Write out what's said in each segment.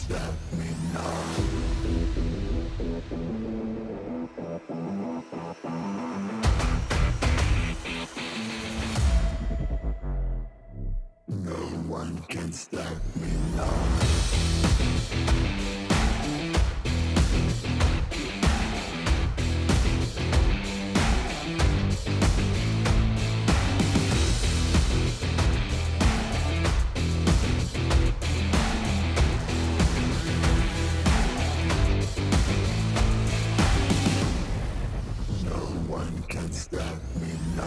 stop me now. No one can stop me now. No one can stop me now.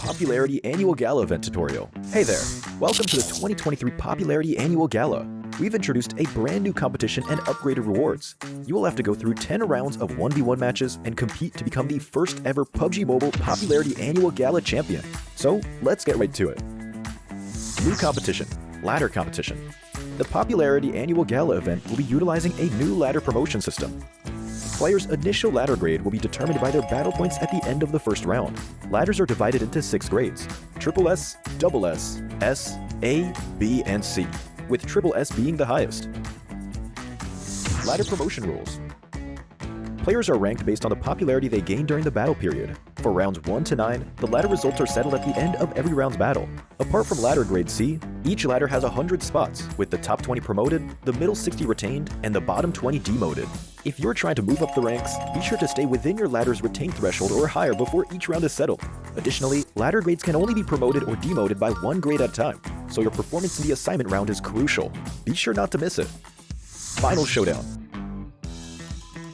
Popularity Annual Gala event tutorial. Hey there, welcome to the 2023 Popularity Annual Gala. We've introduced a brand new competition and upgraded rewards. You will have to go through 10 rounds of 1v1 matches and compete to become the first ever PUBG Mobile Popularity Annual Gala champion. So let's get right to it. New competition, ladder competition. The Popularity Annual Gala event will be utilizing a new ladder promotion system. Players' initial ladder grade will be determined by their battle points at the end of the first round. Ladders are divided into 6 grades: Triple S, Double S, S, A, B, and C, with Triple S being the highest. Ladder promotion rules. Players are ranked based on the popularity they gain during the battle period. For rounds 1 to 9, the ladder results are settled at the end of every round's battle. Apart from ladder grade C, each ladder has 100 spots, with the top 20 promoted, the middle 60 retained, and the bottom 20 demoted. If you're trying to move up the ranks, be sure to stay within your ladder's retained threshold or higher before each round is settled. Additionally, ladder grades can only be promoted or demoted by 1 grade at a time, so your performance in the assignment round is crucial. Be sure not to miss it. Final showdown.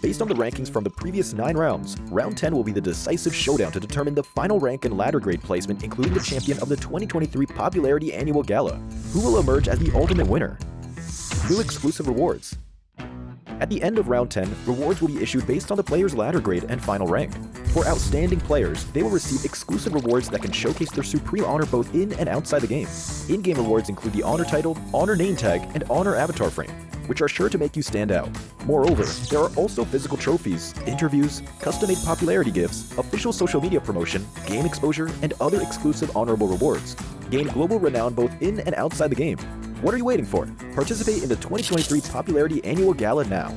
Based on the rankings from the previous 9 rounds, round 10 will be the decisive showdown to determine the final rank and ladder grade placement, including the champion of the 2023 Popularity Annual Gala, who will emerge as the ultimate winner. New exclusive rewards. At the end of round 10, rewards will be issued based on the player's ladder grade and final rank. For outstanding players, they will receive exclusive rewards that can showcase their supreme honor both in and outside the game. In-game rewards include the honor title, honor name tag, and honor avatar frame, which are sure to make you stand out. Moreover, there are also physical trophies, interviews, custom-made popularity gifts, official social media promotion, game exposure, and other exclusive honorable rewards. Gain global renown both in and outside the game. What are you waiting for? Participate in the 2023 Popularity Annual Gala now.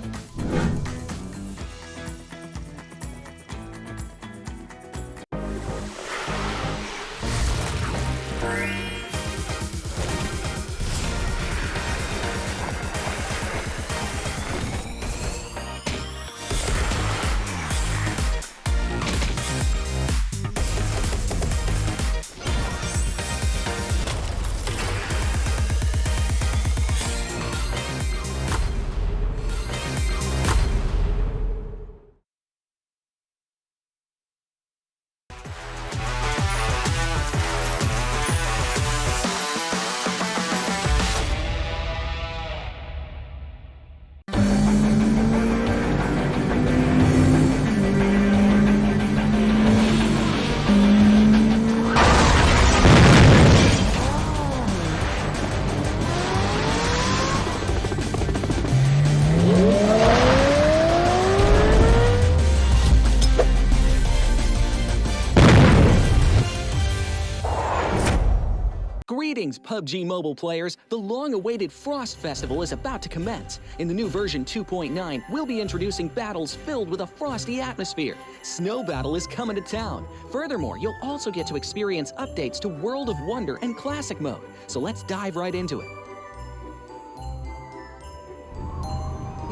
Greetings, PUBG Mobile players! The long-awaited Frost Festival is about to commence. In the new version 2.9, we'll be introducing battles filled with a frosty atmosphere. Snow Battle is coming to town. Furthermore, you'll also get to experience updates to World of Wonder and Classic Mode. So let's dive right into it.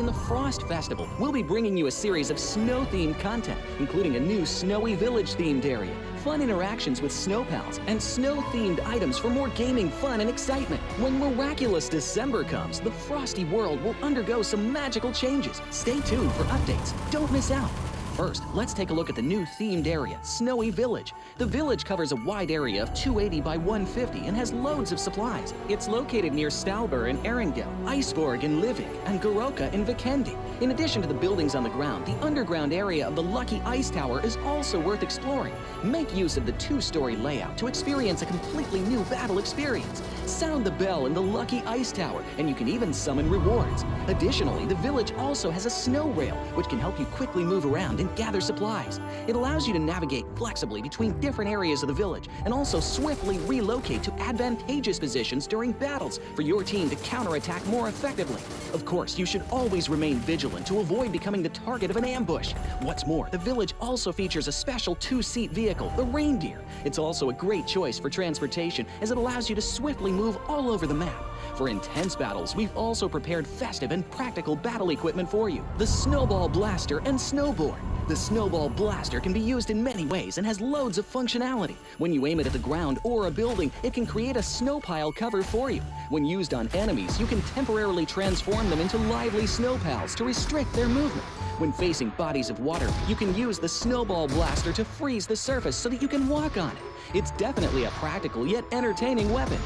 In the Frost Festival, we'll be bringing you a series of snow-themed content, including a new Snowy Village-themed area, fun interactions with snow pals, and snow-themed items for more gaming fun and excitement. When miraculous December comes, the frosty world will undergo some magical changes. Stay tuned for updates. Don't miss out. First, let's take a look at the new themed area, Snowy Village. The village covers a wide area of 280 by 150 and has loads of supplies. It's located near Stalber in Erengel, Iceborg in Livik, and Goroka in Vikendi. In addition to the buildings on the ground, the underground area of the Lucky Ice Tower is also worth exploring. Make use of the two-story layout to experience a completely new battle experience. Sound the bell in the Lucky Ice Tower, and you can even summon rewards. Additionally, the village also has a snow rail, which can help you quickly move around and gather supplies. It allows you to navigate flexibly between different areas of the village and also swiftly relocate to advantageous positions during battles for your team to counterattack more effectively. Of course, you should always remain vigilant to avoid becoming the target of an ambush. What's more, the village also features a special two-seat vehicle, the Reindeer. It's also a great choice for transportation as it allows you to swiftly move all over the map. For intense battles, we've also prepared festive and practical battle equipment for you, the Snowball Blaster and Snowboard. The Snowball Blaster can be used in many ways and has loads of functionality. When you aim it at the ground or a building, it can create a snow pile cover for you. When used on enemies, you can temporarily transform them into lively snow pals to restrict their movement. When facing bodies of water, you can use the Snowball Blaster to freeze the surface so that you can walk on it. It's definitely a practical yet entertaining weapon.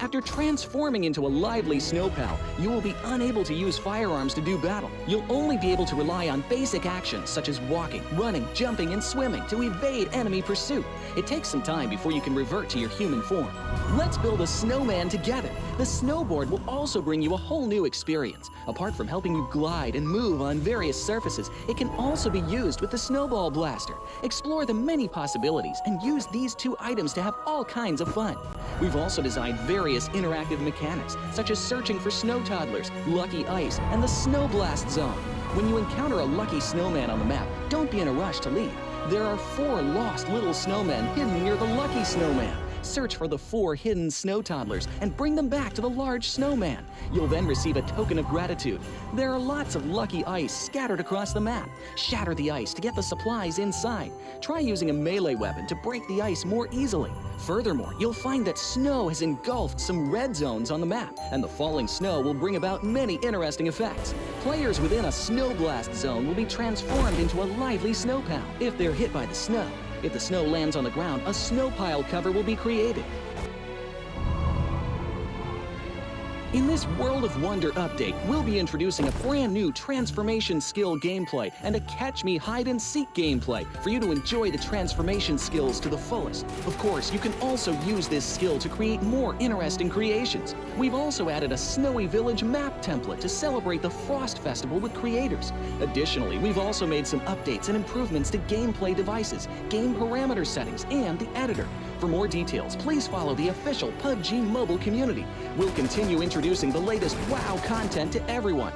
After transforming into a lively snow pal, you will be unable to use firearms to do battle. You'll only be able to rely on basic actions such as walking, running, jumping, and swimming to evade enemy pursuit. It takes some time before you can revert to your human form. Let's build a snowman together. The snowboard will also bring you a whole new experience. Apart from helping you glide and move on various surfaces, it can also be used with the Snowball Blaster. Explore the many possibilities and use these two items to have all kinds of fun. We've also designed various interactive mechanics, such as searching for snow toddlers, lucky ice, and the snow blast zone. When you encounter a lucky snowman on the map, don't be in a rush to leave. There are 4 lost little snowmen hidden near the lucky snowman. Search for the 4 hidden snow toddlers and bring them back to the large snowman. You'll then receive a token of gratitude. There are lots of lucky ice scattered across the map. Shatter the ice to get the supplies inside. Try using a melee weapon to break the ice more easily. Furthermore, you'll find that snow has engulfed some red zones on the map, and the falling snow will bring about many interesting effects. Players within a snow blast zone will be transformed into a lively snow pal if they're hit by the snow. If the snow lands on the ground, a snow pile cover will be created. In this World of Wonder update, we'll be introducing a brand new transformation skill gameplay and a catch me hide and seek gameplay for you to enjoy the transformation skills to the fullest. Of course, you can also use this skill to create more interesting creations. We've also added a Snowy Village map template to celebrate the Frost Festival with creators. Additionally, we've also made some updates and improvements to gameplay devices, game parameter settings, and the editor. For more details, please follow the official PUBG Mobile community. We'll continue introducing the latest WoW content to everyone.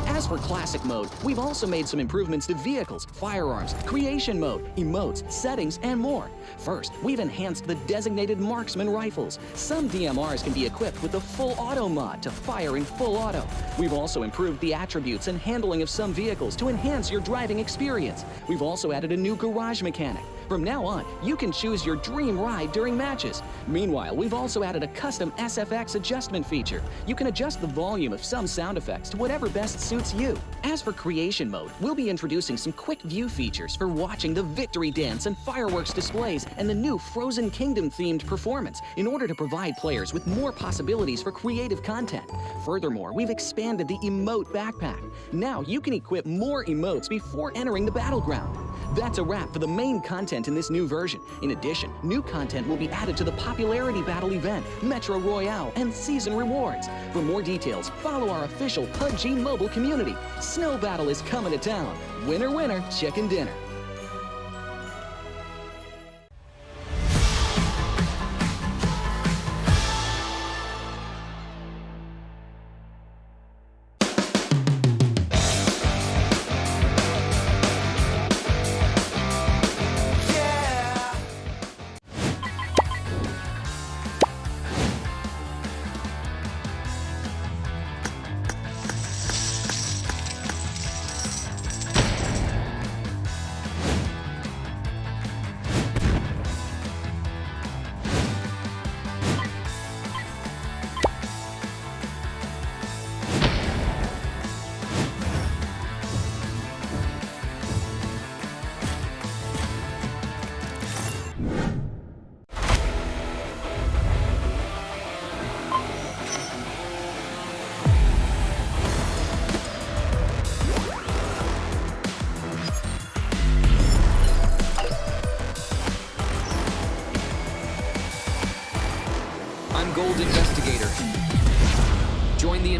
As for Classic Mode, we've also made some improvements to vehicles, firearms, creation mode, emotes, settings, and more. First, we've enhanced the designated marksman rifles. Some DMRs can be equipped with the full auto mod to fire in full auto. We've also improved the attributes and handling of some vehicles to enhance your driving experience. We've also added a new garage mechanic. From now on, you can choose your dream ride during matches. Meanwhile, we've also added a custom SFX adjustment feature. You can adjust the volume of some sound effects to whatever best suits you. As for creation mode, we'll be introducing some quick view features for watching the victory dance and fireworks displays and the new Frozen Kingdom themed performance in order to provide players with more possibilities for creative content. Furthermore, we've expanded the emote backpack. Now you can equip more emotes before entering the battleground. That's a wrap for the main content in this new version. In addition, new content will be added to the popularity battle event, Metro Royale, and season rewards. For more details, follow our official PUBG Mobile community. Snow Battle is coming to town. Winner, winner, chicken dinner.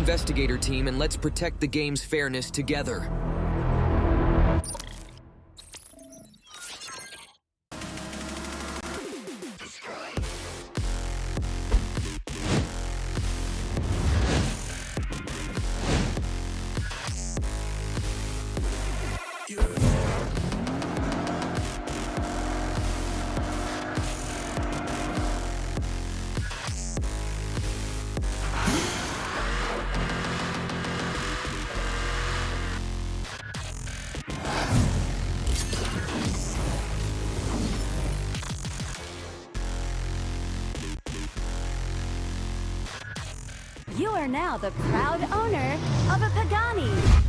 investigator team and let's protect the game's fairness together. You are now the proud owner of a Pagani.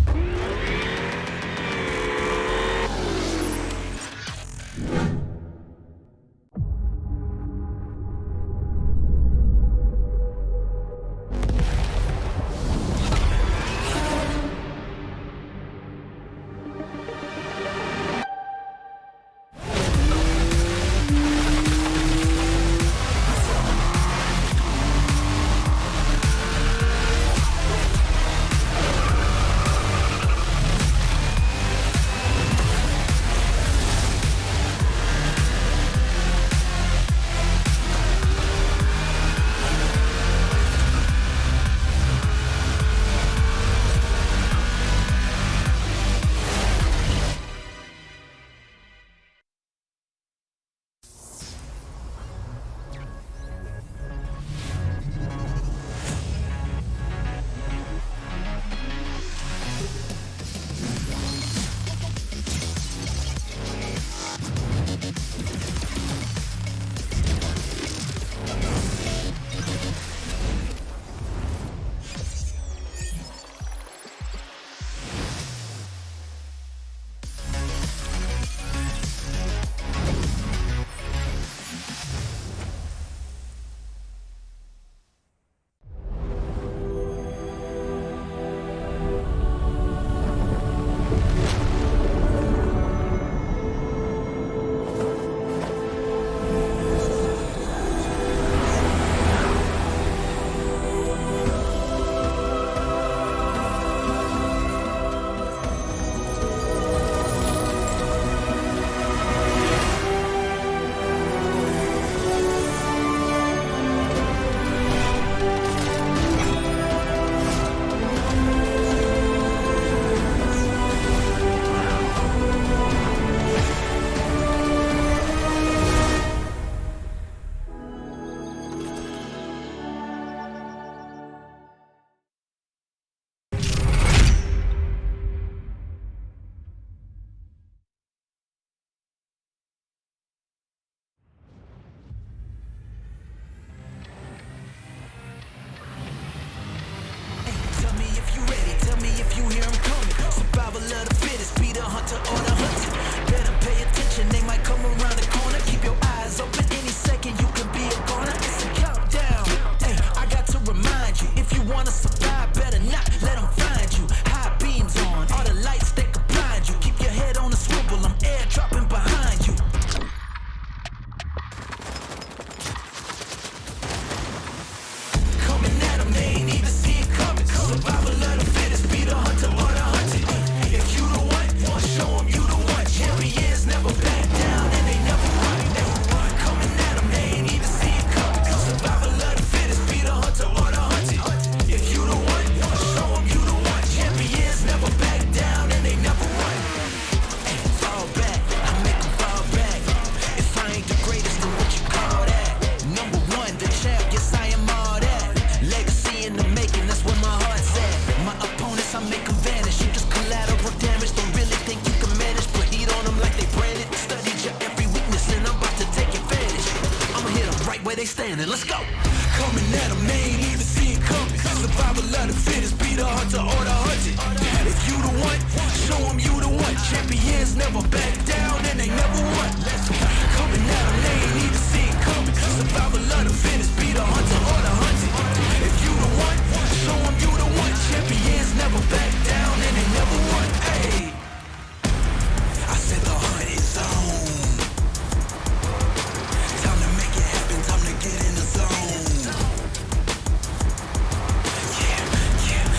standing. Let's go. Coming at them, they ain't even see it coming. Survival of the fittest, be the hunter or the hunted. If you the one, show them you the one. Champions never back down and they never won. Coming at them, they ain't even see it coming. Survival of the fittest, be the hunter or the hunted. If you the one, show them you the one. Champions never back down and they never won. Hey, I said the hunt is on. Time to make it happen, time to get in the zone. Yeah,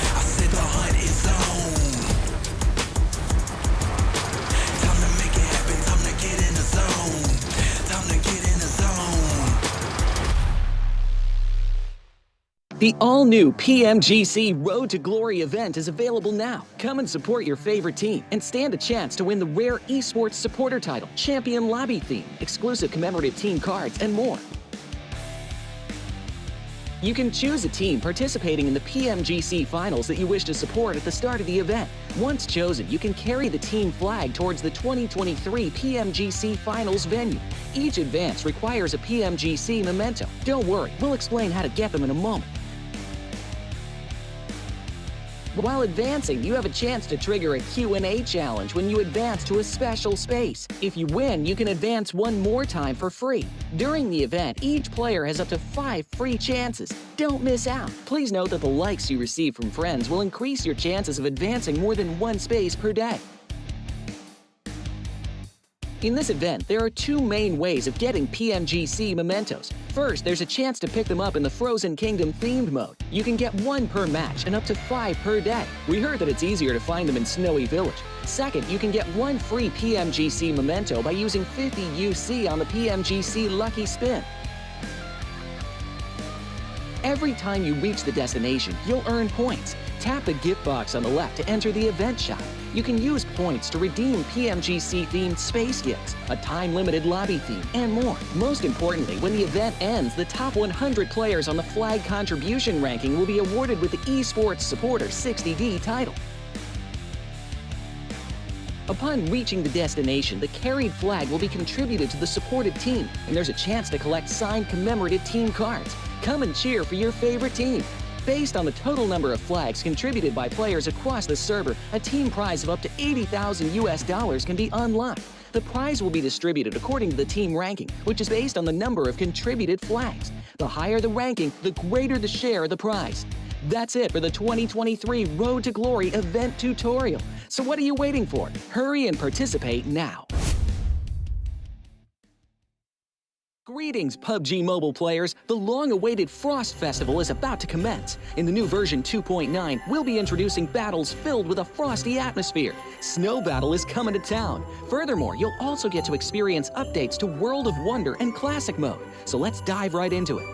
The all-new PMGC Road to Glory event is available now. Come and support your favorite team and stand a chance to win the rare esports supporter title, Champion Lobby theme, exclusive commemorative team cards, and more. You can choose a team participating in the PMGC finals that you wish to support at the start of the event. Once chosen, you can carry the team flag towards the 2023 PMGC finals venue. Each advance requires a PMGC memento. Don't worry, we'll explain how to get them in a moment. While advancing, you have a chance to trigger a Q&A challenge when you advance to a special space. If you win, you can advance one more time for free. During the event, each player has up to 5 free chances. Don't miss out. Please note that the likes you receive from friends will increase your chances of advancing more than one space per day. In this event, there are 2 main ways of getting PMGC mementos. First, there's a chance to pick them up in the Frozen Kingdom themed mode. You can get 1 per match and up to 5 per day. We heard that it's easier to find them in Snowy Village. Second, you can get 1 free PMGC memento by using 50 UC on the PMGC Lucky Spin. Every time you reach the destination, you'll earn points. Tap the gift box on the left to enter the event shop. You can use points to redeem PMGC-themed space gifts, a time-limited lobby theme, and more. Most importantly, when the event ends, the top 100 players on the flag contribution ranking will be awarded with the Esports Supporter 60D title. Upon reaching the destination, the carried flag will be contributed to the supported team, and there's a chance to collect signed commemorative team cards. Come and cheer for your favorite team. Based on the total number of flags contributed by players across the server, a team prize of up to $80,000 can be unlocked. The prize will be distributed according to the team ranking, which is based on the number of contributed flags. The higher the ranking, the greater the share of the prize. That's it for the 2023 Road to Glory event tutorial. So what are you waiting for? Hurry and participate now. Greetings, PUBG Mobile players! The long-awaited Frost Festival is about to commence. In the new version 2.9, we'll be introducing battles filled with a frosty atmosphere. Snow Battle is coming to town. Furthermore, you'll also get to experience updates to World of Wonder and Classic Mode. So let's dive right into it.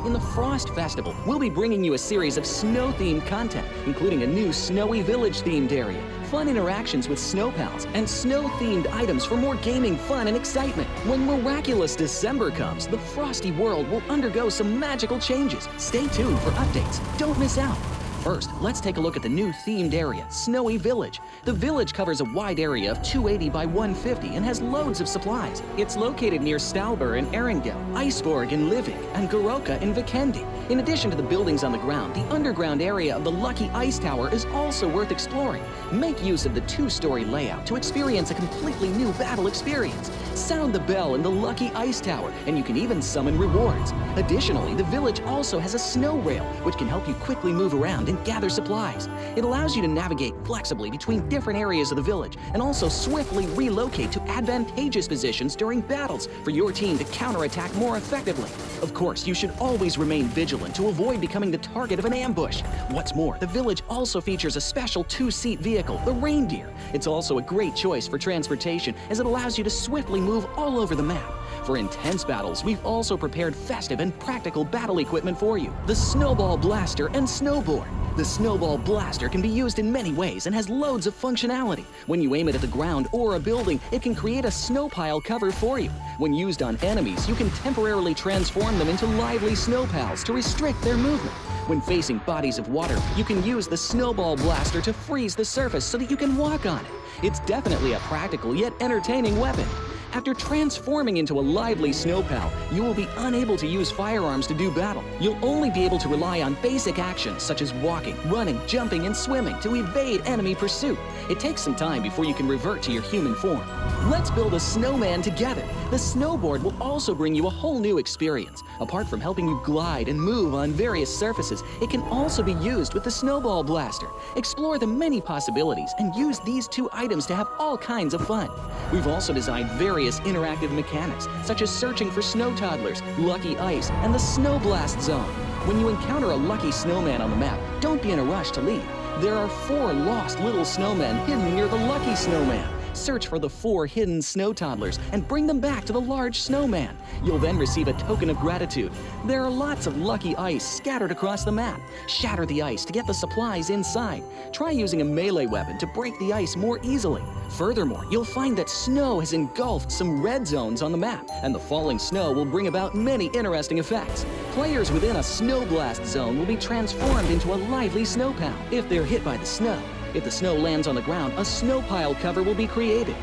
In the Frost Festival, we'll be bringing you a series of snow-themed content, including a new Snowy Village-themed area, fun interactions with snow pals, and snow-themed items for more gaming fun and excitement. When miraculous December comes, the frosty world will undergo some magical changes. Stay tuned for updates. Don't miss out. First, let's take a look at the new themed area, Snowy Village. The village covers a wide area of 280 by 150 and has loads of supplies. It's located near Stalber in Erengel, Iceborg in Livik, and Goroka in Vikendi. In addition to the buildings on the ground, the underground area of the Lucky Ice Tower is also worth exploring. Make use of the 2-story layout to experience a completely new battle experience. Sound the bell in the Lucky Ice Tower, and you can even summon rewards. Additionally, the village also has a snow rail, which can help you quickly move around and gather supplies. It allows you to navigate flexibly between different areas of the village and also swiftly relocate to advantageous positions during battles for your team to counterattack more effectively. Of course, you should always remain vigilant to avoid becoming the target of an ambush. What's more, the village also features a special 2-seat vehicle, the Reindeer. It's also a great choice for transportation as it allows you to swiftly move all over the map. For intense battles, we've also prepared festive and practical battle equipment for you, the Snowball Blaster and Snowboard. The Snowball Blaster can be used in many ways and has loads of functionality. When you aim it at the ground or a building, it can create a snow pile cover for you. When used on enemies, you can temporarily transform them into lively snow pals to restrict their movement. When facing bodies of water, you can use the Snowball Blaster to freeze the surface so that you can walk on it. It's definitely a practical yet entertaining weapon. After transforming into a lively snow pal, you will be unable to use firearms to do battle. You'll only be able to rely on basic actions such as walking, running, jumping, and swimming to evade enemy pursuit. It takes some time before you can revert to your human form. Let's build a snowman together. The snowboard will also bring you a whole new experience. Apart from helping you glide and move on various surfaces, it can also be used with the Snowball Blaster. Explore the many possibilities and use these 2 items to have all kinds of fun. We've also designed various interactive mechanics, such as searching for snow toddlers, lucky ice, and the Snow Blast Zone. When you encounter a lucky snowman on the map, don't be in a rush to leave. There are 4 lost little snowmen hidden near the lucky snowman. search for the 4 hidden snow toddlers and bring them back to the large snowman. You'll then receive a token of gratitude. There are lots of lucky ice scattered across the map. Shatter the ice to get the supplies inside. Try using a melee weapon to break the ice more easily. Furthermore, you'll find that snow has engulfed some red zones on the map, and the falling snow will bring about many interesting effects. Players within a snow blast zone will be transformed into a lively snow pal if they're hit by the snow. If the snow lands on the ground, a snow pile cover will be created.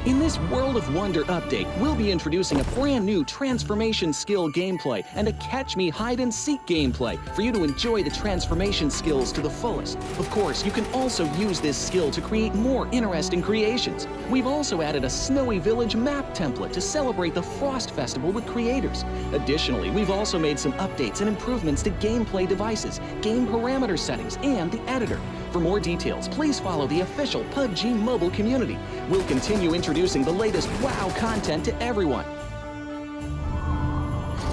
In this World of Wonder update, we'll be introducing a brand new transformation skill gameplay and a catch me hide and seek gameplay for you to enjoy the transformation skills to the fullest. Of course, you can also use this skill to create more interesting creations. We've also added a snowy village map template to celebrate the Frost Festival with creators. Additionally, we've also made some updates and improvements to gameplay devices, game parameter settings, and the editor. For more details, please follow the official PUBG Mobile community. We'll continue introducing the latest WoW content to everyone.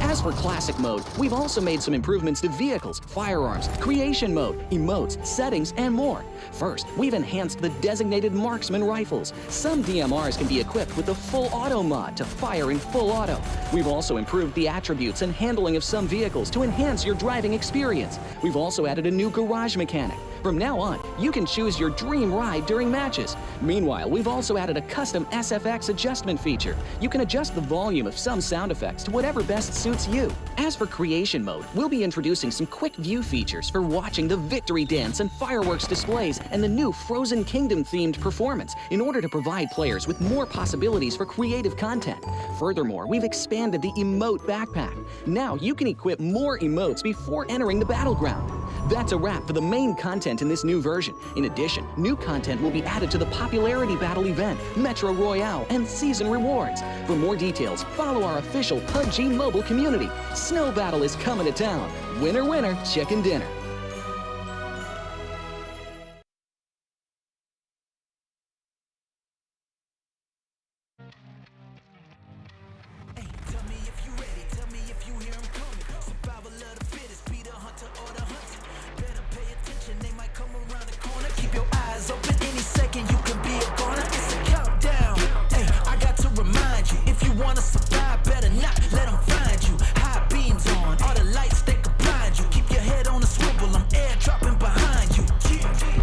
As for Classic Mode, we've also made some improvements to vehicles, firearms, creation mode, emotes, settings, and more. First, we've enhanced the designated marksman rifles. Some DMRs can be equipped with the full auto mod to fire in full auto. We've also improved the attributes and handling of some vehicles to enhance your driving experience. We've also added a new garage mechanic. From now on, you can choose your dream ride during matches. Meanwhile, we've also added a custom SFX adjustment feature. You can adjust the volume of some sound effects to whatever best suits you. As for creation mode, we'll be introducing some quick view features for watching the victory dance and fireworks displays and the new Frozen Kingdom themed performance in order to provide players with more possibilities for creative content. Furthermore, we've expanded the emote backpack. Now you can equip more emotes before entering the battleground. That's a wrap for the main content in this new version. In addition, new content will be added to the popularity battle event, Metro Royale, and season rewards. For more details, follow our official PUBG Mobile community. Snow Battle is coming to town. Winner, winner, chicken dinner. Tell me if you ready, tell me if you hear 'em coming. Survival of the fittest, be the hunter or the hunted. Better pay attention, they might come around the corner. Keep your eyes open, any second you can be a goner. It's a countdown. Hey, I got to remind you, if you wanna survive, better not let them find you. High beams on, all the lights they can blind you. Keep your head on a swivel, I'm airdropping behind you.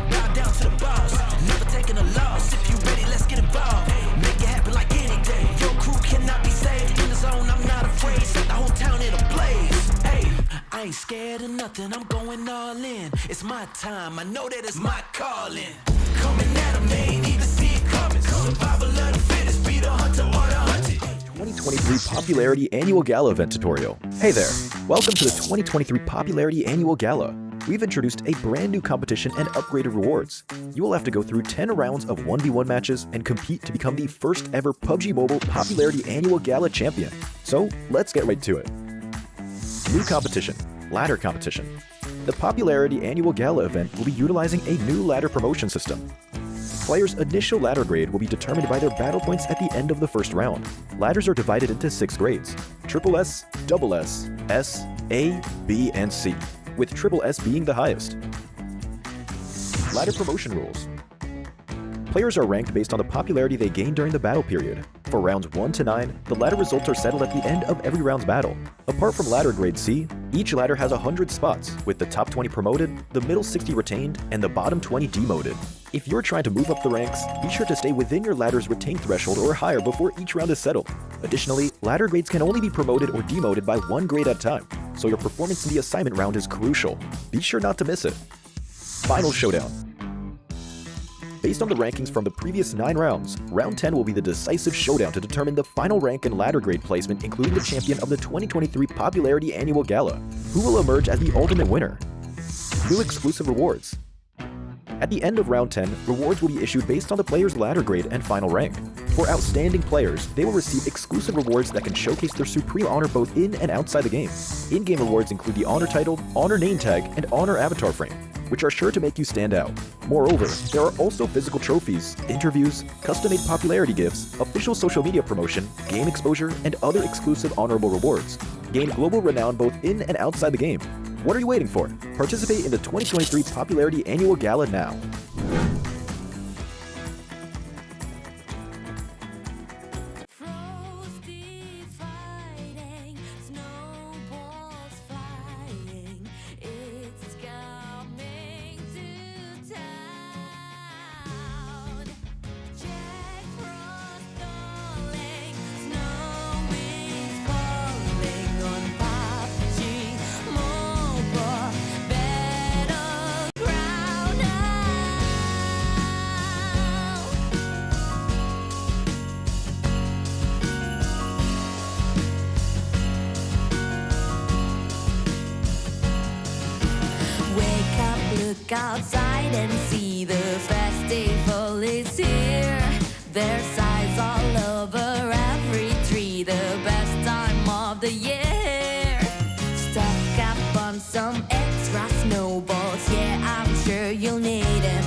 Bow down to the boss, never taking a loss. If you ready, let's get involved. Make it happen like any day. Your crew cannot be saved. In the zone, I'm not afraid. Set the whole town in a blaze. Hey, I ain't scared of nothing, I'm going all in. It's my time, I know that it's my calling. Coming at 'em, they ain't even see it coming. Survival of the fittest, be the hunter or the hunted. 2023 Popularity Annual Gala event tutorial. Hey there, welcome to the 2023 Popularity Annual Gala. We've introduced a brand new competition and upgraded rewards. You will have to go through 10 rounds of 1v1 matches and compete to become the first ever PUBG Mobile Popularity Annual Gala champion. So let's get right to it. New competition, ladder competition. The Popularity Annual Gala event will be utilizing a new ladder promotion system. Players' initial ladder grade will be determined by their battle points at the end of the first round. Ladders are divided into 6 grades: Triple S, Double S, S, A, B, and C, with Triple S being the highest. Ladder promotion rules. Players are ranked based on the popularity they gain during the battle period. For rounds 1 to 9, the ladder results are settled at the end of every round's battle. Apart from ladder grade C, each ladder has 100 spots, with the top 20 promoted, the middle 60 retained, and the bottom 20 demoted. If you're trying to move up the ranks, be sure to stay within your ladder's retained threshold or higher before each round is settled. Additionally, ladder grades can only be promoted or demoted by 1 grade at a time, so your performance in the assignment round is crucial. Be sure not to miss it. Final showdown. Based on the rankings from the previous 9 rounds, round 10 will be the decisive showdown to determine the final rank and ladder grade placement, including the champion of the 2023 Popularity Annual Gala. Who will emerge as the ultimate winner? New exclusive rewards. At the end of round 10, rewards will be issued based on the player's ladder grade and final rank. For outstanding players, they will receive exclusive rewards that can showcase their supreme honor both in and outside the game. In-game rewards include the honor title, honor name tag, and honor avatar frame, which are sure to make you stand out. Moreover, there are also physical trophies, interviews, custom-made popularity gifts, official social media promotion, game exposure, and other exclusive honorable rewards. Gain global renown both in and outside the game. What are you waiting for? Participate in the 2023 Popularity Annual Gala now. outside and see the festival is here. There's signs all over every tree, the best time of the year. Stock up on some extra snowballs, yeah, I'm sure you'll need them.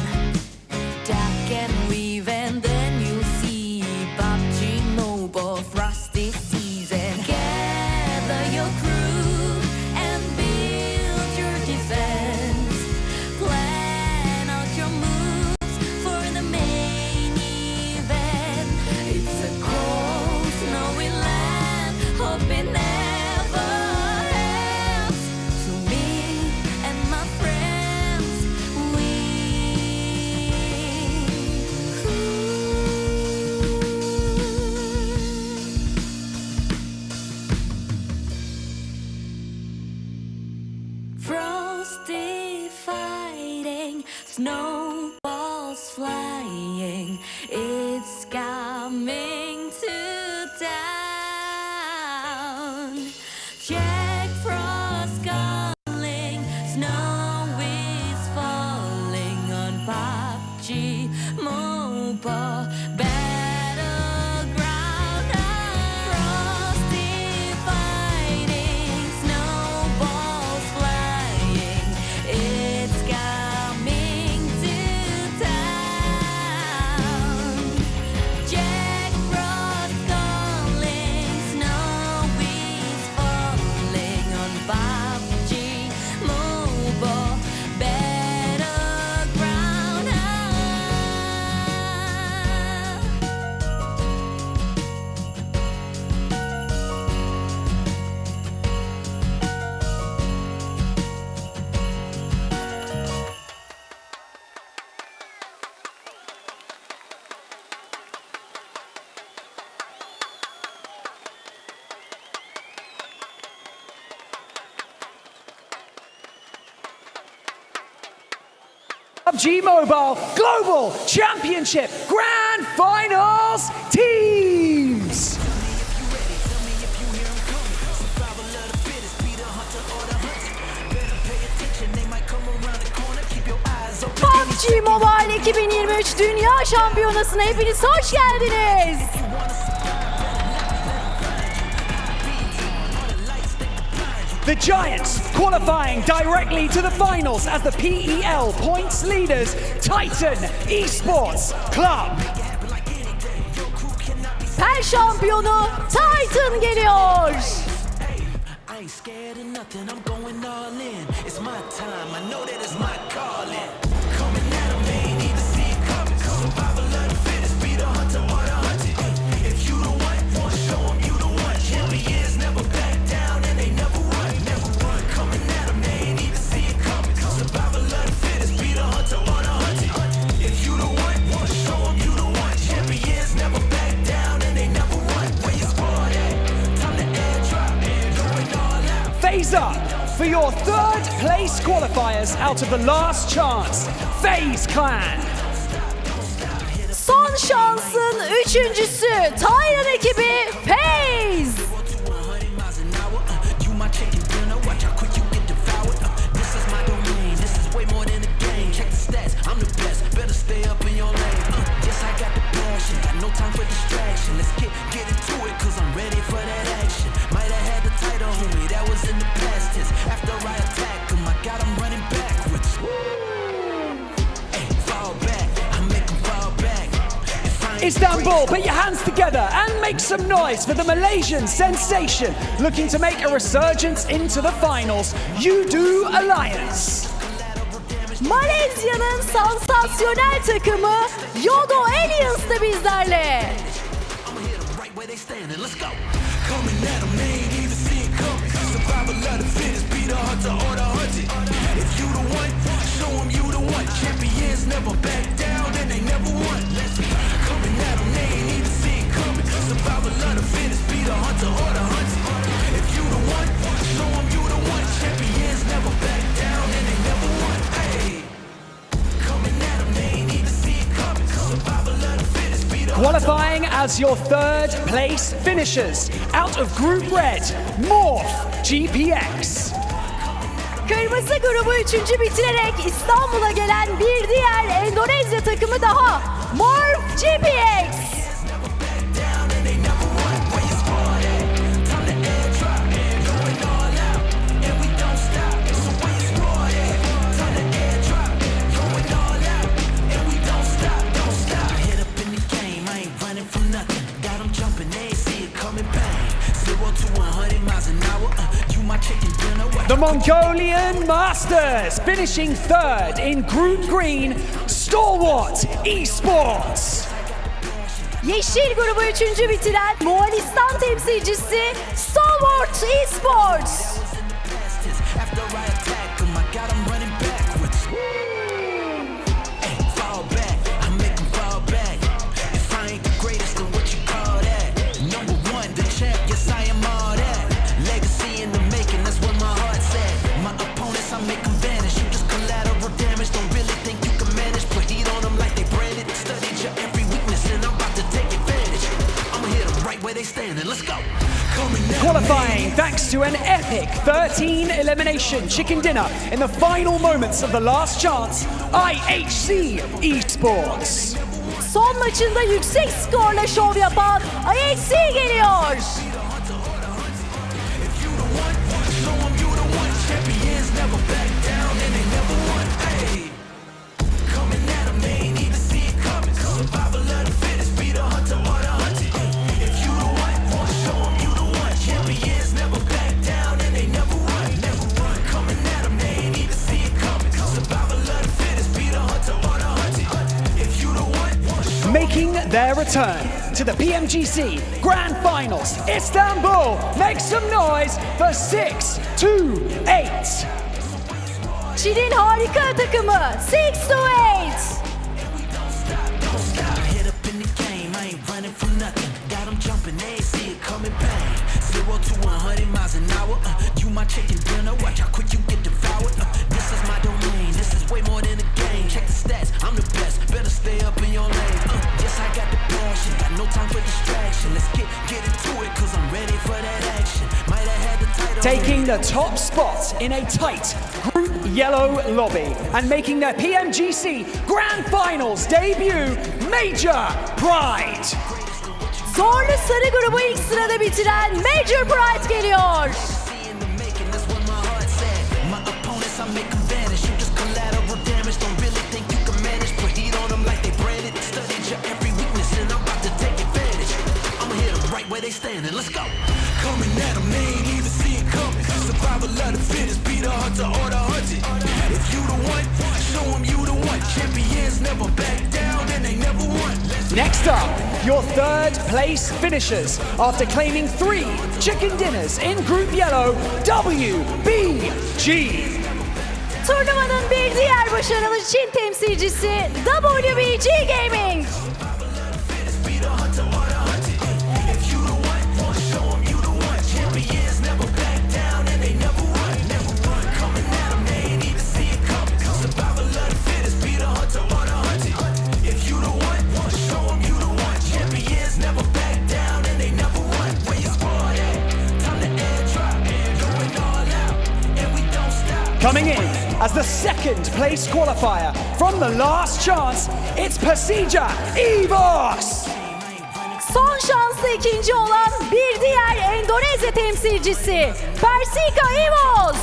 Duck and weave and then you'll see PUBG Mobile frosty season. Gather your crew and build your defense. Plan out your moves for the main event. It's a cold, snowy land, hope it never ends. So me and my friends, frosty fighting, snowballs flying, it's coming to town. Jack Frost calling, snow is falling on PUBG Mobile battleground. Frosty fighting, snowballs flying, it's coming to town. Jack Frost calling, snow is falling on PUBG Mobile battleground. PUBG Mobile Global Championship Grand Finals teams. PUBG Mobile 2023 Dünya Şampiyonası'na hepiniz hoş geldiniz. The Giants qualifying directly to the finals as the PEL points leaders, Titan Esports Club. Per şampiyonu Titan geliyor. I ain't scared of nothing, I'm going all in. It's my time, I know that it's my calling. Coming at 'em, they ain't even see it coming. Survival of the fittest, be the hunter or the hunted. If you the one, show 'em you the one. Champions never back down and they never run, never run. Coming at 'em, they ain't even see it coming. Survival of the fittest, be the hunter or the hunted. If you the one, show 'em you the one. Champions never back down and they never run. Where your squad at? Time to airdrop, going all out. Phase up for your third place qualifiers out of the last chance, FaZe Clan. Son şansın üçüncüsü Titan ekibi FaZe. You my chicken dinner, watch how quick you get devoured. This is my domain, this is way more than a game. Check the stats, I'm the best, better stay up in your lane. Yes, I got the passion, got no time for distraction. Let's get into it, cause I'm ready for that action. Might have had the title, homie, that was in the past tense. After I attack him, I got him running backwards. Hey, fall back, I make him fall back. Istanbul, put your hands together and make some noise for the Malaysian sensation looking to make a resurgence into the finals, You Alliance. Malezya'nın sansasyonel takımı Yodo Aliens de bizlerle. I'ma hit 'em right where they standing. Let's go. Coming at 'em, they ain't even see it coming. Survival of the fittest, be the hunter or the hunted. If you the one, show 'em you the one. Champions never back down and they never won. Coming at 'em, they ain't even see it coming. Survival of the fittest, be the hunter or the hunted. If you the one, show 'em you the one. Champions never back down and they never won. Hey, coming at 'em, they ain't even see it coming. Survival of the fittest, be the Qualifying as your third place finishers out of Group Red, Morph GPX. Kırmızı grubu 3. bitirerek İstanbul'a gelen bir diğer Endonezya takımı daha. Morph GPX. The Mongolian Masters finishing third in Group Green, Stalwart Esports. Yeşil grubu 3. bitiren Moğolistan temsilcisi Stalwart Esports. Qualifying thanks to an epic 13 elimination chicken dinner in the final moments of the last chance, IHC Esports. Son maçında yüksek skorla şov yapan IHC geliyor. Making their return to the PMGC Grand Finals, Istanbul. Make some noise for 6-8. Çin'in harika takımı 6-8. Taking the top spot in a tight Group Yellow lobby and making their PMGC Grand Finals debut, Major Pride. Zorlu sarı grubu ilk sırada bitiren Major Pride geliyor. Next up, your third place finishers after claiming 3 chicken dinners in Group Yellow, WBG. Turnuvanın bir diğer başarılı Çin temsilcisi WBG Gaming. Coming in as the second place qualifier from the last chance, it's Persija Evos. Son şanslı ikinci olan bir diğer Endonezya temsilcisi Persija Evos.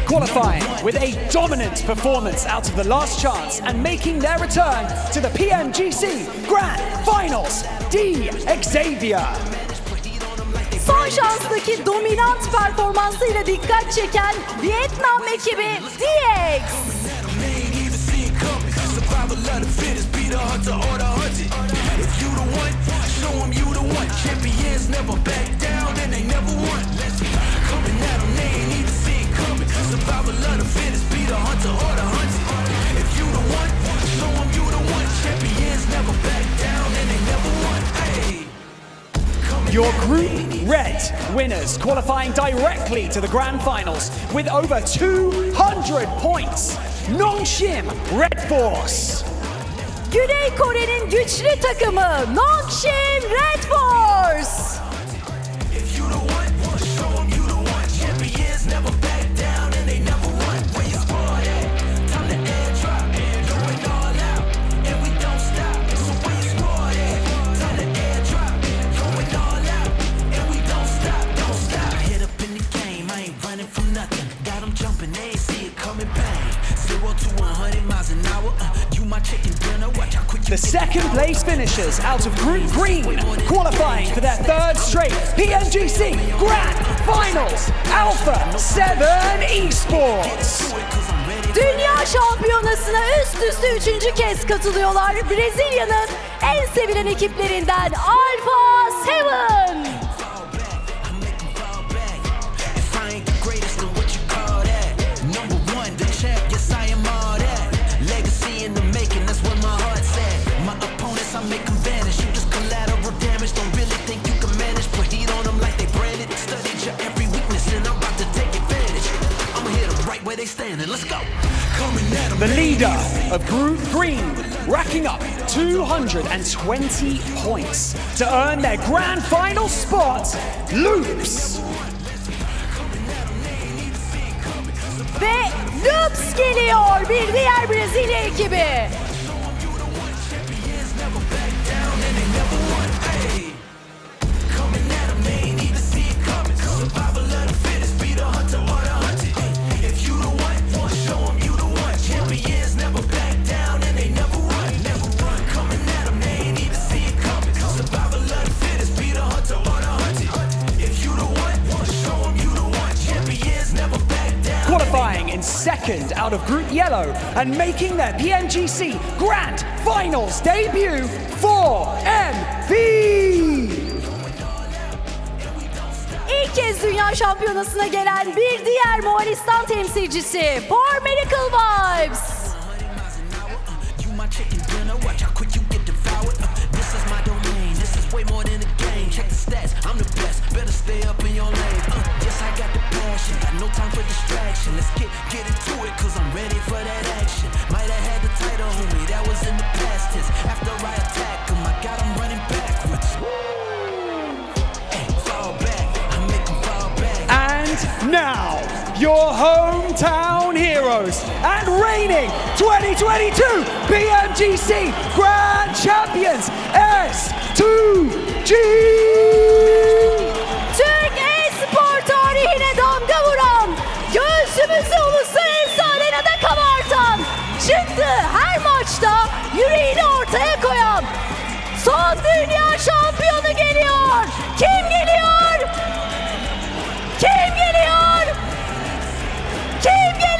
Qualifying with a dominant performance out of the last chance and making their return to the PMGC Grand Finals, Xavier. Son şanstaki dominant performansıyla dikkat çeken Vietnam ekibi DX. Your Group Red winners qualifying directly to the grand finals with over 200 points. Nongshim Red Force. Güney Kore'nin güçlü takımı Nongshim Red Force. If you the one, show 'em you the one. Champions never back down and they never run. Where you squad at? Time to airdrop, going all out, and we don't stop. So where you squad at? Time to airdrop, going all out, and we don't stop, don't stop. Hit up in the game, I ain't running from nothing. Got 'em jumping, they ain't see it coming, bang. 0 to 100 miles an hour. You my chicken dinner, watch how quick you The second place finishers out of Group Green, qualifying for their third straight PMGC Grand Finals, Alpha 7 Esports. Dünya Şampiyonası'na üst üste 3. kez katılıyorlar. Brezilya'nın en sevilen ekiplerinden Alpha 7. If I ain't the greatest, then what you call that? Number one, the champ, yes I am all that. Legacy in the making, that's where my heart's at. My opponents, I make them vanish. You just collateral damage, don't really think you can manage. Put heat on them like they branded. Studied your every weakness and I'm about to take advantage. I'ma hit them right where they standing, let's go. Coming at 'em. The leader of Group Green, racking up 220 points to earn their grand final spot, Loops. Ve Loops geliyor, bir diğer Brezilya ekibi. Qualifying in second out of Group Yellow and making their PMGC Grand Finals debut for MV. İlk kez Dünya Şampiyonası'na gelen bir diğer Moğolistan temsilcisi For Miracle Vibes. You my chicken dinner, watch how quick you get devoured. This is my domain, this is way more than a game. Check the stats, I'm the best, better stay up in your lane. Yes, I got the passion, got no time for distraction. Let's get into it, cause I'm ready for that action. Might have had the title, homie, that was in the past tense. After I attack him, I got him running backwards. Hey, fall back, I make him fall back. And now, your hometown heroes and reigning 2022 PMGC Grand Champions S2G. Türk e-spor tarihine damga vuran, göğsümüzü uluslararası arenada kabartan, çıktı her maçta yüreğini ortaya koyan, son dünya şampiyonu geliyor. Kim geliyor? Kim geliyor? Kim geliyor?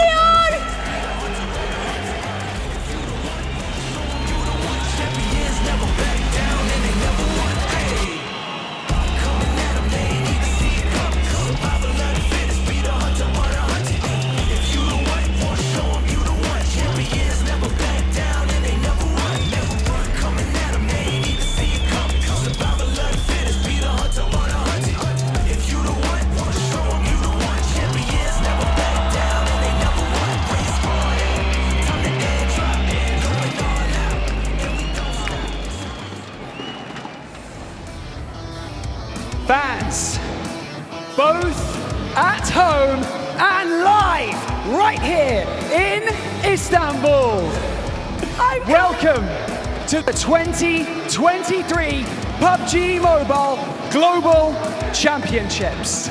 Fans, both at home and live right here in Istanbul. Welcome to the 2023 PUBG Mobile Global Championships.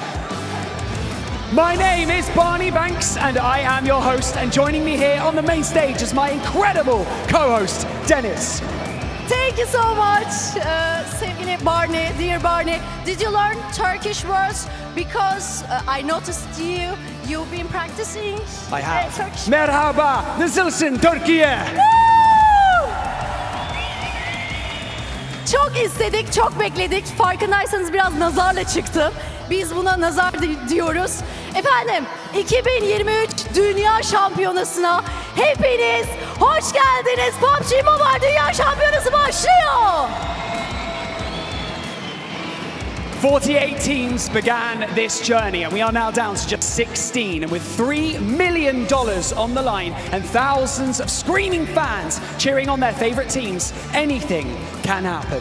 My name is Barney Banks and I am your host, and joining me here on the main stage is my incredible co-host, Dennis. Thank you so much, sevgili Barney, dear Barney. Did you learn Turkish words? Because I noticed you've been practicing I have. Turkish. Merhaba, nasılsın Türkiye? Woo! Çok istedik, çok bekledik. Farkındaysanız biraz nazarla çıktım. Biz buna nazar diyoruz. Efendim, 2023 Dünya Şampiyonası'na hepiniz hoş geldiniz. PUBG Mobile Dünya Şampiyonası başlıyor. 48 teams began this journey, and we are now down to just 16. And with $3 million on the line and thousands of screaming fans cheering on their favorite teams, anything can happen.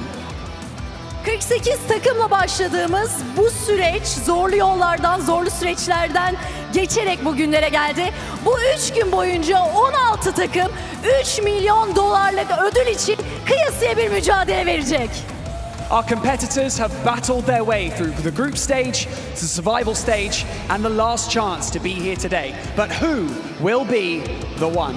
48 takımla başladığımız bu süreç zorlu yollardan, zorlu süreçlerden geçerek bugünlere geldi. Bu 3 gün boyunca 16 takım $3 milyon ödül için kıyasıya bir mücadele verecek. Our competitors have battled their way through the group stage, the survival stage, and the last chance to be here today. But who will be the one?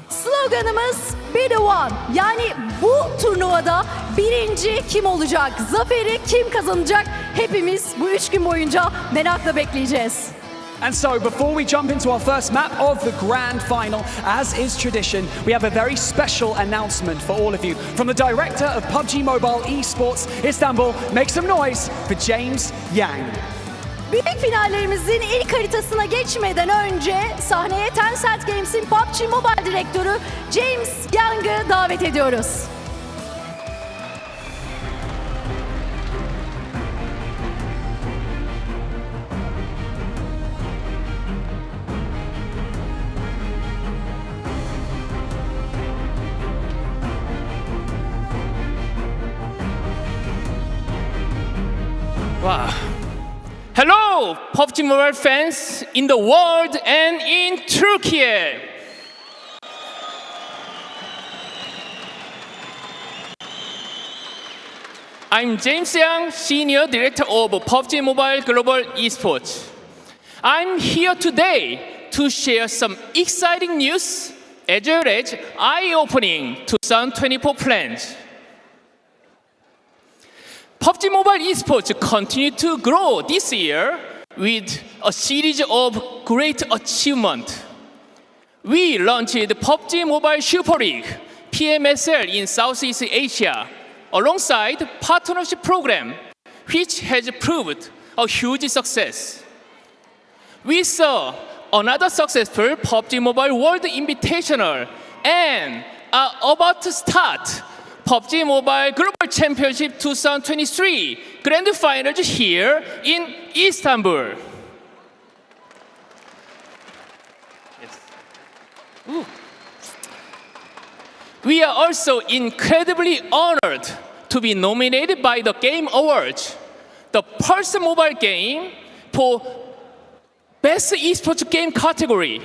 Sloganımız Be the One. Yani bu turnuvada birinci kim olacak? Zaferi kim kazanacak? Hepimiz bu 3 gün boyunca merakla bekleyeceğiz. And so, before we jump into our first map of the grand final, as is tradition, we have a very special announcement for all of you. From the director of PUBG Mobile Esports Istanbul, make some noise for James Yang. Büyük finallerimizin ilk haritasına geçmeden önce sahneye Tencent Games'in PUBG Mobile direktörü James Yang'ı davet ediyoruz. Wow. Hello, PUBG Mobile fans in the world and in Turkey. I'm James Yang, Senior Director of PUBG Mobile Global Esports. I'm here today to share some exciting news as well as eye-opening 2024 plans. PUBG Mobile Esports continue to grow this year with a series of great achievements. We launched the PUBG Mobile Super League, PMSL in Southeast Asia, alongside partnership program, which has proved a huge success. We saw another successful PUBG Mobile World Invitational and are about to start PUBG Mobile Global Championship 2023 Grand Finals here in Istanbul. Yes. Ooh. We are also incredibly honored to be nominated by the Game Awards, the Pulse Mobile game for Best Esports Game category.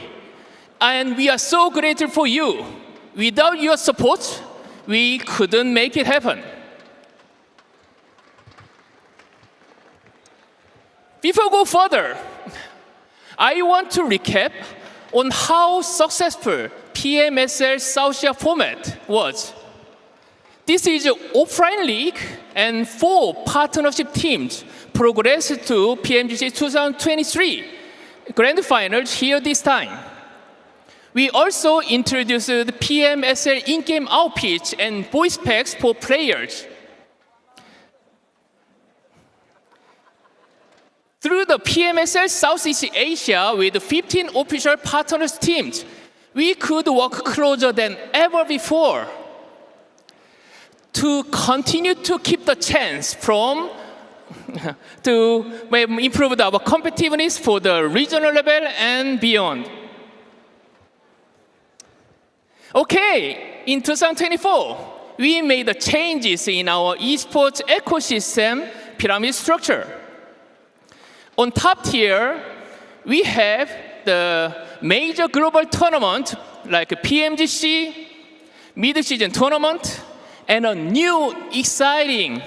And we are so grateful for you. Without your support, we couldn't make it happen. Before we go further, I want to recap on how successful PMSL South Asia format was. This is an offline league, and 4 partnership teams progressed to PMGC 2023 Grand Finals here this time. We also introduced the PMSL in-game outfits and voice packs for players. Through the PMSL Southeast Asia with 15 official partners teams, we could work closer than ever before to continue to keep the chance to improve our competitiveness for the regional level and beyond. Okay, in 2024, we made the changes in our esports ecosystem pyramid structure. On top tier, we have the major global tournament like PMGC, mid-season tournament, and a new exciting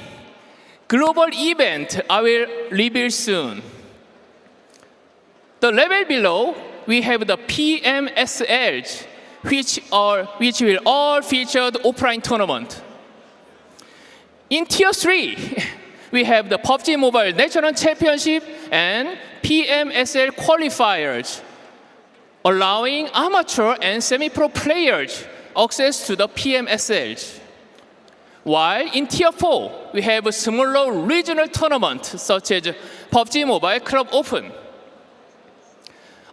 global event I will reveal soon. The level below, we have the PMSL, which will all feature the offline tournament. In Tier 3, we have the PUBG Mobile National Championship and PMSL qualifiers, allowing amateur and semi-pro players access to the PMSL. While in Tier 4, we have a smaller regional tournament such as PUBG Mobile Club Open.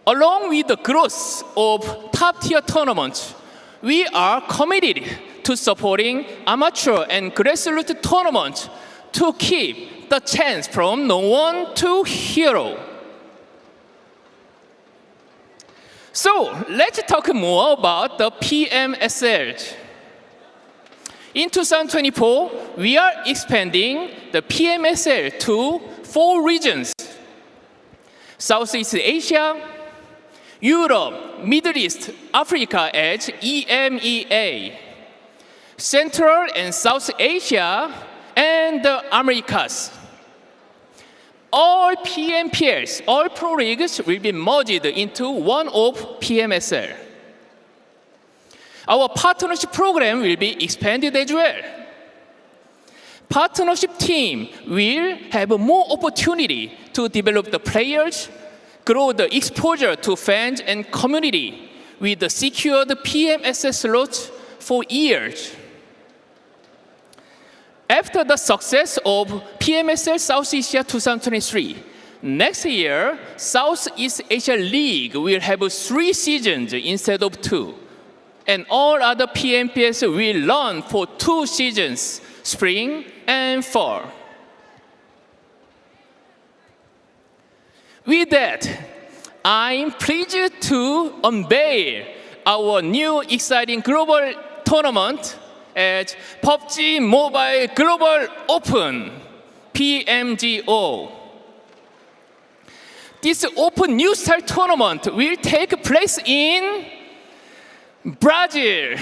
Along with the growth of top-tier tournaments, we are committed to supporting amateur and grassroots tournaments to keep the chance from no one to hero. So let's talk more about the PMSL. In 2024, we are expanding the PMSL to 4 regions: Southeast Asia, Europe, Middle East, Africa as EMEA, Central and South Asia, and the Americas. All PMPLs, all pro leagues will be merged into one of PMSL. Our partnership program will be expanded as well. Partnership team will have more opportunity to develop the players, grow the exposure to fans and community with the secured PMSL slots for years. After the success of PMSL South Asia 2023, next year, Southeast Asia League will have 3 seasons instead of 2. And all other PMPS will run for 2 seasons, spring and fall. With that, I'm pleased to unveil our new exciting global tournament at PUBG Mobile Global Open, PMGO. This Open New Style tournament will take place in Brazil.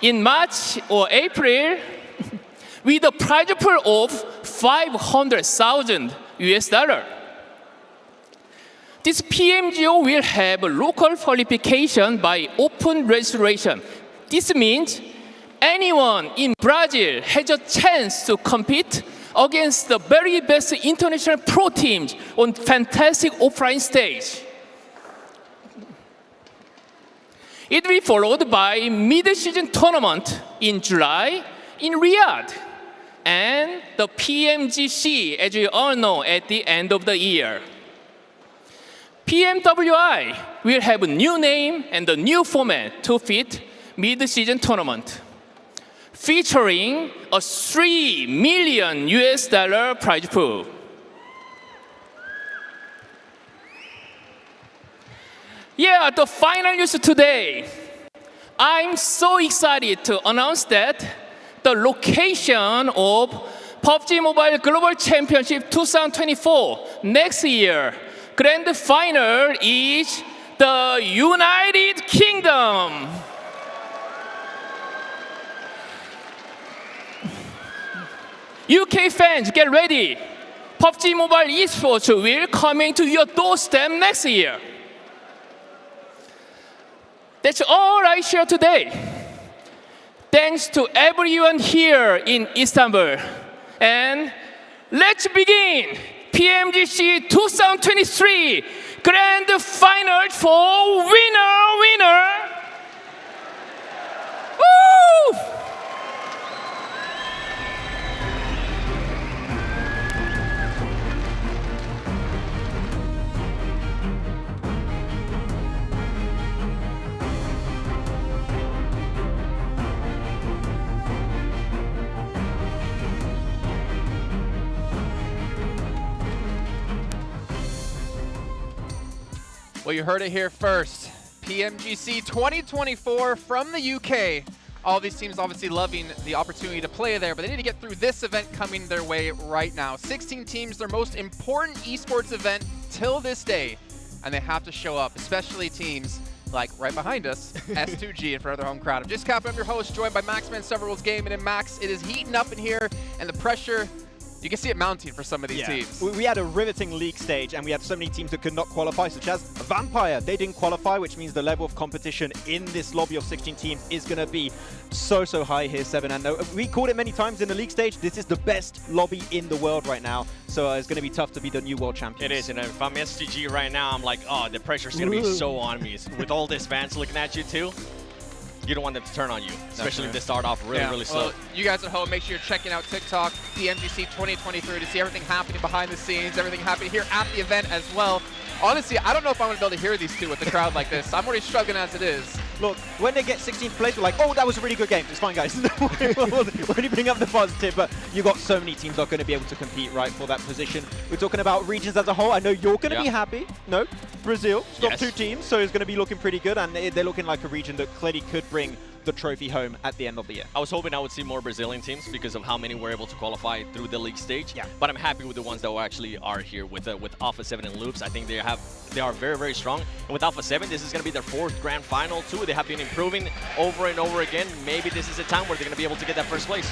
In March or April, with a prize pool of $500,000 US. This PMGO will have local qualification by open registration. This means anyone in Brazil has a chance to compete against the very best international pro teams on fantastic offline stage. It will be followed by mid-season tournament in July in Riyadh, and the PMGC, as we all know, at the end of the year. PMWI will have a new name and a new format to fit mid-season tournament, featuring a $3 million US prize pool. Yeah, the final news today. I'm so excited to announce that the location of PUBG Mobile Global Championship 2024 next year, grand final is the United Kingdom. UK fans, get ready. PUBG Mobile esports will coming to your doorstep next year. That's all I share today. Thanks to everyone here in Istanbul. And let's begin PMGC 2023 Grand Final for winner. Woo! Well, you heard it here first. PMGC 2024 from the UK. All these teams obviously loving the opportunity to play there, but they need to get through this event coming their way right now. 16 teams, their most important esports event till this day, and they have to show up, especially teams like right behind us, S2G in front of their home crowd. I'm just Cap, I'm your host, joined by Maxman Several's Gaming, and Max, it is heating up in here, and the pressure, you can see it mounting for some of these teams. We had a riveting league stage, and we had so many teams that could not qualify, such as Vampire. They didn't qualify, which means the level of competition in this lobby of 16 teams is going to be so high here, 7. And we called it many times in the league stage. This is the best lobby in the world right now, so it's going to be tough to be the new world champion. It is, and if I'm STG right now, I'm like, oh, the pressure's going to be so on me. With all these fans looking at you too, you don't want them to turn on you, especially if they start off really slow. Well, you guys at home, make sure you're checking out TikTok, PMGC 2023, to see everything happening behind the scenes, everything happening here at the event as well. Honestly, I don't know if I'm going to be able to hear these two with the crowd like this. I'm already struggling as it is. Look, when they get 16th place, we're like, oh, that was a really good game. It's fine, guys. We're only bringing up the positive, but you got so many teams that are going to be able to compete, right, for that position. We're talking about regions as a whole. I know you're going to be happy. No, Brazil, got 2 teams, so it's going to be looking pretty good, and they're looking like a region that clearly could bring the trophy home at the end of the year. I was hoping I would see more Brazilian teams because of how many were able to qualify through the league stage. Yeah. But I'm happy with the ones that actually are here with Alpha 7 and Loops. I think they are very, very strong. And with Alpha 7, this is going to be their 4th grand final too. They have been improving over and over again. Maybe this is a time where they're going to be able to get that first place.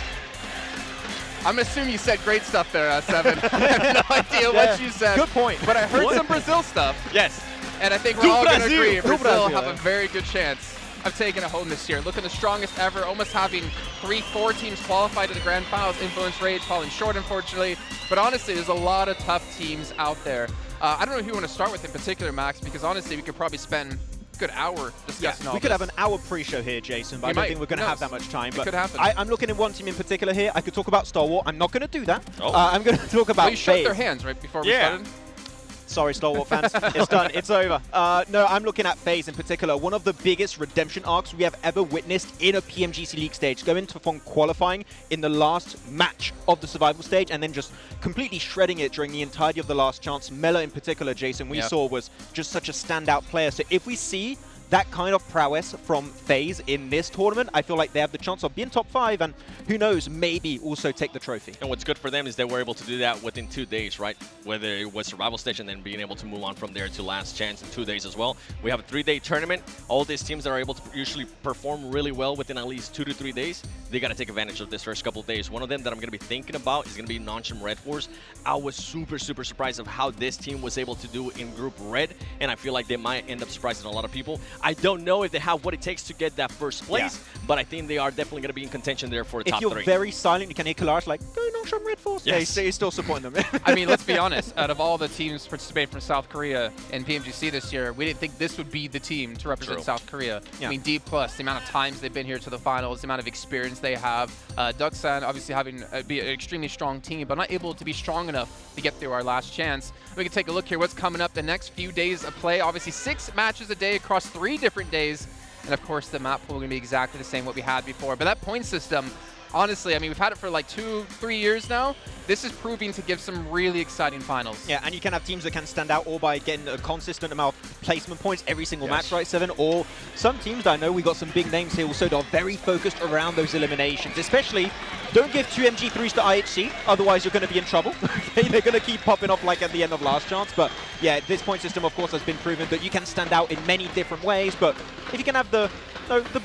I'm assuming you said great stuff there, 7. I have no idea what you said. Good point. But I heard some Brazil stuff. Yes. And I think we're all going to agree Brazil have a very good chance of taking it home this year. Looking the strongest ever, almost having 3-4 teams qualify to the grand finals. Influence Rage falling short, unfortunately. But honestly, there's a lot of tough teams out there. I don't know who you want to start with in particular, Max, because honestly, we could probably spend a good hour discussing all we this. could have an hour pre-show here, Jason, but I don't think we're going to have that much time. But could happen. I'm looking at one team in particular here. I could talk about Star Wars. I'm not going to do that. I'm going to talk about Well, you shook FaZe. their hands right before we started. Sorry, Star Wars fans. It's done. It's over. No, I'm looking at FaZe in particular. One of the biggest redemption arcs we have ever witnessed in a PMGC League stage. Going to from qualifying in the last match of the survival stage and then just completely shredding it during the entirety of the last chance. Mela in particular, Jason, we saw was just such a standout player. So if we see that kind of prowess from FaZe in this tournament, I feel like they have the chance of being top 5 and who knows, maybe also take the trophy. And what's good for them is they were able to do that within 2 days, right? Whether it was survival stage and then being able to move on from there to last chance in 2 days as well. We have a 3-day tournament. All these teams that are able to usually perform really well within at least 2 to 3 days, they got to take advantage of this first couple of days. One of them that I'm going to be thinking about is going to be Noncham Red Force. I was super surprised of how this team was able to do in Group Red, and I feel like they might end up surprising a lot of people. I don't know if they have what it takes to get that first place, but I think they are definitely going to be in contention there for the top 3. If you're very silent, you can hear Kalash like, go Noncham Red Force. Yes. Yeah, he's still supporting them. I mean, let's be honest. Out of all the teams participating from South Korea in PMGC this year, we didn't think this would be the team to represent South Korea. I mean, D+, the amount of times they've been here to the finals, the amount of experience they have. Ducksan obviously having be an extremely strong team, but not able to be strong enough to get through our last chance. We can take a look here. What's coming up the next few days of play? Obviously, 6 matches a day across 3 different days. And of course, the map pool will be exactly the same what we had before. But that point system, honestly, I mean, we've had it for like 2-3 years now. This is proving to give some really exciting finals. Yeah, and you can have teams that can stand out all by getting a consistent amount of placement points every single match, right, 7? Or some teams that I know we got some big names here also that are very focused around those eliminations. Especially, don't give 2 MG3s to IHC, otherwise you're going to be in trouble. Okay, they're going to keep popping up like at the end of last chance. But yeah, this point system, of course, has been proven that you can stand out in many different ways. But if you can have the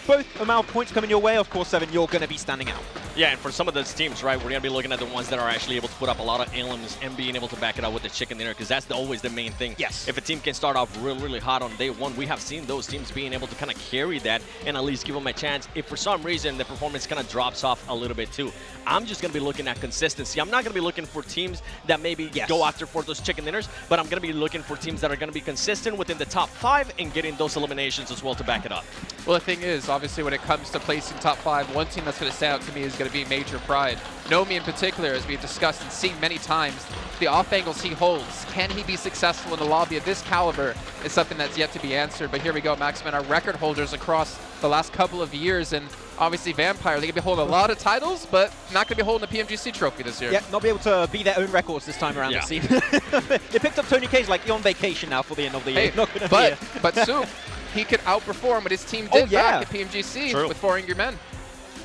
both amount of points coming your way, of course, 7, you're going to be standing out. Yeah, and for some of those teams, right, we're going to be looking at the ones that are actually able to put up a lot of elements and being able to back it up with the chicken dinner, because that's always the main thing. Yes. If a team can start off really hot on day 1, we have seen those teams being able to kind of carry that and at least give them a chance. If for some reason the performance kind of drops off a little bit too, I'm just going to be looking at consistency. I'm not going to be looking for teams that maybe go after for those chicken dinners, but I'm going to be looking for teams that are going to be consistent within the top 5 and getting those eliminations as well to back it up. Well, the thing is, obviously, when it comes to placing top 5, one team that's going to stand out to me is going to be Major Pride. Nomi in particular, as we've discussed and seen many times, the off angles he holds, can he be successful in the lobby of this caliber is something that's yet to be answered. But here we go, Maxman, our record holders across the last couple of years, and obviously Vampire, they're going to be holding a lot of titles, but not going to be holding the PMGC trophy this year. Yeah, not be able to beat their own records this time around, it seems. They picked up Tony K's like, you're on vacation now for the end of the year. Hey, but Soup, he could outperform what his team did back at PMGC with 4 Angry Men.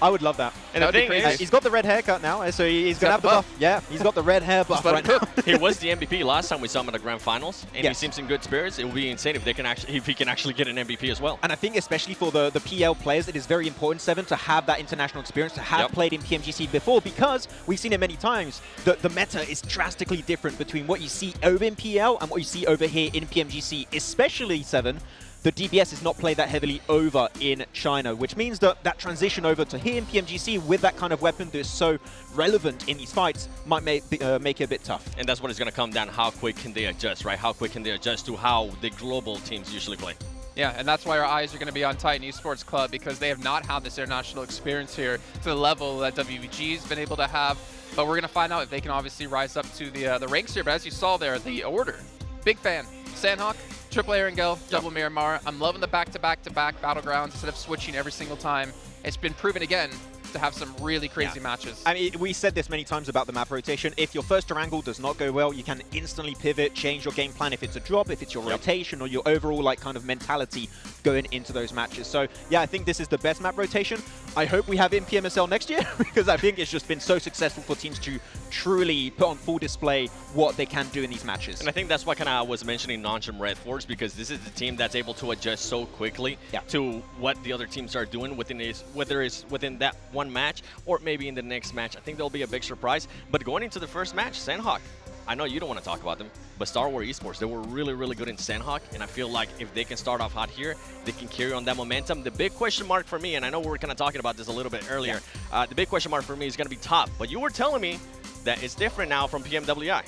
I would love that. And the thing is, he's got the red haircut now, so he's going to have the buff. Yeah, he's got the red hair buff right now. He was the MVP last time we saw him at the grand finals, and he seems in good spirits. It would be insane if he can actually get an MVP as well. And I think especially for the PL players, it is very important, 7, to have that international experience, to have played in PMGC before, because we've seen it many times. The meta is drastically different between what you see over in PL and what you see over here in PMGC, especially 7. The DBS is not played that heavily over in China, which means that that transition over to here in PMGC with that kind of weapon that is so relevant in these fights might make it a bit tough. And that's what it's going to come down. How quick can they adjust, right? How quick can they adjust to how the global teams usually play? Yeah, and that's why our eyes are going to be on Titan Esports Club, because they have not had this international experience here to the level that WVG's been able to have. But we're going to find out if they can obviously rise up to the ranks here. But as you saw there, the order, big fan, Sandhawk, Triple Erangel, double Miramar. I'm loving the back-to-back-to-back battlegrounds instead of switching every single time. It's been proven again to have some really crazy matches. I mean, we said this many times about the map rotation. If your first Erangel does not go well, you can instantly pivot, change your game plan if it's a drop, if it's your rotation, or your overall like kind of mentality going into those matches. So yeah, I think this is the best map rotation. I hope we have in PMSL next year because I think it's just been so successful for teams to truly put on full display what they can do in these matches. And I think that's why kind of I was mentioning Noncham Red Force, because this is the team that's able to adjust so quickly to what the other teams are doing within whether it's within that one match or maybe in the next match. I think there'll be a big surprise. But going into the first match, Sandhawk, I know you don't want to talk about them, but Star Wars Esports, they were really, really good in Sandhawk, and I feel like if they can start off hot here, they can carry on that momentum. The big question mark for me, and I know we were kind of talking about this a little bit earlier, the big question mark for me is going to be top, but you were telling me that it's different now from PMWI.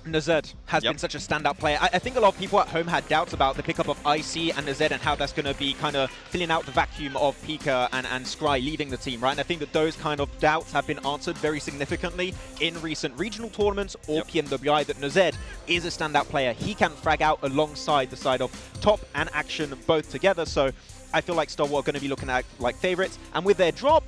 Nazed has been such a standout player. I think a lot of people at home had doubts about the pickup of IC and Nazed and how that's going to be kind of filling out the vacuum of Pika and Scry leaving the team, right? And I think that those kind of doubts have been answered very significantly in recent regional tournaments or PMWI, that Nazed is a standout player. He can frag out alongside the side of Top and Action both together. So I feel like Star Wars are going to be looking at like favorites. And with their drop,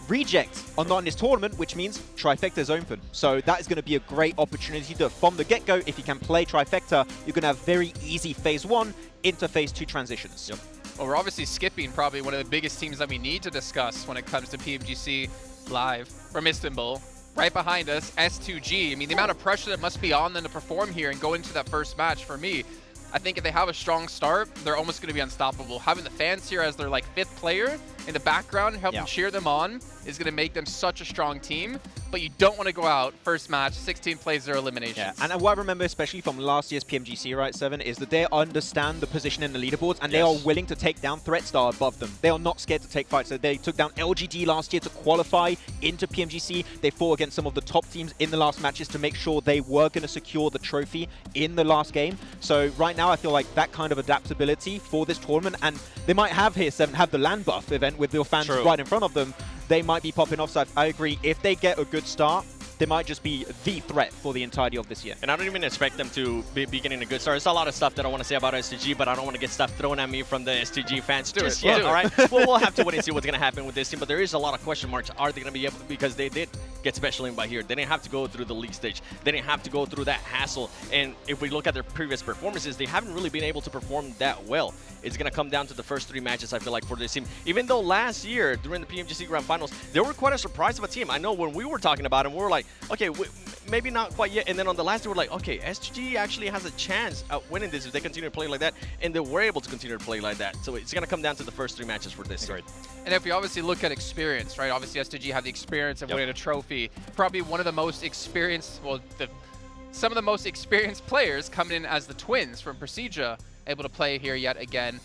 Reject are not in this tournament, which means Trifecta is open. So that is going to be a great opportunity to, from the get-go, if you can play Trifecta, you're going to have very easy Phase 1 into Phase 2 transitions. Well, we're obviously skipping probably one of the biggest teams that we need to discuss when it comes to PMGC Live from Istanbul. Right behind us, S2G. I mean, the amount of pressure that must be on them to perform here and go into that first match, for me, I think if they have a strong start, they're almost going to be unstoppable. Having the fans here as their like 5th player in the background, helping cheer them on, is going to make them such a strong team. But you don't want to go out first match, 16 plays, 0 eliminations. Yeah, and what I remember especially from last year's PMGC, right, Seven, is that they understand the position in the leaderboards and they are willing to take down threats that are above them. They are not scared to take fights. So they took down LGD last year to qualify into PMGC. They fought against some of the top teams in the last matches to make sure they were going to secure the trophy in the last game. So right now I feel like that kind of adaptability for this tournament, and they might have here, Seven, have the land buff event with your fans right in front of them. They might be popping off, so I agree. If they get a good start, they might just be the threat for the entirety of this year. And I don't even expect them to be getting a good start. There's a lot of stuff that I want to say about STG, but I don't want to get stuff thrown at me from the STG fans just yet, all right? Well, we'll have to wait and see what's going to happen with this team, but there is a lot of question marks. Are they going to be able, because they did get special invite here. They didn't have to go through the league stage. They didn't have to go through that hassle. And if we look at their previous performances, they haven't really been able to perform that well. It's going to come down to the first 3 matches, I feel like, for this team. Even though last year, during the PMGC Grand Finals, they were quite a surprise of a team. I know when we were talking about them, we were like, okay, maybe not quite yet. And then on the last day, we're like, okay, SG actually has a chance at winning this if they continue to play like that. And they were able to continue to play like that. So it's going to come down to the first 3 matches for this. And if we obviously look at experience, right? Obviously, STG have the experience of winning a trophy. Probably one of the most experienced, well, some of the most experienced players coming in as the twins from Procedure, able to play here yet again.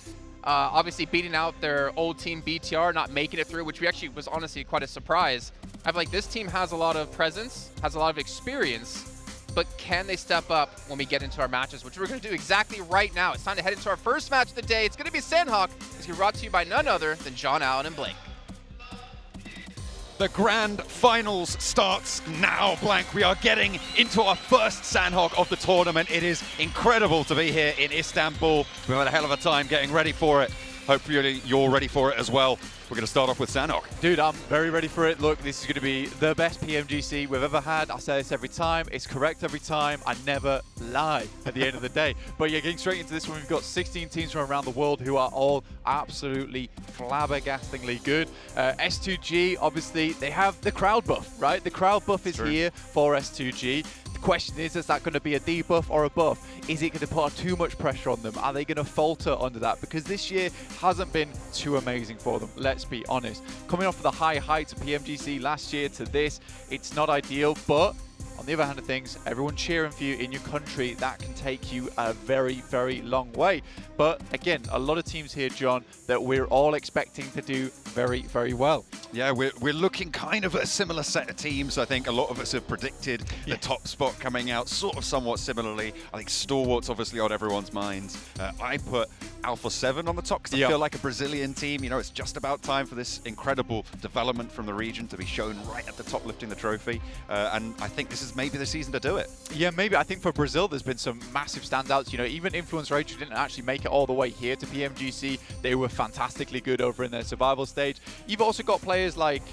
Obviously, beating out their old team BTR, not making it through, which we actually was honestly quite a surprise. I feel like this team has a lot of presence, has a lot of experience, but can they step up when we get into our matches, which we're going to do exactly right now. It's time to head into our first match of the day. It's going to be Sandhawk. It's going to be brought to you by none other than John Allen and Blake. The grand finals starts now, Blank. We are getting into our first Sandhawk of the tournament. It is incredible to be here in Istanbul. We've had a hell of a time getting ready for it. Hopefully you're ready for it as well. We're going to start off with Sandhawk. Dude, I'm very ready for it. Look, this is going to be the best PMGC we've ever had. I say this every time. It's correct every time. I never lie at the end of the day. But yeah, getting straight into this one, we've got 16 teams from around the world who are all absolutely flabbergastingly good. S2G, obviously, they have the crowd buff, right? The crowd buff is here for S2G. The question is that going to be a debuff or a buff? Is it going to put too much pressure on them? Are they going to falter under that? Because this year hasn't been too amazing for them, let's be honest. Coming off of the high heights of PMGC last year to this, it's not ideal, but on the other hand of things, everyone cheering for you in your country, that can take you a very, very long way. But again, a lot of teams here, John, that we're all expecting to do very, very well. Yeah, we're looking kind of at a similar set of teams. I think a lot of us have predicted the top spot coming out sort of somewhat similarly. I think Stalwart's obviously on everyone's minds. I put Alpha 7 on the top, because I feel like a Brazilian team, you know, it's just about time for this incredible development from the region to be shown right at the top, lifting the trophy. And I think this is maybe the season to do it. Yeah, maybe. I think for Brazil, there's been some massive standouts. You know, even Influence Rage didn't actually make it all the way here to PMGC. They were fantastically good over in their survival stage. You've also got players like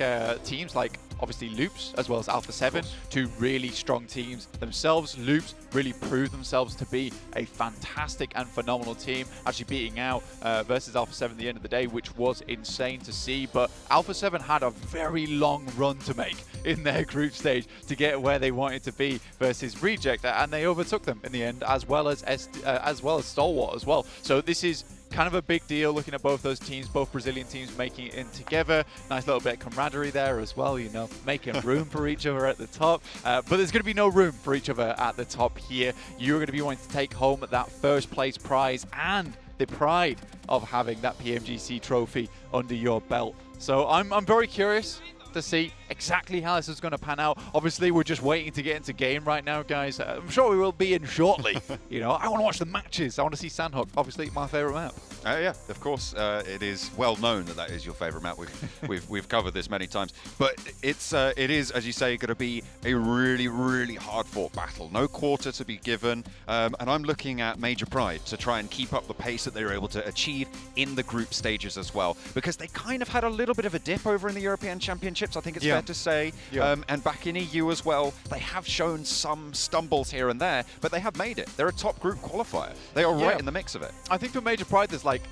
teams like obviously Loops as well as Alpha 7, two really strong teams themselves. Loops really proved themselves to be a fantastic and phenomenal team, actually beating out versus Alpha 7 at the end of the day, which was insane to see. But Alpha 7 had a very long run to make in their group stage to get where they wanted to be versus Reject, and they overtook them in the end, as well as Stalwart as well. So this is kind of a big deal looking at both those teams, both Brazilian teams making it in together. Nice little bit of camaraderie there as well, you know, making room for each other at the top. But there's going to be no room for each other at the top here. You're going to be wanting to take home that first place prize and the pride of having that PMGC trophy under your belt. So I'm very curious to see exactly how this is going to pan out. Obviously, we're just waiting to get into game right now, guys. I'm sure we will be in shortly. You know, I want to watch the matches. I want to see Sandhawk. Obviously, my favorite map. Yeah, of course. It is well known that that is your favorite map. We've covered this many times, but it is, as you say, going to be a really, really hard-fought battle. No quarter to be given, and I'm looking at Major Pride to try and keep up the pace that they were able to achieve in the group stages as well, because they kind of had a little bit of a dip over in the European Championships, I think it's fair to say, and back in EU as well. They have shown some stumbles here and there, but they have made it. They're a top group qualifier. They are right in the mix of it. I think for Major Pride, there's like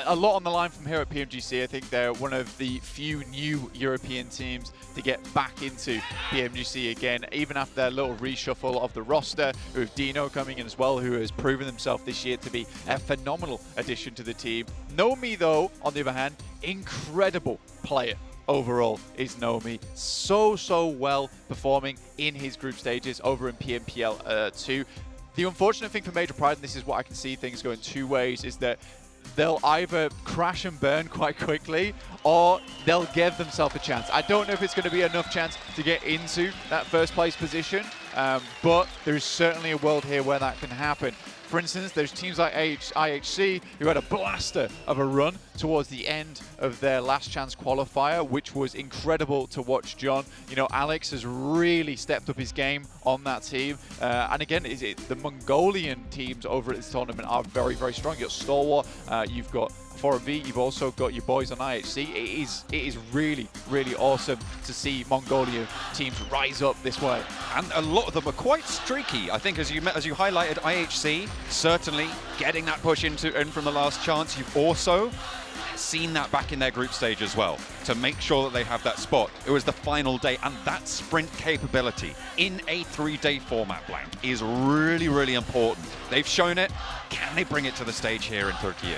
a lot on the line from here at PMGC. I think they're one of the few new European teams to get back into PMGC again, even after their little reshuffle of the roster, with Dino coming in as well, who has proven himself this year to be a phenomenal addition to the team. Nomi, though, on the other hand, incredible player. Overall is Nomi, so well performing in his group stages over in PMPL 2. The unfortunate thing for Major Pride, and this is what I can see things going two ways, is that they'll either crash and burn quite quickly, or they'll give themselves a chance. I don't know if it's going to be enough chance to get into that first place position, but there's certainly a world here where that can happen. For instance, there's teams like IHC who had a blaster of a run towards the end of their last chance qualifier, which was incredible to watch, John. You know, Alex has really stepped up his game on that team. And again, the Mongolian teams over at this tournament are very, very strong. You've got Stalwart, you've got 4V, you've also got your boys on IHC. It is really, really awesome to see Mongolian teams rise up this way. And a lot of them are quite streaky. I think as you highlighted, IHC certainly getting that push in from the last chance. You've also seen that back in their group stage as well, to make sure that they have that spot. It was the final day, and that sprint capability in a 3-day format, Blank, is really, really important. They've shown it. Can they bring it to the stage here in Turkey?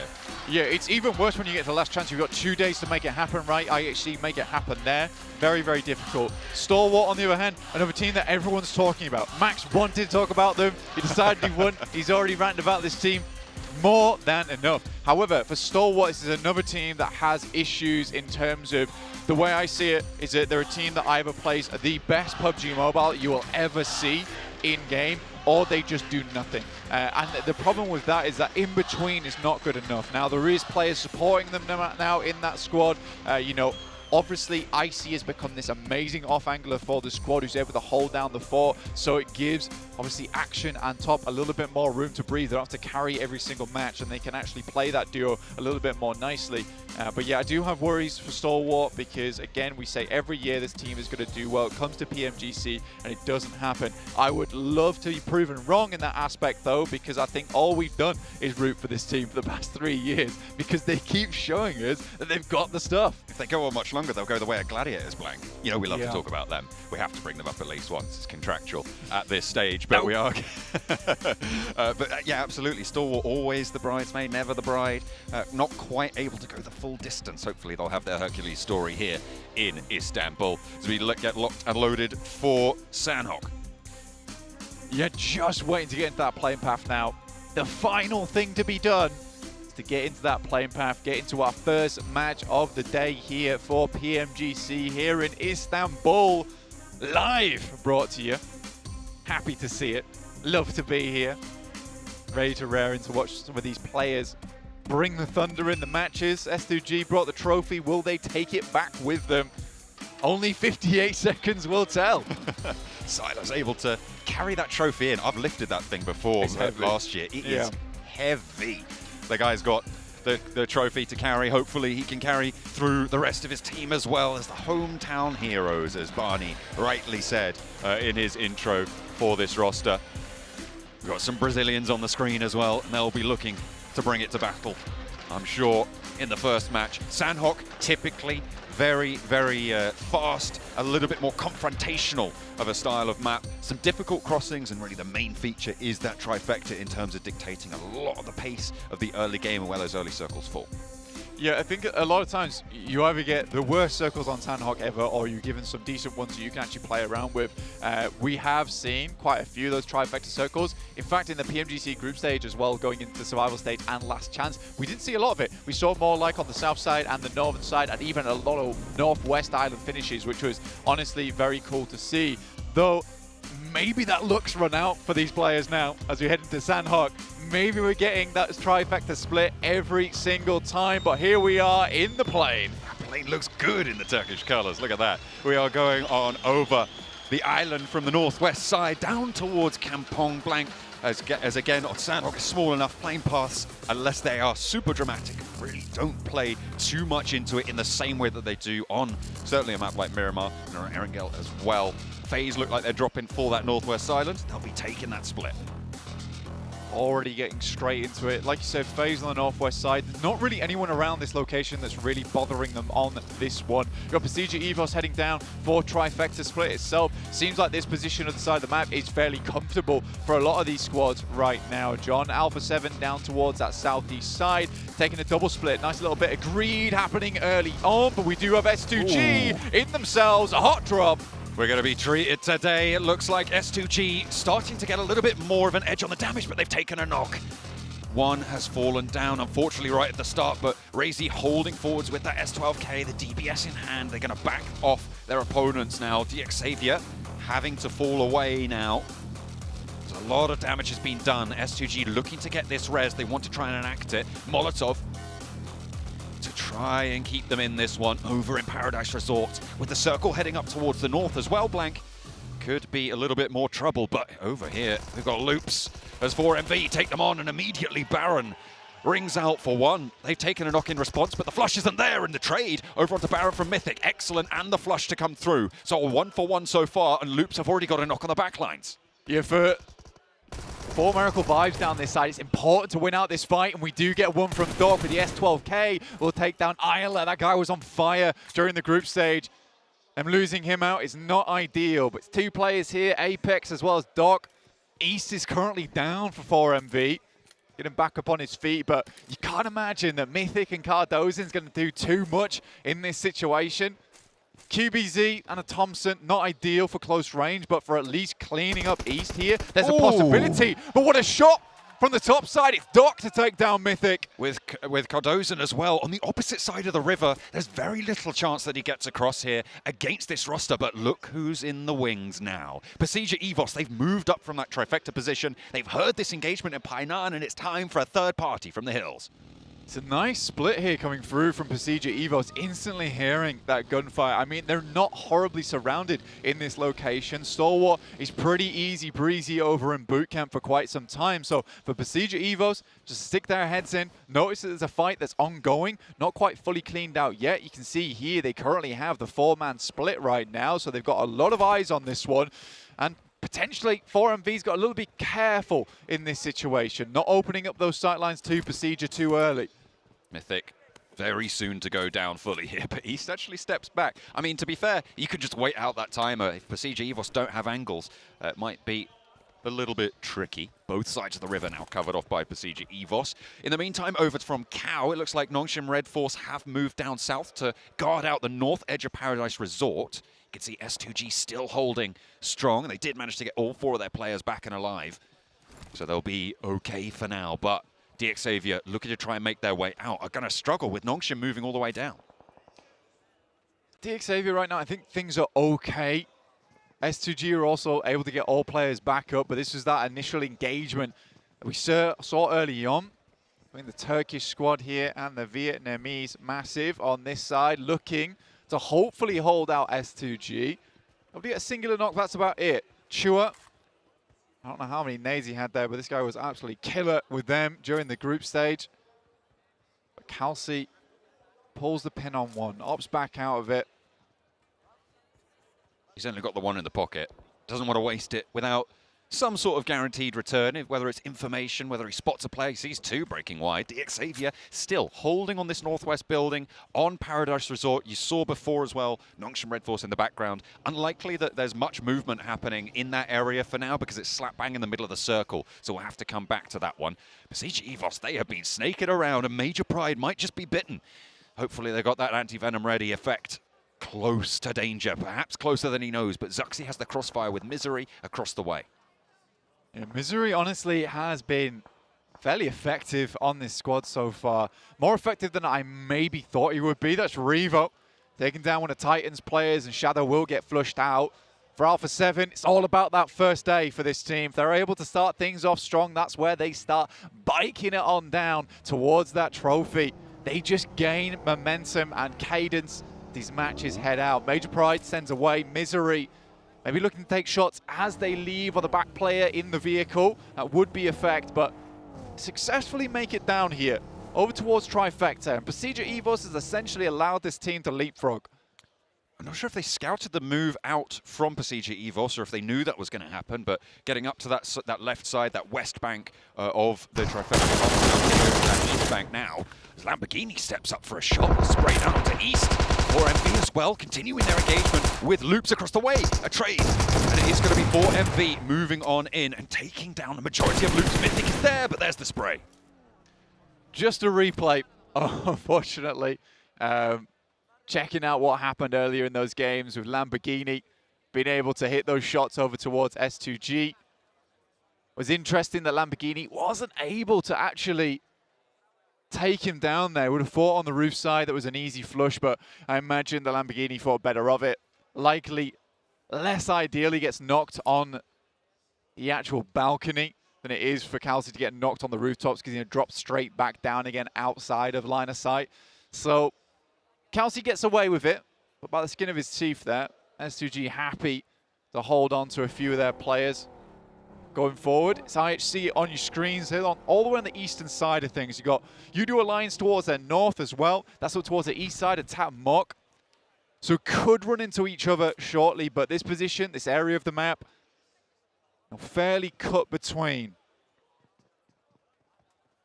Yeah, it's even worse when you get to the last chance. You've got 2 days to make it happen, right? IHC make it happen there. Very, very difficult. Stalwart, on the other hand, another team that everyone's talking about. Max wanted to talk about them. He decided he won. He's already ranted about this team. More than enough. However, for Stalwart, this is another team that has issues in terms of, the way I see it, is that they're a team that either plays the best PUBG Mobile you will ever see in-game, or they just do nothing. And the problem with that is that in between is not good enough. Now, there is players supporting them now in that squad. You know, obviously, Icy has become this amazing off-angler for the squad who's able to hold down the fort, so it gives, obviously, Action and Top a little bit more room to breathe. They don't have to carry every single match, and they can actually play that duo a little bit more nicely. But yeah, I do have worries for Stalwart because, again, we say every year this team is going to do well. It comes to PMGC, and it doesn't happen. I would love to be proven wrong in that aspect, though, because I think all we've done is root for this team for the past 3 years, because they keep showing us that they've got the stuff. If they go on much longer, they'll go the way of Gladiators, Blank. You know, we love to talk about them. We have to bring them up at least once. It's contractual at this stage, but we are. But yeah, absolutely. Stalwart, always the bridesmaid, never the bride. Not quite able to go the full distance. Hopefully they'll have their Hercules story here in Istanbul as we get locked and loaded for Sandhawk. Yeah, just waiting to get into that playing path now. The final thing to be done is to get into that playing path, get into our first match of the day here for PMGC here in Istanbul. Live brought to you. Happy to see it. Love to be here. Ready to rear in to watch some of these players bring the thunder in the matches. S2G brought the trophy. Will they take it back with them? Only 58 seconds will tell. Sila's able to carry that trophy in. I've lifted that thing before last year. It is heavy. The guy's got the trophy to carry. Hopefully he can carry through the rest of his team as well as the hometown heroes, as Barney rightly said in his intro for this roster. We've got some Brazilians on the screen as well, and they'll be looking to bring it to battle, I'm sure, in the first match. Sandhawk, typically very, very fast, a little bit more confrontational of a style of map. Some difficult crossings, and really the main feature is that trifecta in terms of dictating a lot of the pace of the early game and where those early circles fall. Yeah, I think a lot of times you either get the worst circles on Sandhawk ever, or you're given some decent ones that you can actually play around with. We have seen quite a few of those trifecta circles. In fact, in the PMGC group stage as well, going into the survival stage and last chance, we didn't see a lot of it. We saw more like on the south side and the northern side, and even a lot of northwest island finishes, which was honestly very cool to see. Though, maybe that luck's run out for these players now as we head into Sandhawk. Maybe we're getting that trifecta split every single time, but here we are in the plane. That plane looks good in the Turkish colors. Look at that. We are going on over the island from the northwest side down towards Kampong Blanc. As again, Sandhawk is small enough, plane paths, unless they are super dramatic, really don't play too much into it in the same way that they do on certainly a map like Miramar and Erangel as well. FaZe look like they're dropping for that northwest island. They'll be taking that split. Already getting straight into it. Like you said, FaZe on the northwest side. Not really anyone around this location that's really bothering them on this one. You've got Procedure Evos heading down for trifecta split itself. Seems like this position of the side of the map is fairly comfortable for a lot of these squads right now, John. Alpha 7 down towards that southeast side, taking a double split. Nice little bit of greed happening early on, but we do have S2G in themselves. A hot drop. We're going to be treated today. It looks like S2G starting to get a little bit more of an edge on the damage, but they've taken a knock. One has fallen down, unfortunately, right at the start, but Razy holding forwards with that S12K, the DBS in hand. They're going to back off their opponents now. DXavier having to fall away now. There's a lot of damage has been done. S2G looking to get this res. They want to try and enact it. Molotov to try and keep them in this one over in Paradise Resort, with the circle heading up towards the north as well. Blank could be a little bit more trouble, but over here we've got Loops as 4MV take them on, and immediately Baron rings out for one. They've taken a knock in response, but the flush isn't there in the trade over onto Baron from Mythic. Excellent, and the flush to come through. So a 1-for-1 so far, and Loops have already got a knock on the backlines. Yeah, for Miracle Vibes down this side, it's important to win out this fight, and we do get one from Doc with the S12K. We'll take down Isla. That guy was on fire during the group stage, and losing him out is not ideal. But it's two players here, Apex as well as Doc. East is currently down for 4MV. Get him back up on his feet, but you can't imagine that Mythic and Cardozin's going to do too much in this situation. QBZ and a Thompson, not ideal for close range, but for at least cleaning up East here, there's a possibility. But what a shot from the top side. It's Doc to take down Mythic. With Cardozin as well on the opposite side of the river. There's very little chance that he gets across here against this roster, but look who's in the wings now. Procedure Evos, they've moved up from that trifecta position. They've heard this engagement in Painan, and it's time for a third party from the hills. It's a nice split here coming through from Procedure Evos, instantly hearing that gunfire. I mean, they're not horribly surrounded in this location. Stalwart is pretty easy breezy over in boot camp for quite some time. So for Procedure Evos, just stick their heads in. Notice that there's a fight that's ongoing, not quite fully cleaned out yet. You can see here they currently have the 4-man split right now, so they've got a lot of eyes on this one. And potentially 4MV's got a little bit careful in this situation, not opening up those sightlines to Procedure too early. Mythic very soon to go down fully here, but East actually steps back. I mean, to be fair, you could just wait out that timer. If Procedure Evos don't have angles, it might be a little bit tricky. Both sides of the river now covered off by Procedure Evos. In the meantime, over from Cow, it looks like Nongshim Red Force have moved down south to guard out the north edge of Paradise Resort. You can see S2G still holding strong, and they did manage to get all 4 of their players back and alive. So they'll be okay for now, but DXavier looking to try and make their way out are going to struggle with Nongshim moving all the way down. DXavier right now, I think things are okay. S2G are also able to get all players back up, but this was that initial engagement that we saw early on. I mean, the Turkish squad here and the Vietnamese massive on this side, looking to hopefully hold out S2G. I'll get a singular knock, that's about it. Chua, I don't know how many nades he had there, but this guy was absolutely killer with them during the group stage. But Kelsey pulls the pin on one, opts back out of it. He's only got the one in the pocket. Doesn't want to waste it without some sort of guaranteed return, whether it's information, whether he spots a play, sees two breaking wide. DXavier still holding on this northwest building on Paradise Resort. You saw before as well, Nongshim Red Force in the background. Unlikely that there's much movement happening in that area for now because it's slap bang in the middle of the circle, so we'll have to come back to that one. Besiege Evos, they have been snaking around, and Major Pride might just be bitten. Hopefully they got that anti-venom ready effect. Close to danger, perhaps closer than he knows, but Zuxi has the crossfire with Misery across the way. Yeah, Misery honestly has been fairly effective on this squad so far. More effective than I maybe thought he would be. That's Revo taking down one of Titans players, and Shadow will get flushed out. For Alpha 7, it's all about that first day for this team. If they're able to start things off strong, that's where they start biking it on down towards that trophy. They just gain momentum and cadence. These matches head out. Major Pride sends away Misery. Maybe looking to take shots as they leave on the back player in the vehicle. That would be effect, but successfully make it down here. Over towards Trifecta. And Besieger Evos has essentially allowed this team to leapfrog. I'm not sure if they scouted the move out from Besieger Evos or if they knew that was going to happen, but getting up to that left side, that west bank of the Trifecta, that east bank now, as Lamborghini steps up for a shot, sprayed out to east. 4MV as well, continuing their engagement with loops across the way. A trade, and it is going to be 4MV moving on in and taking down the majority of loops. Mythic is there, but there's the spray. Just a replay, unfortunately. Checking out what happened earlier in those games with Lamborghini being able to hit those shots over towards S2G. It was interesting that Lamborghini wasn't able to actually take him down there. Would have fought on the roof side. That was an easy flush, but I imagine the Lamborghini thought better of it. Likely less ideally gets knocked on the actual balcony than it is for Kelsey to get knocked on the rooftops because he drops straight back down again outside of line of sight. So Kelsey gets away with it, but by the skin of his teeth there. S2G happy to hold on to a few of their players. Going forward, it's IHC on your screens here, all the way on the eastern side of things. You got Udo Alliance towards their north as well. That's up towards the east side of Tap Mock. So could run into each other shortly, but this position, this area of the map, fairly cut between.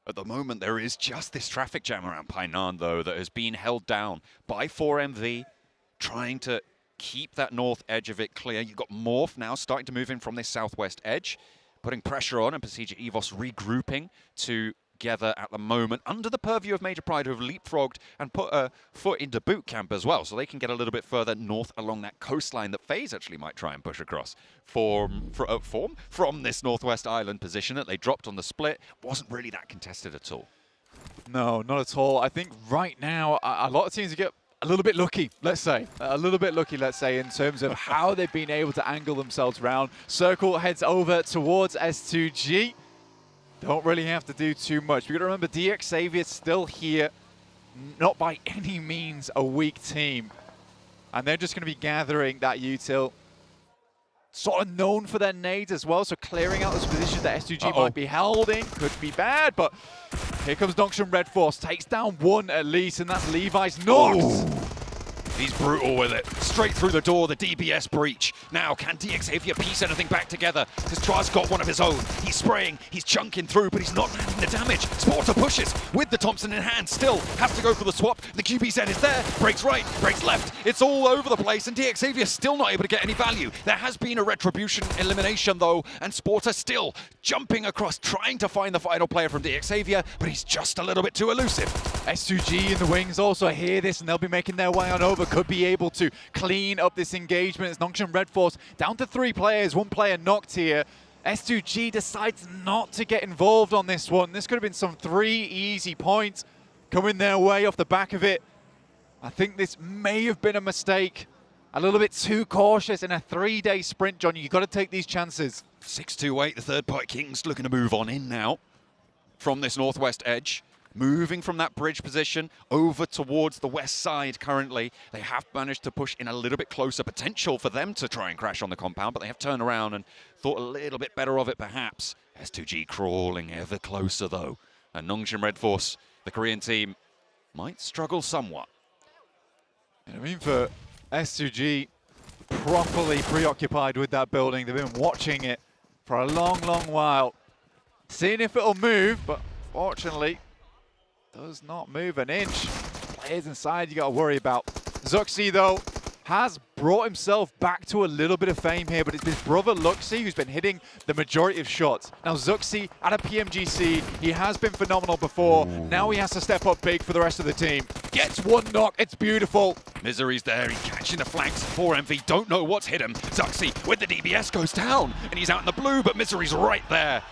At the moment, there is just this traffic jam around Painan, though, that has been held down by 4MV, trying to keep that north edge of it clear. You've got Morph now starting to move in from this southwest edge, putting pressure on, and Besieger Evos regrouping together at the moment under the purview of Major Pride, who have leapfrogged and put a foot into boot camp as well, so they can get a little bit further north along that coastline that FaZe actually might try and push across from this northwest island position that they dropped on the split. Wasn't really that contested at all. No, not at all. I think right now a lot of teams get a little bit lucky, let's say. A little bit lucky, let's say, in terms of how they've been able to angle themselves around. Circle heads over towards S2G. Don't really have to do too much. We've got to remember DXavier still here. Not by any means a weak team. And they're just going to be gathering that util. Sort of known for their nades as well, so clearing out those positions that S2G might be held in. Could be bad, but here comes Nongshim Red Force. Takes down one at least, and that's Levi's knocked. Oh. He's brutal with it. Straight through the door, the DBS breach. Now, can DXavier piece anything back together? Because Traz got one of his own. He's spraying, he's chunking through, but he's not landing the damage. Sporter pushes with the Thompson in hand. Still has to go for the swap. The QBZ is there. Breaks right, breaks left. It's all over the place, and DXavier still not able to get any value. There has been a retribution elimination, though, and Sporter still jumping across, trying to find the final player from DXavier, but he's just a little bit too elusive. S2G in the wings also hear this, and they'll be making their way on over. Could be able to clean up this engagement. It's Nongshim Red Force down to 3 players, 1 player knocked here. S2G decides not to get involved on this one. This could have been some 3 easy points coming their way off the back of it. I think this may have been a mistake. A little bit too cautious in a 3-day sprint, John. You've got to take these chances. 6-2-8, the third party Kings looking to move on in now from this northwest edge. moving from that bridge position over towards the west side currently. They have managed to push in a little bit closer, potential for them to try and crash on the compound, but they have turned around and thought a little bit better of it perhaps. S2G crawling ever closer though. And Nongshim Red Force, the Korean team, might struggle somewhat. I mean, for S2G, properly preoccupied with that building. They've been watching it for a long, long while. Seeing if it'll move, but fortunately, does not move an inch. Players inside you got to worry about. Zuxi, though, has brought himself back to a little bit of fame here, but it's his brother Luxi who's been hitting the majority of shots. Now Zuxi at a PMGC, he has been phenomenal before. Now he has to step up big for the rest of the team. Gets one knock, it's beautiful. Misery's there, he's catching the flanks. 4MV don't know what's hit him. Zuxi with the DBS goes down, and he's out in the blue, but Misery's right there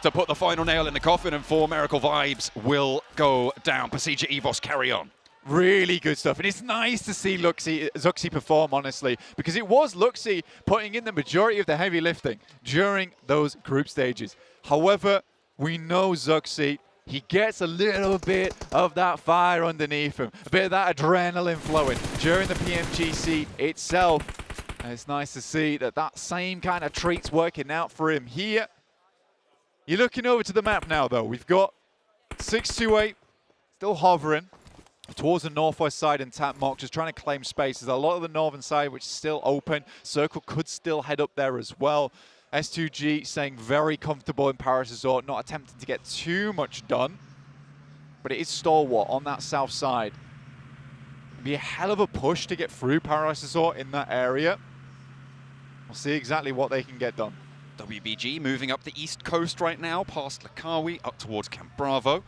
to put the final nail in the coffin, and 4 Miracle Vibes will go down. Pasija Evos carry on. Really good stuff, and it's nice to see Zuxi perform, honestly, because it was Luxi putting in the majority of the heavy lifting during those group stages. However, we know Zuxi, he gets a little bit of that fire underneath him, a bit of that adrenaline flowing during the PMGC itself. And it's nice to see that that same kind of treat's working out for him here. You're looking over to the map now, though. We've got 628 still hovering towards the northwest side, and Tap Mock just trying to claim space. There's a lot of the northern side which is still open. Circle could still head up there as well. S2G staying very comfortable in Paris Resort, not attempting to get too much done. But it is stalwart on that south side. It'd be a hell of a push to get through Paris Resort in that area. We'll see exactly what they can get done. WBG moving up the east coast right now, past Lakawi, up towards Camp Bravo.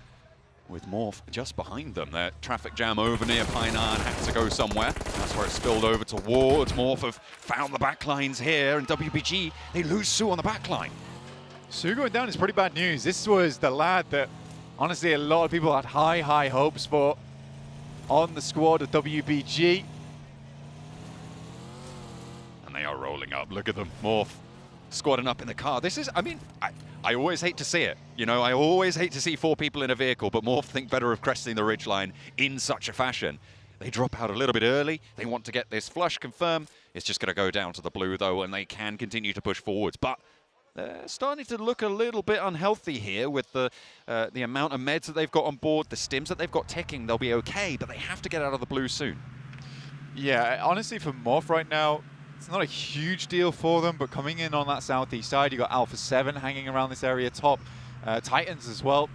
With Morph just behind them. Their traffic jam over near Painan had to go somewhere. That's where it spilled over towards. Morph have found the backlines here, and WBG, they lose Sue on the backline. Sue going down is pretty bad news. This was the lad that, honestly, a lot of people had high, high hopes for on the squad of WBG. And they are rolling up. Look at them. Morph squadding up in the car. This is, I mean, I always hate to see it. You know, I always hate to see 4 people in a vehicle, but Morph think better of cresting the ridgeline in such a fashion. They drop out a little bit early. They want to get this flush confirmed. It's just going to go down to the blue, though, and they can continue to push forwards. But they're starting to look a little bit unhealthy here with the amount of meds that they've got on board, the stims that they've got ticking. They'll be okay, but they have to get out of the blue soon. Yeah, honestly, for Morph right now, it's not a huge deal for them, but coming in on that southeast side, you got Alpha 7 hanging around this area top, Titans as well.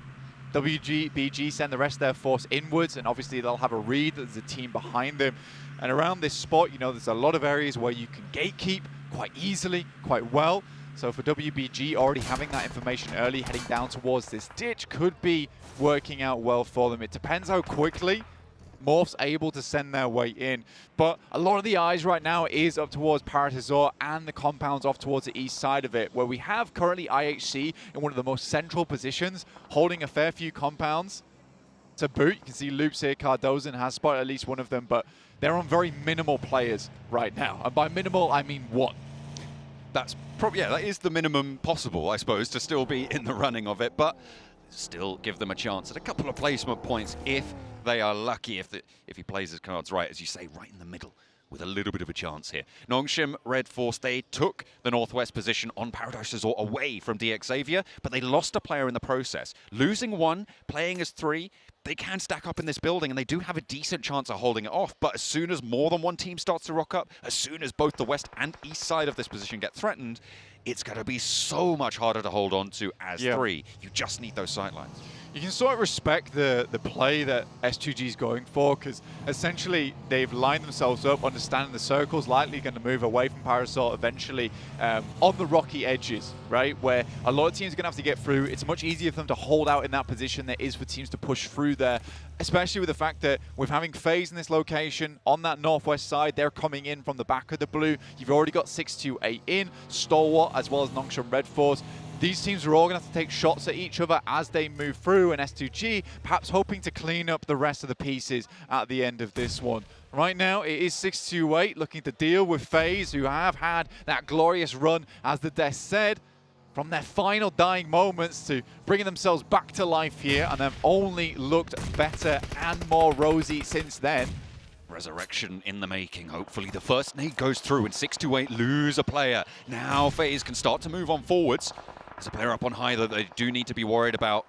WBG send the rest of their force inwards, and obviously they'll have a read that there's a team behind them. And around this spot, you know, there's a lot of areas where you can gatekeep quite easily, quite well. So for WBG, already having that information early, heading down towards this ditch could be working out well for them. It depends how quickly Morph's able to send their way in, but a lot of the eyes right now is up towards Paris Resort and the compounds off towards the east side of it, where we have currently IHC in one of the most central positions, holding a fair few compounds to boot. You can see Loops here, Cardozen has spotted at least one of them, but they're on very minimal players right now, and by minimal I mean 1. That's probably, yeah, that is the minimum possible, I suppose, to still be in the running of it, but still give them a chance at a couple of placement points if they are lucky, if he plays his cards right, as you say, right in the middle, with a little bit of a chance here. Nongshim Red Force, they took the northwest position on Paradise Resort away from DX Xavier, but they lost a player in the process. Losing 1, playing as 3, they can stack up in this building, and they do have a decent chance of holding it off. But as soon as more than one team starts to rock up, as soon as both the west and east side of this position get threatened, it's going to be so much harder to hold on to as 3. You just need those sightlines. You can sort of respect the play that S2G is going for, because essentially they've lined themselves up, understanding the circle's likely going to move away from Parasol eventually on the rocky edges, right? Where a lot of teams are going to have to get through. It's much easier for them to hold out in that position than it is for teams to push through there, especially with the fact that with having FaZe in this location on that northwest side, they're coming in from the back of the blue. You've already got 628 in, Stalwart, as well as Nongshim Red Force. These teams are all going to have to take shots at each other as they move through, and S2G perhaps hoping to clean up the rest of the pieces at the end of this one. Right now, it is 628 looking to deal with FaZe, who have had that glorious run, as the Death said. from their final dying moments to bringing themselves back to life here, and they've only looked better and more rosy since then. Resurrection in the making. Hopefully the first nade goes through and 628 lose a player. Now FaZe can start to move on forwards. There's a player up on high that they do need to be worried about.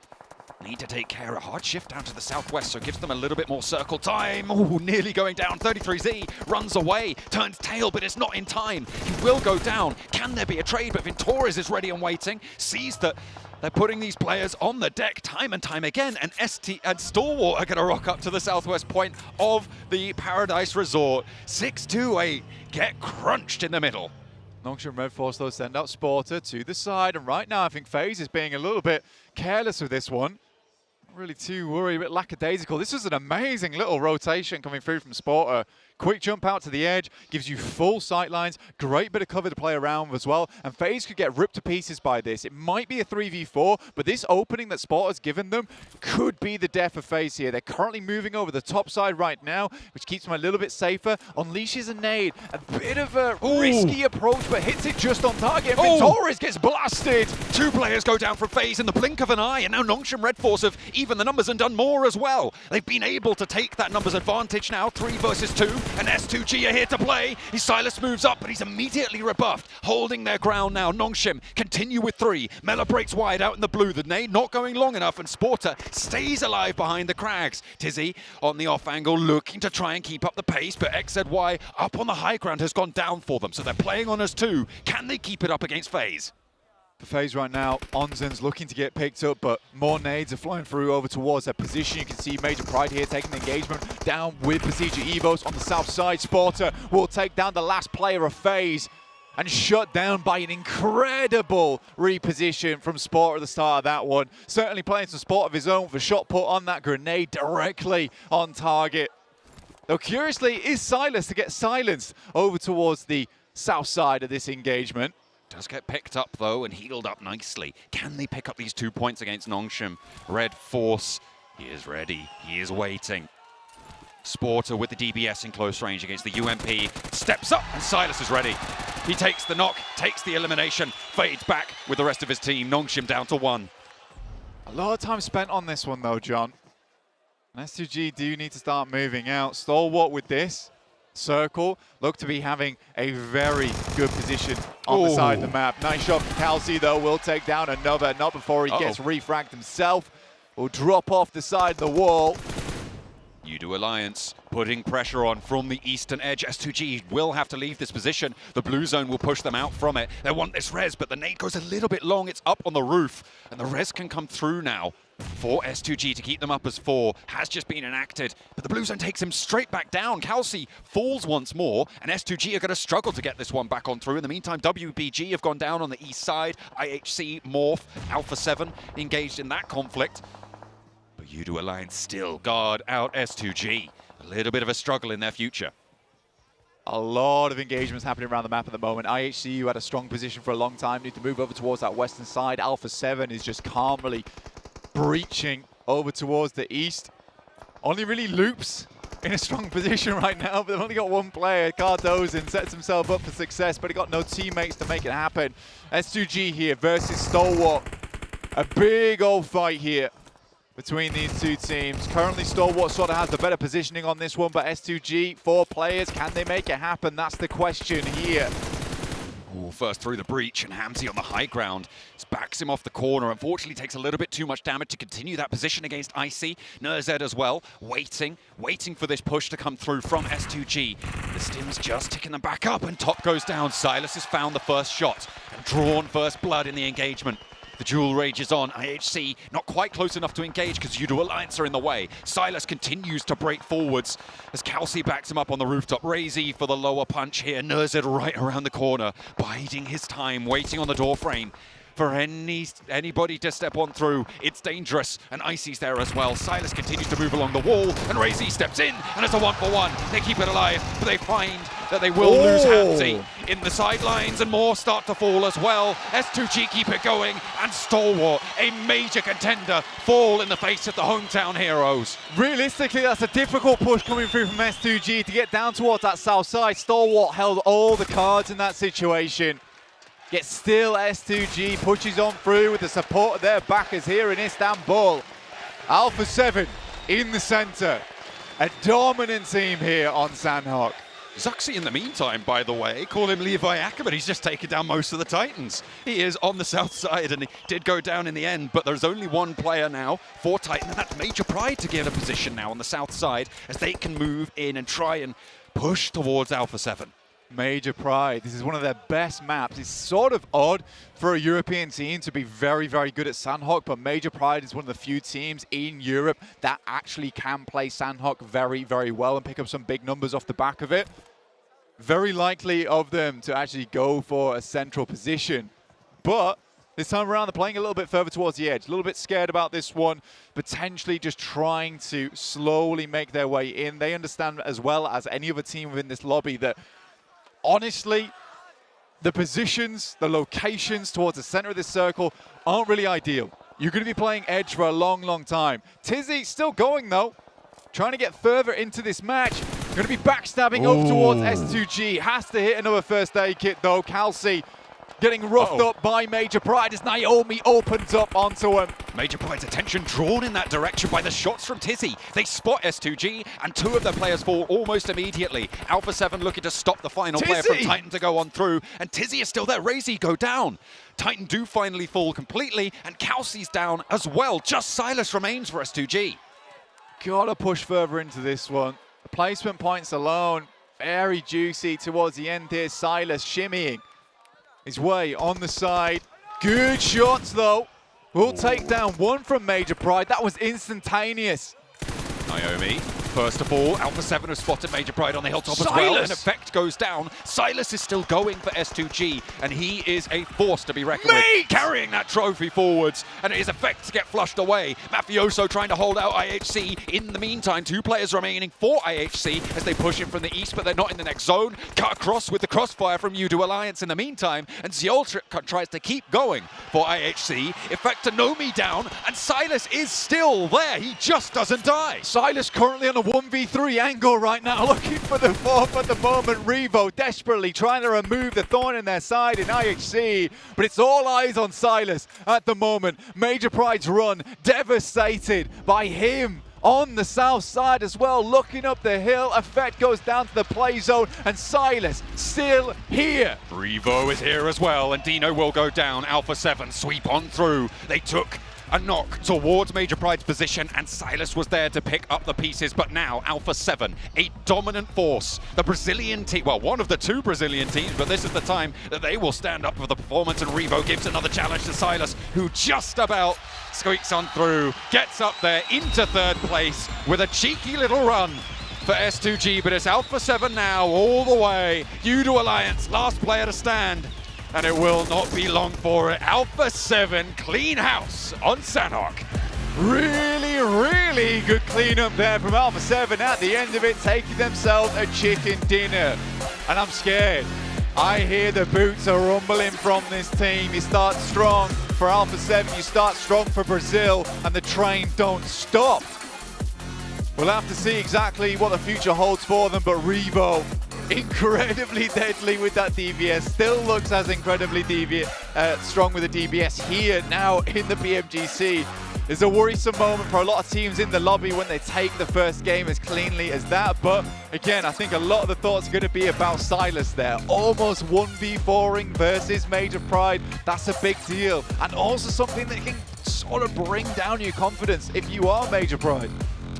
Need to take care. A hard shift down to the southwest, so it gives them a little bit more circle time. Oh, nearly going down. 33Z runs away, turns tail, but it's not in time. He will go down. Can there be a trade? But Ventores is ready and waiting. Sees that they're putting these players on the deck time and time again, and ST and Stalwart are going to rock up to the southwest point of the Paradise Resort. 628 get crunched in the middle. Nongshim Red Force, though, send out Sporter to the side, and right now I think FaZe is being a little bit careless with this one. Not really too worried, a bit lackadaisical. This was an amazing little rotation coming through from Sporter. Quick jump out to the edge, gives you full sight lines, great bit of cover to play around with as well, and FaZe could get ripped to pieces by this. It might be a 3v4, but this opening that Sporter's given them could be the death of FaZe here. They're currently moving over the top side right now, which keeps them a little bit safer. Unleashes a nade, a bit of a risky approach, but hits it just on target. Ventores gets blasted. 2 players go down from FaZe in the blink of an eye, and now Nongshim Red Force have even the numbers and done more as well. They've been able to take that numbers advantage now, 3 versus 2. And S2G are here to play. Silas moves up, but he's immediately rebuffed. Holding their ground now. Nongshim continue with 3. Mela breaks wide out in the blue. The nade not going long enough, and Sporter stays alive behind the crags. Tizzy on the off angle, looking to try and keep up the pace, but XZY up on the high ground has gone down for them, so they're playing on us too. Can they keep it up against FaZe? For FaZe right now, Onzen's looking to get picked up, but more nades are flying through over towards their position. You can see Major Pride here taking the engagement down with Procedure Evos on the south side. Sporter will take down the last player of FaZe and shut down by an incredible reposition from Sporter at the start of that one. Certainly playing some sport of his own with a shot put on that grenade directly on target. Though curiously, is Silas to get silenced over towards the south side of this engagement. Does get picked up though and healed up nicely. Can they pick up these 2 points against Nongshim? Red Force, he is ready, he is waiting. Sporter with the DBS in close range against the UMP, steps up and Silas is ready. He takes the knock, takes the elimination, fades back with the rest of his team. Nongshim down to 1. A lot of time spent on this one though, John. And S2G do need to start moving out. Stalwart with this. Circle look to be having a very good position on the side of the map. Nice shot from Kelsey though, will take down another, not before he gets refragged himself. Will drop off the side of the wall. Udo Alliance putting pressure on from the eastern edge. S2G will have to leave this position. The blue zone will push them out from it. They want this res, but the nade goes a little bit long. It's up on the roof, and the res can come through now for S2G to keep them up as 4. Has just been enacted, but the blue zone takes him straight back down. Kelsey falls once more, and S2G are going to struggle to get this one back on through. In the meantime, WBG have gone down on the east side. IHC, Morph, Alpha 7 engaged in that conflict. But Udo Alliance still guard out S2G. A little bit of a struggle in their future. A lot of engagements happening around the map at the moment. IHCU had a strong position for a long time. Need to move over towards that western side. Alpha 7 is just calmly breaching over towards the east. Only really Loops in a strong position right now, but they've only got 1 player. Cardozin sets himself up for success, but he got no teammates to make it happen. S2G here versus Stalwart. A big old fight here between these 2 teams. Currently, Stalwart sort of has the better positioning on this one, but S2G, 4 players, can they make it happen? That's the question here. Ooh, first through the breach, and Hamzy on the high ground backs him off the corner. Unfortunately, takes a little bit too much damage to continue that position against Icy. Nerzed as well, waiting for this push to come through from S2G. The stim's just ticking them back up, and top goes down. Silas has found the first shot and drawn first blood in the engagement. The duel rages on. IHC not quite close enough to engage because Udo Alliance are in the way. Silas continues to break forwards as Kelsey backs him up on the rooftop. Razy for the lower punch here. Nerzed right around the corner, biding his time, waiting on the door frame for anybody to step on through. It's dangerous, and Icy's there as well. Silas continues to move along the wall, and Razy steps in, and it's a 1-for-1. They keep it alive, but they find that they will lose Hamzy in the sidelines, and more start to fall as well. S2G keep it going, and Stalwart, a major contender, fall in the face of the hometown heroes. Realistically, that's a difficult push coming through from S2G to get down towards that south side. Stalwart held all the cards in that situation. Yet still S2G pushes on through with the support of their backers here in Istanbul. Alpha 7 in the center. A dominant team here on Sandhawk. Zuxi in the meantime, by the way, call him Levi Acker, but he's just taken down most of the Titans. He is on the south side, and he did go down in the end, but there's only one player now for Titan, and that's Major Pride to get a position now on the south side as they can move in and try and push towards Alpha 7. Major Pride. This is one of their best maps. It's sort of odd for a European team to be very, very good at Sandhawk, but Major Pride is one of the few teams in Europe that actually can play Sandhawk very, very well and pick up some big numbers off the back of it. Very likely of them to actually go for a central position. But this time around, they're playing a little bit further towards the edge. A little bit scared about this one, potentially just trying to slowly make their way in. They understand as well as any other team within this lobby that honestly, the positions, the locations towards the center of this circle aren't really ideal. You're going to be playing edge for a long, long time. Tizzy still going though, trying to get further into this match. Going to be backstabbing over towards S2G. Has to hit another first aid kit though. Kelsey getting roughed up by Major Pride as Naomi opens up onto him. Major Pride's attention drawn in that direction by the shots from Tizzy. They spot S2G, and two of their players fall almost immediately. Alpha 7 looking to stop the final player from Titan to go on through, and Tizzy is still there. Razy go down. Titan do finally fall completely, and Kelsey's down as well. Just Silas remains for S2G. Gotta push further into this one. The placement points alone, very juicy towards the end here. Silas shimmying his way on the side. Good shots though. We'll take down one from Major Pride. That was instantaneous. Naomi, first of all, Alpha 7 have spotted Major Pride on the hilltop as well, and Effect goes down. Silas is still going for S2G, and he is a force to be reckoned with, carrying that trophy forwards, and it is Effect to get flushed away. Mafioso trying to hold out IHC. In the meantime, two players remaining for IHC as they push in from the east, but they're not in the next zone. Cut across with the crossfire from Udo Alliance in the meantime, and Ziol tries to keep going for IHC. Effect to Nomi down, and Silas is still there. He just doesn't die. Silas currently on a 1v3 angle right now, looking for the fourth at the moment. Revo desperately trying to remove the thorn in their side in IHC, but it's all eyes on Silas at the moment. Major Pride's run devastated by him on the south side as well, looking up the hill. Effect goes down to the play zone, and Silas still here. Revo is here as well, and Dino will go down. Alpha 7 sweep on through. They took a knock towards Major Pride's position, and Silas was there to pick up the pieces, but now Alpha 7, a dominant force. The Brazilian team, well, one of the two Brazilian teams, but this is the time that they will stand up for the performance, and Revo gives another challenge to Silas, who just about squeaks on through, gets up there into third place with a cheeky little run for S2G, but it's Alpha 7 now all the way. Udo Alliance, last player to stand, and it will not be long for it. Alpha 7, clean house on Sandhawk. Really, really good cleanup there from Alpha 7 at the end of it, taking themselves a chicken dinner. And I'm scared. I hear the boots are rumbling from this team. You start strong for Alpha 7, you start strong for Brazil, and the train don't stop. We'll have to see exactly what the future holds for them, but Revo, incredibly deadly with that DBS, still looks as incredibly strong with the DBS here now in the PMGC. It's a worrisome moment for a lot of teams in the lobby when they take the first game as cleanly as that, but again, I think a lot of the thoughts are going to be about Silas there. Almost 1v4ing versus Major Pride, that's a big deal, and also something that can sort of bring down your confidence if you are Major Pride.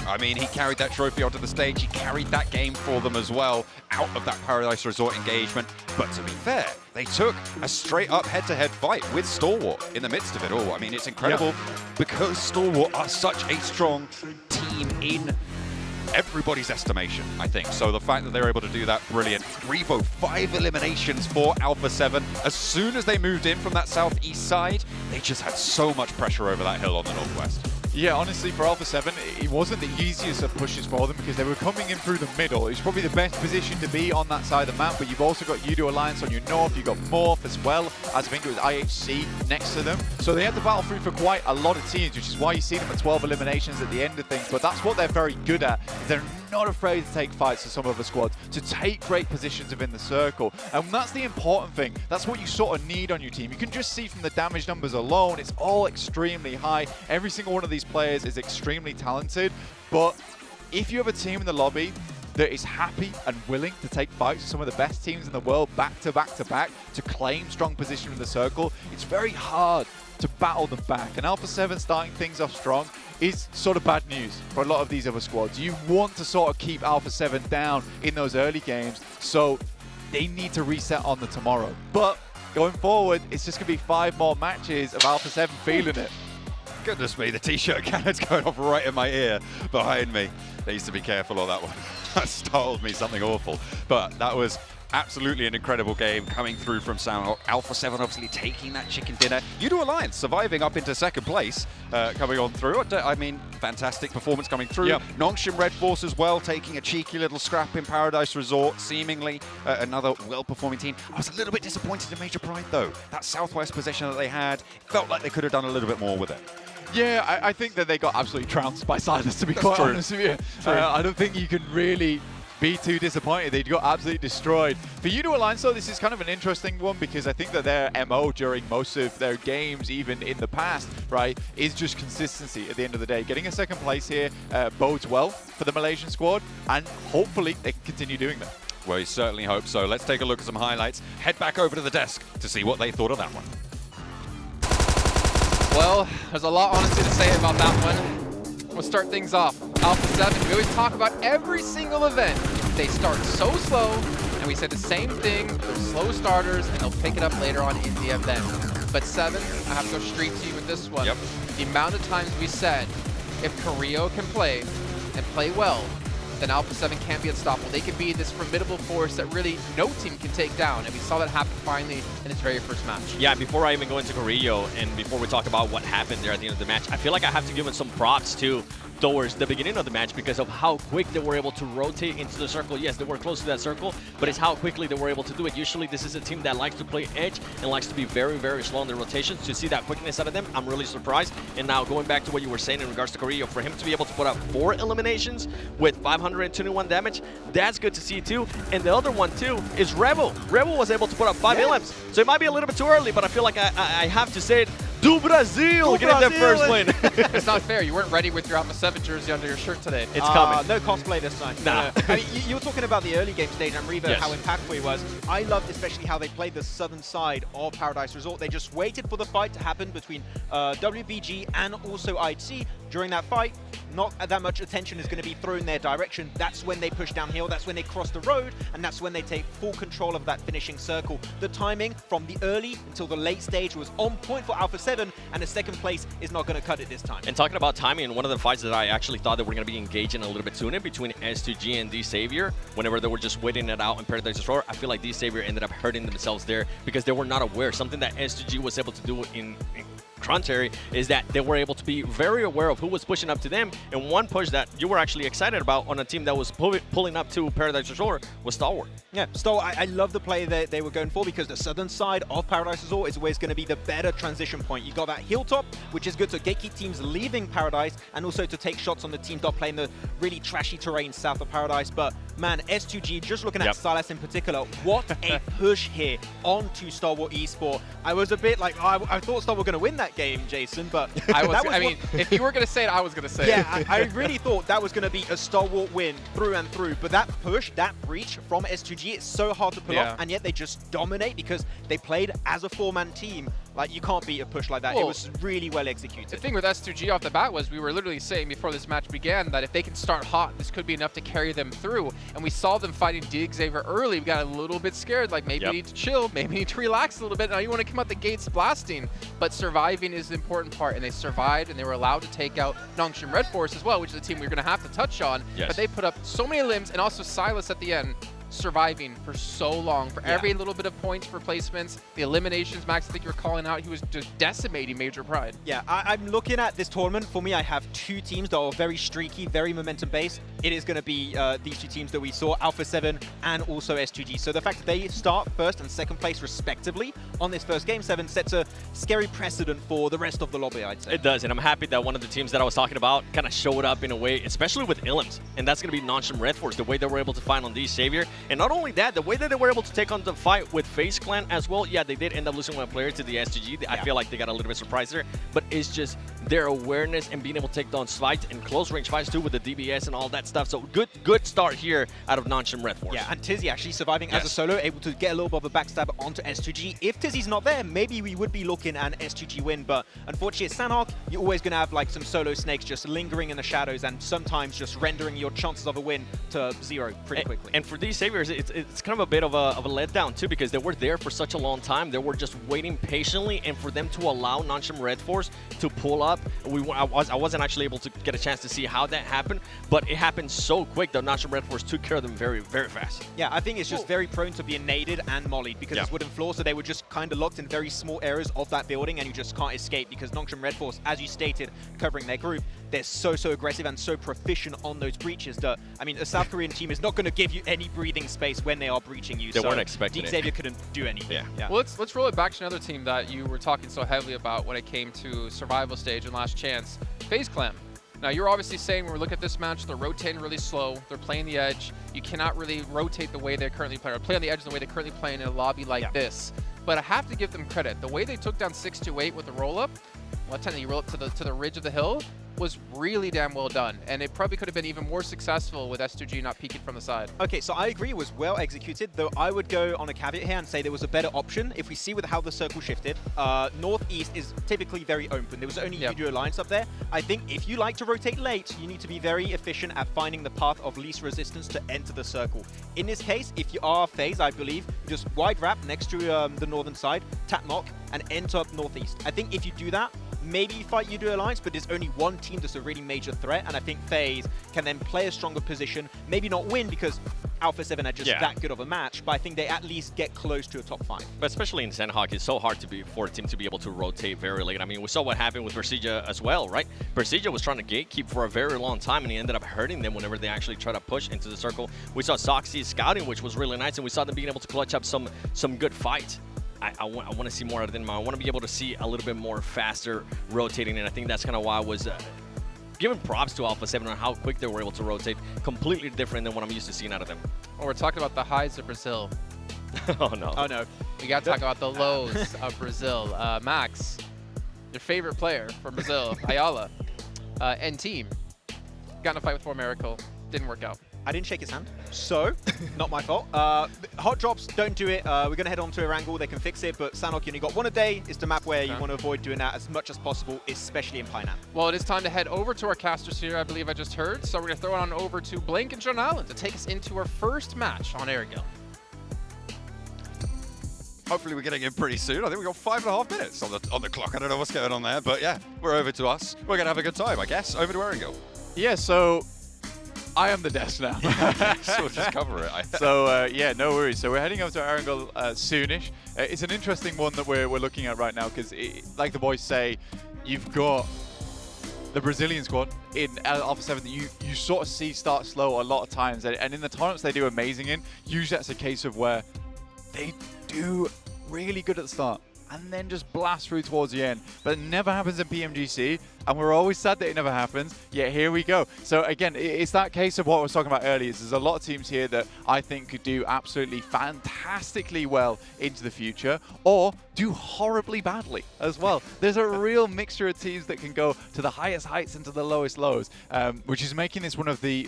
I mean, he carried that trophy onto the stage. He carried that game for them as well, out of that Paradise Resort engagement. But to be fair, they took a straight-up head-to-head fight with Stalwart in the midst of it all. I mean, it's incredible because Stalwart are such a strong team in everybody's estimation, I think. So the fact that they're able to do that, brilliant. Revo, 5 eliminations for Alpha 7. As soon as they moved in from that southeast side, they just had so much pressure over that hill on the northwest. Yeah, honestly, for Alpha 7, it wasn't the easiest of pushes for them because they were coming in through the middle. It's probably the best position to be on that side of the map, but you've also got Udo Alliance on your north, you've got Morph as well, as I think it was IHC next to them. So they had to battle through for quite a lot of teams, which is why you see them at 12 eliminations at the end of things, but that's what they're very good at. They're not afraid to take fights to some other squads, to take great positions within the circle. And that's the important thing. That's what you sort of need on your team. You can just see from the damage numbers alone, it's all extremely high. Every single one of these players is extremely talented. But if you have a team in the lobby that is happy and willing to take fights with some of the best teams in the world back to back to back to claim strong position in the circle, it's very hard to battle them back. And Alpha 7 starting things off strong is sort of bad news for a lot of these other squads. You want to sort of keep Alpha 7 down in those early games, so they need to reset on the tomorrow. But going forward, it's just going to be 5 more matches of Alpha 7 feeling it. Goodness me, the t-shirt cannon's going off right in my ear behind me. Needs to be careful of that one. That startled me something awful. But that was absolutely an incredible game coming through from Soundhawk. Alpha 7 obviously taking that chicken dinner. U2 Alliance surviving up into second place, coming on through. I mean, fantastic performance coming through. Yep. Nongshim Red Force as well, taking a cheeky little scrap in Paradise Resort, seemingly another well-performing team. I was a little bit disappointed in Major Pride, though. That Southwest position that they had, felt like they could have done a little bit more with it. Yeah, I think that they got absolutely trounced by Silas, to be quite honest with you. I don't think you can really be too disappointed. They got absolutely destroyed. For U2 Alliance, though, this is kind of an interesting one because I think that their MO during most of their games, even in the past, right, is just consistency at the end of the day. Getting a second place here bodes well for the Malaysian squad, and hopefully they can continue doing that. Well, we certainly hope so. Let's take a look at some highlights. Head back over to the desk to see what they thought of that one. Well, there's a lot honestly to say about that one. We'll start things off. Alpha 7, we always talk about every single event. They start so slow, and we say the same thing, they're slow starters, and they'll pick it up later on in the event. But 7, I have to go straight to you with this one. Yep. The amount of times we said, if Carrillo can play, and play well, then Alpha 7 can't be unstoppable. They can be this formidable force that really no team can take down, and we saw that happen finally in his very first match. Yeah, before I even go into Carrillo, and before we talk about what happened there at the end of the match, I feel like I have to give him some props too towards the beginning of the match because of how quick they were able to rotate into the circle. Yes, they were close to that circle, but it's how quickly they were able to do it. Usually this is a team that likes to play edge and likes to be very, very slow in their rotations. To see that quickness out of them, I'm really surprised. And now going back to what you were saying in regards to Carrillo, for him to be able to put up 4 eliminations with 521 damage, that's good to see too. And the other one too is Rebel. Rebel was able to put up 5 elims. So it might be a little bit too early, but I feel like I have to say it. Do Brazil! Getting their first win. It's not fair. You weren't ready with your Alpha 7 jersey under your shirt today. It's coming. No cosplay this time. Nah. I mean, you were talking about the early game stage and Revo, Yes. how impactful he was. I loved especially how they played the southern side of Paradise Resort. They just waited for the fight to happen between WBG and also IT. During that fight, not that much attention is going to be thrown their direction. That's when they push downhill, that's when they cross the road, and that's when they take full control of that finishing circle. The timing from the early until the late stage was on point for Alpha 7, and the second place is not going to cut it this time. And talking about timing, one of the fights that I actually thought that we're going to be engaging a little bit sooner between S2G and D-Savior, whenever they were just waiting it out in Paradise Resort, I feel like D-Savior ended up hurting themselves there because they were not aware. Something that S2G was able to do in contrary is that they were able to be very aware of who was pushing up to them, and one push that you were actually excited about on a team that was pulling up to Paradise Resort was Stalwart. Yeah, Stalwart, I love the play that they were going for because the southern side of Paradise Resort is always going to be the better transition point. You got that hilltop, which is good to gatekeep teams leaving Paradise and also to take shots on the team not playing the really trashy terrain south of Paradise. But man, S2G, just looking at Silas in particular, what a push here onto Stalwart Esport. I was a bit like, I thought Stalwart were going to win that game, Jason, but I mean, if you were going to say it, I was going to say it. Yeah, I really thought that was going to be a Stalwart win through and through, but that push, that breach from S2G, it's so hard to pull off, and yet they just dominate because they played as a 4-man team. Like, you can't beat a push like that. Well, it was really well executed. The thing with S2G off the bat was we were literally saying before this match began that if they can start hot, this could be enough to carry them through. And we saw them fighting D-Xavier early. We got a little bit scared, like maybe you need to chill, maybe you need to relax a little bit. Now you want to come out the gates blasting. But surviving is the important part, and they survived, and they were allowed to take out Nongshim Red Force as well, which is a team we're going to have to touch on. But they put up so many limbs, and also Silas at the end. surviving for so long, for every little bit of points for placements, the eliminations. Max, I think you were calling out, he was just decimating Major Pride. Yeah, I'm looking at this tournament. For me, I have two teams that are very streaky, very momentum-based. It is going to be these two teams that we saw, Alpha 7 and also S2G. So the fact that they start first and second place respectively on this first Game 7 sets a scary precedent for the rest of the lobby, I'd say. It does, and I'm happy that one of the teams that I was talking about kind of showed up in a way, especially with Illims, and that's going to be non-Shim Red Force, the way they were able to find on these Savior. And not only that, the way that they were able to take on the fight with FaZe Clan as well. Yeah, they did end up losing one player to the SGG. I feel like they got a little bit surprised there, but it's just their awareness and being able to take down fights and close range fights too with the DBS and all that stuff. So good start here out of non-Shim Red Force. Yeah, and Tizzy actually surviving as a solo, able to get a little bit of a backstab onto S2G. If Tizzy's not there, maybe we would be looking at an S2G win, but unfortunately at Sanhok, you're always going to have like some solo snakes just lingering in the shadows and sometimes just rendering your chances of a win to zero pretty quickly. And for these Saviors, it's kind of a bit of a letdown too, because they were there for such a long time. They were just waiting patiently, and for them to allow non-Shim Red Force to pull up, I wasn't actually able to get a chance to see how that happened, but it happened so quick that non-Shim Red Force took care of them very, very fast. Yeah, I think it's just very prone to being naded and mollied because it's wooden floor, so they were just kind of locked in very small areas of that building, and you just can't escape because non-Shim Red Force, as you stated, covering their group, they're so aggressive and so proficient on those breaches that, I mean, a South Korean team is not going to give you any breathing space when they are breaching you. They weren't expecting it. Xavier couldn't do anything. Well, let's roll it back to another team that you were talking so heavily about when it came to survival stage and last chance, FaZe Clan. Now, you're obviously saying when we look at this match, they're rotating really slow. They're playing the edge. You cannot really rotate the way they currently play, or play on the edge the way they currently play in a lobby like this. But I have to give them credit. The way they took down 6-8 with the roll-up, what time did you roll up to the ridge of the hill, was really damn well done. And it probably could have been even more successful with S2G not peeking from the side. Okay, so I agree it was well executed, though I would go on a caveat here and say there was a better option. If we see with how the circle shifted, Northeast is typically very open. There was only UDO Alliance up there. I think if you like to rotate late, you need to be very efficient at finding the path of least resistance to enter the circle. In this case, if you are FaZe, I believe, just wide wrap next to the northern side, tap mock, and enter up Northeast. I think if you do that, maybe you fight UDO Alliance, but there's only one team that's a really major threat, and I think FaZe can then play a stronger position, maybe not win because Alpha 7 are just that good of a match, but I think they at least get close to a top 5. But especially in Sanhok, it's so hard for a team to be able to rotate very late. I mean, we saw what happened with Persija as well, right? Persija was trying to gatekeep for a very long time, and he ended up hurting them whenever they actually try to push into the circle. We saw Soxy scouting, which was really nice, and we saw them being able to clutch up some good fights. I want to see more out of them. I want to be able to see a little bit more faster rotating, and I think that's kind of why I was giving props to Alpha 7 on how quick they were able to rotate. Completely different than what I'm used to seeing out of them. Well, we're talking about the highs of Brazil. Oh, no. Oh, no. We got to talk about the lows of Brazil. Max, your favorite player from Brazil, Ayala, and team, got in a fight with 4Miracle. Didn't work out. I didn't shake his hand, so not my fault. Hot drops, don't do it. We're going to head on to Erangel. They can fix it, but Sanhok, you only got one a day. It's the map where you want to avoid doing that as much as possible, especially in Painan. Well, it is time to head over to our casters here, I believe I just heard. So we're going to throw it on over to Blink and John Allen to take us into our first match on Erangel. Hopefully we're getting in pretty soon. I think we've got 5.5 minutes on the clock. I don't know what's going on there, but yeah, we're over to us. We're going to have a good time, I guess. Over to Erangel. Yeah, so I am the desk now. So we'll just cover it. So yeah, no worries. So we're heading over to Erangel soonish. It's an interesting one that we're looking at right now because, like the boys say, you've got the Brazilian squad in Alpha 7 that you sort of see start slow a lot of times, and in the tournaments they do amazing in. Usually that's a case of where they do really good at the start and then just blast through towards the end. But it never happens in PMGC, and we're always sad that it never happens, yet here we go. So again, it's that case of what I was talking about earlier. There's a lot of teams here that I think could do absolutely fantastically well into the future, or do horribly badly as well. There's a real mixture of teams that can go to the highest heights and to the lowest lows, which is making this one of the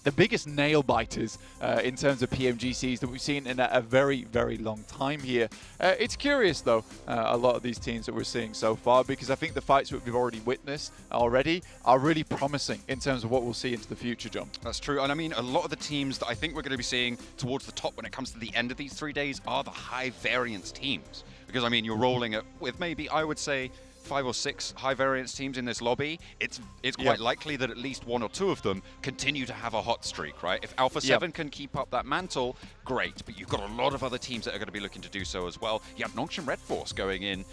the biggest nail biters in terms of PMGCs that we've seen in a very, very long time here. It's curious, though, a lot of these teams that we're seeing so far, because I think the fights that we've already witnessed already are really promising in terms of what we'll see into the future, John. That's true. And I mean, a lot of the teams that I think we're going to be seeing towards the top when it comes to the end of these 3 days are the high variance teams. Because, I mean, you're rolling it with maybe, I would say, 5 or 6 high variance teams in this lobby, it's quite likely that at least 1 or 2 of them continue to have a hot streak, right? If Alpha 7 can keep up that mantle, great, but you've got a lot of other teams that are going to be looking to do so as well. You have Nongshim Red Force going in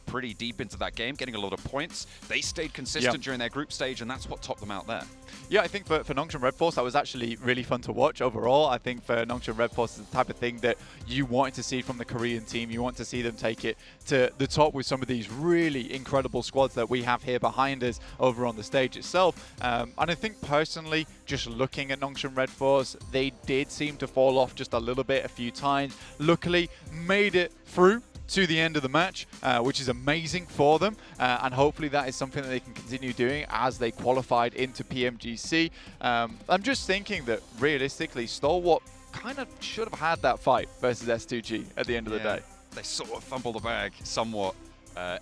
pretty deep into that game, getting a lot of points. They stayed consistent during their group stage, and that's what topped them out there. Yeah, I think for Nongshim Red Force, that was actually really fun to watch overall. I think for Nongshim Red Force, it's the type of thing that you wanted to see from the Korean team. You want to see them take it to the top with some of these really incredible squads that we have here behind us over on the stage itself. And I think personally, just looking at Nongshim Red Force, they did seem to fall off just a little bit a few times. Luckily, made it through to the end of the match, which is amazing for them, and hopefully that is something that they can continue doing as they qualified into PMGC. I'm just thinking that realistically, Stalwart kind of should have had that fight versus S2G at the end of the day. They sort of fumble the bag somewhat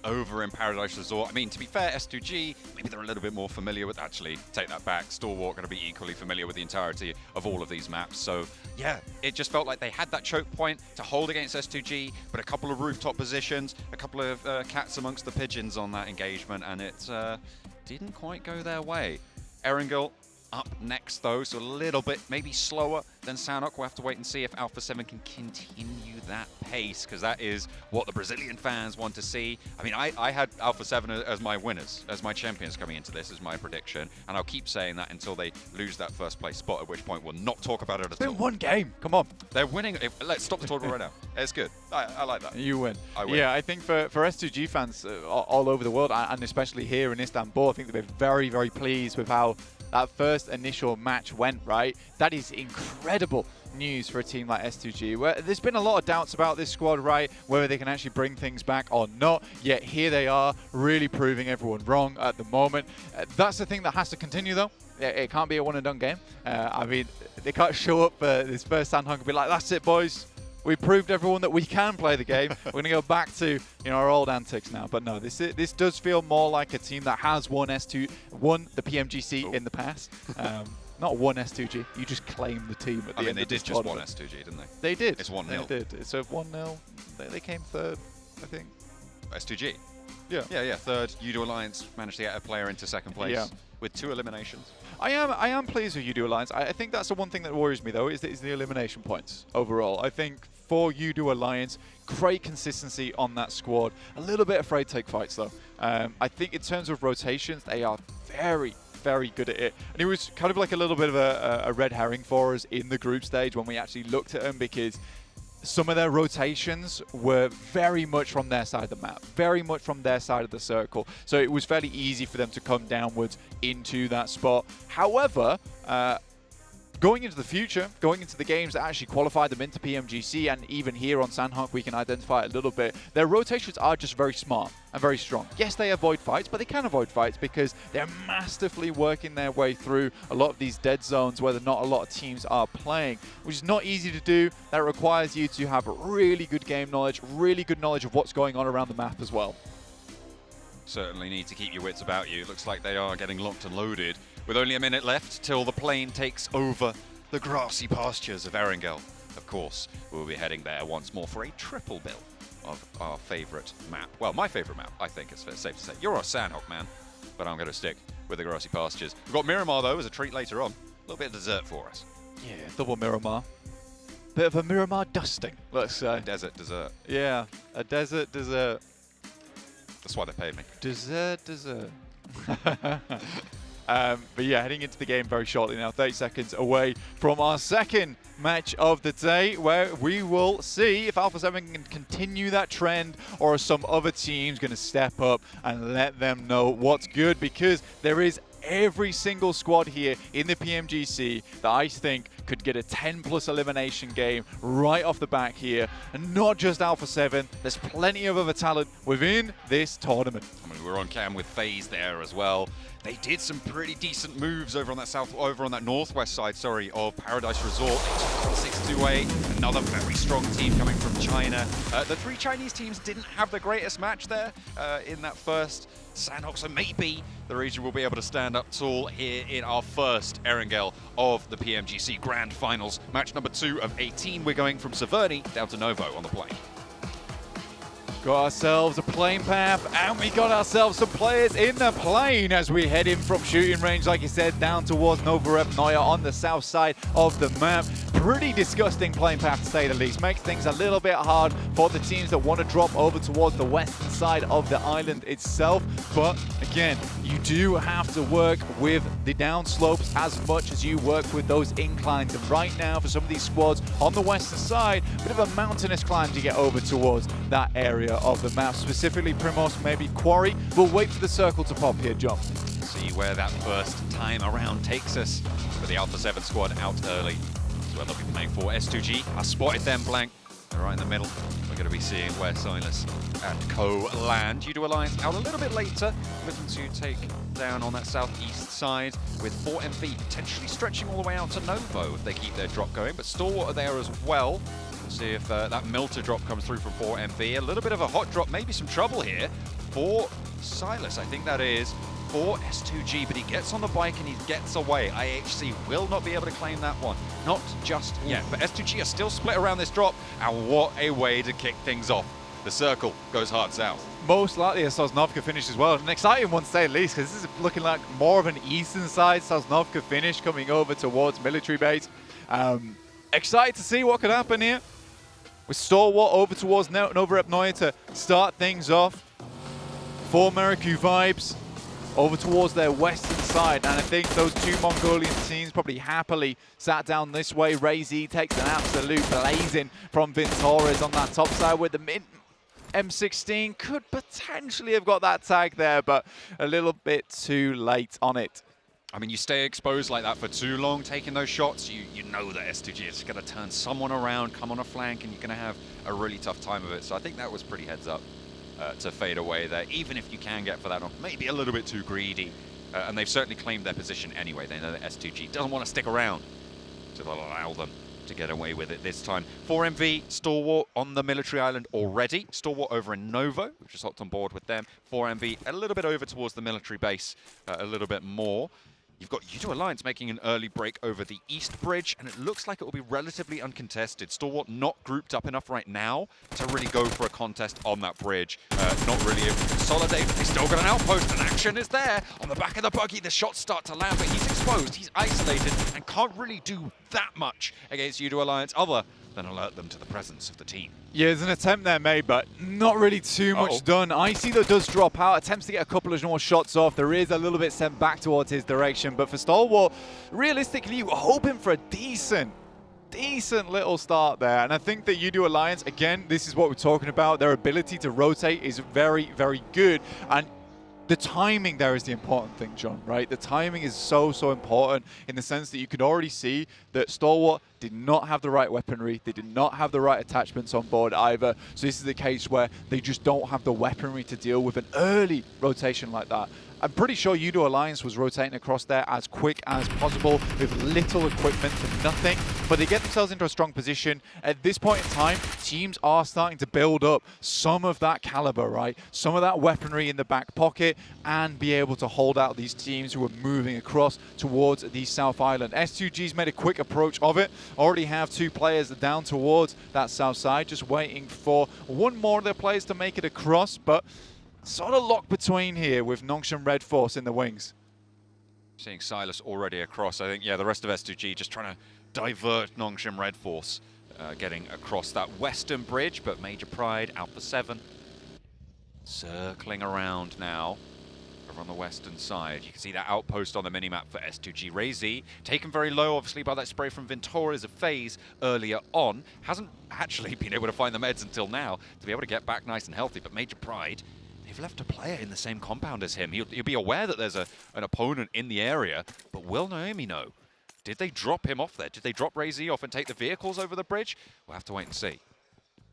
over in Paradise Resort. I mean, to be fair, S2G, maybe they're a little bit more familiar with, actually, take that back, Stalwart going to be equally familiar with the entirety of all of these maps. So, yeah, it just felt like they had that choke point to hold against S2G, but a couple of rooftop positions, a couple of cats amongst the pigeons on that engagement, and it didn't quite go their way. Erangel up next, though, so a little bit maybe slower than Sanhok. We'll have to wait and see if Alpha 7 can continue that pace, because that is what the Brazilian fans want to see. I mean, I had Alpha 7 as my winners, as my champions coming into this, is my prediction, and I'll keep saying that until they lose that first place spot, at which point we'll not talk about it at all. It's been one game. Come on. They're winning. Let's stop the tournament right now. It's good. I like that. You win. I win. Yeah, I think for S2G fans all over the world, and especially here in Istanbul, I think they've been very, very pleased with how that first initial match went, right? That is incredible news for a team like S2G, where there's been a lot of doubts about this squad, right? Whether they can actually bring things back or not. Yet here they are, really proving everyone wrong at the moment. That's the thing that has to continue, though. It can't be a one-and-done game. I mean, they can't show up for this first Sandhunk and be like, that's it, boys. We proved everyone that we can play the game. We're going to go back to our old antics now. But no, this does feel more like a team that has won the PMGC in the past. Not won S2G. You just claim the team at the end of this they did just won S2G, didn't they? They did. It's 1-0. They did. It's a 1-0. They came third, I think. S2G? Yeah. Third. Udo Alliance managed to get a player into second place with 2 eliminations. I am pleased with Udo Alliance. I think that's the one thing that worries me, though, is the elimination points overall. I think for Udo Alliance, great consistency on that squad. A little bit afraid to take fights, though. I think in terms of rotations, they are very, very good at it. And it was kind of like a little bit of a red herring for us in the group stage when we actually looked at them, because some of their rotations were very much from their side of the map, very much from their side of the circle. So it was fairly easy for them to come downwards into that spot. However, going into the future, going into the games that actually qualified them into PMGC, and even here on Sandhawk we can identify it a little bit, their rotations are just very smart and very strong. Yes, they avoid fights, but they can avoid fights because they're masterfully working their way through a lot of these dead zones where not a lot of teams are playing, which is not easy to do. That requires you to have really good game knowledge, really good knowledge of what's going on around the map as well. Certainly need to keep your wits about you. Looks like they are getting locked and loaded, with only a minute left till the plane takes over the grassy pastures of Erangel. Of course, we'll be heading there once more for a triple bill of our favourite map. Well, my favourite map, I think it's safe to say. You're a Sandhawk man, but I'm going to stick with the grassy pastures. We've got Miramar, though, as a treat later on. A little bit of dessert for us. Yeah, double Miramar. Bit of a Miramar dusting, let's say. A desert dessert. Yeah, a desert dessert. That's why they paid me. Dessert. But yeah, heading into the game very shortly now, 30 seconds away from our second match of the day, where we will see if Alpha 7 can continue that trend, or are some other teams going to step up and let them know what's good, because there is every single squad here in the PMGC that I think could get a 10+ elimination game right off the back here. And not just Alpha 7, there's plenty of other talent within this tournament. I mean, we're on cam with FaZe there as well. They did some pretty decent moves over on that northwest side, of Paradise Resort. They took on 628, another very strong team coming from China. The 3 Chinese teams didn't have the greatest match there in that first Sandhawk, so maybe the region will be able to stand up tall here in our first Erangel of the PMGC Grand Finals. Match number 2 of 18. We're going from Severny down to Novo on the plane. Got ourselves a plane path, and we got ourselves some players in the plane as we head in from shooting range, like you said, down towards Novorepnoye on the south side of the map. Pretty disgusting plane path, to say the least. Makes things a little bit hard for the teams that want to drop over towards the western side of the island itself. But again, you do have to work with the downslopes as much as you work with those inclines. And right now, for some of these squads on the western side, a bit of a mountainous climb to get over towards that area of the map, specifically Primos, maybe Quarry. We'll wait for the circle to pop here, John. See where that first time around takes us. With the Alpha 7 squad out early. That's where they'll be playing for. S2G, I spotted them blank. They're right in the middle. We're going to be seeing where Silas and co land. You do Alliance out a little bit later, looking to take down on that southeast side with 4MV potentially stretching all the way out to Novo if they keep their drop going. But Stalwart are there as well. See if that Milter drop comes through from 4MV. A little bit of a hot drop, maybe some trouble here for Silas. I think that is for S2G, but he gets on the bike and he gets away. IHC will not be able to claim that one. Not just yet, but S2G are still split around this drop, and what a way to kick things off. The circle goes hard south. Most likely a Sosnovka finish as well. An exciting one to say the least, because this is looking like more of an eastern side Sosnovka finish coming over towards military base. Excited to see what could happen here. With Stalwart over towards Novorepnoye to start things off. For Meriku vibes over towards their western side, and I think those two Mongolian teams probably happily sat down this way. Ray-Z takes an absolute blazing from Vintorres on that top side, with the mid M16 could potentially have got that tag there, but a little bit too late on it. I mean, you stay exposed like that for too long, taking those shots, you know that S2G is going to turn someone around, come on a flank, and you're going to have a really tough time of it. So I think that was pretty heads up to fade away there, even if you can get for that one. Maybe a little bit too greedy. And they've certainly claimed their position anyway. They know that S2G doesn't want to stick around, so they'll allow them to get away with it this time. 4MV, Stalwart on the military island already. Stalwart over in Novo, we've just hopped on board with them. 4MV a little bit over towards the military base, a little bit more. You've got U2 Alliance making an early break over the East Bridge, and it looks like it will be relatively uncontested. Stalwart not grouped up enough right now to really go for a contest on that bridge. Not really able to consolidate, but they still got an outpost, and action is there. On the back of the buggy, the shots start to land, but he's exposed, he's isolated, and can't really do that much against U2 Alliance other than alert them to the presence of the team. Yeah, there's an attempt there made, but not really too much done. Icy, though, does drop out, attempts to get a couple of more shots off. There is a little bit sent back towards his direction, but for Stalwart, realistically, you were hoping for a decent little start there. And I think that U2 Alliance, again, this is what we're talking about. Their ability to rotate is very, very good. And the timing there is the important thing, John, right? The timing is so important in the sense that you can already see that Stalwart did not have the right weaponry. They did not have the right attachments on board either. So this is the case where they just don't have the weaponry to deal with an early rotation like that. I'm pretty sure U2 Alliance was rotating across there as quick as possible with little equipment and nothing, but they get themselves into a strong position. At this point in time, teams are starting to build up some of that caliber, right? Some of that weaponry in the back pocket, and be able to hold out these teams who are moving across towards the South Island. S2G's made a quick approach of it. Already have two players down towards that south side, just waiting for one more of their players to make it across, but sort of locked between here with Nongshim Red Force in the wings. Seeing Silas already across. I think, yeah, the rest of S2G just trying to divert Nongshim Red Force, getting across that western bridge, but Major Pride, Alpha 7, circling around now over on the western side. You can see that outpost on the minimap for S2G. Ray-Z, taken very low, obviously, by that spray from Vintorres of FaZe earlier on. Hasn't actually been able to find the meds until now to be able to get back nice and healthy, but Major Pride, they've left a player in the same compound as him. He'll be aware that there's an opponent in the area, but will Naomi know? Did they drop him off there? Did they drop Ray-Z off and take the vehicles over the bridge? We'll have to wait and see.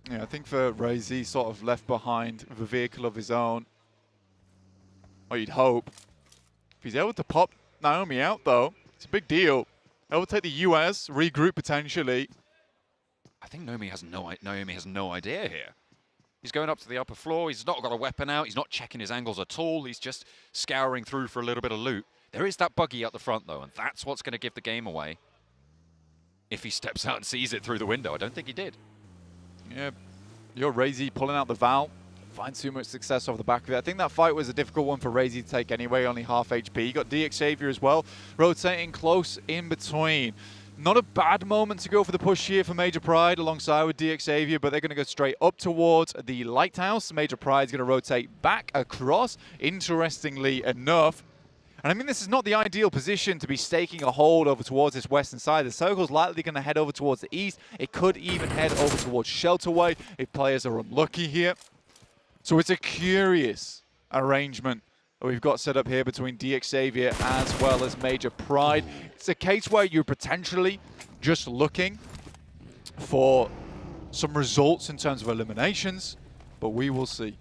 Yeah, I think for Ray-Z, sort of left behind with a vehicle of his own. Or you'd hope. If he's able to pop Naomi out, though, it's a big deal. Able to take the US, regroup potentially. I think Naomi has no idea here. He's going up to the upper floor. He's not got a weapon out. He's not checking his angles at all. He's just scouring through for a little bit of loot. There is that buggy at the front, though, and that's what's going to give the game away. If he steps out and sees it through the window. I don't think he did. Yeah, you're Ray-Z pulling out the Val. find too much success off the back of it. I think that fight was a difficult one for Razy to take anyway, only half HP. You got DXavier as well, rotating close in between. Not a bad moment to go for the push here for Major Pride alongside with DXavier, but they're going to go straight up towards the Lighthouse. Major Pride's going to rotate back across, interestingly enough. And I mean, this is not the ideal position to be staking a hold over towards this western side. The circle's likely going to head over towards the east. It could even head over towards Shelterway if players are unlucky here. So it's a curious arrangement that we've got set up here between DXavier as well as Major Pride. It's a case where you're potentially just looking for some results in terms of eliminations, but we will see.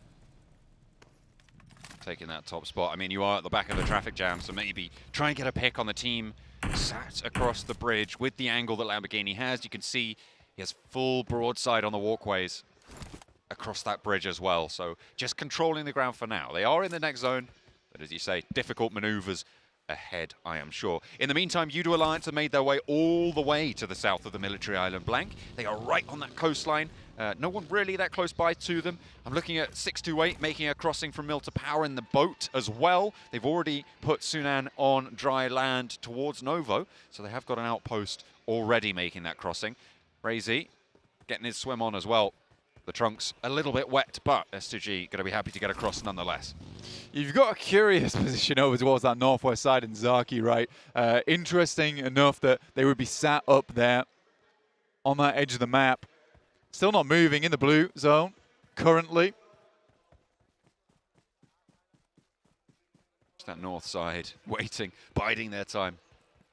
Taking that top spot. I mean, you are at the back of the traffic jam, so maybe try and get a pick on the team sat across the bridge with the angle that Lamborghini has. You can see he has full broadside on the walkways across that bridge as well. So just controlling the ground for now. They are in the next zone, but as you say, difficult maneuvers ahead, I am sure. In the meantime, Udo Alliance have made their way all the way to the south of the military island Blank. They are right on that coastline. No one really that close by to them. I'm looking at 628 making a crossing from Mill to Power in the boat as well. They've already put Sunan on dry land towards Novo, so they have got an outpost already making that crossing. Razy getting his swim on as well. The trunk's a little bit wet, but S2G going to be happy to get across nonetheless. You've got a curious position over towards that northwest side in Zaki, right? Interesting enough that they would be sat up there on that edge of the map. Still not moving in the blue zone currently. Just that north side waiting, biding their time.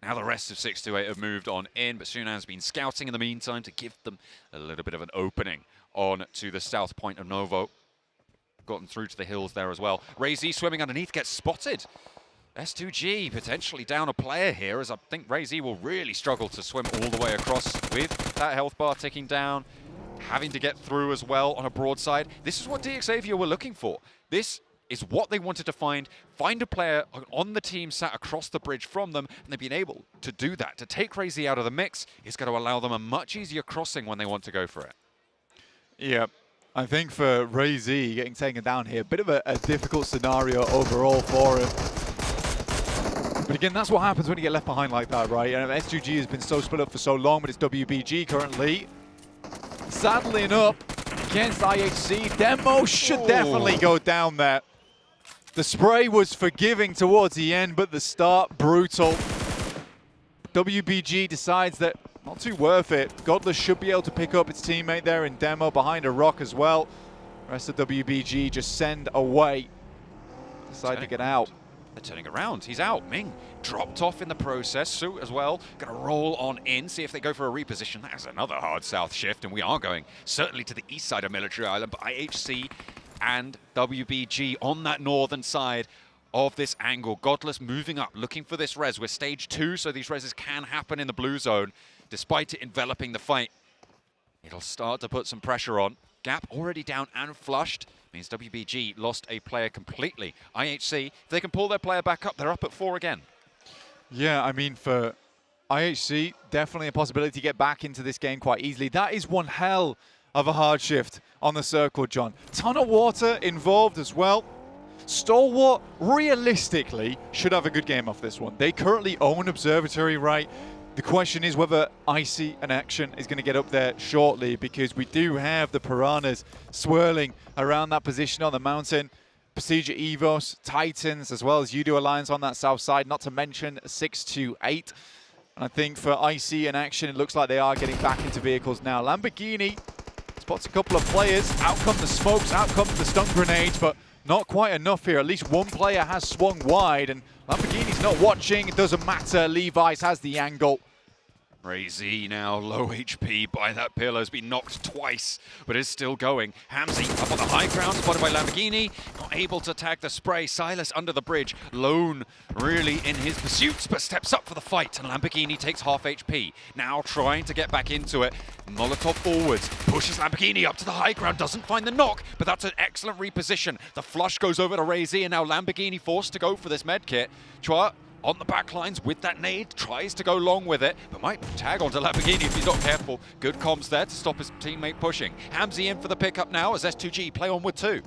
Now the rest of 628 have moved on in, but Sunan's been scouting in the meantime to give them a little bit of an opening on to the south point of Novo. Gotten through to the hills there as well. Razy swimming underneath gets spotted. S2G potentially down a player here, as I think Razy will really struggle to swim all the way across with that health bar ticking down, having to get through as well on a broadside. This is what DXavier were looking for. This is what they wanted to find a player on the team sat across the bridge from them, and they've been able to do that. To take Razy out of the mix is going to allow them a much easier crossing when they want to go for it. Yeah, I think for Razy getting taken down here, a bit of a difficult scenario overall for him. But again, that's what happens when you get left behind like that, right? And S2G has been so split up for so long, but it's WBG currently saddling up against IHC. Demo should definitely go down there. The spray was forgiving towards the end, but the start, brutal. WBG decides that not too worth it. Godless should be able to pick up its teammate there in Demo behind a rock as well. The rest of WBG just send away. Decide to get out. They're turning around. He's out. Ming dropped off in the process. Su as well. Going to roll on in, see if they go for a reposition. That is another hard south shift, and we are going certainly to the east side of Military Island. But IHC and WBG on that northern side of this angle. Godless moving up, looking for this res. We're stage 2, so these reses can happen in the blue zone, despite it enveloping the fight. It'll start to put some pressure on. Gap already down and flushed. Means WBG lost a player completely. IHC, if they can pull their player back up, they're up at 4 again. Yeah, I mean, for IHC, definitely a possibility to get back into this game quite easily. That is one hell of a hard shift on the circle, John. Ton of water involved as well. Stalwart, realistically, should have a good game off this one. They currently own Observatory, right? The question is whether Icy and Action is going to get up there shortly, because we do have the Piranhas swirling around that position on the mountain. Procedure Evos, Titans, as well as Udo Alliance on that south side, not to mention 628. And I think for Icy and Action, it looks like they are getting back into vehicles now. Lamborghini spots a couple of players. Out come the smokes, out come the stun grenades, but not quite enough here. At least one player has swung wide, and Lamborghini's not watching. It doesn't matter. Levi's has the angle. Razy now low HP by that pillar, has been knocked twice, but is still going. Hamzy up on the high ground, spotted by Lamborghini, not able to tag the spray. Silas under the bridge, lone really in his pursuits, but steps up for the fight, and Lamborghini takes half HP. Now trying to get back into it. Molotov forwards, pushes Lamborghini up to the high ground, doesn't find the knock, but that's an excellent reposition. The flush goes over to Razy, and now Lamborghini forced to go for this med kit. Chua on the back lines with that nade, tries to go long with it, but might tag onto Lamborghini if he's not careful. Good comms there to stop his teammate pushing. Hamzy in for the pickup now as S2G play on with 2.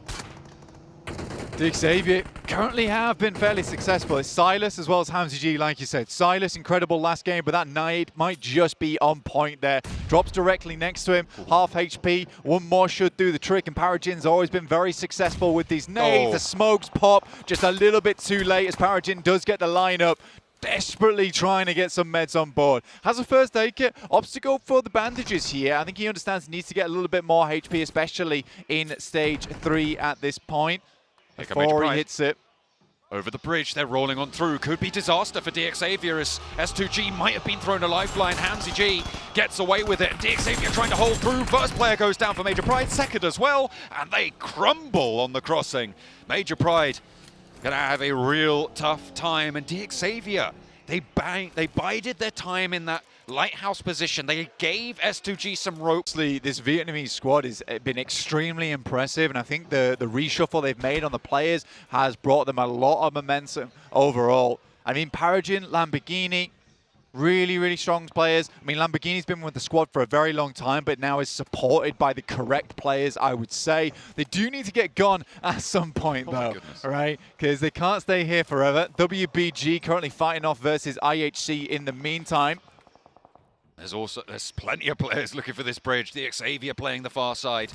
Xavier currently have been fairly successful. It's Silas as well as Hamzy G, like you said. Silas, incredible last game, but that nade might just be on point there. Drops directly next to him, half HP. One more should do the trick, and Parajin's always been very successful with these nades. The smokes pop just a little bit too late as Parajin does get the lineup. Desperately trying to get some meds on board. Has a first aid kit, opts to go for the bandages here. I think he understands he needs to get a little bit more HP, especially in stage 3 at this point. Before he hits it. Over the bridge, they're rolling on through. Could be disaster for DXavier as S2G might have been thrown a lifeline. Hamzy G gets away with it. DXavier trying to hold through. First player goes down for Major Pride, second as well, and they crumble on the crossing. Major Pride gonna have a real tough time, and DXavier, they bided their time in that lighthouse position. They gave S2G some ropes. This Vietnamese squad has been extremely impressive, and I think the reshuffle they've made on the players has brought them a lot of momentum overall. I mean, Parajin, Lamborghini, really, really strong players. I mean, Lamborghini's been with the squad for a very long time, but now is supported by the correct players, I would say. They do need to get gone at some point, though, right? Because they can't stay here forever. WBG currently fighting off versus IHC in the meantime. There's plenty of players looking for this bridge. DXavier playing the far side.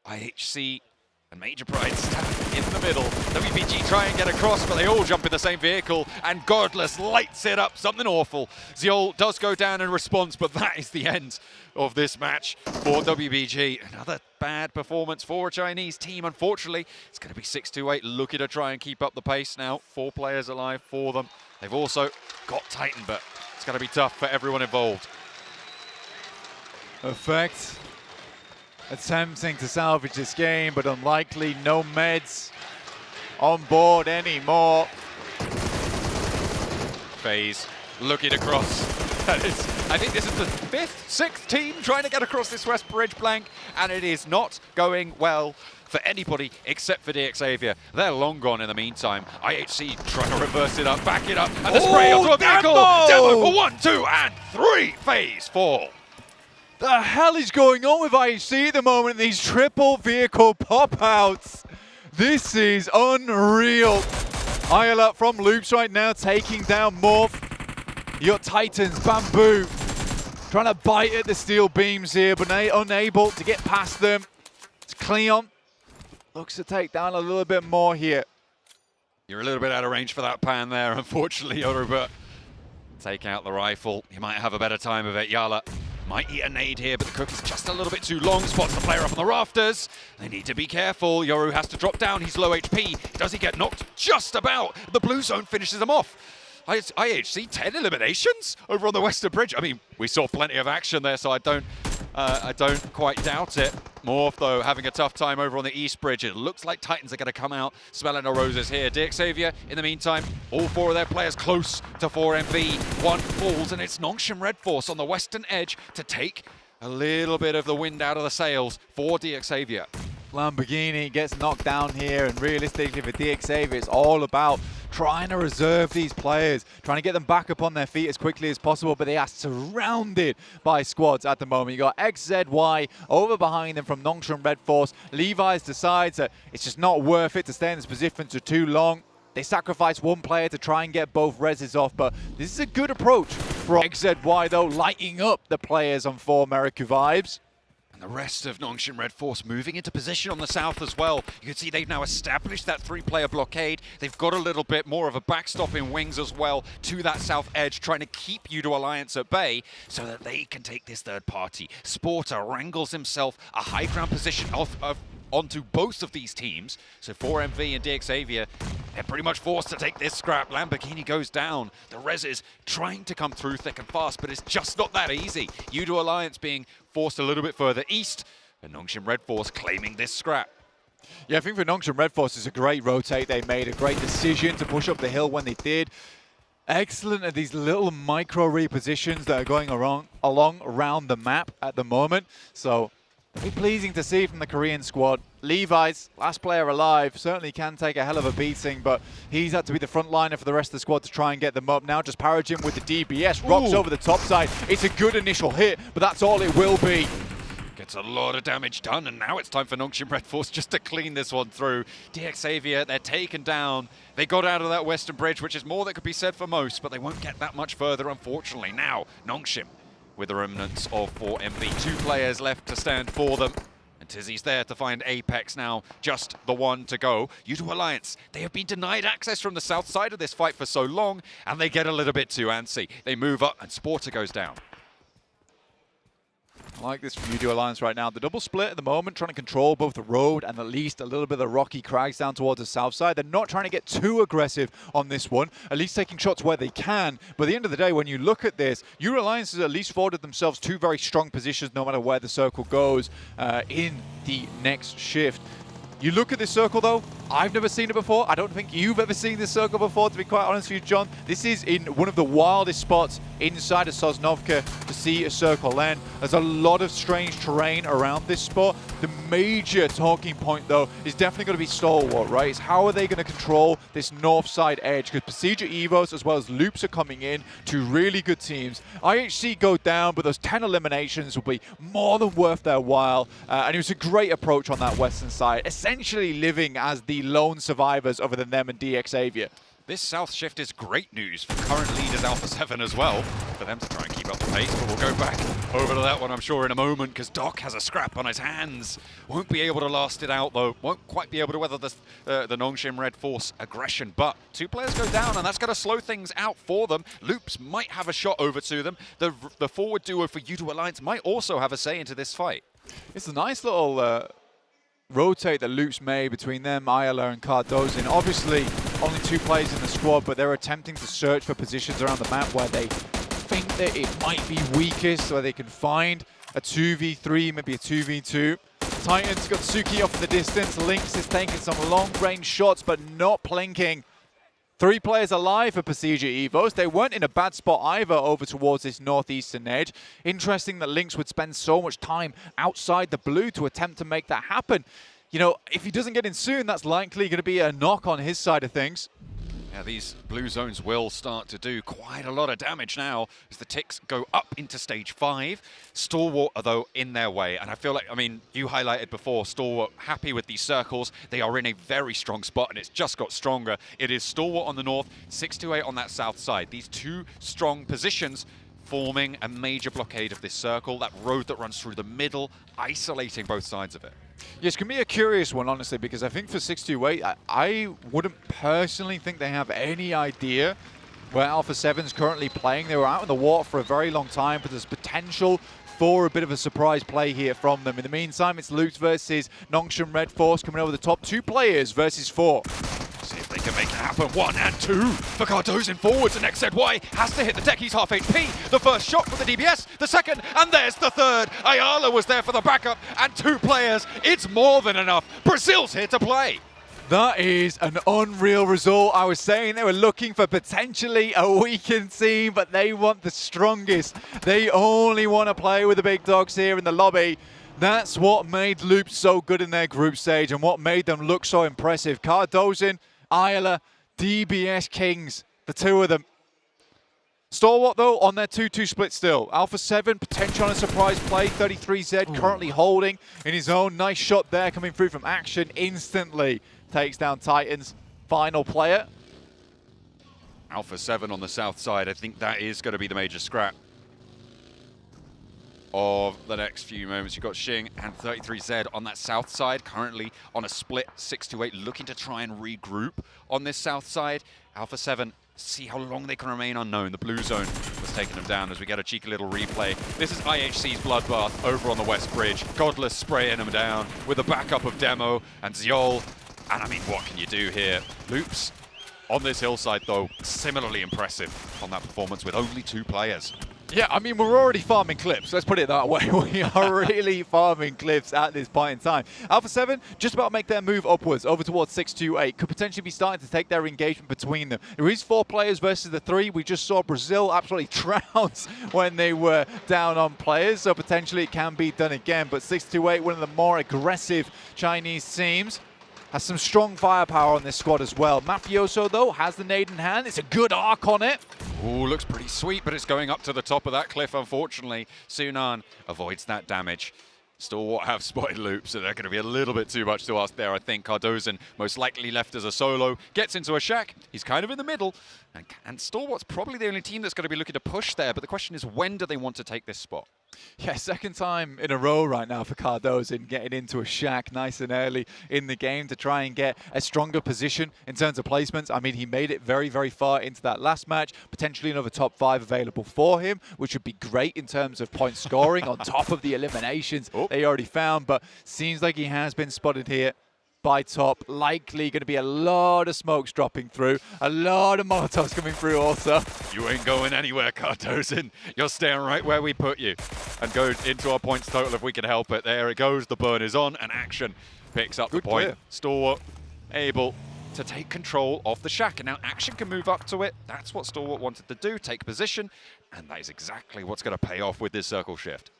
IHC and Major Pride stand in the middle. WBG try and get across, but they all jump in the same vehicle, and Godless lights it up. Something awful. Zeol does go down in response, but that is the end of this match for WBG. Another bad performance for a Chinese team, unfortunately. It's going to be 6-8, looking to try and keep up the pace now. 4 players alive for them. They've also got Titan, but it's going to be tough for everyone involved. Effect. Attempting to salvage this game, but unlikely. No meds on board anymore. FaZe looking across. I think this is the 5th, 6th team trying to get across this west bridge blank, and it is not going well for anybody except for DXavier. They're long gone in the meantime. IHC trying to reverse it up, back it up, and the spray onto a vehicle. Demo for 1, 2, and 3. FaZe fall. The hell is going on with IHC at the moment? These triple vehicle pop-outs. This is unreal. Ayala from Loops right now taking down Morph. You got Titans, Bamboo, trying to bite at the steel beams here, but unable to get past them. It's Cleon. Looks to take down a little bit more here. You're a little bit out of range for that pan there, unfortunately, Yoru, but take out the rifle. You might have a better time of it. Yala might eat a nade here, but the cook is just a little bit too long. Spots the player up on the rafters. They need to be careful. Yoru has to drop down. He's low HP. Does he get knocked? Just about. The blue zone finishes him off. IHC 10 eliminations over on the Western Bridge. I mean, we saw plenty of action there, so I don't quite doubt it. Morph, though, having a tough time over on the East Bridge. It looks like Titans are going to come out smelling the roses here. DXavier, in the meantime, all 4 of their players close to 4MV. 1 falls, and it's Nongshim Red Force on the western edge to take a little bit of the wind out of the sails for DXavier. Lamborghini gets knocked down here, and realistically for DXavier, it's all about trying to reserve these players, trying to get them back up on their feet as quickly as possible, but they are surrounded by squads at the moment. You got XZY over behind them from Nongshim Red Force. Levi's decides that it's just not worth it to stay in this position for too long. They sacrifice 1 player to try and get both reses off, but this is a good approach for XZY, though, lighting up the players on 4 America vibes. The rest of Nongshim Red Force moving into position on the south as well. You can see they've now established that 3-player blockade. They've got a little bit more of a backstop in wings as well to that south edge, trying to keep Udo Alliance at bay so that they can take this third party. Sporter wrangles himself a high ground position onto both of these teams. So 4MV and DXavier, they're pretty much forced to take this scrap. Lamborghini goes down. The res is trying to come through thick and fast, but it's just not that easy. Udo Alliance being forced a little bit further east, and Nongshim Red Force claiming this scrap. Yeah, I think for Nongshim Red Force, it's a great rotate they made, a great decision to push up the hill when they did. Excellent at these little micro repositions that are going along around the map at the moment. So very pleasing to see from the Korean squad. Levi's, last player alive, certainly can take a hell of a beating, but he's had to be the front liner for the rest of the squad to try and get them up. Now just Parajin with the DBS, rocks over the top side. It's a good initial hit, but that's all it will be. Gets a lot of damage done, and now it's time for Nongshim Red Force just to clean this one through. DXavier, they're taken down. They got out of that western bridge, which is more that could be said for most, but they won't get that much further, unfortunately. Now, Nongshim with the remnants of 4MB. 2 players left to stand for them. And Tizzy's there to find Apex now, just the one to go. U2 Alliance, they have been denied access from the south side of this fight for so long, and they get a little bit too antsy. They move up, and Sporter goes down. I like this from U2 Alliance right now. The double split at the moment, trying to control both the road and at least a little bit of the rocky crags down towards the south side. They're not trying to get too aggressive on this one, at least taking shots where they can. But at the end of the day, when you look at this, U2 Alliance has at least afforded themselves 2 very strong positions no matter where the circle goes in the next shift. You look at this circle, though, I've never seen it before. I don't think you've ever seen this circle before, to be quite honest with you, John. This is in one of the wildest spots inside of Sosnovka to see a circle end. There's a lot of strange terrain around this spot. The major talking point, though, is definitely going to be Stalwart, right? It's how are they going to control this north side edge? Because Procedure Evos as well as Loops are coming in, 2 really good teams. IHC go down, but those 10 eliminations will be more than worth their while. And it was a great approach on that western side, essentially living as the lone survivors other than them and DXavier. This south shift is great news for current leaders Alpha 7 as well, for them to try and keep up the pace, but we'll go back over to that one, I'm sure, in a moment, because Doc has a scrap on his hands. Won't be able to last it out, though. Won't quite be able to weather the Nongshim Red Force aggression, but 2 players go down, and that's going to slow things out for them. Loops might have a shot over to them. The forward duo for U2 Alliance might also have a say into this fight. It's a nice little rotate that Loops made between them, Ayala and Cardozin. Obviously, only 2 players in the squad, but they're attempting to search for positions around the map where they think that it might be weakest, where they can find a 2v3, maybe a 2v2. Titans got Suki off in the distance. Lynx is taking some long-range shots, but not plinking. 3 players alive for Procedure Evos. They weren't in a bad spot either over towards this northeastern edge. Interesting that Lynx would spend so much time outside the blue to attempt to make that happen. You know, if he doesn't get in soon, that's likely going to be a knock on his side of things. Yeah, these blue zones will start to do quite a lot of damage now as the ticks go up into stage 5. Stalwart are, though, in their way. And I feel like, I mean, you highlighted before, Stalwart happy with these circles. They are in a very strong spot, and it's just got stronger. It is Stalwart on the north, 628 on that south side. These 2 strong positions forming a major blockade of this circle, that road that runs through the middle, isolating both sides of it. Yeah, it's going to be a curious one, honestly, because I think for 628, I wouldn't personally think they have any idea where Alpha 7's currently playing. They were out in the water for a very long time, but there's potential for a bit of a surprise play here from them. In the meantime, it's Loops versus Nongshim Red Force coming over the top. 2 players versus 4. See if they can make it happen. 1 and 2 for Cardozin forwards, and XZY has to hit the deck. He's half HP. The first shot for the DBS, the second, and there's the third. Ayala was there for the backup, and 2 players. It's more than enough. Brazil's here to play. That is an unreal result. I was saying they were looking for potentially a weakened team, but they want the strongest. They only want to play with the big dogs here in the lobby. That's what made Loops so good in their group stage and what made them look so impressive. Cardozin, Ayala, DBS Kings, the 2 of them. Stalwart, though, on their 2-2 split still. Alpha 7, potential on a surprise play. 33Z currently holding in his own. Nice shot there coming through from Action. Instantly takes down Titans. Final player. Alpha 7 on the south side. I think that is going to be the major scrap of the next few moments. You've got Xing and 33Z on that south side, currently on a split 6-8, looking to try and regroup on this south side. Alpha 7, see how long they can remain unknown. The blue zone was taking them down as we get a cheeky little replay. This is IHC's bloodbath over on the west bridge. Godless spraying them down with the backup of Demo and Ziol. And I mean, what can you do here? Loops on this hillside, though, similarly impressive on that performance with only 2 players. Yeah, I mean, we're already farming clips. Let's put it that way. We are really farming clips at this point in time. Alpha 7 just about make their move upwards over towards 628. Could potentially be starting to take their engagement between them. There is 4 players versus the 3. We just saw Brazil absolutely trounce when they were down on players. So potentially it can be done again. But 628, one of the more aggressive Chinese teams, has some strong firepower on this squad as well. Mafioso, though, has the nade in hand. It's a good arc on it. Ooh, looks pretty sweet, but it's going up to the top of that cliff, unfortunately. Sunan avoids that damage. Stalwart have spotted Loop, so they're going to be a little bit too much to ask there. I think Cardozen, most likely left as a solo, gets into a shack. He's kind of in the middle. And Stalwart's probably the only team that's going to be looking to push there. But the question is, when do they want to take this spot? Yeah, second time in a row right now for Cardozen getting into a shack nice and early in the game to try and get a stronger position in terms of placements. I mean, he made it very, very far into that last match. Potentially another top 5 available for him, which would be great in terms of point scoring on top of the eliminations they already found. But seems like he has been spotted here by top. Likely going to be a lot of smokes dropping through, a lot of Molotovs coming through also. You ain't going anywhere, Cardozen. You're staying right where we put you. And go into our points total if we can help it. There it goes. The burn is on, and Action picks up the point. Clear. Stalwart able to take control of the shack, and now Action can move up to it. That's what Stalwart wanted to do, take position, and that is exactly what's going to pay off with this circle shift.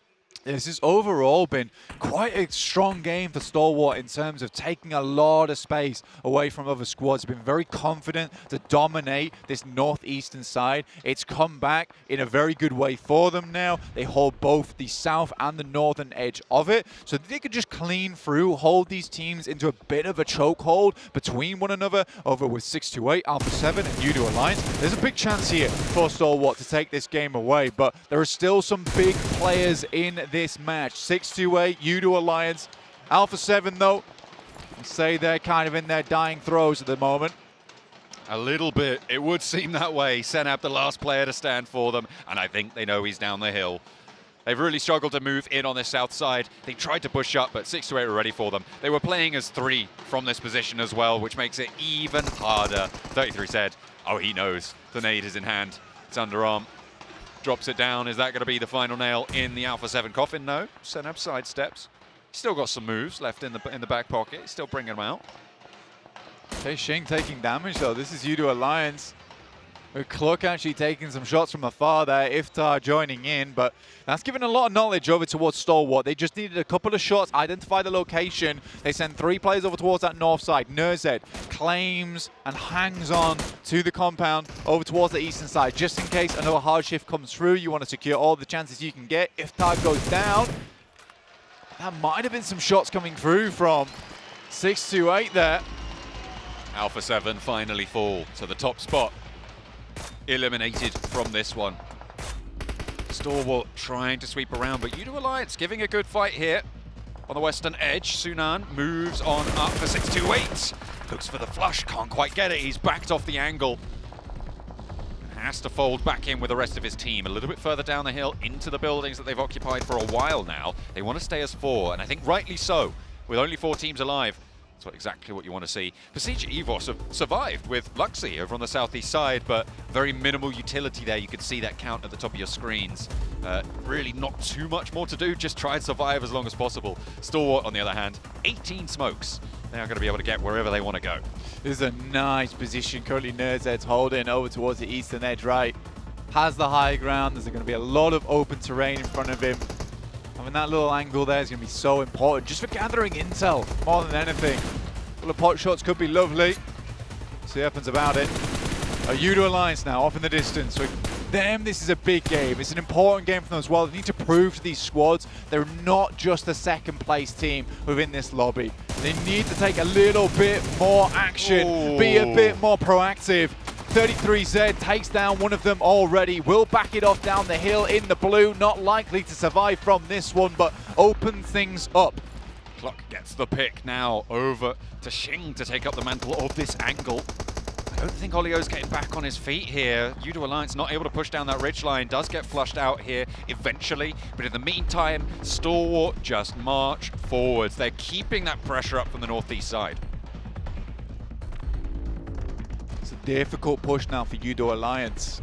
This has overall been quite a strong game for Stalwart in terms of taking a lot of space away from other squads. Been very confident to dominate this northeastern side. It's come back in a very good way for them now. They hold both the south and the northern edge of it, so they could just clean through, hold these teams into a bit of a chokehold between one another over with 628, Alpha 7 and Udo Alliance. There's a big chance here for Stalwart to take this game away, but there are still some big players in this match. 628, Udo Alliance, Alpha 7 though, I'd say they're kind of in their dying throes at the moment. A little bit, it would seem that way. Senab, the last player to stand for them, and I think they know he's down the hill. They've really struggled to move in on the south side. They tried to push up, but 628 were ready for them. They were playing as 3 from this position as well, which makes it even harder. 33 said, oh, he knows. The nade is in hand. It's underarm. Drops it down. Is that going to be the final nail in the Alpha 7 coffin? No. Senab sidesteps. Still got some moves left in the back pocket. He's still bringing them out. Okay, Shing taking damage though. This is Udo Alliance. With Cluck actually taking some shots from afar there. Iftar joining in, but that's given a lot of knowledge over towards Stalwart. They just needed a couple of shots, identify the location. They send 3 players over towards that north side. Nurzed claims and hangs on to the compound over towards the eastern side. Just in case another hard shift comes through, you want to secure all the chances you can get. Iftar goes down. That might have been some shots coming through from 628 there. Alpha 7 finally fall to the top spot. Eliminated from this one. Stalwart trying to sweep around, but Udo Alliance giving a good fight here on the western edge. Sunan moves on up for 628. Looks for the flush, can't quite get it. He's backed off the angle. Has to fold back in with the rest of his team. A little bit further down the hill into the buildings that they've occupied for a while now. They want to stay as 4, and I think rightly so, with only 4 teams alive. That's exactly what you want to see. Besiege Evos have survived with Luxie over on the southeast side, but very minimal utility there. You can see that count at the top of your screens. Really not too much more to do, just try and survive as long as possible. Stalwart, on the other hand, 18 smokes. They are going to be able to get wherever they want to go. This is a nice position. Currently Nurzed's holding over towards the eastern edge, right? Has the high ground. There's going to be a lot of open terrain in front of him. Having that little angle there is going to be so important, just for gathering intel more than anything. A couple of pot shots could be lovely. See what happens about it. A Udo Alliance now off in the distance. For them, this is a big game. It's an important game for them as well. They need to prove to these squads they're not just a second place team within this lobby. They need to take a little bit more action, be a bit more proactive. 33Z takes down one of them already, will back it off down the hill in the blue, not likely to survive from this one, but open things up. Cluck gets the pick now over to Shing to take up the mantle of this angle. I don't think Olio's getting back on his feet here. Udo Alliance not able to push down that ridgeline, does get flushed out here eventually, but in the meantime, Stalwart just march forwards. They're keeping that pressure up from the northeast side. Difficult push now for Udo Alliance.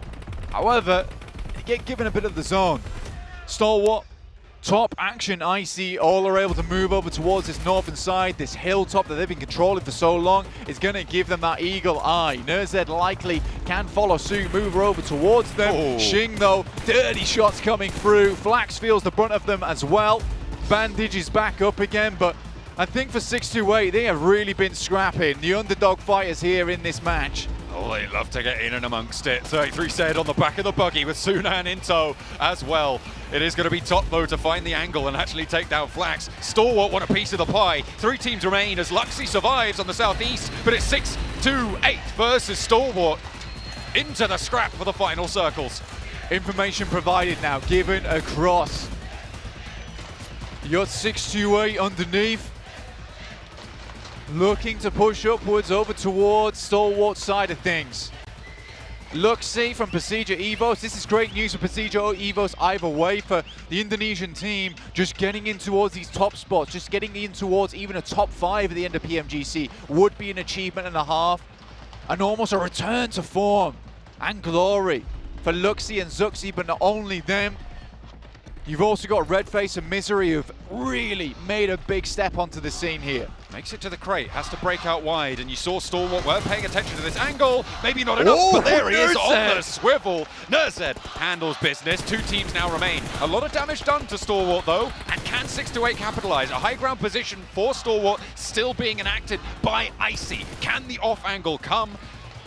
However, they get given a bit of the zone. Stalwart, top Action, Icy, all are able to move over towards this northern side. This hilltop that they've been controlling for so long is going to give them that eagle eye. Nurzed likely can follow suit, move over towards them. Shing though, dirty shots coming through. Flax feels the brunt of them as well. Bandage is back up again, but I think for 628, they have really been scrapping. The underdog fighters here in this match Oh, they love to get in and amongst it. 33 said on the back of the buggy with Sunan in tow as well. It is going to be top though to find the angle and actually take down Flax. Stalwart want a piece of the pie. 3 teams remain as Luxy survives on the southeast, but it's 6-2-8 versus Stalwart into the scrap for the final circles. Information provided now, given across. You got 6-2-8 underneath. Looking to push upwards over towards Stalwart's side of things. Luxy from Persija Evos. This is great news for Persija Evos either way for the Indonesian team. Just getting in towards these top spots, just getting in towards even a top 5 at the end of PMGC would be an achievement and a half. And almost a return to form and glory for Luxy and Zuxi, but not only them. You've also got Redface and Misery who've really made a big step onto the scene here. Makes it to the crate, has to break out wide, and you saw Stalwart were paying attention to this angle. Maybe not enough, but there he is on the swivel. Nurzed handles business. 2 teams now remain. A lot of damage done to Stalwart though, and can 6-8 capitalize? A high ground position for Stalwart still being enacted by Icy. Can the off angle come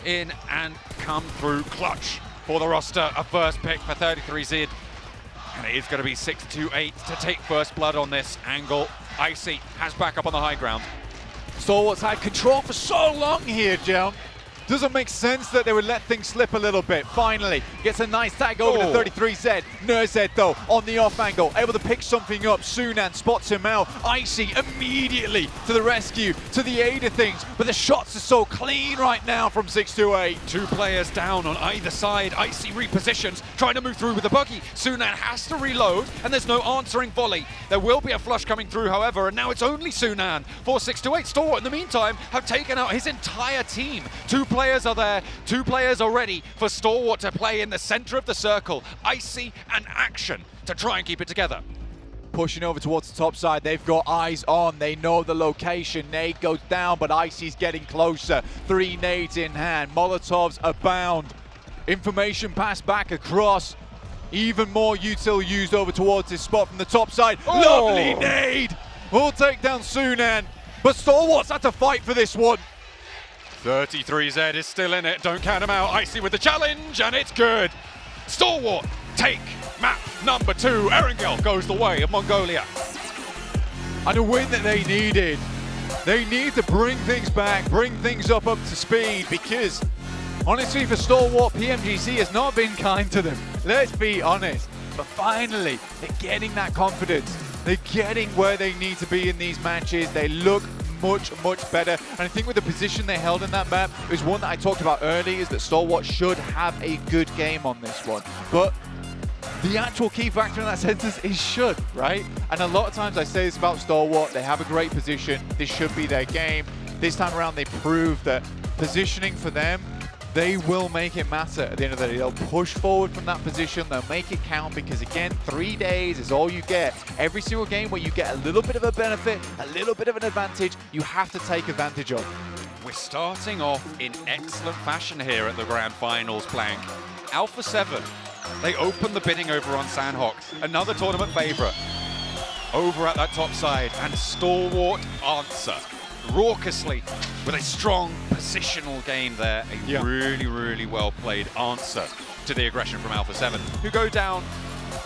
in and come through clutch for the roster? A first pick for 33Z. And it is going to be 6-8 to take first blood on this angle. Icy has back up on the high ground. Stalwart's had control for so long here, Joe. Doesn't make sense that they would let things slip a little bit. Finally, gets a nice tag over to 33Z. Nurzed, though, on the off angle, able to pick something up. Sunan spots him out. Icy immediately to the rescue, to the aid of things. But the shots are so clean right now from 6-8. 2 players down on either side. Icy repositions, trying to move through with the buggy. Sunan has to reload, and there's no answering volley. There will be a flush coming through, however, and now it's only Sunan for 6-8. Stalwart, in the meantime, have taken out his entire team. 2 players are there, 2 players are ready for Stalwart to play in the center of the circle. Icy and Action to try and keep it together. Pushing over towards the top side, they've got eyes on, they know the location. Nade goes down, but Icy's getting closer. 3 nades in hand, Molotovs abound. Information passed back across. Even more util used over towards this spot from the top side. Oh! Lovely nade! We'll take down Sunan, but Stalwart's had to fight for this one. 33Z is still in it, don't count him out. Icy with the challenge, and it's good. Stalwart take map number 2. Erangel goes the way of Mongolia. And a win that they needed. They need to bring things back, bring things up to speed, because honestly for Stalwart, PMGC has not been kind to them. Let's be honest. But finally, they're getting that confidence. They're getting where they need to be in these matches. They look much better, and I think with the position they held in that map, it was one that I talked about earlier, is that Stalwart should have a good game on this one. But the actual key factor in that sentence is should, right? And a lot of times I say this about Stalwart, they have a great position, this should be their game. This time around they proved that positioning for them, they will make it matter at the end of the day. They'll push forward from that position, they'll make it count, because again, 3 days is all you get. Every single game where you get a little bit of a benefit, a little bit of an advantage, you have to take advantage of. We're starting off in excellent fashion here at the Grand Finals, Blank. Alpha 7, they open the bidding over on Sandhawk, another tournament favorite. Over at that top side, and Stalwart answer raucously with a strong positional game there. A really well played answer to the aggression from Alpha 7, who go down,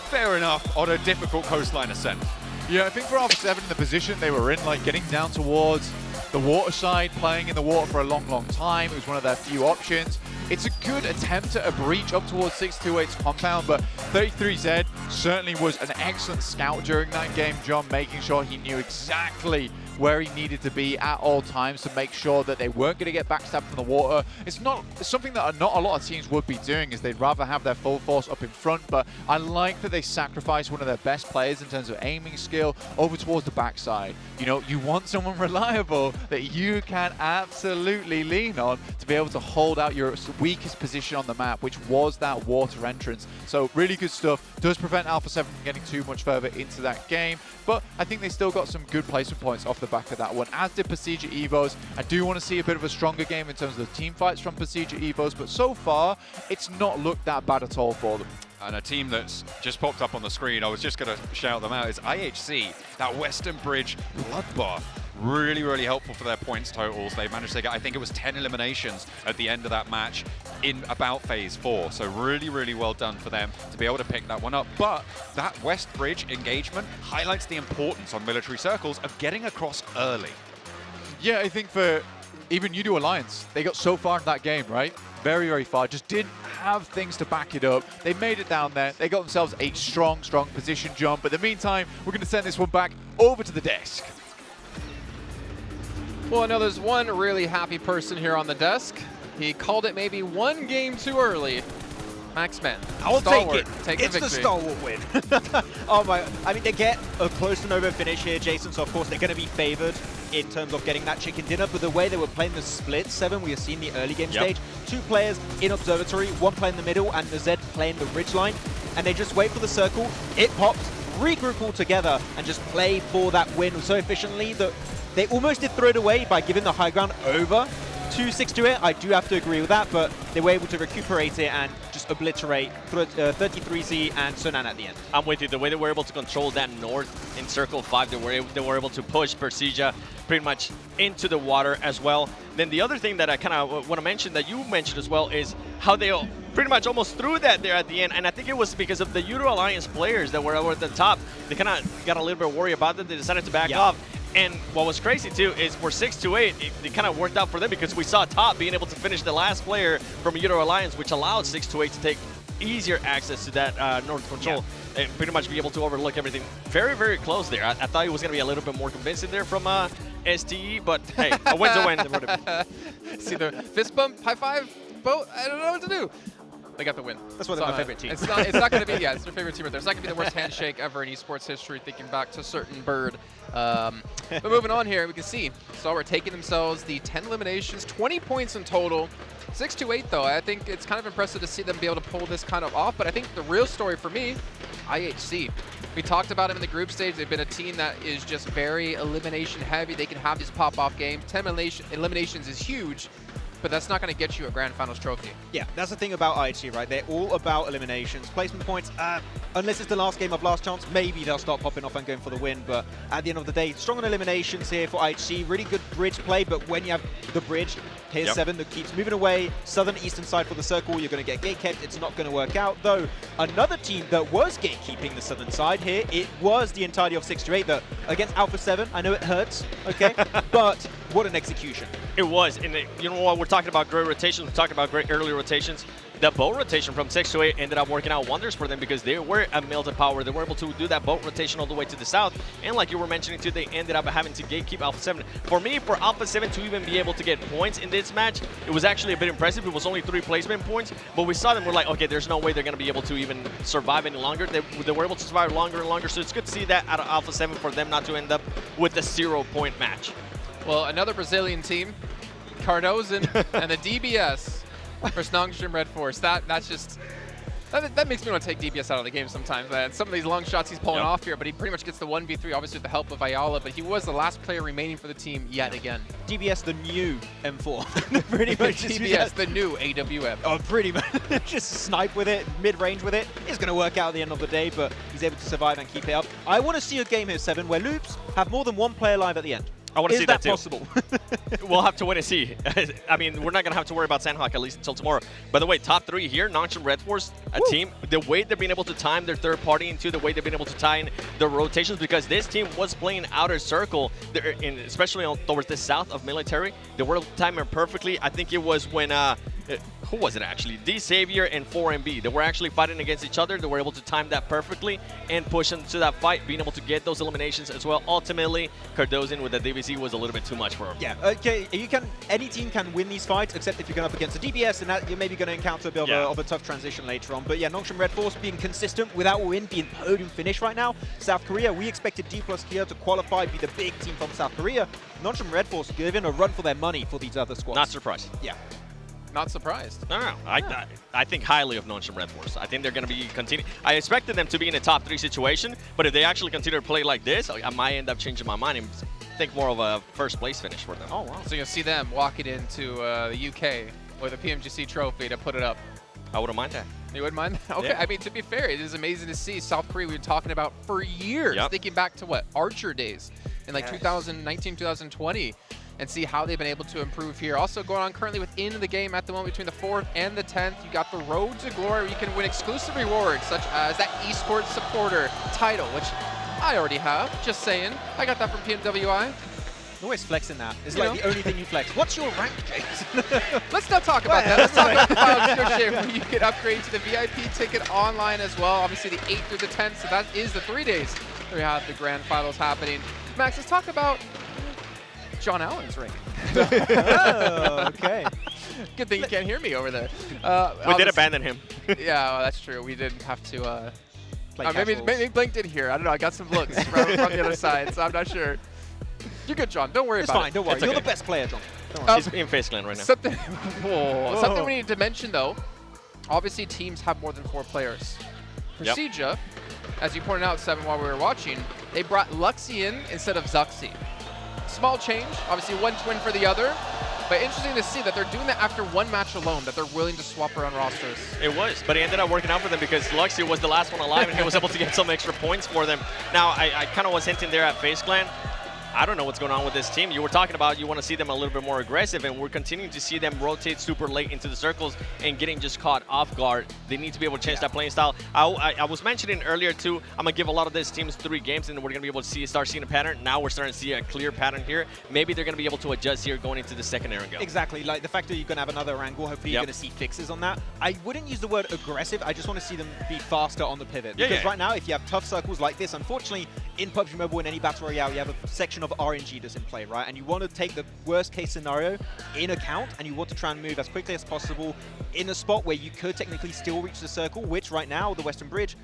fair enough, on a difficult coastline ascent. Yeah, I think for Alpha 7 in the position they were in, like getting down towards the water side, playing in the water for a long time, it was one of their few options. It's a good attempt at a breach up towards 628's compound, but 33Z certainly was an excellent scout during that game, John, making sure he knew exactly where he needed to be at all times to make sure that they weren't going to get backstabbed from the water. It's something that not a lot of teams would be doing, is they'd rather have their full force up in front, but I like that they sacrificed one of their best players in terms of aiming skill over towards the backside. You know, you want someone reliable that you can absolutely lean on to be able to hold out your weakest position on the map, which was that water entrance. So really good stuff. Does prevent Alpha 7 from getting too much further into that game, but I think they still got some good placement points off the back of that one, as did Persija Evos. I do want to see a bit of a stronger game in terms of the team fights from Persija Evos, but so far, it's not looked that bad at all for them. And a team that's just popped up on the screen, I was just going to shout them out, is IHC, that Western Bridge bloodbath. really, really helpful for their points totals. They managed to get, I think it was 10 eliminations at the end of that match in about phase 4. So really, really well done for them to be able to pick that one up. But that West Bridge engagement highlights the importance on military circles of getting across early. Yeah, I think for even U2 Alliance, they got so far in that game, right? Very, very far. Just didn't have things to back it up. They made it down there. They got themselves a strong, strong position jump. But in the meantime, we're going to send this one back over to the desk. Well, I know there's one really happy person here on the desk. He called it maybe one game too early. Maxman. I'll take it. Take it's the Stalwart win. Oh my! I mean, they get a close to Nova finish here, Jason. So of course they're going to be favored in terms of getting that chicken dinner. But the way they were playing the split 7, we have seen the early game stage. 2 players in observatory, 1 player in the middle, and Nazed playing the ridge line. And they just wait for the circle. It pops, regroup all together, and just play for that win so efficiently that they almost did throw it away by giving the high ground over to 628. I do have to agree with that, but they were able to recuperate it and just obliterate 33Z and Sunan at the end. I'm with you. The way they were able to control that north in Circle 5, they were able to push Persija pretty much into the water as well. Then the other thing that I kind of want to mention that you mentioned as well is how they pretty much almost threw that there at the end, and I think it was because of the U2 Alliance players that were over at the top. They kind of got a little bit worried about that. They decided to back off. And what was crazy too is for 628, it kind of worked out for them because we saw Top being able to finish the last player from U2 Alliance, which allowed 628 to take easier access to that north control and pretty much be able to overlook everything. Very, very close there. I thought it was going to be a little bit more convincing there from STE, but hey, a win's a win. See the fist bump, high five, boat. I don't know what to do. They got the win. That's why they're my favorite team. It's not going to be, it's their favorite team right there. It's not going to be the worst handshake ever in esports history, thinking back to certain bird. But moving on here, we can see Stalwart taking themselves the 10 eliminations, 20 points in total. 628 though, I think it's kind of impressive to see them be able to pull this kind of off, but I think the real story for me, IHC. We talked about them in the group stage. They've been a team that is just very elimination heavy. They can have these pop-off games. 10 eliminations is huge, but that's not going to get you a Grand Finals trophy. Yeah, that's the thing about IHC, right? They're all about eliminations. Placement points, unless it's the last game of last chance, maybe they'll start popping off and going for the win. But at the end of the day, strong on eliminations here for IHC. Really good bridge play, but when you have the bridge, here's 7 that keeps moving away. Southern eastern side for the circle, you're going to get gate kept. It's not going to work out. Though, another team that was gatekeeping the southern side here, it was the entirety of 628 that against Alpha 7. I know it hurts, okay? But what an execution. It was, and you know what, we're talking about great rotations, we're talking about great early rotations. The boat rotation from 628 ended up working out wonders for them because they were a melted power. They were able to do that boat rotation all the way to the south. And like you were mentioning too, they ended up having to gatekeep Alpha 7. For me, for Alpha 7 to even be able to get points in this match, it was actually a bit impressive. It was only 3 placement points, but we saw them, we're like, okay, there's no way they're going to be able to even survive any longer. They were able to survive longer and longer, so it's good to see that out of Alpha 7 for them not to end up with a 0-point match. Well, another Brazilian team, Cardozo and the DBS versus Nongshim Red Force. That's just that makes me want to take DBS out of the game sometimes. Man. Some of these long shots he's pulling off here, but he pretty much gets the 1v3, obviously with the help of Ayala, but he was the last player remaining for the team yet again. DBS, the new M4. Pretty much. DBS, the new AWM. Oh, pretty much. Just snipe with it, mid-range with it. It's going to work out at the end of the day, but he's able to survive and keep it up. I want to see a game here, 7, where loops have more than 1 player live at the end. I want to see that too. Is that possible? We'll have to wait and see. I mean, we're not going to have to worry about Sandhawk at least until tomorrow. By the way, top 3 here, Nongshim Red Force, a team, the way they've been able to time their third party into the way they've been able to tie in the rotations, because this team was playing outer circle, especially towards the south of military. They were timing perfectly. I think it was when who was it actually? D Savior and 4MB. They were actually fighting against each other. They were able to time that perfectly and push into that fight, being able to get those eliminations as well. Ultimately, Cardozo with the DBC was a little bit too much for him. Yeah, okay. Any team can win these fights, except if you're going up against a DBS, and that you're maybe going to encounter a bit of a tough transition later on. But yeah, Nongshim Red Force being consistent without a win, being podium finish right now. South Korea, we expected D+ Kia to qualify, be the big team from South Korea. Nongshim Red Force giving a run for their money for these other squads. Not surprised. Yeah. Not surprised. No. I think highly of Nongshim Red Force. I think they're going to be continuing. I expected them to be in a top 3 situation, but if they actually continue to play like this, I might end up changing my mind and think more of a first place finish for them. Oh, wow. So you'll see them walking into the UK with a PMGC trophy to put it up. I wouldn't mind that. You wouldn't mind that? Okay, yeah. I mean, to be fair, it is amazing to see South Korea we've been talking about for years, thinking back to what, Archer days. in like 2019, 2020, and see how they've been able to improve here. Also going on currently within the game at the moment between the 4th and the 10th, you got the Road to Glory, where you can win exclusive rewards such as that esports supporter title, which I already have, just saying. I got that from PMWI. Always flexing that. It's like the only thing you flex. What's your rank, James? Let's not talk about that. Let's talk about the PUBG Show, where you can upgrade to the VIP ticket online as well. Obviously the 8th through the 10th, so that is the 3 days we have the grand finals happening. Max, let's talk about John Allen's ring. Oh, okay. Good thing you can't hear me over there. We did abandon him. Yeah, well, that's true. We didn't have to. Maybe Blink did hear. I don't know. I got some looks from the other side, so I'm not sure. You're good, John. Don't worry it's about fine, it. Don't worry. It's You're okay. the best player, John. He's in Face Clan right now. Something, something we need to mention, though. Obviously, teams have more than 4 players. Presija, as you pointed out, Seven, while we were watching, they brought Luxie in instead of Zuxi. Small change. Obviously, one twin for the other. But interesting to see that they're doing that after 1 match alone, that they're willing to swap around rosters. It was, but it ended up working out for them because Luxie was the last one alive and he was able to get some extra points for them. Now, I kind of was hinting there at Face Clan. I don't know what's going on with this team. You were talking about you want to see them a little bit more aggressive, and we're continuing to see them rotate super late into the circles and getting just caught off guard. They need to be able to change that playing style. I was mentioning earlier too, I'm going to give a lot of these teams 3 games, and we're going to be able to start seeing a pattern. Now we're starting to see a clear pattern here. Maybe they're going to be able to adjust here going into the second Aaron go. Exactly. Like the fact that you're going to have another angle, hopefully you're going to see fixes on that. I wouldn't use the word aggressive. I just want to see them be faster on the pivot. Because right now, if you have tough circles like this, unfortunately, in PUBG Mobile, in any Battle Royale, you have a section of RNG that's in play, right? And you want to take the worst case scenario in account, and you want to try and move as quickly as possible in a spot where you could technically still reach the circle, which right now, the Western Bridge,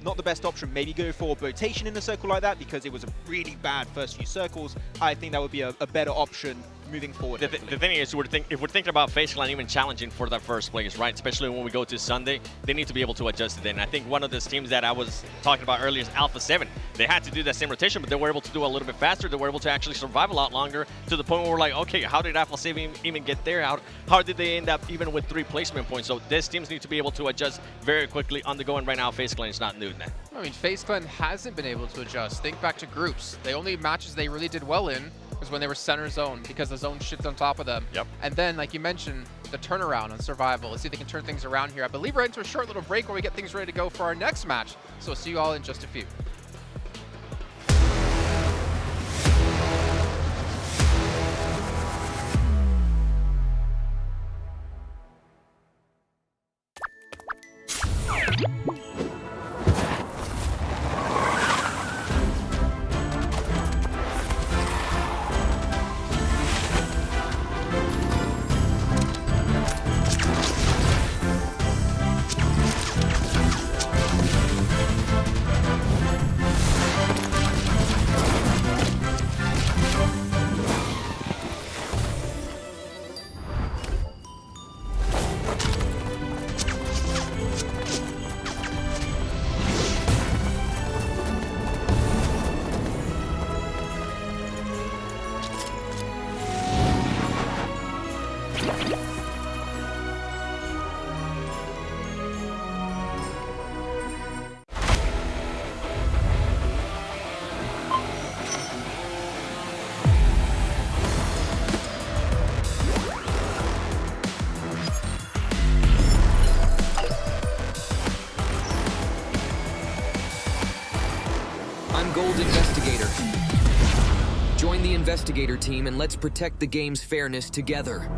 not the best option. Maybe go for rotation in a circle like that because it was a really bad first few circles. I think that would be a better option moving forward. The thing is, if we're thinking about Face Clan even challenging for that first place, right, especially when we go to Sunday, they need to be able to adjust it. And I think one of those teams that I was talking about earlier is Alpha 7. They had to do that same rotation, but they were able to do a little bit faster. They were able to actually survive a lot longer to the point where we're like, okay, how did Alpha 7 even get there? How did they end up even with 3 placement points? So these teams need to be able to adjust very quickly on the go, and right now Face Clan is not new to that. I mean, Face Clan hasn't been able to adjust. Think back to groups. The only matches they really did well in was when they were center zone, because the zone shits on top of them. And then, like you mentioned, the turnaround on survival. Let's see if they can turn things around here. I believe we're into a short little break where we get things ready to go for our next match. So we'll see you all in just a few. I'm Gold Investigator. Join the Investigator team and let's protect the game's fairness together.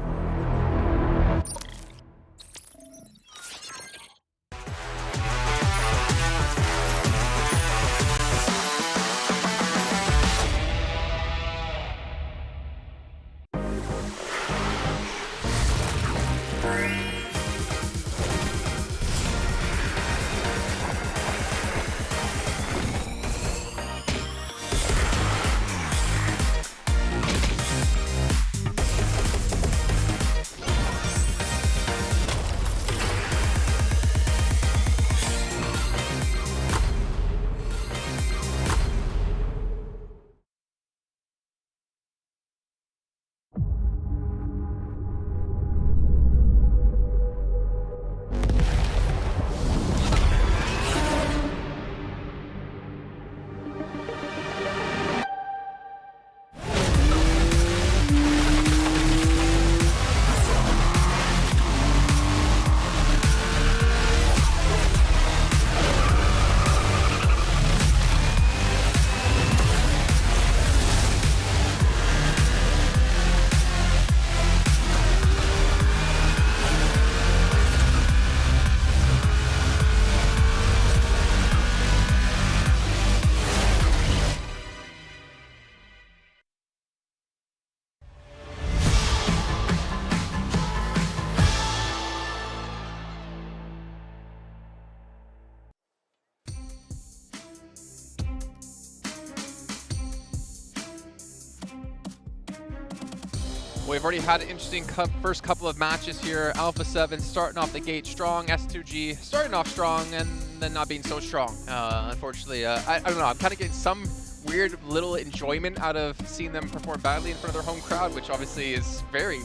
We've already had an interesting first couple of matches here. Alpha 7 starting off the gate strong, S2G starting off strong and then not being so strong. Unfortunately, I don't know, I'm kind of getting some weird little enjoyment out of seeing them perform badly in front of their home crowd, which obviously is very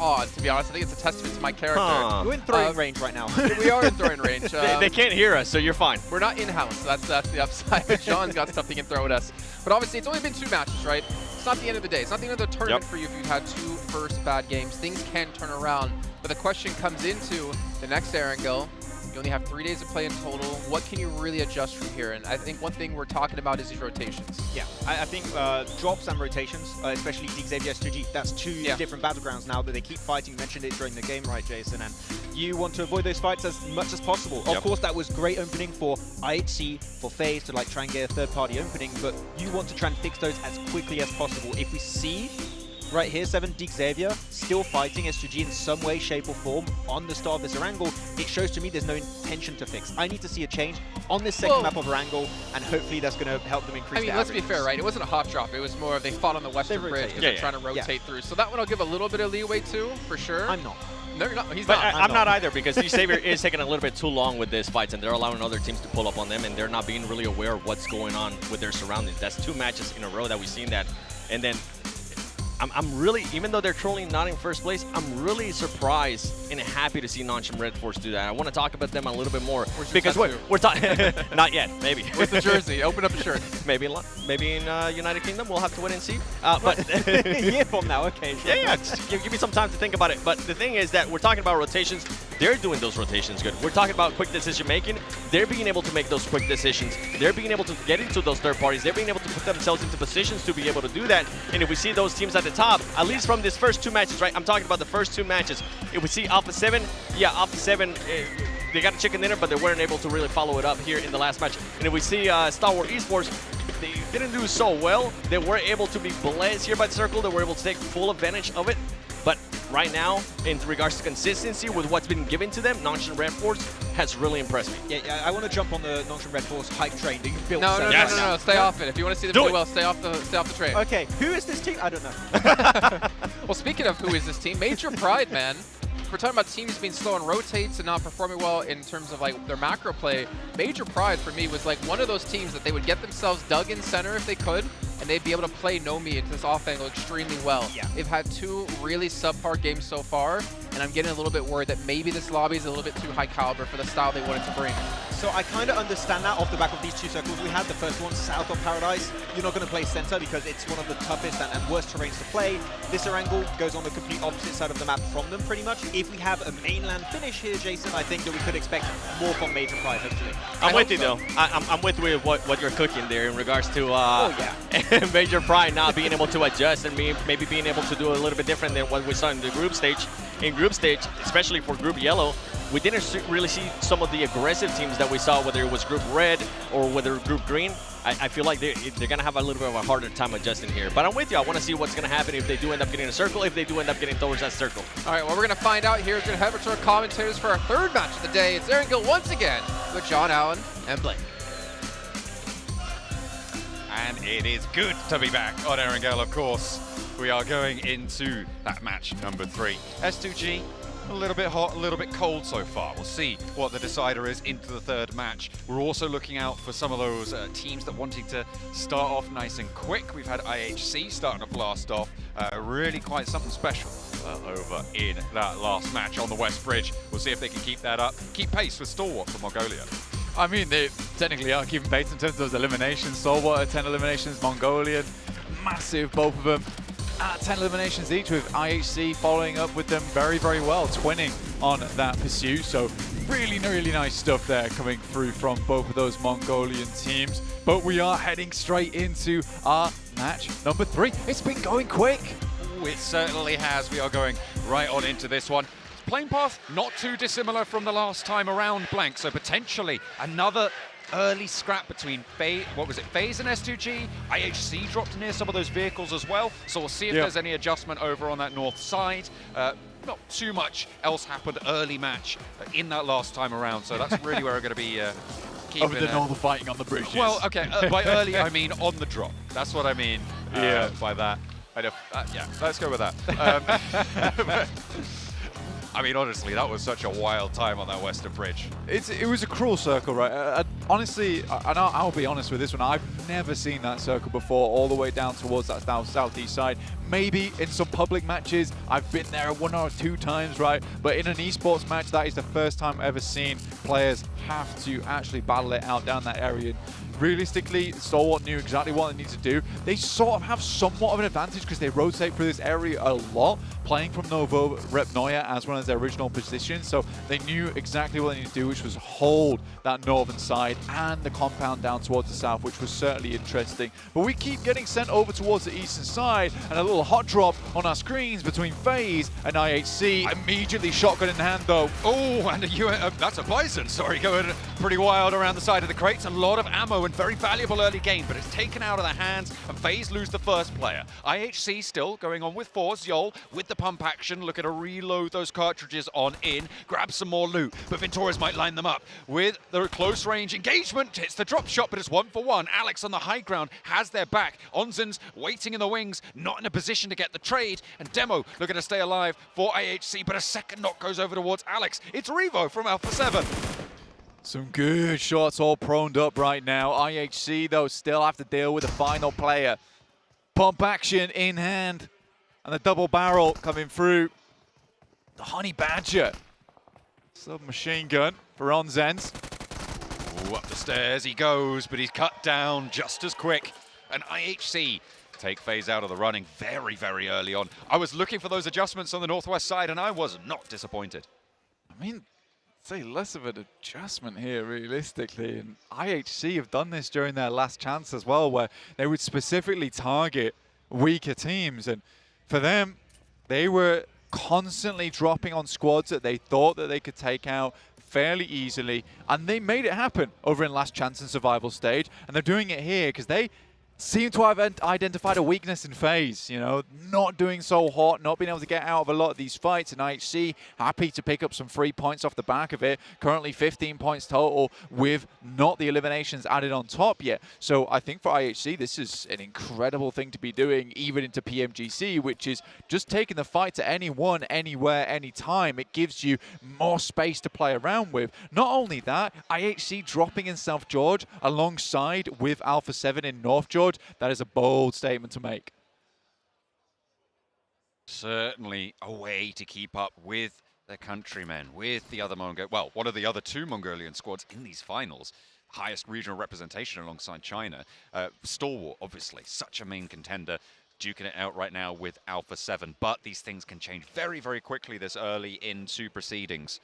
odd, to be honest. I think it's a testament to my character. You're in throwing range right now. We are in throwing range. They can't hear us, so you're fine. We're not in-house. That's the upside. John's got stuff he can throw at us. But obviously, it's only been 2 matches, right? It's not the end of the day. It's not the end of the tournament for you if you've had 2 first bad games. Things can turn around. But the question comes into the next Erangel. You only have 3 days to play in total. What can you really adjust from here? And I think one thing we're talking about is these rotations. Yeah, I think drops and rotations, especially Xavier S2G, that's 2 different battlegrounds now that they keep fighting. You mentioned it during the game, right, Jason? And you want to avoid those fights as much as possible. Of course, that was great opening for IHC, for FaZe to like try and get a third-party opening, but you want to try and fix those as quickly as possible. If we see right here, 7 Xavier still fighting S2G in some way, shape or form on the start of this Erangel, it shows to me there's no intention to fix. I need to see a change on this second map of Erangel, and hopefully that's going to help them increase their let's be fair, right? It wasn't a hot drop. It was more of they fought on the western bridge because they're trying to rotate through. So that one I'll give a little bit of leeway to, for sure. I'm not. No, you're not. He's but not. I'm not either, because Xavier is taking a little bit too long with this fights, and they're allowing other teams to pull up on them, and they're not being really aware of what's going on with their surroundings. That's 2 matches in a row that we've seen that. And then I'm really, even though they're currently not in first place, I'm really surprised and happy to see non-Shim Red Force do that. I want to talk about them a little bit more because we're talking. Not yet, maybe. Where's the jersey? Open up the shirt. Maybe in United Kingdom. We'll have to wait and see. But a year from now, okay. Sure. Yeah. Just give me some time to think about it. But the thing is that we're talking about rotations. They're doing those rotations good. We're talking about quick decision making. They're being able to make those quick decisions. They're being able to get into those third parties. They're being able to put themselves into positions to be able to do that. And if we see those teams at the top, at least from these first 2 matches, right? I'm talking about the first 2 matches. If we see Alpha 7, Alpha 7, they got a chicken dinner, but they weren't able to really follow it up here in the last match. And if we see Star Wars Esports, they didn't do so well. They were able to be blessed here by the circle. They were able to take full advantage of it. But right now, in regards to consistency with what's been given to them, non-Shim Red Force has really impressed me. Yeah, I want to jump on the non-Shim Red Force hype train that you've built. No, stay off it. If you want to see them do well, stay off the train. Okay, who is this team? I don't know. Well, speaking of who is this team, Major Pride, man. We're talking about teams being slow in rotates and not performing well in terms of like their macro play. Major Pride for me was like one of those teams that they would get themselves dug in center if they could, and they'd be able to play Nomi into this off angle extremely well. Yeah. They've had 2 really subpar games so far, and I'm getting a little bit worried that maybe this lobby is a little bit too high caliber for the style they wanted to bring. So I kind of understand that off the back of these 2 circles we had. The first one, south of Paradise. You're not going to play center because it's one of the toughest and worst terrains to play. This Erangel goes on the complete opposite side of the map from them, pretty much. If we have a mainland finish here, Jason, I think that we could expect more from Major Pride, hopefully. I'm with you, though. I'm with you with what you're cooking there in regards to Major Pride not being able to adjust and maybe being able to do a little bit different than what we saw in the group stage. In group stage, especially for Group Yellow, we didn't really see some of the aggressive teams that we saw, whether it was Group Red or whether Group Green. I feel like they're going to have a little bit of a harder time adjusting here. But I'm with you. I want to see what's going to happen if they do end up getting a circle, if they do end up getting towards that circle. All right, well, we're going to find out here. We're going to head over to our commentators for our 3rd match of the day. It's Erangel once again with John Allen and Blake. And it is good to be back on Erangel, of course. We are going into that match number 3. S2G, a little bit hot, a little bit cold so far. We'll see what the decider is into the 3rd match. We're also looking out for some of those teams that wanting to start off nice and quick. We've had IHC starting to blast off really quite something special over in that last match on the West Bridge. We'll see if they can keep that up, keep pace with Stalwart from Mongolia. I mean, they technically are keeping pace in terms of those eliminations. Stalwart 10 eliminations, Mongolian, massive, both of them. At 10 eliminations each, with IHC following up with them very, very well, twinning on that pursuit. So really, really nice stuff there coming through from both of those Mongolian teams. But we are heading straight into our match number 3. It's been going quick. Ooh, it certainly has. We are going right on into this one. Playing path not too dissimilar from the last time around, Blank. So potentially another early scrap between FaZe and S2G. IHC dropped near some of those vehicles as well, so we'll see if there's any adjustment over on that north side. Not too much else happened early match in that last time around, so that's really where we're going to be keeping... Other than all the fighting on the bridges. Well, okay, by early I mean on the drop. That's what I mean by that. Yeah, let's go with that. I mean, honestly, that was such a wild time on that Western Bridge. It was a cruel circle, right? Honestly, and I'll be honest with this one, I've never seen that circle before, all the way down towards that southeast side. Maybe in some public matches, I've been there 1 or 2 times, right? But in an esports match, that is the first time I've ever seen players have to actually battle it out down that area. Realistically, Stalwart knew exactly what they need to do. They sort of have somewhat of an advantage because they rotate through this area a lot, playing from Novo Repnoya as one of their original positions. So they knew exactly what they need to do, which was hold that northern side and the compound down towards the south, which was certainly interesting. But we keep getting sent over towards the eastern side, and a little hot drop on our screens between FaZe and IHC. Immediately shotgun in hand, though. Oh, and that's a Bison, sorry, going pretty wild around the side of the crates. A lot of ammo and very valuable early game, but it's taken out of their hands, and FaZe lose the first player. IHC still going on with 4. Yol with the pump action, looking to reload those cartridges on in, grab some more loot, but Venturas might line them up with the close range engagement. Hits the drop shot, but it's 1 for 1. Alex on the high ground has their back. Onzin's waiting in the wings, not in a position to get the trade, and Demo looking to stay alive for IHC, but a second knock goes over towards Alex. It's Revo from Alpha 7. Some good shots all proned up right now. IHC, though, still have to deal with the final player. Pump action in hand, and the double barrel coming through. The Honey Badger. Submachine gun for Onzens. Ooh, up the stairs he goes, but he's cut down just as quick. And IHC take FaZe out of the running very, very early on. I was looking for those adjustments on the northwest side, and I was not disappointed. I mean, say less of an adjustment here, realistically. And IHC have done this during their last chance as well, where they would specifically target weaker teams. And for them, they were constantly dropping on squads that they thought that they could take out fairly easily. And they made it happen over in last chance and survival stage. And they're doing it here because they seem to have identified a weakness in FaZe, you know, not doing so hot, not being able to get out of a lot of these fights, and IHC happy to pick up some free points off the back of it. Currently 15 points total with not the eliminations added on top yet. So I think for IHC, this is an incredible thing to be doing, even into PMGC, which is just taking the fight to anyone, anywhere, anytime. It gives you more space to play around with. Not only that, IHC dropping in South George alongside with Alpha 7 in North George. That is a bold statement to make. Certainly a way to keep up with their countrymen, with the other one of the other 2 Mongolian squads in these finals. Highest regional representation alongside China. Stalwart, obviously, such a main contender, duking it out right now with Alpha 7. But these things can change very, very quickly this early into proceedings.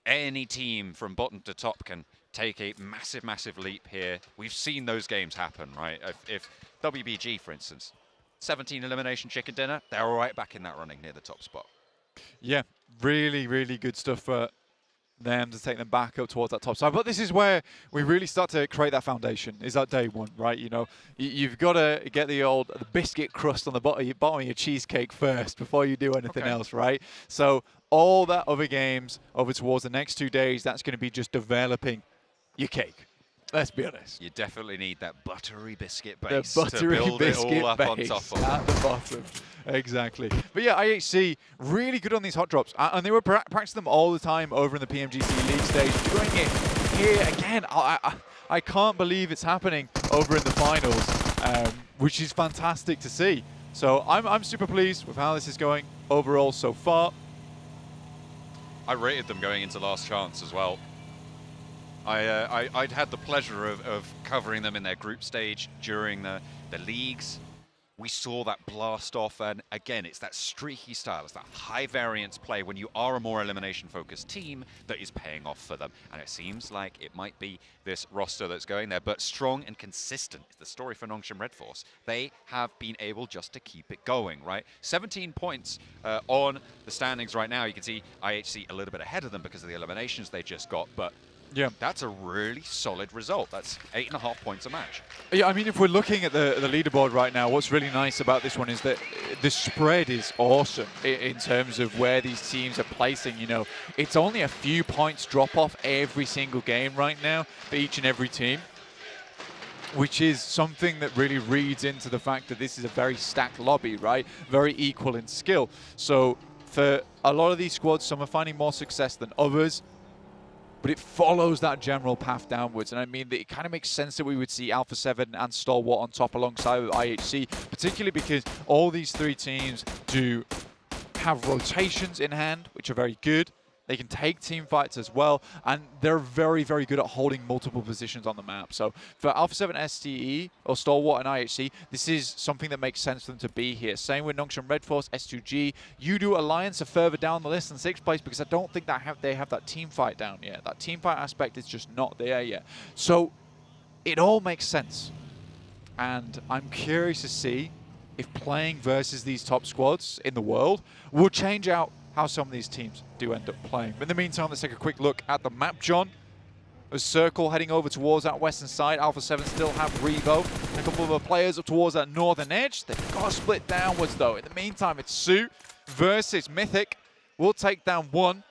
Any team from bottom to top can take a massive, massive leap here. We've seen those games happen, right? If WBG, for instance, 17 elimination chicken dinner, they're right back in that running near the top spot. Yeah, really, really good stuff for them to take them back up towards that top side. But this is where we really start to create that foundation, is that day one, right? You know, you've got to get the biscuit crust on the bottom of your cheesecake first before you do anything else, right? So all that other games over towards the next 2 days, that's going to be just developing your cake. Let's be honest. You definitely need that buttery biscuit base to build biscuit it all up on base top of. at the bottom. Exactly. But yeah, IHC really good on these hot drops, and they were practicing them all the time over in the PMGC League stage. Doing it here again. I can't believe it's happening over in the finals, which is fantastic to see. So I'm super pleased with how this is going overall so far. I rated them going into last chance as well. I'd had the pleasure of covering them in their group stage during the leagues. We saw that blast off, and again, it's that streaky style, it's that high variance play when you are a more elimination focused team that is paying off for them. And it seems like it might be this roster that's going there, but strong and consistent is the story for Nongshim Red Force. They have been able just to keep it going, right? 17 points on the standings right now. You can see IHC a little bit ahead of them because of the eliminations they just got, but yeah, that's a really solid result. That's 8.5 points a match. Yeah, I mean, if we're looking at the leaderboard right now, what's really nice about this one is that the spread is awesome in terms of where these teams are placing. You know, it's only a few points drop off every single game right now for each and every team. which is something that really reads into the fact that this is a very stacked lobby, right? Very equal in skill. So for a lot of these squads, some are finding more success than others, but it follows that general path downwards. And I mean, that it kind of makes sense that we would see Alpha 7 and Stalwart on top alongside with IHC, particularly because all these three teams do have rotations in hand, which are very good. They can take team fights as well, and they're very, very good at holding multiple positions on the map. So for Alpha 7 STE, or Stalwart and IHC, this is something that makes sense for them to be here. Same with Nongshim Red Force, S2G. Udo Alliance are further down the list in 6th place because I don't think that they have that team fight down yet. That team fight aspect is just not there yet. So it all makes sense. And I'm curious to see if playing versus these top squads in the world will change out how some of these teams do end up playing. But in the meantime, let's take a quick look at the map, John. A circle heading over towards that western side. Alpha 7 still have Revo. A couple of other players up towards that northern edge. They've got to split downwards, though. In the meantime, it's Sue versus Mythic. We'll take down one.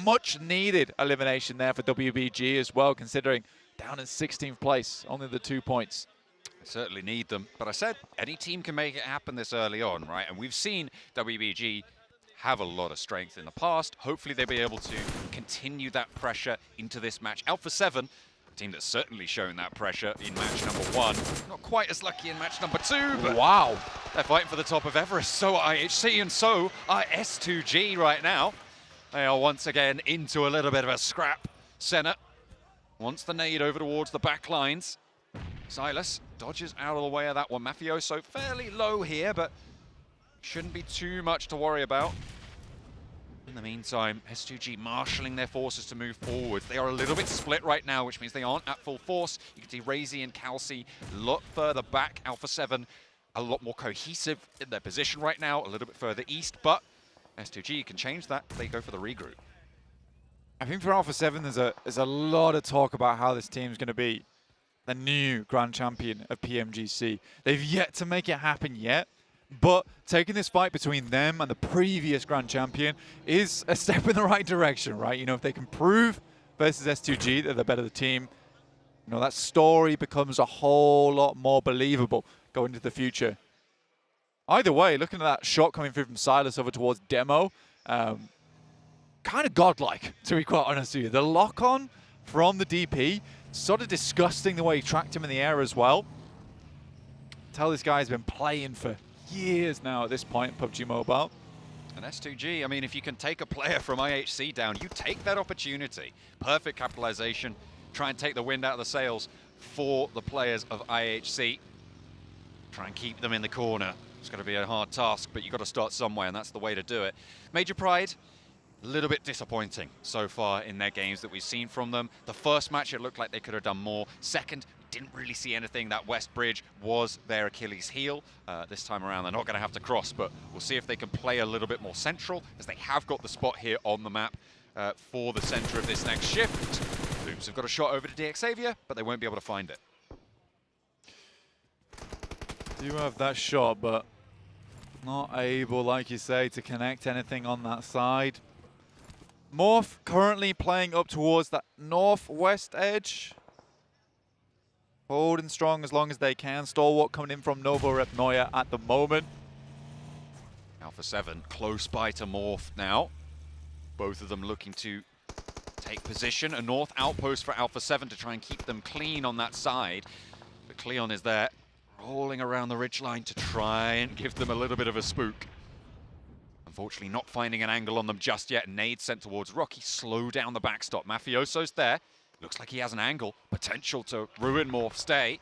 Much needed elimination there for WBG as well, considering down in 16th place. Only the 2 points. Certainly need them. But I said any team can make it happen this early on, right? And we've seen WBG have a lot of strength in the past. Hopefully they'll be able to continue that pressure into this match. Alpha 7, a team that's certainly shown that pressure in match number 1. Not quite as lucky in match number 2, but wow, they're fighting for the top of Everest. So are IHC and so are S2G right now. They are once again into a little bit of a scrap. Senna wants the nade over towards the back lines. Silas dodges out of the way of that one. Mafioso fairly low here, but shouldn't be too much to worry about. In the meantime, S2G marshalling their forces to move forward. They are a little bit split right now, which means they aren't at full force. You can see Razy and Calci a lot further back. Alpha 7 a lot more cohesive in their position right now, a little bit further east, but S2G can change that. They go for the regroup. I think for Alpha 7, there's a lot of talk about how this team's going to be the new Grand Champion of PMGC. They've yet to make it happen yet, but taking this fight between them and the previous Grand Champion is a step in the right direction, right? You know, if they can prove versus S2G that they're better the team, you know, that story becomes a whole lot more believable going into the future. Either way, looking at that shot coming through from Silas over towards Demo, kind of godlike, to be quite honest with you. The lock-on from the DP, sort of disgusting the way he tracked him in the air as well. Tell this guy's been playing for years now at this point in PUBG Mobile. And S2G, I mean, if you can take a player from IHC down, you take that opportunity. Perfect capitalization. Try and take the wind out of the sails for the players of IHC. Try and keep them in the corner. It's going to be a hard task, but you've got to start somewhere, and that's the way to do it. Major Pride, a little bit disappointing so far in their games that we've seen from them. The first match, it looked like they could have done more. Second, didn't really see anything. That West Bridge was their Achilles heel. This time around, they're not going to have to cross, but we'll see if they can play a little bit more central, as they have got the spot here on the map for the center of this next shift. Loops have got a shot over to DX Xavier, but they won't be able to find it. Do have that shot, but not able, like you say, to connect anything on that side. Morph currently playing up towards that northwest edge. Holding strong as long as they can. Stalwart coming in from Novo Repnoya at the moment. Alpha 7 close by to Morph now. Both of them looking to take position. A north outpost for Alpha 7 to try and keep them clean on that side. But Cleon is there, rolling around the ridgeline to try and give them a little bit of a spook. Unfortunately, not finding an angle on them just yet. Nade sent towards Rocky. Slow down the backstop. Mafioso's there. Looks like he has an angle. Potential to ruin Morph's stay.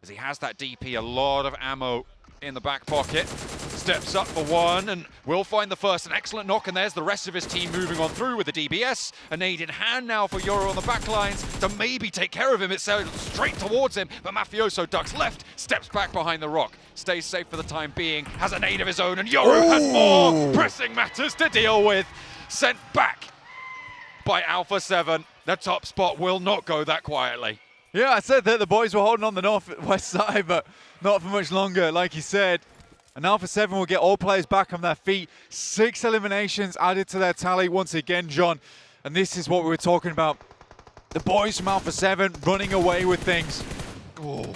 As he has that DP, a lot of ammo in the back pocket. Steps up for one and will find the first. An excellent knock, and there's the rest of his team moving on through with the DBS. A nade in hand now for Yoro on the back lines to maybe take care of him. It's straight towards him, but Mafioso ducks left, steps back behind the rock. Stays safe for the time being, has a nade of his own, and Yoro has more pressing matters to deal with. Sent back by Alpha 7. The top spot will not go that quietly. Yeah, I said that the boys were holding on the northwest side, but not for much longer, like you said. And Alpha 7 will get all players back on their feet. 6 eliminations added to their tally once again, John. And this is what we were talking about. The boys from Alpha 7 running away with things. Oh.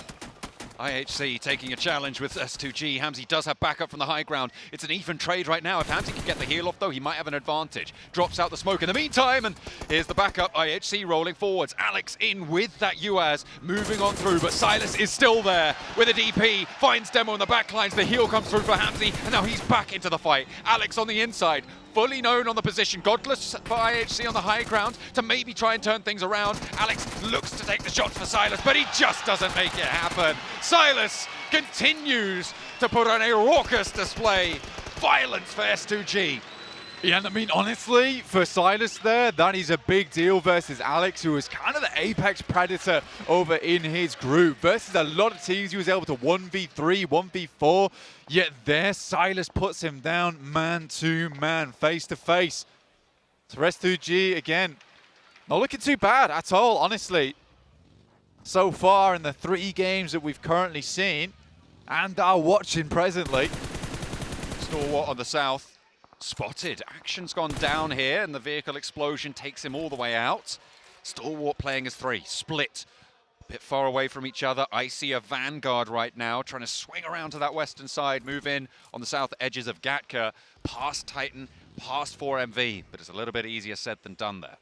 IHC taking a challenge with S2G. Hamzy does have backup from the high ground. It's an even trade right now. If Hamzy can get the heal off, though, he might have an advantage. Drops out the smoke in the meantime, and here's the backup. IHC rolling forwards. Alex in with that UAZ, moving on through, but Silas is still there with a DP. Finds Demo in the backlines. The heal comes through for Hamzy, and now he's back into the fight. Alex on the inside. Fully known on the position. Godless for IHC on the high ground to maybe try and turn things around. Alex looks to take the shots for Silas, but he just doesn't make it happen. Silas continues to put on a raucous display. Violence for S2G. Yeah, and I mean, honestly, for Silas there, that is a big deal versus Alex, who was kind of the apex predator over in his group. Versus a lot of teams, he was able to 1v3, 1v4, yet there, Silas puts him down man to man, face to face. So S2G, again, not looking too bad at all, honestly. So far in the 3 games that we've currently seen, and are watching presently. Stalwart on the south. Spotted. Action's gone down here, and the vehicle explosion takes him all the way out. Stalwart playing as 3. Split. A bit far away from each other. I see a Vanguard right now, trying to swing around to that western side, move in on the south edges of Gatka, past Titan, past 4MV, but it's a little bit easier said than done there.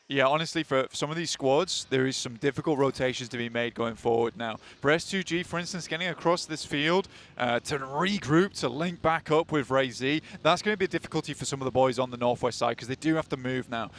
Yeah, honestly, for some of these squads, there is some difficult rotations to be made going forward now. For S2G, for instance, getting across this field to regroup, to link back up with Ray Z, that's going to be a difficulty for some of the boys on the northwest side because they do have to move now.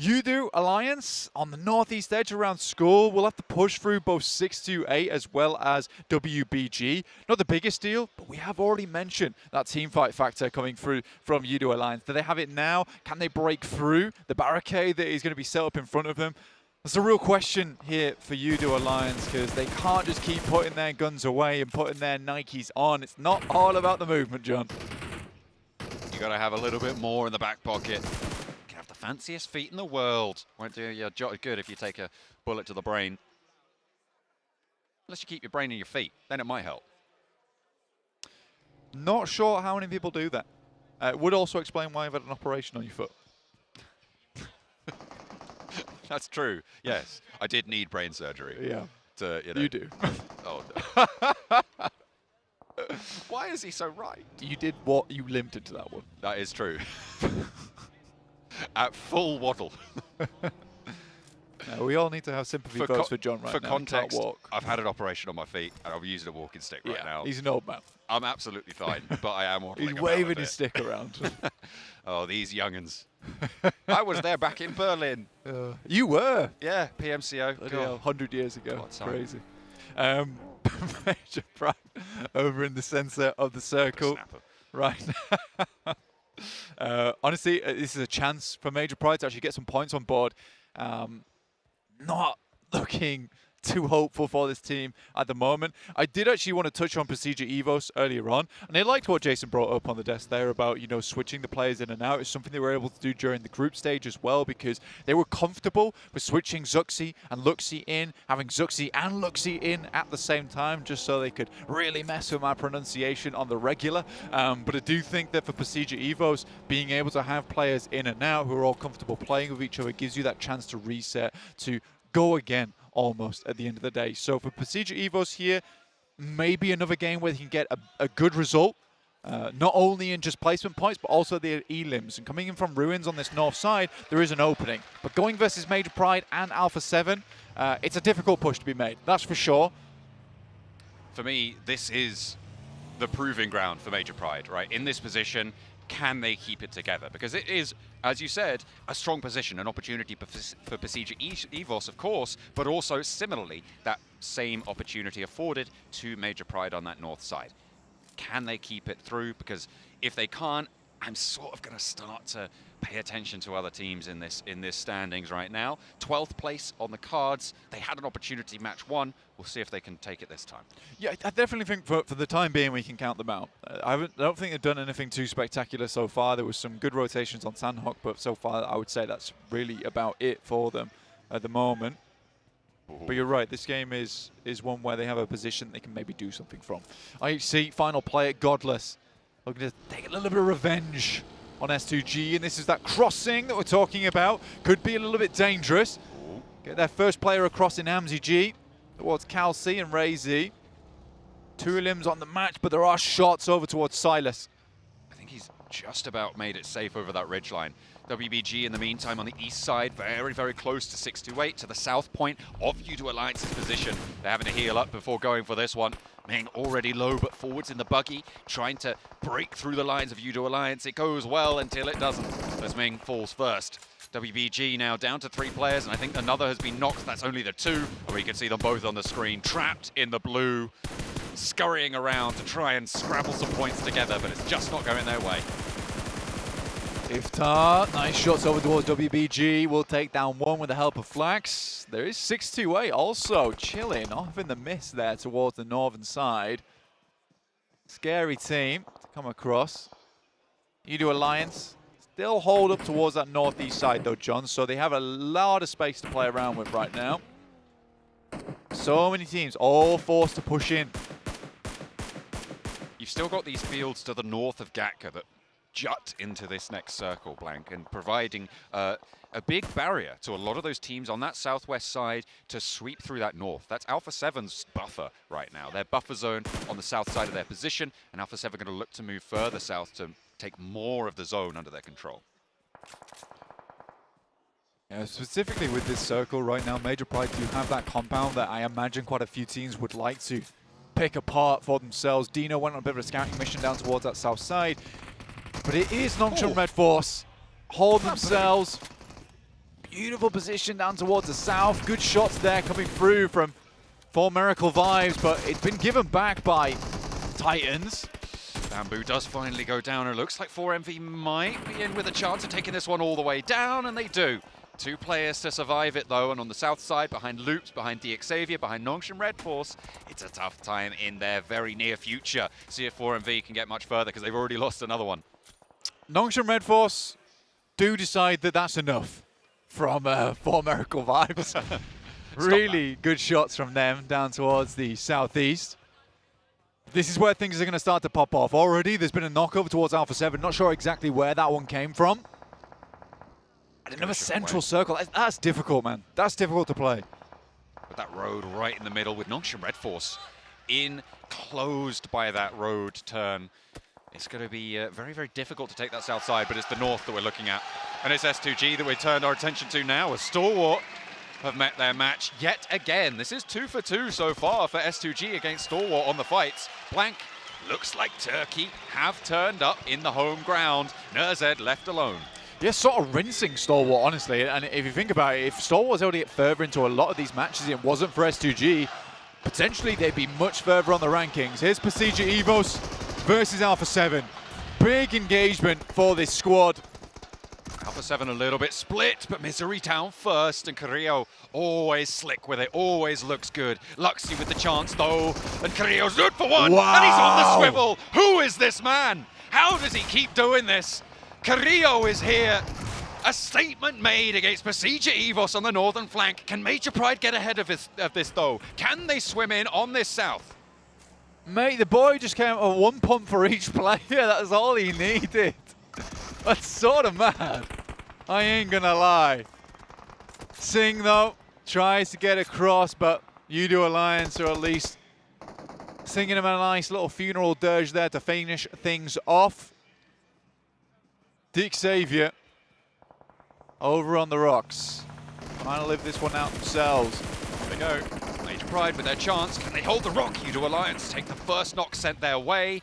Udo Alliance on the northeast edge around school will have to push through both 628 as well as WBG. Not the biggest deal, but we have already mentioned that team fight factor coming through from Udo Alliance. Do they have it now? Can they break through the barricade that is going to be set up in front of them? That's a real question here for Udo Alliance because they can't just keep putting their guns away and putting their Nikes on. It's not all about the movement, John. You got to have a little bit more in the back pocket. Fanciest feet in the world. Won't do your job good if you take a bullet to the brain. Unless you keep your brain in your feet, then it might help. Not sure how many people do that. It would also explain why you've had an operation on your foot. That's true. Yes, I did need brain surgery. Yeah. To, you know. You do. Oh, no. Why is he so right? You did what? You limped into that one. That is true. At full waddle. We all need to have sympathy votes for John right now. For context, I've had an operation on my feet and I'm using a walking stick right now. He's an old man. I'm absolutely fine, but I am waddling. He's waving his stick around. Oh, these young'uns. I was there back in Berlin. You were? Yeah, PMCO. 100 years ago. God, crazy. Major Pride over in the center of the circle right now. Honestly, this is a chance for Major Pride to actually get some points on board. Not looking too hopeful for this team at the moment. I did actually want to touch on Procedure Evos earlier on, and I liked what Jason brought up on the desk there about, you know, switching the players in and out. It's something they were able to do during the group stage as well, because they were comfortable with switching Zuxi and Luxi in, having Zuxi and Luxi in at the same time, just so they could really mess with my pronunciation on the regular. But I do think that for Procedure Evos, being able to have players in and out who are all comfortable playing with each other gives you that chance to reset, to go again almost at the end of the day. So for Procedure Evos here, maybe another game where they can get a good result, not only in just placement points, but also the elims. And coming in from Ruins on this north side, there is an opening. But going versus Major Pride and Alpha 7, it's a difficult push to be made, that's for sure. For me, this is the proving ground for Major Pride, right? In this position, can they keep it together? Because it is, as you said, a strong position, an opportunity for Procedure Evos, of course, but also similarly, that same opportunity afforded to Major Pride on that north side. Can they keep it through? Because if they can't, I'm sort of going to start to pay attention to other teams in this standings right now. 12th place on the cards. They had an opportunity match 1. We'll see if they can take it this time. Yeah, I definitely think for the time being we can count them out. I don't think they've done anything too spectacular so far. There was some good rotations on Sandhawk, but so far I would say that's really about it for them at the moment. But you're right, this game is one where they have a position they can maybe do something from. IHC, final player, Godless. Looking to take a little bit of revenge on S2G, and this is that crossing that we're talking about. Could be a little bit dangerous. Get their first player across in Hamzy G. towards Calci and Razy. Two limbs on the match, but there are shots over towards Silas. I think he's just about made it safe over that ridgeline. WBG in the meantime on the east side, very, very close to 628, to the south point of U2 Alliance's position. They're having to heal up before going for this one. Ming already low, but forwards in the buggy, trying to break through the lines of U2 Alliance. It goes well until it doesn't, as Ming falls first. WBG now down to 3 players, and I think another has been knocked. That's only the 2, and we can see them both on the screen, trapped in the blue, scurrying around to try and scrabble some points together, but it's just not going their way. Iftar, nice shots over towards WBG, will take down one with the help of Flax. There is 628 also chilling off in the mist there towards the northern side. Scary team to come across. U2 Alliance still hold up towards that northeast side though, John, so they have a lot of space to play around with right now. So many teams all forced to push in. You've still got these fields to the north of Gatka that jut into this next circle, Blank, and providing a big barrier to a lot of those teams on that southwest side to sweep through that north. That's Alpha 7's buffer right now. Their buffer zone on the south side of their position, and Alpha 7 are going to look to move further south to take more of the zone under their control. Yeah, specifically with this circle right now, Major Pride do have that compound that I imagine quite a few teams would like to pick apart for themselves. Dino went on a bit of a scouting mission down towards that south side. But it is Nongshim Red Force. Hold themselves. Beautiful position down towards the south. Good shots there coming through from 4 Miracle Vibes, but it's been given back by Titans. Bamboo does finally go down, and it looks like 4MV might be in with a chance of taking this one all the way down, and they do. 2 players to survive it though, and on the south side, behind Loops, behind DXavier, behind Nongshim Red Force, it's a tough time in their very near future. See if 4MV can get much further, because they've already lost another one. Nongshim Red Force do decide that that's enough from 4 Miracle Vibes. Really good shots from them down towards the southeast. This is where things are going to start to pop off. Already there's been a knockover towards Alpha 7. Not sure exactly where that one came from. And another central circle. That's difficult, man. That's difficult to play. With that road right in the middle, with Nongshim Red Force enclosed by that road turn. It's going to be very, very difficult to take that south side, but it's the north that we're looking at. And it's S2G that we turned our attention to now, as Stalwart have met their match yet again. This is 2 for 2 so far for S2G against Stalwart on the fights. Blank, looks like Turkey have turned up in the home ground. Nurzed left alone. Yeah, sort of rinsing Stalwart, honestly. And if you think about it, if Stalwart was able to get further into a lot of these matches, it wasn't for S2G, potentially they'd be much further on the rankings. Here's Pasija Evos versus Alpha 7. Big engagement for this squad. Alpha 7 a little bit split, but Misery down first, and Carrillo always slick with it, always looks good. Luxy with the chance though, and Carrillo's good for one, wow. And he's on the swivel. Who is this man? How does he keep doing this? Carrillo is here. A statement made against Pasija Evos on the northern flank. Can Major Pride get ahead of this though? Can they swim in on this south? Mate, the boy just came up with 1 pump for each player. That's all he needed. That's sort of mad. I ain't gonna lie. Singh, though, tries to get across, but U2 Alliance are at least singing him a nice little funeral dirge there to finish things off. DXavier over on the rocks. Trying to live this one out themselves. There they go. Major Pride with their chance. Can they hold the rock? U2 Alliance take the first knock sent their way.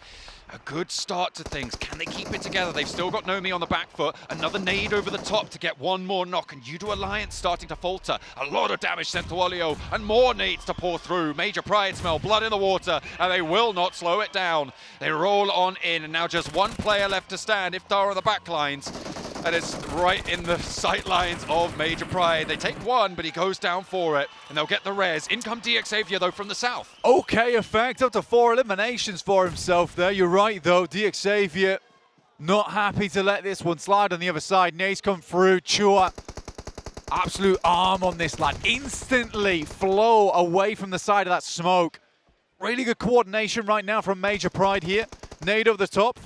A good start to things. Can they keep it together? They've still got Nomi on the back foot. Another nade over the top to get one more knock. And U2 Alliance starting to falter. A lot of damage sent to Olio. And more nades to pour through. Major Pride smell blood in the water. And they will not slow it down. They roll on in. And now just 1 player left to stand. Iftar on the back lines. And it's right in the sight lines of Major Pride. They take 1, but he goes down for it. And they'll get the res. In come DXavier, though, from the south. Okay, effect. Up to 4 eliminations for himself there. You're right, though. DXavier not happy to let this one slide on the other side. Nades come through. Chua, absolute arm on this lad. Instantly flow away from the side of that smoke. Really good coordination right now from Major Pride here. Nade over the top.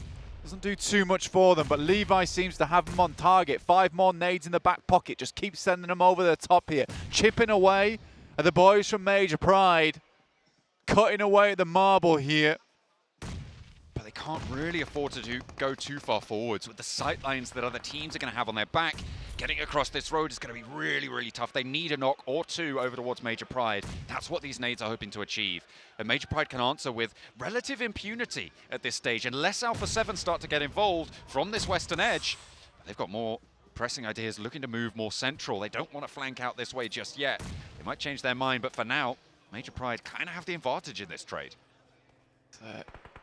Doesn't do too much for them, but Levi seems to have them on target. 5 more nades in the back pocket. Just keep sending them over the top here. Chipping away are the boys from Major Pride cutting away at the marble here. But they can't really afford to go too far forwards with the sight lines that other teams are going to have on their back. Getting across this road is going to be really, really tough. They need a knock or two over towards Major Pride. That's what these nades are hoping to achieve. And Major Pride can answer with relative impunity at this stage. Unless Alpha 7 start to get involved from this western edge, they've got more pressing ideas, looking to move more central. They don't want to flank out this way just yet. They might change their mind, but for now, Major Pride kind of have the advantage in this trade.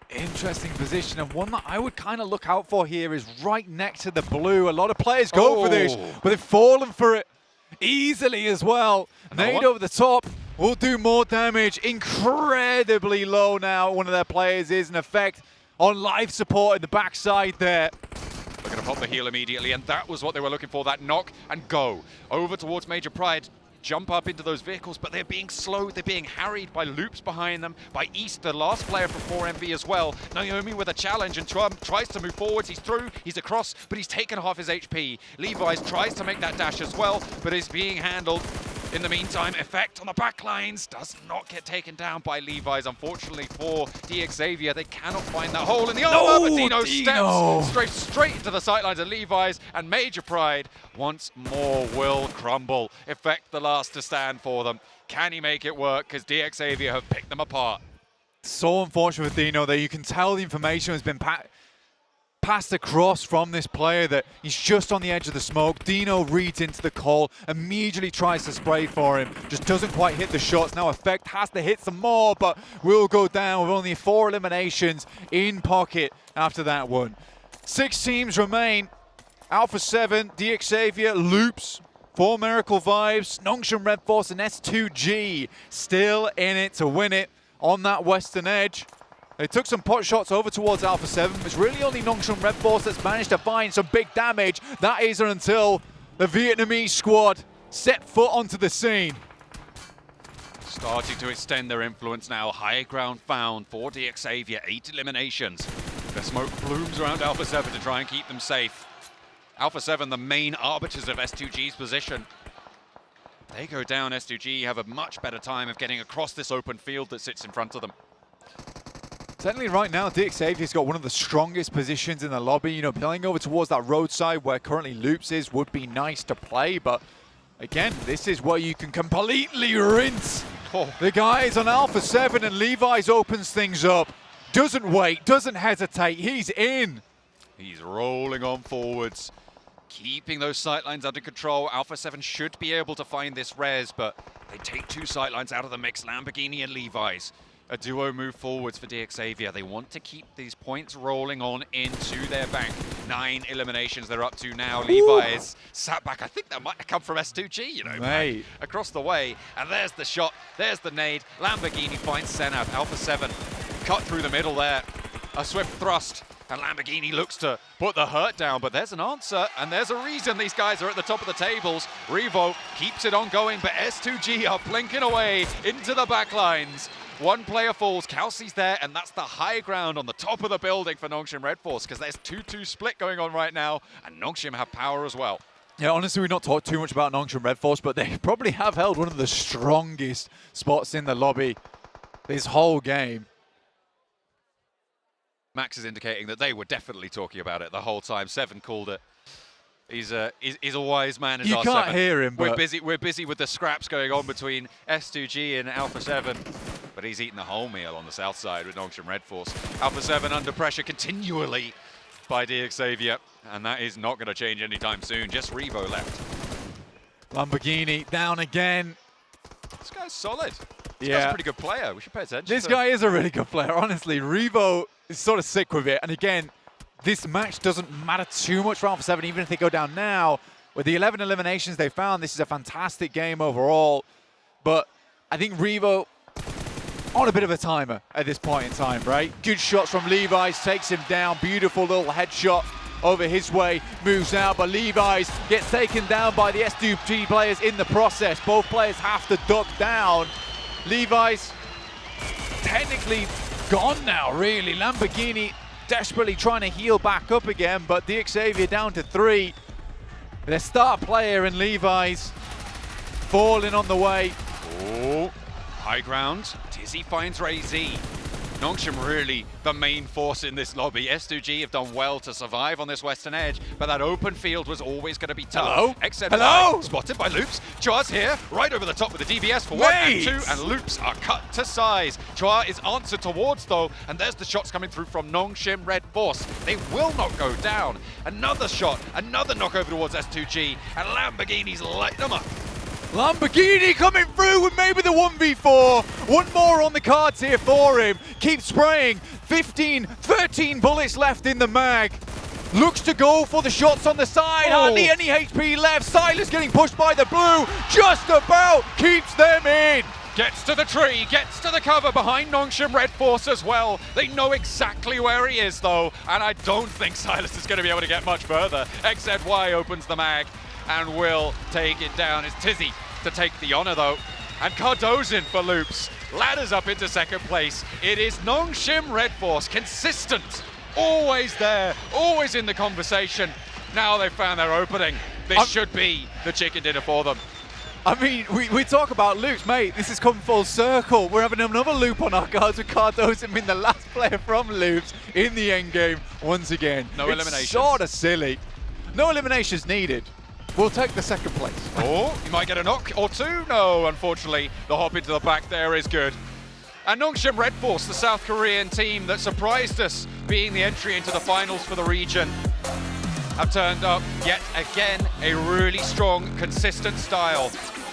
Interesting position, and one that I would kind of look out for here is right next to the blue. A lot of players go for this, but they've fallen for it easily as well. Nade over the top will do more damage. Incredibly low now. One of their players is in effect on life support in the backside there. They're going to pop the heal immediately, and that was what they were looking for, that knock and go. Over towards Major Pride. Jump up into those vehicles, but they're being slowed, they're being harried by loops behind them, by East, the last player from 4MV as well. Naomi with a challenge, and Trump tries to move forwards. He's through, he's across, but he's taken half his HP. Levi's tries to make that dash as well, but is being handled. In the meantime, Effect on the back lines does not get taken down by Levi's. Unfortunately for DXavier, they cannot find that hole in the armor, but Dino steps straight into the sightlines of Levi's, and Major Pride once more will crumble. Effect the last to stand for them. Can he make it work? Because DXavier have picked them apart. So unfortunate for Dino that you can tell the information has been passed across from this player that he's just on the edge of the smoke. Dino reads into the call, immediately tries to spray for him, just doesn't quite hit the shots. Now Effect has to hit some more, but will go down with only 4 eliminations in pocket after that one. 6 teams remain. Alpha 7, DXavier, Loops, 4 Miracle Vibes, Nongshim Red Force, and S2G still in it to win it on that western edge. They took some pot shots over towards Alpha 7. It's really only Nongshim Red Force that's managed to find some big damage. That is until the Vietnamese squad set foot onto the scene. Starting to extend their influence now. High ground found for DXavier. 8 eliminations. The smoke blooms around Alpha 7 to try and keep them safe. Alpha 7, the main arbiters of S2G's position. They go down, S2G have a much better time of getting across this open field that sits in front of them. Certainly right now, DXavier's got one of the strongest positions in the lobby. You know, playing over towards that roadside where currently Loops is would be nice to play, but again, this is where you can completely rinse the guys on Alpha 7, and Levi's opens things up. Doesn't wait, doesn't hesitate, he's in. He's rolling on forwards, keeping those sightlines under control. Alpha 7 should be able to find this res, but they take 2 sightlines out of the mix, Lamborghini and Levi's. A duo move forwards for DXavier. They want to keep these points rolling on into their bank. 9 eliminations they're up to now. Levi's sat back. I think that might have come from S2G, you know, back across the way. And there's the shot. There's the nade. Lamborghini finds Senna. Alpha 7 cut through the middle there. A swift thrust. And Lamborghini looks to put the hurt down, but there's an answer, and there's a reason these guys are at the top of the tables. Revo keeps it on going, but S2G are blinking away into the back lines. 1 player falls, Kelsey's there, and that's the high ground on the top of the building for Nongshim Red Force, because there's 2-2 split going on right now, and Nongshim have power as well. Yeah, honestly, we've not talked too much about Nongshim Red Force, but they probably have held one of the strongest spots in the lobby this whole game. Max is indicating that they were definitely talking about it the whole time. 7 called it. He's a wise man. You can't hear him. We're busy with the scraps going on between S2G and Alpha 7, but he's eating the whole meal on the south side with Nongshim Red Force. Alpha 7 under pressure continually by DXavier, and that is not going to change anytime soon. Just Revo left. Lamborghini down again. This guy's solid. This guy's a pretty good player. We should pay attention. This guy is a really good player, honestly. Revo is sort of sick with it. And again, this match doesn't matter too much for Alpha 7, even if they go down now. With the 11 eliminations they found, this is a fantastic game overall. But I think Revo on a bit of a timer at this point in time, right? Good shots from Levi's, takes him down. Beautiful little headshot over his way, moves out, but Levi's gets taken down by the S2G players in the process. Both players have to duck down. Levi's technically gone now, really. Lamborghini desperately trying to heal back up again, but DXavier down to 3. Their star player and Levi's falling on the way. Oh, high ground. Tizzy finds Ray Z. Nongshim really the main force in this lobby. S2G have done well to survive on this western edge, but that open field was always going to be tough. Hello? Except Hello? spotted by Loops. Chua's here, right over the top with the DBS for 1 and 2, and Loops are cut to size. Chua is answered towards though, and there's the shots coming through from Nongshim Red Force. They will not go down. Another shot, another knock over towards S2G, and Lamborghini's light them up. Lamborghini coming through with maybe the 1v4. One more on the cards here for him. Keeps spraying. 15, 13 bullets left in the mag. Looks to go for the shots on the side. Hardly any HP left. Silas getting pushed by the blue. Just about keeps them in. Gets to the tree, gets to the cover behind Nongshim Red Force as well. They know exactly where he is though, and I don't think Silas is going to be able to get much further. XZY opens the mag and will take it down. It's Tizzy to take the honor though. And Cardozin for Loops. Ladders up into second place. It is Nongshim Red Force, consistent, always there, always in the conversation. Now they've found their opening. This should be the chicken dinner for them. I mean, we talk about loops, mate. This has come full circle. We're having another loop on our cards with Cardozin being the last player from loops in the end game once again. No eliminations. Sort of silly. No eliminations needed. We'll take the second place. Oh, you might get a knock or two. No, unfortunately, the hop into the back there is good. And Nongshim Red Force, the South Korean team that surprised us being the entry into the finals for the region, have turned up yet again a really strong, consistent style.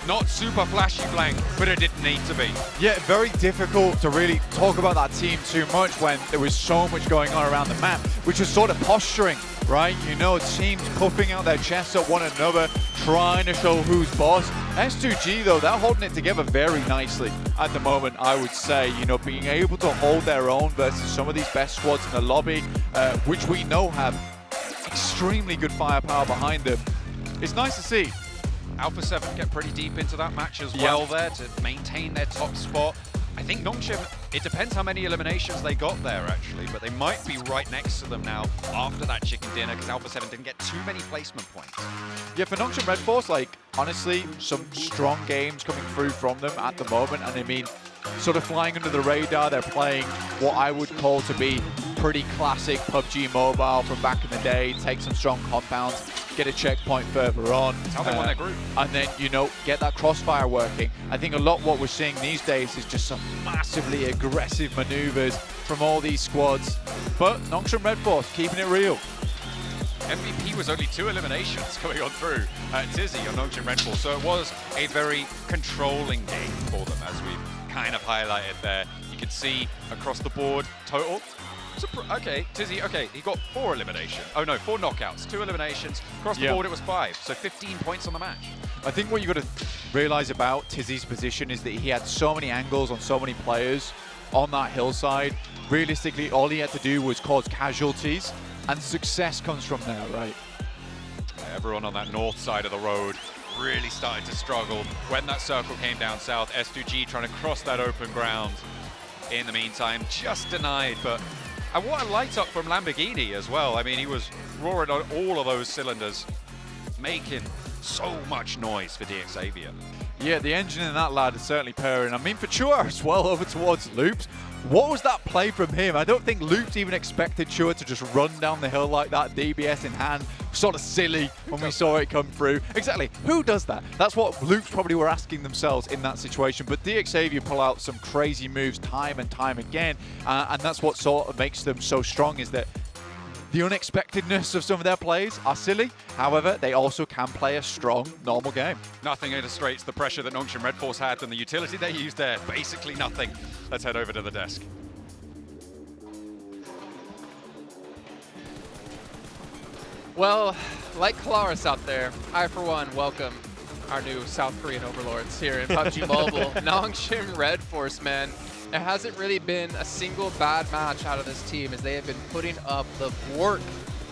Not super flashy blank, but it didn't need to be. Yeah, very difficult to really talk about that team too much when there was so much going on around the map, which was sort of posturing, right? You know, teams puffing out their chests at one another, trying to show who's boss. S2G though, they're holding it together very nicely at the moment, I would say. You know, being able to hold their own versus some of these best squads in the lobby, which we know have extremely good firepower behind them. It's nice to see. Alpha 7 get pretty deep into that match as well there to maintain their top spot. I think Nongshim, it depends how many eliminations they got there actually, but they might be right next to them now after that chicken dinner because Alpha 7 didn't get too many placement points. Yeah, for Nongshim Red Force, like, honestly, some strong games coming through from them at the moment, and I mean, sort of flying under the radar. They're playing what I would call to be pretty classic PUBG Mobile from back in the day. Take some strong compounds, get a checkpoint further on. That's how they won their group. And then, you know, get that crossfire working. I think a lot what we're seeing these days is just some massively aggressive maneuvers from all these squads. But Nongshim Red Force keeping it real. MVP was only 2 eliminations going on through Tizzy on Nongshim Red Force, so it was a very controlling game for them, as we've kind of highlighted there. You can see across the board total. Okay, Tizzy, okay, he got 4 eliminations. Oh no, 4 knockouts, 2 eliminations. Across the board it was 5, so 15 points on the match. I think what you got to realize about Tizzy's position is that he had so many angles on so many players on that hillside. Realistically, all he had to do was cause casualties, and success comes from there, right? Everyone on that north side of the road really started to struggle when that circle came down south. S2G trying to cross that open ground. In the meantime, just denied, but and what a light up from Lamborghini as well. I mean, he was roaring on all of those cylinders, making so much noise for DXavier. Yeah, the engine in that lad is certainly purring. I mean, for Chua as well, over towards Loops. What was that play from him? I don't think Loops even expected Chua to just run down the hill like that, DBS in hand. Sort of silly when we saw it come through. Exactly, who does that? That's what Loops probably were asking themselves in that situation. But DXavier pull out some crazy moves time and time again. And that's what sort of makes them so strong, is that the unexpectedness of some of their plays are silly. However, they also can play a strong, normal game. Nothing illustrates the pressure that Nongshim Red Force had than the utility they used there. Basically nothing. Let's head over to the desk. Well, like Kalaris out there, I for one welcome our new South Korean overlords here in PUBG Mobile. Nongshim Red Force, man. There hasn't really been a single bad match out of this team, as they have been putting up the work,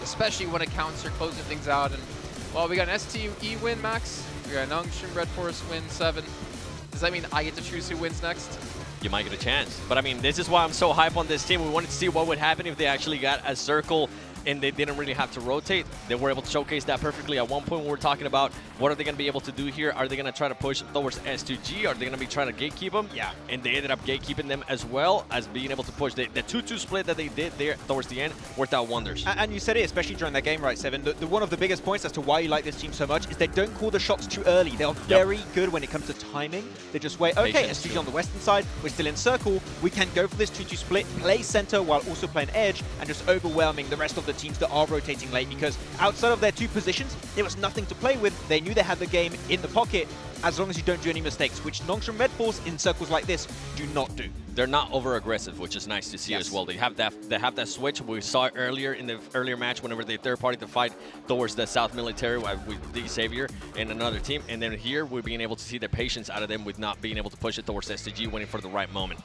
especially when accounts are closing things out. And well, we got an STE win, Max. We got Nongshim Red Force win 7. Does that mean I get to choose who wins next? You might get a chance. But I mean, this is why I'm so hype on this team. We wanted to see what would happen if they actually got a circle and they didn't really have to rotate. They were able to showcase that perfectly. At one point, we were talking about what are they going to be able to do here? Are they going to try to push towards S2G? Are they going to be trying to gatekeep them? Yeah. And they ended up gatekeeping them as well as being able to push. The 2-2 split that they did there towards the end worked out wonders. And you said it, especially during that game, right, Seven? One of the biggest points as to why you like this team so much is they don't call the shots too early. They are very good when it comes to timing. They just wait, okay, STG on the western side, we're still in circle, we can go for this 2-2 split, play center while also playing edge, and just overwhelming the rest of the teams that are rotating late, because outside of their 2 positions, there was nothing to play with. They knew they had the game in the pocket, as long as you don't do any mistakes, which Nongshim Red Force in circles like this do not do. They're not over aggressive, which is nice to see as well. They have that switch. We saw it earlier in the earlier match whenever they third party to fight towards the South Military with the Xavier and another team. And then here we're being able to see the patience out of them with not being able to push it towards STG, waiting for the right moment.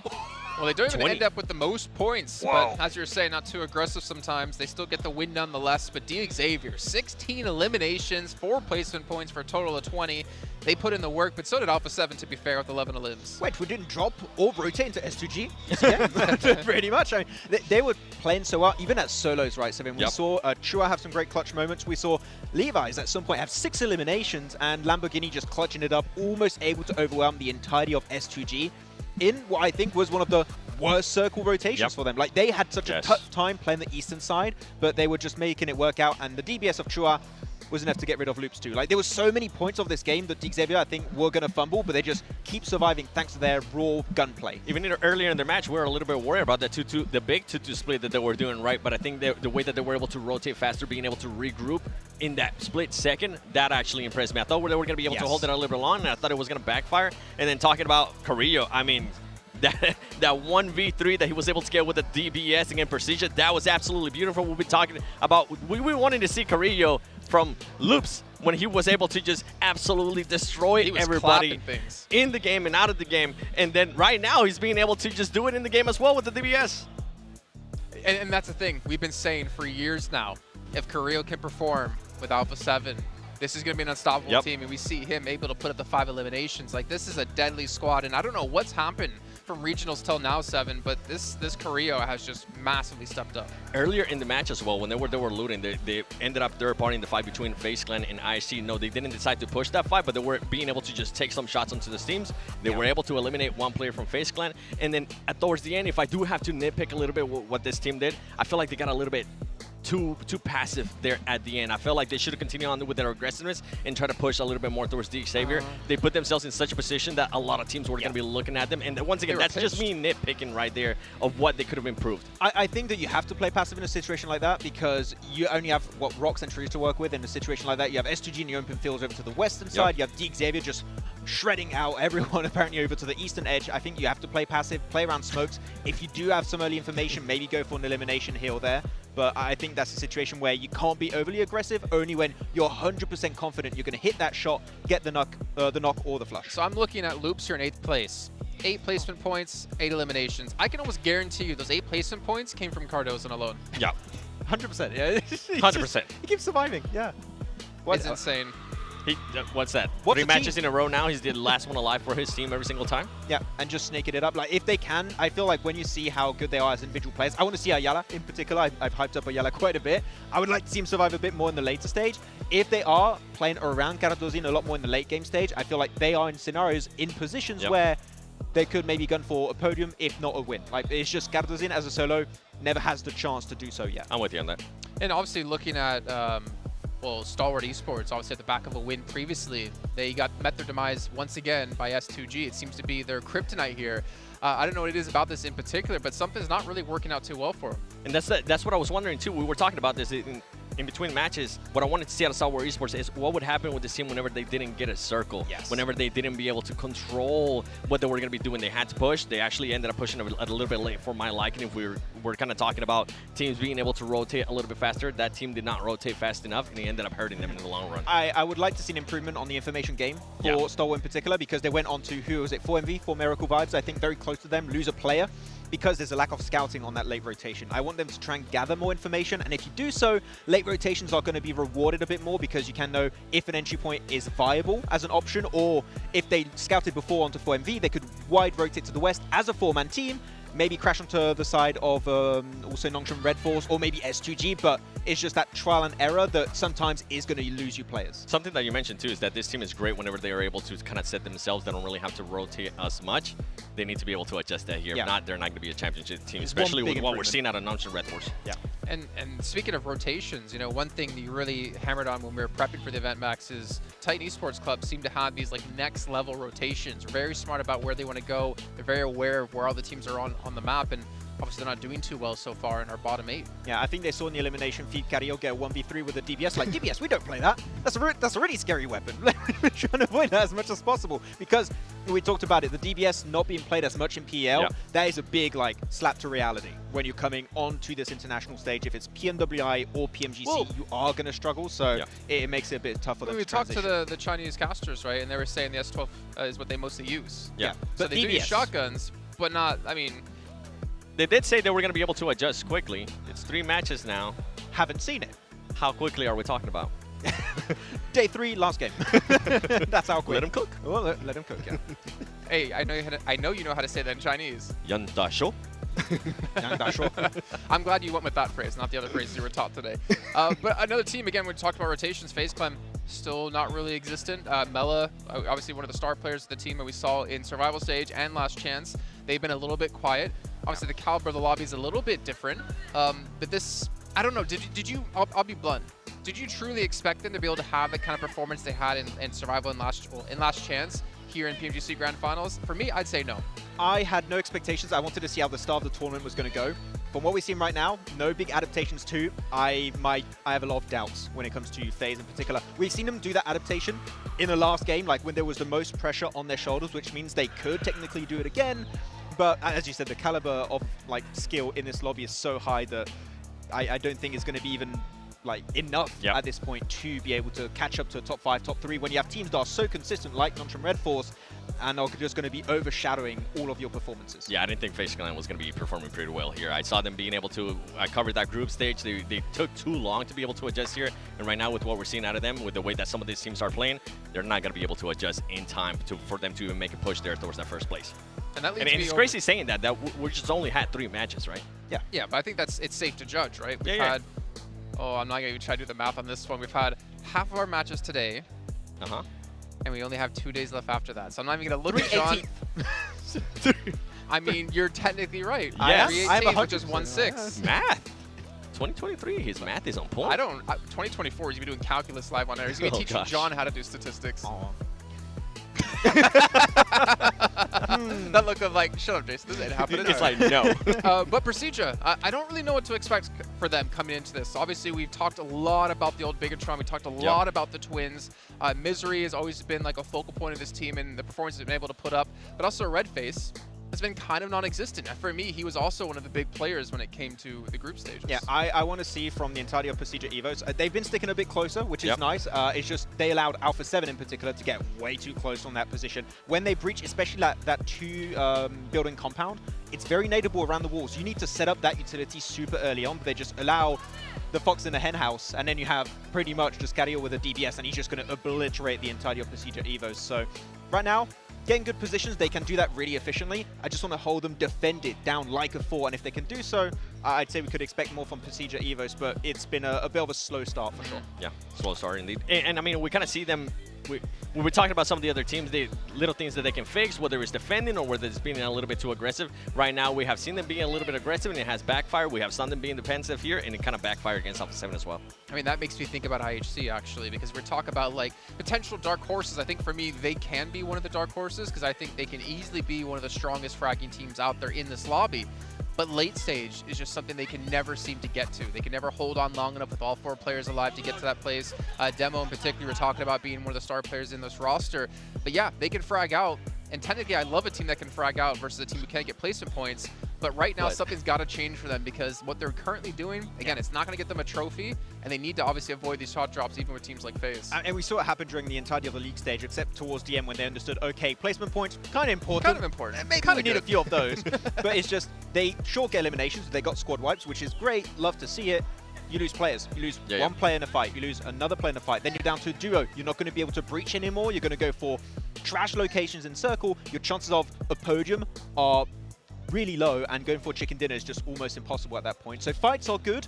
Well, they don't even end up with the most points, Wow. but as you're saying, not too aggressive sometimes. They still get the win nonetheless, but Xavier, 16 eliminations, 4 placement points for a total of 20. They put in the work, but so did Alpha 7, to be fair, with 11 elims. Wait, we didn't drop or rotate into S2G? Yeah, pretty much. I mean, they were playing so well, even at solos, right? So, I mean, we saw Chua have some great clutch moments. We saw Levi's at some point have 6 eliminations, and Lamborghini just clutching it up, almost able to overwhelm the entirety of S2G in what I think was one of the worst circle rotations for them. Like, they had such a tough time playing the eastern side, but they were just making it work out, and the DBS of Chua was enough to get rid of loops too. Like, there was so many points of this game that Xavier, I think, were going to fumble, but they just keep surviving thanks to their raw gunplay. Even earlier in their match, we were a little bit worried about the big 2-2 split that they were doing right, but I think the way that they were able to rotate faster, being able to regroup in that split second, that actually impressed me. I thought they were going to be able to hold it a little bit long, and I thought it was going to backfire. And then talking about Carrillo, I mean, that 1v3 that he was able to get with the DBS and precision, that was absolutely beautiful. We've been talking about, we were wanting to see Carrillo from loops when he was able to just absolutely destroy everybody in the game and out of the game. And then right now he's being able to just do it in the game as well with the DBS. And that's the thing we've been saying for years now. If Carrillo can perform with Alpha 7, this is going to be an unstoppable team, and we see him able to put up the 5 eliminations. Like, this is a deadly squad, and I don't know what's happened from regionals till now, 7, but this Carrillo has just massively stepped up. Earlier in the match as well, when they were looting, they ended up third partying the fight between FaZe Clan and IC. No, they didn't decide to push that fight, but they were being able to just take some shots onto the teams. They were able to eliminate one player from FaZe Clan, and then towards the end, if I do have to nitpick a little bit what this team did, I feel like they got a little bit too passive there at the end. I felt like they should have continued on with their aggressiveness and try to push a little bit more towards the Xavier. They put themselves in such a position that a lot of teams were going to be looking at them. And once again, that's just me nitpicking right there of what they could have improved. I think that you have to play passive in a situation like that because you only have Rocks and Trees to work with. In a situation like that, you have S2G in the open fields over to the western side. You have Xavier just shredding out everyone apparently over to the eastern edge. I think you have to play passive, play around smokes. If you do have some early information, maybe go for an elimination here or there. But I think that's a situation where you can't be overly aggressive, only when you're 100% confident you're going to hit that shot, get the knock or the flush. So I'm looking at Loops here in 8th place. 8 placement points, 8 eliminations. I can almost guarantee you those 8 placement points came from Cardozo alone. Yeah. 100%. Yeah. 100%. He keeps surviving. Yeah. It's insane. What's that? What's 3 matches in a row now. He's the last one alive for his team every single time. Yeah, and just snaking it up. Like, if they can, I feel like when you see how good they are as individual players, I want to see Ayala in particular. I've hyped up Ayala quite a bit. I would like to see him survive a bit more in the later stage. If they are playing around Garadozin a lot more in the late game stage, I feel like they are in scenarios, in positions where they could maybe gun for a podium, if not a win. Like, it's just Garadozin as a solo never has the chance to do so yet. I'm with you on that. And obviously looking at well, Stalwart Esports, obviously at the back of a win previously, they met their demise once again by S2G. It seems to be their kryptonite here. I don't know what it is about this in particular, but something's not really working out too well for them. And that's what I was wondering too. We were talking about this in between matches. What I wanted to see out of Stalwart Esports is what would happen with this team whenever they didn't get a circle. Whenever they didn't be able to control what they were going to be doing. They had to push. They actually ended up pushing a little bit late for my liking. If we're kind of talking about teams being able to rotate a little bit faster, that team did not rotate fast enough, and he ended up hurting them in the long run. I would like to see an improvement on the information game for Stalwart in particular, because they went on to, who was it, 4MV, 4 Miracle Vibes, I think very close to them, lose a player, because there's a lack of scouting on that late rotation. I want them to try and gather more information, and if you do so, late rotations are going to be rewarded a bit more because you can know if an entry point is viable as an option, or if they scouted before onto 4MV, they could wide rotate to the west as a 4-man team, maybe crash onto the side of also Nongshim Red Force or maybe S2G, but it's just that trial and error that sometimes is going to lose you players. Something that you mentioned too is that this team is great whenever they are able to kind of set themselves. They don't really have to rotate as much. They need to be able to adjust that here. If not, they're not going to be a championship team, especially with what we're seeing out of Nongshim Red Force. Yeah. And speaking of rotations, you know, one thing that you really hammered on when we were prepping for the event, Max, is Titan Esports Club seem to have these like next level rotations. They're very smart about where they want to go. They're very aware of where all the teams are on the map, and obviously they're not doing too well so far in our bottom 8. Yeah, I think they saw in the elimination feed Carrillo get a 1v3 with a DBS. Like, DBS, we don't play that. That's a really scary weapon. We're trying to avoid that as much as possible because we talked about it, the DBS not being played as much in PL, that is a big like slap to reality when you're coming onto this international stage. If it's PMWI or PMGC, you are going to struggle, so it makes it a bit tougher. We talked to the Chinese casters, right, and they were saying the S12 is what they mostly use. Yeah. So But they do DBS. use shotguns, but not, I mean... They did say they were going to be able to adjust quickly. It's 3 matches now. Haven't seen it. How quickly are we talking about? Day 3, last game. That's how quick. Let him cook. Well, let him cook, yeah. Hey, I know you know how to say that in Chinese. Yan da shou. I'm glad you went with that phrase, not the other phrases you were taught today. But another team, again, we talked about rotations. FaZe Clan still not really existent. Mela, obviously one of the star players of the team that we saw in Survival Stage and Last Chance. They've been a little bit quiet. Obviously, the caliber of the lobby is a little bit different. But this, I don't know, did you, I'll be blunt. Did you truly expect them to be able to have the kind of performance they had in Survival and Last Chance here in PMGC Grand Finals? For me, I'd say no. I had no expectations. I wanted to see how the start of the tournament was going to go. From what we've seen right now, no big adaptations too. I have a lot of doubts when it comes to FaZe in particular. We've seen them do that adaptation in the last game, like when there was the most pressure on their shoulders, which means they could technically do it again. But as you said, the caliber of like skill in this lobby is so high that I don't think it's going to be even like enough at this point to be able to catch up to top 5, top 3 when you have teams that are so consistent like Nongshim Red Force and are just going to be overshadowing all of your performances. Yeah, I didn't think FaZe Clan was going to be performing pretty well here. I saw them being able to cover that group stage. They took too long to be able to adjust here. And right now with what we're seeing out of them, with the way that some of these teams are playing, they're not going to be able to adjust in time for them to even make a push there towards that first place. And that leads and it's crazy saying that we just only had 3 matches, right? Yeah. Yeah, but I think it's safe to judge, right? We've had, I'm not going to even try to do the math on this one. We've had half of our matches today. And we only have 2 days left after that. So I'm not even going to look at John. I mean, you're technically right. Yes. 3/18, which is 1/6. Math. 2023, his math is on point. 2024, he's going to be doing calculus live on air. He's going to be teaching John how to do statistics. That look of like, shut up, Jason, this ain't happening. It's like, no. But Procedure, I don't really know what to expect for them coming into this. Obviously, we've talked a lot about the old Bigatron. We talked a lot about the Twins. Misery has always been like a focal point of this team and the performance they've been able to put up. But also Redface has been kind of non-existent. For me, he was also one of the big players when it came to the group stages. Yeah, I want to see from the entirety of Procedure Evos. They've been sticking a bit closer, which is nice. It's just they allowed Alpha 7 in particular to get way too close on that position. When they breach, especially that 2 building compound, it's very nadeable around the walls. You need to set up that utility super early on, but they just allow the Fox in the hen house, and then you have pretty much just Carrillo with a DBS, and he's just going to obliterate the entirety of Procedure Evos. So right now, getting good positions, they can do that really efficiently. I just want to hold them, defend it down like a 4, and if they can do so, I'd say we could expect more from Procedure Evos, but it's been a bit of a slow start for sure. Yeah, slow start indeed. And I mean, we kind of see them, when we're talking about some of the other teams, the little things that they can fix, whether it's defending or whether it's being a little bit too aggressive. Right now, we have seen them being a little bit aggressive, and it has backfired. We have seen them being defensive here, and it kind of backfired against Alpha 7 as well. I mean, that makes me think about IHC, actually, because we're talking about, like, potential dark horses. I think, for me, they can be one of the dark horses, because I think they can easily be one of the strongest fragging teams out there in this lobby. But late stage is just something they can never seem to get to. They can never hold on long enough with all 4 players alive to get to that place. Demo in particular, we're talking about being one of the star players in this roster. But yeah, they can frag out. And technically, I love a team that can frag out versus a team who can't get placement points. But right now, something's got to change for them because what they're currently doing, again, it's not going to get them a trophy, and they need to obviously avoid these shot drops even with teams like FaZe. And we saw it happen during the entirety of the league stage, except towards the end when they understood, okay, placement points, kind of important. Kind of important. Maybe we need a few of those. But it's just, they sure get eliminations, they got squad wipes, which is great, love to see it. You lose players. You lose one player in a fight. You lose another player in a fight. Then you're down to a duo. You're not going to be able to breach anymore. You're going to go for trash locations in circle. Your chances of a podium are really low, and going for chicken dinner is just almost impossible at that point. So fights are good.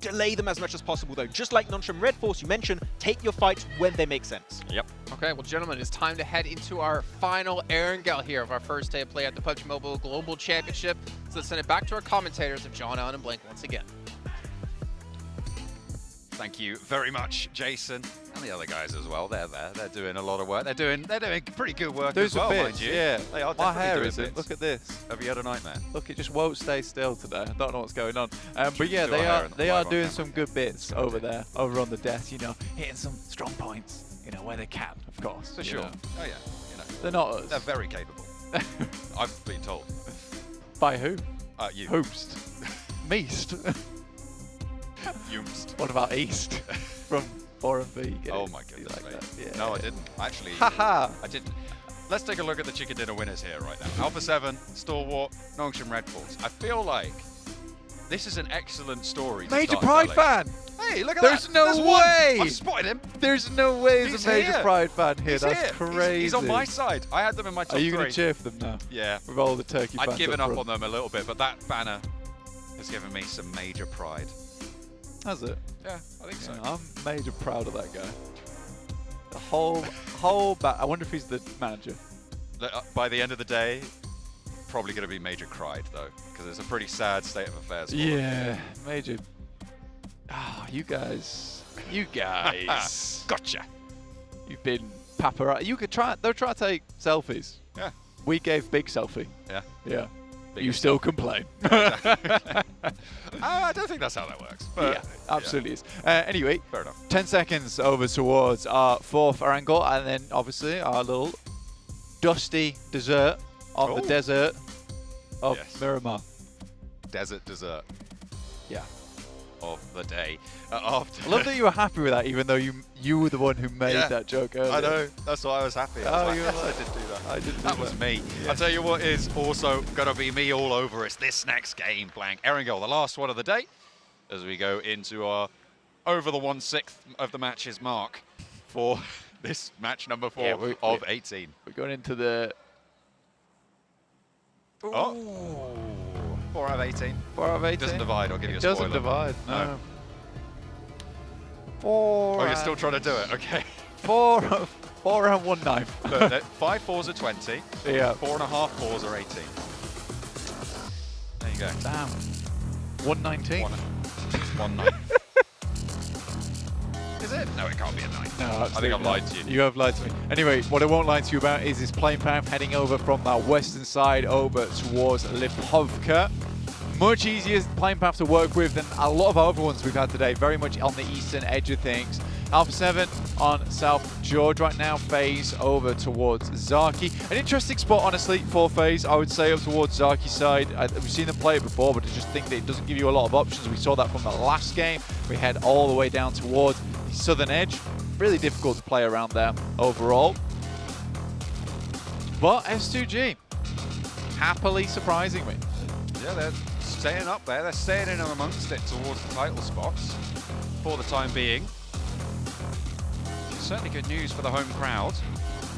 Delay them as much as possible, though. Just like Nonchalant Red Force, you mentioned, take your fights when they make sense. Yep. Okay, well, gentlemen, it's time to head into our final Erangel here of our first day of play at the PUBG Mobile Global Championship. So let's send it back to our commentators of John, Allen, and Blank once again. Thank you very much, Jason, and the other guys as well. They're there. They're doing a lot of work. They're doing pretty good work Those as well, are bits, mind you. yeah. They are My definitely hair doing isn't. bits. Look at this. Have you had a nightmare? Look, it just won't stay still today. I don't know what's going on. But yeah, Do a hair and they are live on doing camera. some good bits over there, over on the desk. You know, hitting some strong points. You know, where they can, of course. For you sure. know. Oh yeah. You know. They're not us. They're very capable. I've been told. By who? You. Hoopst. Meast. Yoomst. What about East from 4 and B? Oh my goodness, like mate. that? Yeah. No, I didn't. Actually, Haha. I didn't. Let's take a look at the chicken dinner winners here right now. Alpha 7, Stalwart, Nonchalant Red Force. I feel like this is an excellent story. to Major start Pride telling. fan. Hey, look at There's that. no There's one. way. I've spotted him. There's no way He's there's a Major here. Pride fan here. He's That's here. crazy. He's on my side. I had them in my top Are you three. going to cheer for them now? Yeah. With all the turkey fans I'd given up front. on them a little bit, but that banner has given me some major pride. Has it? Yeah, I think so. I'm major proud of that guy. The whole I wonder if he's the manager. By the end of the day, probably going to be major cried though, because it's a pretty sad state of affairs. For Yeah, major. Ah, you guys. Gotcha. You've been paparazzi. You could try. They'll try to take selfies. Yeah. We gave big selfie. Yeah. Yeah. Big You selfie. still complain. I don't think that's how that works. But Yeah, absolutely is. Anyway, fair enough. 10 seconds over towards our fourth angle, and then obviously our little dusty dessert on the Oh. desert of Yes. Miramar. Desert dessert Yeah. of the day. After I love that you were happy with that, even though you were the one who made Yeah. that joke earlier. I know. That's why I was happy. I was Oh, like, you were yes, like- I did do that. I didn't do That was that. me. Yeah. I'll tell you what is also going to be me all over us this next game, Blank. Erangel, the last one of the day, as we go into our over the 1/6 of the matches mark for this match number 4 Yeah, of 18. We're going into the Oh, 4 out of 18. 4 out of 18. Doesn't divide, I'll give you a It spoiler. doesn't divide, no. No. 4 Oh, you're still trying to do it, okay. 4 and 1/9. Look, 5 fours are 20. Yeah. 4.5 fours are 18. There you go. Damn. 119. 1/9. Is it? No, it can't be a 9. No, I think I've lied to you. You have lied to me. Anyway, what I won't lie to you about is this playing path heading over from that western side over towards Lipovka. Much easier playing path to work with than a lot of our other ones we've had today. Very much on the eastern edge of things. Alpha 7 on South George right now. FaZe over towards Zaki. An interesting spot, honestly, for FaZe. I would say up towards Zaki's side. We've seen them play it before, but I just think that it doesn't give you a lot of options. We saw that from the last game. We head all the way down towards the southern edge. Really difficult to play around there overall. But S2G, happily surprising me. Yeah, they're staying up there. They're staying in amongst it towards the title spots for the time being. Certainly good news for the home crowd.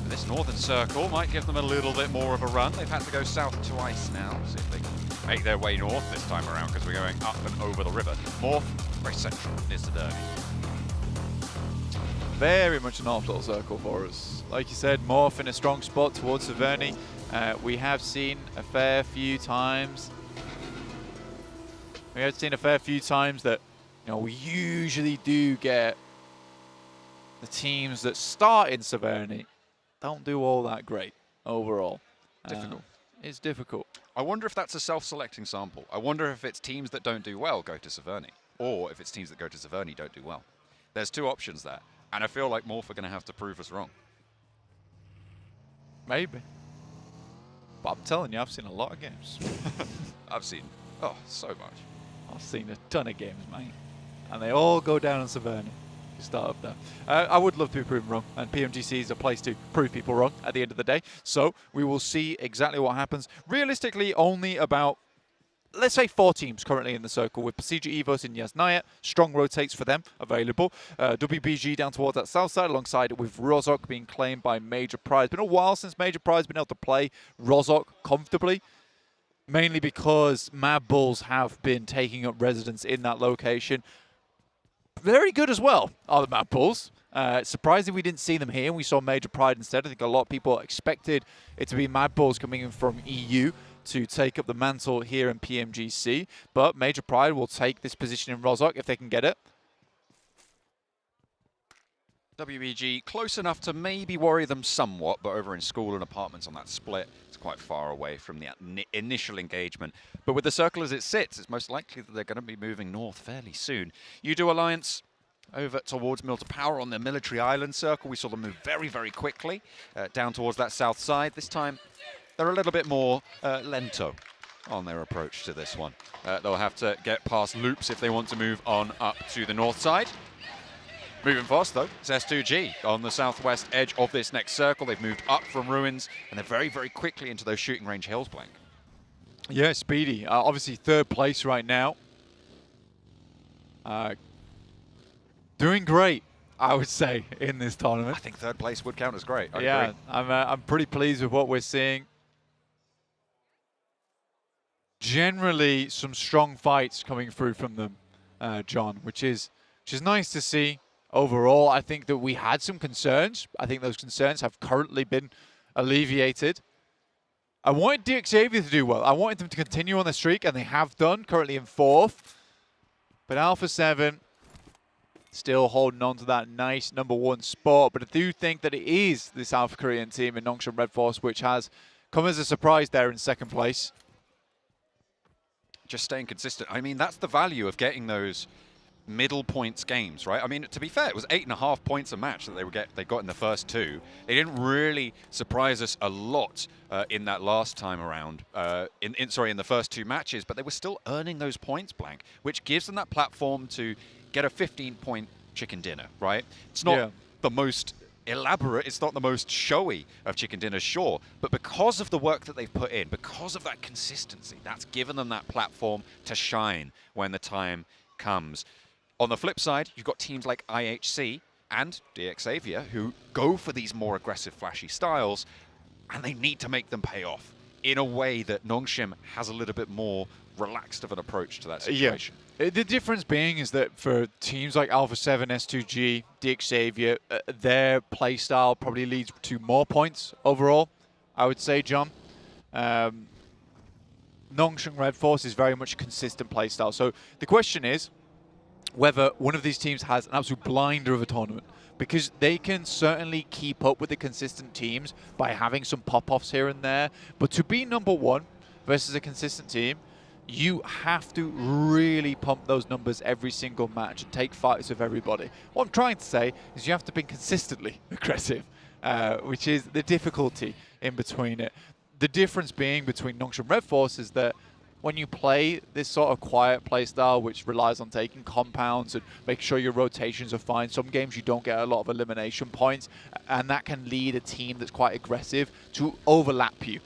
This northern circle might give them a little bit more of a run. They've had to go south twice now. See if they can make their way north this time around, because we're going up and over the river. Morph, very central, near Sedani. Very much a north little circle for us. Like you said, Morph in a strong spot towards Severny. We have seen a fair few times. That, you know, we usually do get the teams that start in Severny don't do all that great overall. Difficult. It's difficult. I wonder if that's a self-selecting sample. I wonder if it's teams that don't do well go to Severny, or if it's teams that go to Severny don't do well. There's two options there, and I feel like Morph are going to have to prove us wrong. Maybe. But I'm telling you, I've seen a lot of games. I've seen, so much. I've seen a ton of games, mate. And they all go down on Severny. You start up there. I would love to be proven wrong, and PMGC is a place to prove people wrong at the end of the day. So we will see exactly what happens. Realistically, only about, let's say, 4 teams currently in the circle, with Pasija Evos and Yasnaya. Strong rotates for them available. WBG down towards that south side, alongside with Rozok being claimed by Major Pride. It's been a while since Major Pride's been able to play Rozok comfortably. mainly because Mad Bulls have been taking up residence in that location. Very good as well are the Mad Bulls. Surprising we didn't see them here. We saw Major Pride instead. I think a lot of people expected it to be Mad Bulls coming in from EU to take up the mantle here in PMGC. But Major Pride will take this position in Rozhok if they can get it. WEG close enough to maybe worry them somewhat, but over in school and apartments on that split, it's quite far away from the initial engagement. But with the circle as it sits, it's most likely that they're going to be moving north fairly soon. UDO Alliance over towards Milta Power on the military island circle. We saw them move very, very quickly down towards that south side. This time, they're a little bit more lento on their approach to this one. They'll have to get past loops if they want to move on up to the north side. Moving fast, though, it's S2G on the southwest edge of this next circle. They've moved up from ruins, and they're very, very quickly into those shooting range hills, Blank. Yeah, speedy. Obviously, third place right now. Doing great, I would say, in this tournament. I think third place would count as great. I yeah, agree. I'm pretty pleased with what we're seeing. Generally, some strong fights coming through from them, John, which is nice to see. Overall, I think that we had some concerns. I think those concerns have currently been alleviated. I wanted DXavier to do well. I wanted them to continue on the streak, and they have done, currently in 4th. But Alpha 7 still holding on to that nice #1 spot. But I do think that it is the South Korean team in Nongshim Red Force which has come as a surprise there in 2nd place. Just staying consistent. I mean, that's the value of getting those middle points games, right? I mean, to be fair, it was 8.5 points a match that they got in the first 2. They didn't really surprise us a lot in that last time around, in the first 2 matches, but they were still earning those points, Blank, which gives them that platform to get a 15-point chicken dinner, right? It's not the most elaborate, it's not the most showy of chicken dinners, sure, but because of the work that they've put in, because of that consistency, that's given them that platform to shine when the time comes. On the flip side, you've got teams like IHC and DXavier who go for these more aggressive, flashy styles, and they need to make them pay off in a way that Nongshim has a little bit more relaxed of an approach to that situation. Yeah. The difference being is that for teams like Alpha 7, S2G, DXavier, their playstyle probably leads to more points overall, I would say, John. Nongshim Red Force is very much a consistent playstyle. So the question is whether one of these teams has an absolute blinder of a tournament, because they can certainly keep up with the consistent teams by having some pop-offs here and there. But to be #1 versus a consistent team, you have to really pump those numbers every single match and take fights with everybody. What I'm trying to say is you have to be consistently aggressive, which is the difficulty in between it. The difference being between Nongshim Red Force is that when you play this sort of quiet play style, which relies on taking compounds and make sure your rotations are fine, some games you don't get a lot of elimination points, and that can lead a team that's quite aggressive to overlap you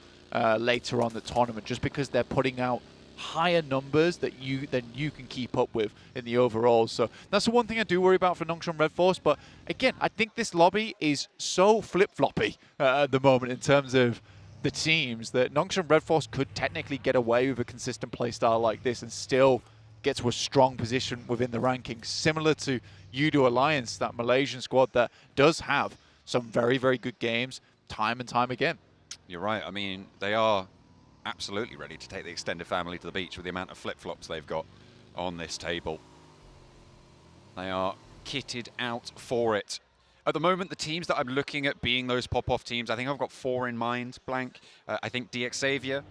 later on the tournament, just because they're putting out higher numbers that you can keep up with in the overall. So that's the one thing I do worry about for Nongshim Red Force. But again, I think this lobby is so flip-floppy at the moment in terms of the teams that Nongshim Red Force could technically get away with a consistent playstyle like this and still get to a strong position within the rankings, similar to UDO Alliance, that Malaysian squad that does have some very, very good games time and time again. You're right. I mean, they are absolutely ready to take the extended family to the beach with the amount of flip-flops they've got on this table. They are kitted out for it. At the moment, the teams that I'm looking at being those pop-off teams, I think I've got 4 in mind, Blank. I think DXavier,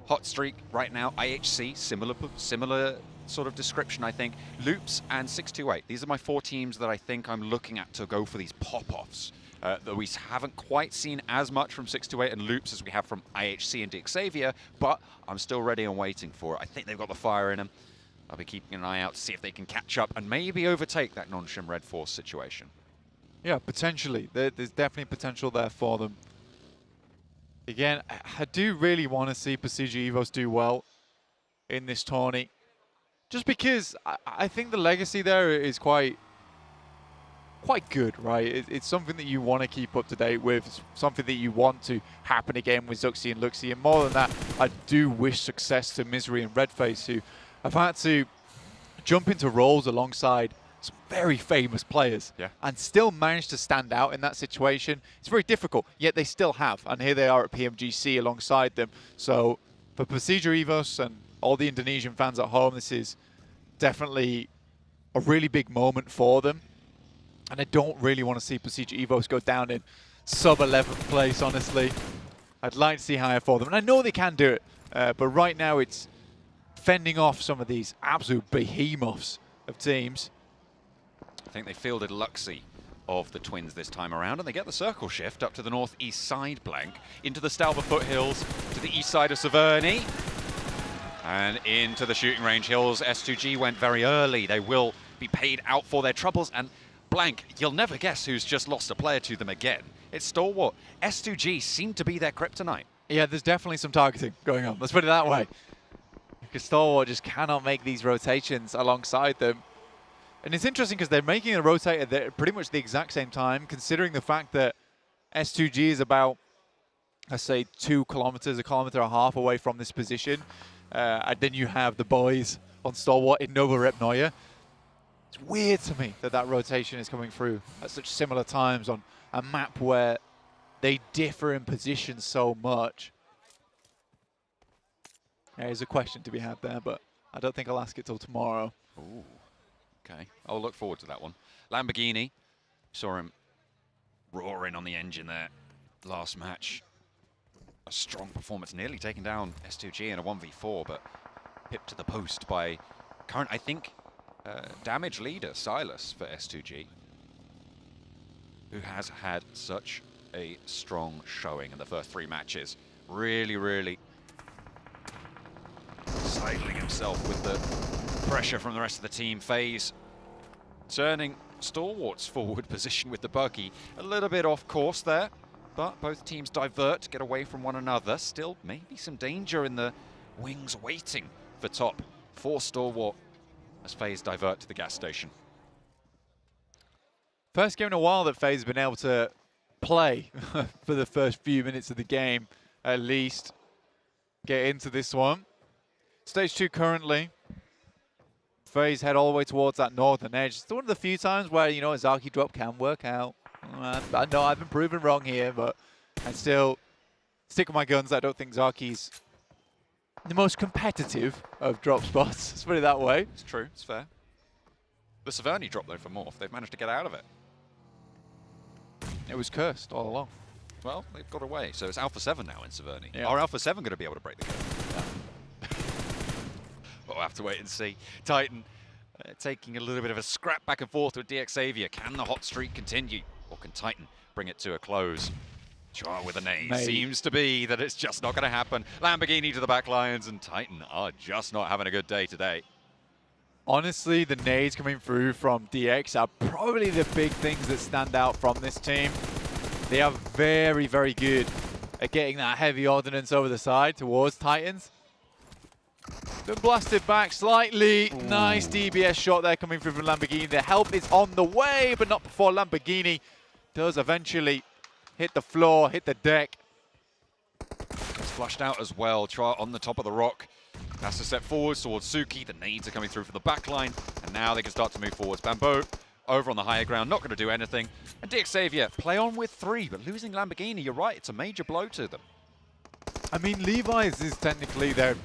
Hot Streak right now, IHC, similar sort of description, I think. Loops and 628. These are my 4 teams that I think I'm looking at to go for these pop-offs. That we haven't quite seen as much from 628 and Loops as we have from IHC and DXavier, but I'm still ready and waiting for it. I think they've got the fire in them. I'll be keeping an eye out to see if they can catch up and maybe overtake that Nongshim Red Force situation. Yeah, potentially. There's definitely potential there for them. Again, I do really want to see Precision Evos do well in this tourney. Just because I think the legacy there is quite quite good, right? It's something that you want to keep up to date with. It's something that you want to happen again with Zuxi and Luxi. And more than that, I do wish success to Misery and Redface, who have had to jump into roles alongside some very famous players and still manage to stand out in that situation. It's very difficult, yet they still have. And here they are at PMGC alongside them. So for Procedure Evos and all the Indonesian fans at home, this is definitely a really big moment for them. And I don't really want to see Procedure Evos go down in sub-11th place, honestly. I'd like to see higher for them. And I know they can do it, but right now it's fending off some of these absolute behemoths of teams. I think they fielded Luxi of the Twins this time around, and they get the circle shift up to the northeast side, Blank, into the Stalba foothills, to the east side of Severny, and into the shooting range hills. S2G went very early. They will be paid out for their troubles, and Blank, you'll never guess who's just lost a player to them again. It's Stalwart. S2G seem to be their kryptonite. Yeah, there's definitely some targeting going on. Let's put it that way. Because Stalwart just cannot make these rotations alongside them. And it's interesting because they're making a rotator at pretty much the exact same time, considering the fact that S2G is about, let's say, 2 kilometers, 1.5 kilometers away from this position. And then you have the boys on Stalwart in Nova Rep Neue. It's weird to me that that rotation is coming through at such similar times on a map where they differ in position so much. There's a question to be had there, but I don't think I'll ask it till tomorrow. Ooh. Okay, I'll look forward to that one. Lamborghini, saw him roaring on the engine there last match. A strong performance, nearly taking down S2G in a 1v4, but hit to the post by current, I think, damage leader, Silas, for S2G, who has had such a strong showing in the first 3 matches. Really sidling himself with the pressure from the rest of the team. FaZe turning Stalwart's forward position with the buggy a little bit off course there, but both teams divert, get away from one another. Still maybe some danger in the wings waiting for top for Stalwart as FaZe divert to the gas station. First game in a while that FaZe has been able to play for the first few minutes of the game, at least. Get into this one. Stage 2 currently. FaZe head all the way towards that northern edge. It's one of the few times where, you know, a Zaki drop can work out. I know I've been proven wrong here, but I still stick with my guns. I don't think Zaki's the most competitive of drop spots. Let's put it that way. It's true, it's fair. The Severny drop though for Morph, they've managed to get out of it. It was cursed all along. Well, they've got away, so it's Alpha 7 now in Severny. Yeah. Are Alpha 7 going to be able to break the code? Yeah. We'll have to wait and see. Titan taking a little bit of a scrap back and forth with DX Xavier. Can the hot streak continue, or can Titan bring it to a close? Char with a nade. Seems to be that it's just not going to happen. Lamborghini to the back lines, and Titan are just not having a good day today. Honestly, the nades coming through from DX are probably the big things that stand out from this team. They are very good at getting that heavy ordnance over the side towards Titans. Been blasted back slightly. Ooh. Nice DBS shot there coming through from Lamborghini. The help is on the way, but not before Lamborghini does eventually hit the floor, hit the deck. It's flushed out as well. Char on the top of the rock. Has to step forwards towards Suki. The nades are coming through for the back line, and now they can start to move forwards. Bamboo over on the higher ground, not going to do anything. And DX Xavier play on with 3, but losing Lamborghini, you're right, it's a major blow to them. I mean, Levi's is technically their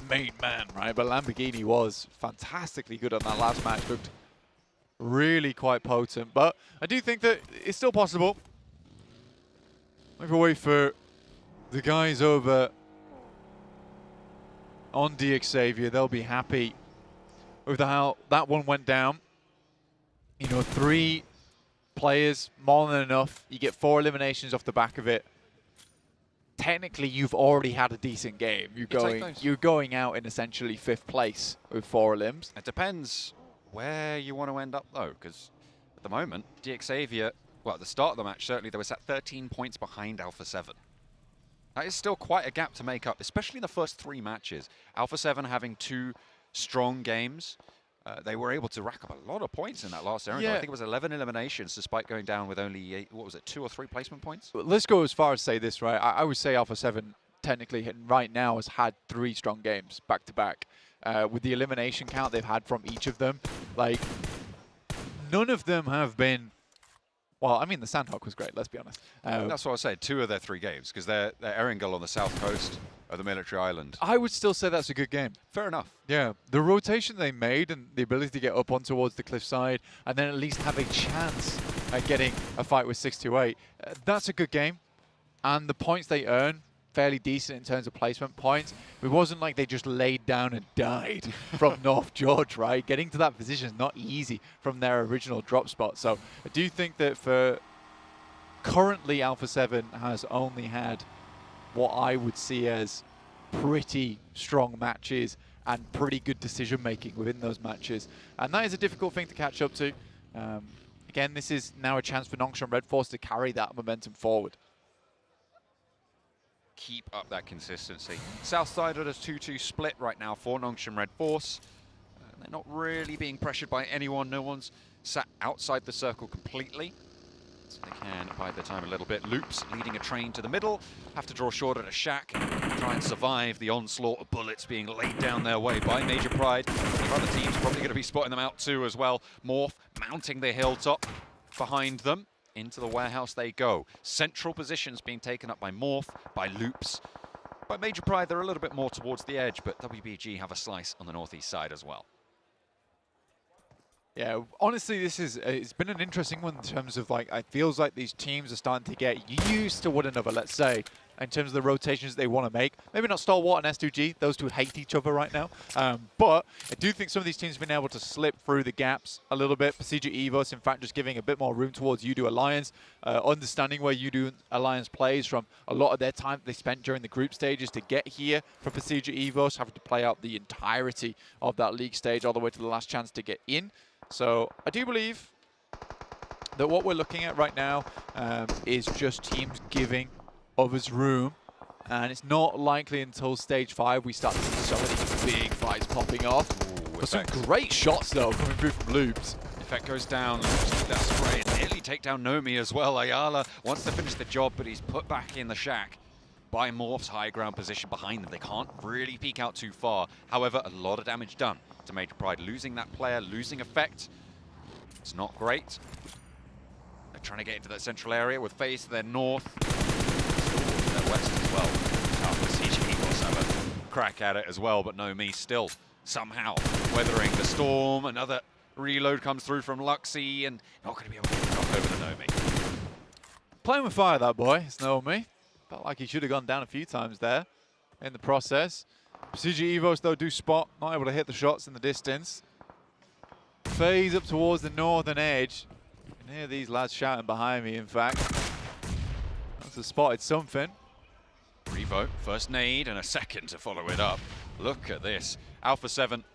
main man, right? But Lamborghini was fantastically good on that last match. Looked really quite potent. But I do think that it's still possible. Maybe wait for the guys over on DX Xavier. They'll be happy with how that one went down. You know, 3 players, more than enough. You get 4 eliminations off the back of it. Technically, you've already had a decent game. You're going out in essentially 5th place with 4 elims. It depends where you want to end up, though, because at the moment, DX Xavier, well, at the start of the match, certainly, they were at 13 points behind Alpha 7. That is still quite a gap to make up, especially in the first 3 matches. Alpha 7 having 2 strong games, they were able to rack up a lot of points in that last area. Yeah. I think it was 11 eliminations, despite going down with only, what was it, 2 or 3 placement points? Let's go as far as say this, right? I would say Alpha 7 technically right now has had 3 strong games back to back. With the elimination count they've had from each of them, like, none of them have been, well, I mean, the Sandhawk was great, let's be honest. That's what I said, 2 of their 3 games, because they're Erangel on the south coast of the military island. I would still say that's a good game. Fair enough. Yeah, the rotation they made and the ability to get up on towards the cliffside and then at least have a chance at getting a fight with 628, that's a good game. And the points they earn, fairly decent in terms of placement points. It wasn't like they just laid down and died from North George, right? Getting to that position is not easy from their original drop spot. So I do think that for currently Alpha 7 has only had what I would see as pretty strong matches and pretty good decision making within those matches. And that is a difficult thing to catch up to. Again, this is now a chance for Nongshim Red Force to carry that momentum forward. Keep up that consistency. South side of the 2-2 split right now for Nongshim Red Force. They're not really being pressured by anyone. No one's sat outside the circle completely. So they can bide their time a little bit. Loops leading a train to the middle. Have to draw short at a shack. Try and survive the onslaught of bullets being laid down their way by Major Pride. The other team's probably going to be spotting them out too as well. Morph mounting the hilltop behind them. Into the warehouse they go. Central positions being taken up by Morph, by Loops. By Major Pride, they're a little bit more towards the edge, but WBG have a slice on the northeast side as well. Yeah, honestly, this is it's been an interesting one in terms of, like, it feels like these teams are starting to get used to one another, let's say, in terms of the rotations they want to make. Maybe not Stalwart and S2G, those two hate each other right now. But I do think some of these teams have been able to slip through the gaps a little bit. Procedure Evos, in fact, just giving a bit more room towards Udo Alliance, understanding where Udo Alliance plays from a lot of their time they spent during the group stages to get here for Procedure Evos, having to play out the entirety of that league stage all the way to the last chance to get in. So I do believe that what we're looking at right now is just teams giving others room, and it's not likely until stage 5 we start to see so many big fights popping off. But some great shots though coming through from Loops. Effect goes down, that spray, and nearly take down Nomi as well. Ayala wants to finish the job, but he's put back in the shack by Morph's high ground position behind them. They can't really peek out too far. However, a lot of damage done to Major Pride. Losing that player, losing effect. It's not great. They're trying to get into that central area with FaZe to their north. Still to their west as well. CG Eagles have a crack at it as well, but Nomi still somehow weathering the storm. Another reload comes through from Luxy and not going to be able to get knocked over to Nomi. Playing with fire, that boy. It's Nomi. Felt like he should have gone down a few times there in the process. Procedure Evos, though, do spot, not able to hit the shots in the distance. FaZe up towards the northern edge. You can hear these lads shouting behind me, in fact. That's a spotted something. Revo, first nade and a second to follow it up. Look at this. Alpha 7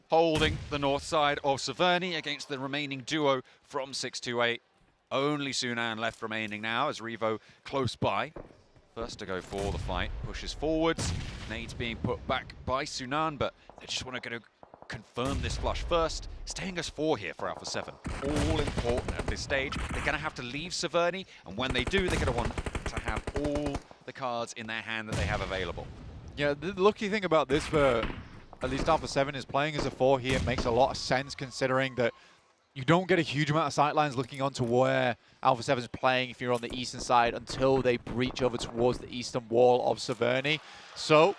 holding the north side of Severny against the remaining duo from 628. Only Sunan left remaining now as Revo close by. First to go for the fight, pushes forwards. Nades being put back by Sunan, but they just want to confirm this flush first. Staying as 4 here for Alpha 7. All important at this stage. They're going to have to leave Severny, and when they do, they're going to want to have all the cards in their hand that they have available. Yeah, the lucky thing about this for at least Alpha 7 is playing as a 4 here makes a lot of sense, considering that you don't get a huge amount of sightlines looking onto where Alpha 7 is playing if you're on the eastern side until they breach over towards the eastern wall of Severny. So,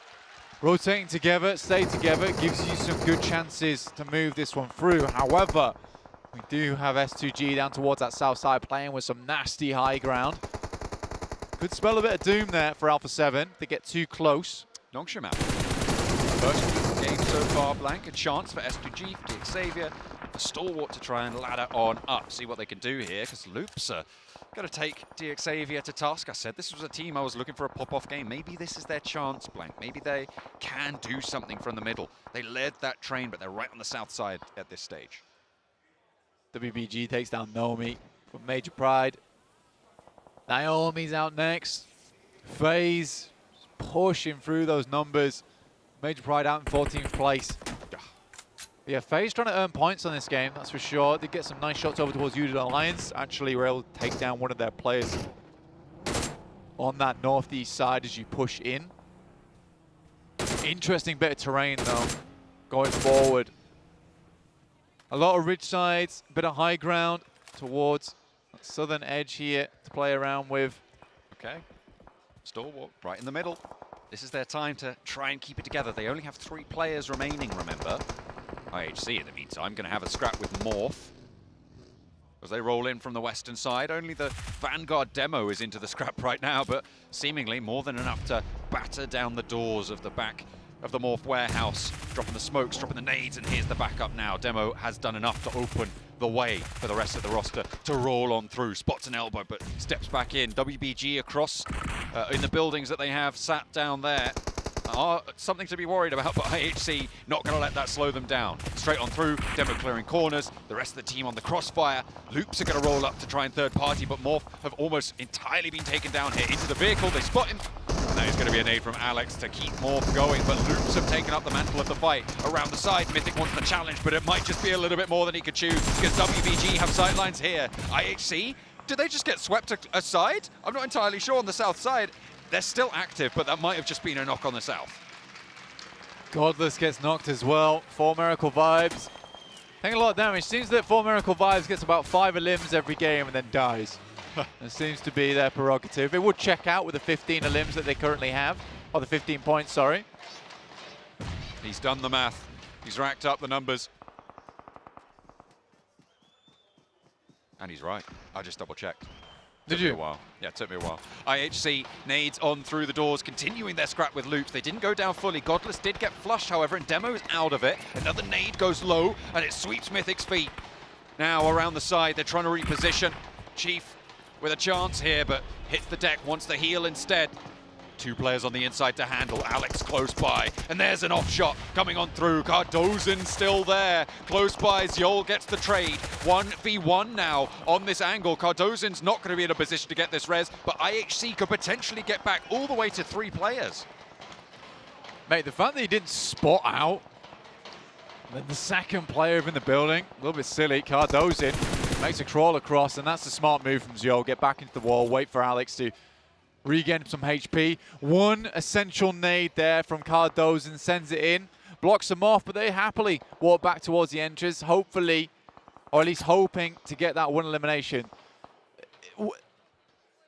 rotating together, stay together, gives you some good chances to move this one through. However, we do have S2G down towards that south side playing with some nasty high ground. Could spell a bit of doom there for Alpha 7. They get too close. Nongshim out. First game so far, blank. A chance for S2G, for Xavier, for Stalwart to try and ladder on up. See what they can do here, because Loops are going to take Xavier to task. I said this was a team I was looking for a pop-off game. Maybe this is their chance, blank. Maybe they can do something from the middle. They led that train, but they're right on the south side at this stage. WBG takes down Nomi from Major Pride. Naomi's out next. FaZe pushing through those numbers. Major Pride out in 14th place. Yeah, FaZe trying to earn points on this game, that's for sure. They get some nice shots over towards United Alliance. Actually, we're able to take down one of their players on that northeast side as you push in. Interesting bit of terrain, though, going forward. A lot of ridge sides, a bit of high ground towards that southern edge here to play around with. Okay. Stalwart right in the middle. This is their time to try and keep it together. They only have 3 players remaining, remember. IHC, in the meantime, going to have a scrap with Morph as they roll in from the western side. Only the Vanguard demo is into the scrap right now, but seemingly more than enough to batter down the doors of the back of the Morph warehouse. Dropping the smokes, dropping the nades, and here's the backup now. Demo has done enough to open the way for the rest of the roster to roll on through. Spots an elbow, but steps back in. WBG across in the buildings that they have sat down there are something to be worried about, but IHC not going to let that slow them down. Straight on through, Demo clearing corners, the rest of the team on the crossfire. Loops are going to roll up to try and third party, but Morph have almost entirely been taken down here into the vehicle. They spot him. Now it's going to be a nade from Alex to keep Morph going, but Loops have taken up the mantle of the fight around the side. Mythic wants the challenge, but it might just be a little bit more than he could chew because WBG have sightlines here. IHC, did they just get swept aside? I'm not entirely sure on the south side. They're still active, but that might have just been a knock on the south. Godless gets knocked as well. 4 Miracle Vibes. Taking a lot of damage. Seems that 4 Miracle Vibes gets about 5 limbs every game and then dies. It seems to be their prerogative. It would check out with the 15 limbs that they currently have. Or the 15 points, sorry. He's done the math. He's racked up the numbers. And he's right. I just double checked. Did you? Took me a while. Yeah, it took me a while. IHC nades on through the doors, continuing their scrap with Loops. They didn't go down fully. Godless did get flushed, however, and Demo is out of it. Another nade goes low, and it sweeps Mythic's feet. Now around the side, they're trying to reposition. Chief with a chance here, but hits the deck, wants the heal instead. 2 players on the inside to handle. Alex close by, and there's an off shot coming on through. Cardozin still there. Close by, Zjol gets the trade. 1v1 now on this angle. Cardozin's not going to be in a position to get this res, but IHC could potentially get back all the way to 3 players. Mate, the fact that he didn't spot out, then the second player in the building, a little bit silly. Cardozin makes a crawl across, and that's the smart move from Zjol. Get back into the wall, wait for Alex to regain some HP. 1 essential nade there from Cardozin, sends it in, blocks them off, but they happily walk back towards the entrance, hopefully, or at least hoping to get that 1 elimination.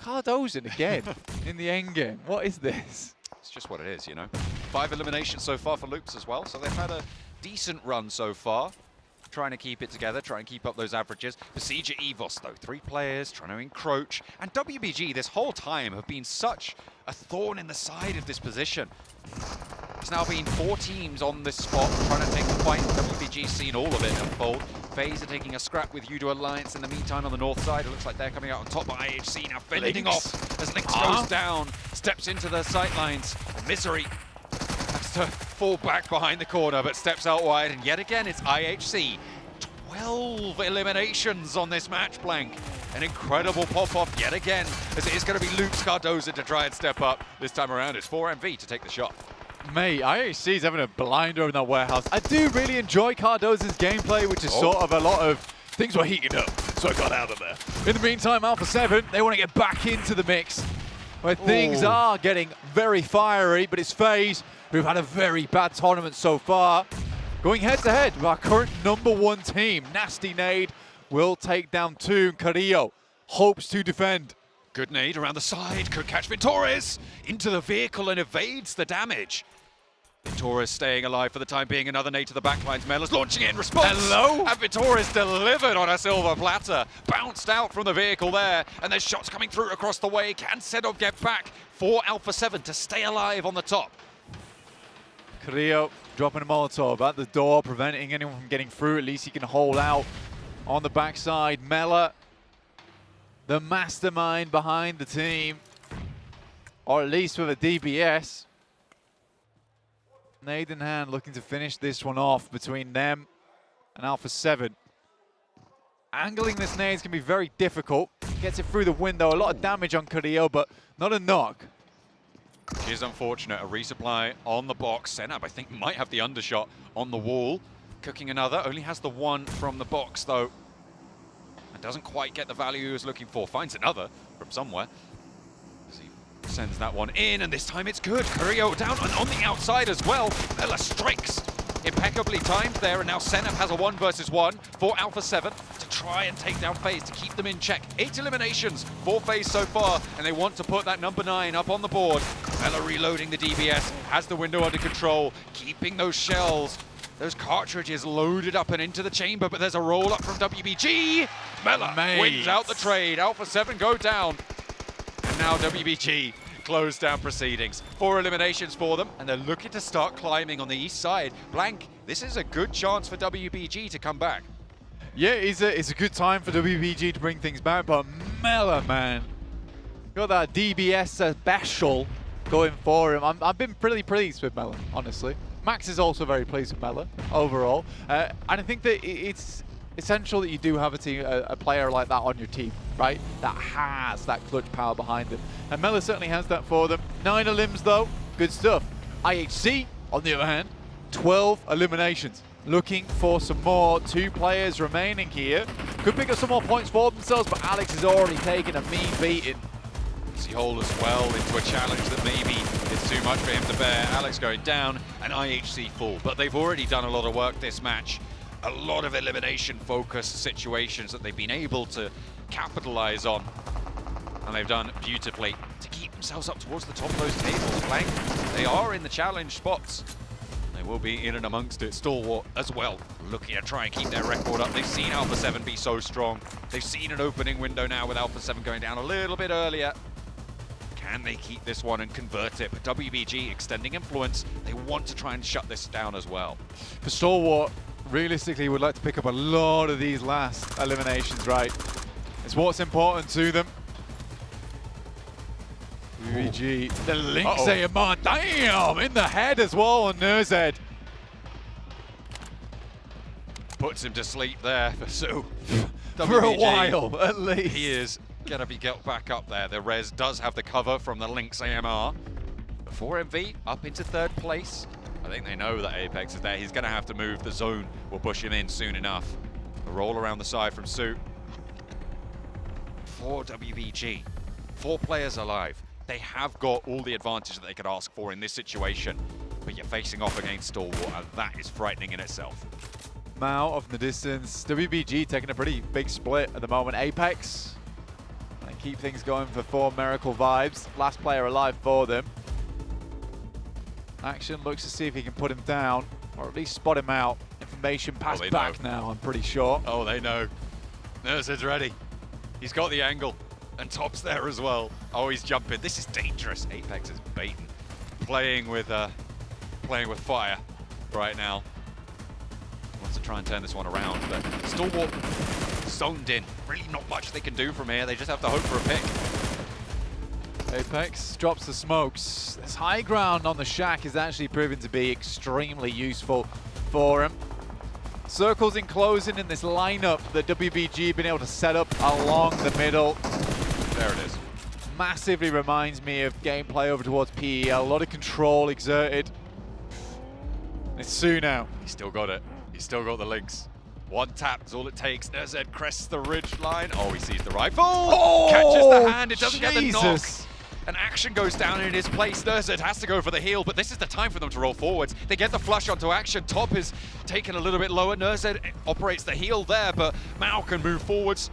Cardozin again in the end game. What is this? It's just what it is, you know. 5 eliminations so far for Loops as well, so they've had a decent run so far. Trying to keep it together, trying to keep up those averages. Besieger Evos, though, 3 players trying to encroach. And WBG this whole time have been such a thorn in the side of this position. It's now been 4 teams on this spot trying to take the fight. WBG seen all of it unfold. FaZe are taking a scrap with Udo Alliance in the meantime on the north side. It looks like they're coming out on top, but IHC now fending off as Lynx goes down, steps into the sightlines. Misery has to fall back behind the corner, but steps out wide, and yet again it's IHC. 12 eliminations on this match blank. An incredible pop-off yet again, as it is going to be Luke Cardozin to try and step up. This time around it's 4MV to take the shot. Mate, IHC is having a blinder in that warehouse. I do really enjoy Cardozin's gameplay, which is sort of a lot of things were heating up, so I got out of there. In the meantime, Alpha 7, they want to get back into the mix, where things are getting very fiery, but it's FaZe, who've had a very bad tournament so far. Going head-to-head with our current #1 team. Nasty nade will take down 2. Carrillo hopes to defend. Good nade around the side, could catch Ventores into the vehicle and evades the damage. Ventores staying alive for the time being. Another nade to the backlines. Mellor's launching it in response. Hello? And Ventores delivered on a silver platter. Bounced out from the vehicle there. And there's shots coming through across the way. Can Sedov get back for Alpha 7 to stay alive on the top? Carrillo dropping a Molotov at the door, preventing anyone from getting through. At least he can hold out on the backside. Mellor, the mastermind behind the team, or at least with a DBS. Nade in hand, looking to finish this one off between them and Alpha 7. Angling this nade can be very difficult. Gets it through the window. A lot of damage on Carrillo, but not a knock. Which is unfortunate. A resupply on the box. Senab, I think, might have the undershot on the wall. cooking another. Only has the one from the box, though. And doesn't quite get the value he was looking for. Finds another from somewhere. As he sends that one in, and this time it's good. Curio down and on the outside as well. Mela strikes. Impeccably timed there, and now Senef has a 1 versus 1 for Alpha 7 to try and take down FaZe to keep them in check. 8 eliminations for FaZe so far, and they want to put that number 9 up on the board. Mela reloading the DBS, has the window under control, keeping those shells, those cartridges loaded up and into the chamber, but there's a roll up from WBG. Mela wins out the trade. Alpha 7 go down, and now WBG close down proceedings. 4 eliminations for them, and they're looking to start climbing on the east side. Blank, this is a good chance for WBG to come back. Yeah, it's a good time for WBG to bring things back, but Mela, man, got that DBS special going for him. I've been pretty pleased with Mela, honestly. Max is also very pleased with Mela overall, and I think that it's essential that you do have a player like that on your team, right? That has that clutch power behind them. And Mela certainly has that for them. 9 elims though, good stuff. IHC, on the other hand, 12 eliminations. Looking for some more. 2 players remaining here. Could pick up some more points for themselves, but Alex has already taken a mean beating. Easy hole as well into a challenge that maybe is too much for him to bear. Alex going down and IHC full, but they've already done a lot of work this match. A lot of elimination-focused situations that they've been able to capitalize on. And they've done beautifully to keep themselves up towards the top of those tables. Blank, they are in the challenge spots. They will be in and amongst it. Stalwart as well, looking to try and keep their record up. They've seen Alpha 7 be so strong. They've seen an opening window now with Alpha 7 going down a little bit earlier. Can they keep this one and convert it? But WBG extending influence. They want to try and shut this down as well. For Stalwart, realistically would like to pick up a lot of these last eliminations, right? It's what's important to them. WBG, the links AMR, damn, in the head as well on Nurzed. Puts him to sleep there for Sue. For a while, at least. He is gonna be get back up there. The Rez does have the cover from the Lynx AMR. 4MV up into 3rd place. I think they know that Apex is there. He's going to have to move. The zone will push him in soon enough. A roll around the side from Sue. For WBG, 4 players alive. They have got all the advantage that they could ask for in this situation, but you're facing off against Stalwart, and that is frightening in itself. Mao off in the distance. WBG taking a pretty big split at the moment. Apex, and keep things going for 4 Miracle vibes. Last player alive for them. Action looks to see if he can put him down, or at least spot him out. Information passed back now, I'm pretty sure. Oh, they know. Nurzed's ready. He's got the angle, and Top's there as well. Oh, he's jumping. This is dangerous. Apex is baiting, playing with fire right now. Wants to try and turn this one around, but Stalwart zoned in. Really not much they can do from here. They just have to hope for a pick. Apex drops the smokes. This high ground on the shack is actually proven to be extremely useful for him. Circles enclosing in this lineup that WBG have been able to set up along the middle. There it is. Massively reminds me of gameplay over towards PEL. A lot of control exerted. It's Sue now. He's still got it. He's still got the links. 1 tap is all it takes. Nurzed crests the ridge line. Oh, he sees the rifle. Oh, catches the hand. It doesn't get the knock. Jesus. An Action goes down in his place. Nurzed has to go for the heal, but this is the time for them to roll forwards. They get the flush onto Action. Top is taken a little bit lower. Nurzed operates the heal there, but Mao can move forwards.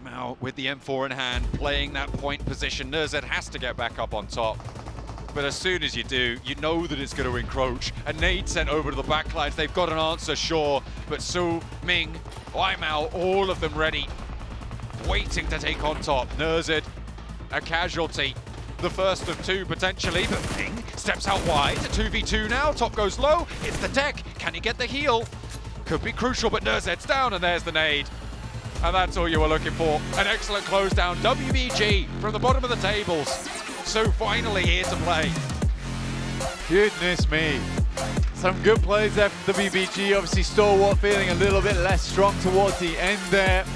Mao with the M4 in hand, playing that point position. Nurzed has to get back up on top. But as soon as you do, you know that it's going to encroach. A nade sent over to the backlines. They've got an answer, sure. But Su, Ming, Waimao, all of them ready, waiting to take on top. Nurzed, a casualty. The first of 2 potentially, but Ming steps out wide. 2v2 now. Top goes low. It's the deck. Can he get the heal? Could be crucial, but Nurzed's down, and there's the nade. And that's all you were looking for. An excellent close down. WBG from the bottom of the tables. So finally here to play. Goodness me. Some good plays there from WBG. Obviously Stalwart feeling a little bit less strong towards the end there.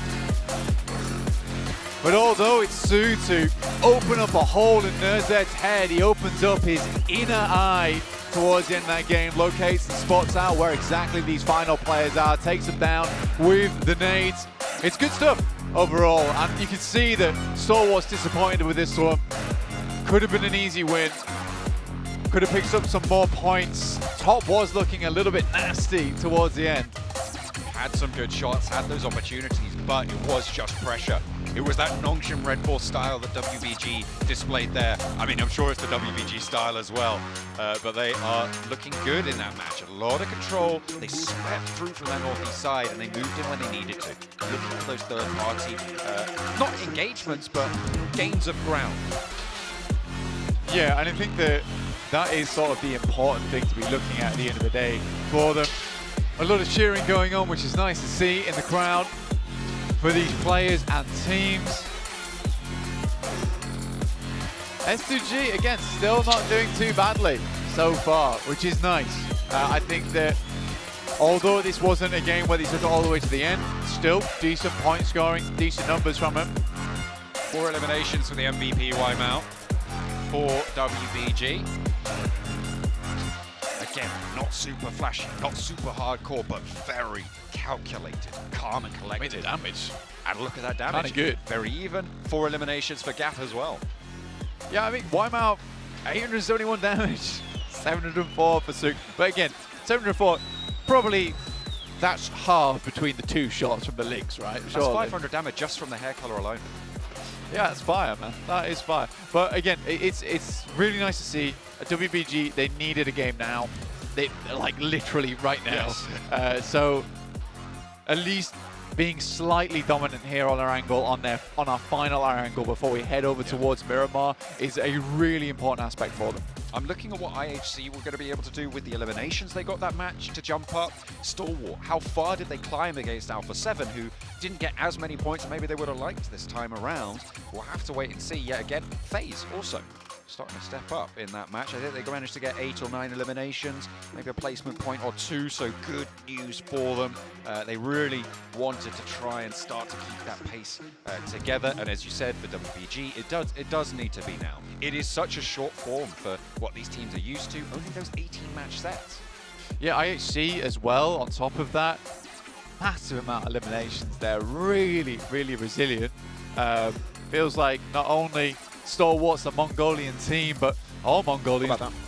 But although it's Sue to open up a hole in Nurzed's head, he opens up his inner eye towards the end of that game, locates and spots out where exactly these final players are, takes them down with the nades. It's good stuff overall, and you can see that Stalwart's disappointed with this one. Could have been an easy win. Could have picked up some more points. Top was looking a little bit nasty towards the end. Had some good shots, had those opportunities, but it was just pressure. It was that Nongshim Red Force style that WBG displayed there. I mean, I'm sure it's the WBG style as well, but they are looking good in that match. A lot of control. They swept through from that northeast side, and they moved in when they needed to. Looking for those third-party, not engagements, but gains of ground. Yeah, and I think that is sort of the important thing to be looking at the end of the day for them. A lot of cheering going on, which is nice to see in the crowd for these players and teams. S2G, again, still not doing too badly so far, which is nice. I think that although this wasn't a game where they took it all the way to the end, still decent point scoring, decent numbers from him. 4 eliminations for the MVP Wymout for WBG. Again, not super flashy, not super hardcore, but very calculated, calm and collected. Made the damage. And look at that damage. Kinda good. Very even. 4 eliminations for Gaff as well. Yeah, I mean, Wymout, 871 damage, 704 for Suk. But again, 704, probably that's half between the 2 shots from the links, right? That's Surely. 500 damage just from the hair color alone. Yeah, that's fire, man. That is fire. But again, it's really nice to see. WBG, they needed a game now. They like literally right now. Yes. So at least being slightly dominant here on our angle, on our final our angle before we head over towards Miramar is a really important aspect for them. I'm looking at what IHC were going to be able to do with the eliminations. They got that match to jump up. Stalwart, how far did they climb against Alpha 7, who didn't get as many points as maybe they would have liked this time around? We'll have to wait and see. Yet again, FaZe also starting to step up in that match. I think they managed to get 8 or 9 eliminations, maybe a placement point or 2, so good news for them. They really wanted to try and start to keep that pace together, and as you said, for WBG, it does need to be now. It is such a short form for what these teams are used to, only those 18-match sets. Yeah, IHC as well, on top of that, massive amount of eliminations. They're really, really resilient. Feels like not only Stalwart's a Mongolian team, but all Mongolians. How about that?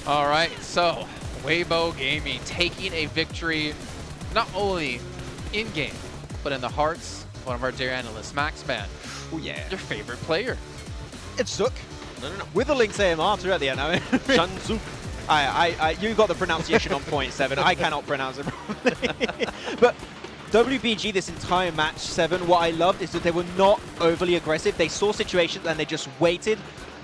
All right, so Weibo Gaming taking a victory not only in-game, but in the hearts of one of our dear analysts, Maxman. Oh yeah. Your favorite player. It's Zook. No. With the Link's AMR too at the end. I mean, Shanzuk. you got the pronunciation on point 7. I cannot pronounce it properly. But WBG, this entire match 7, what I loved is that they were not overly aggressive. They saw situations and they just waited.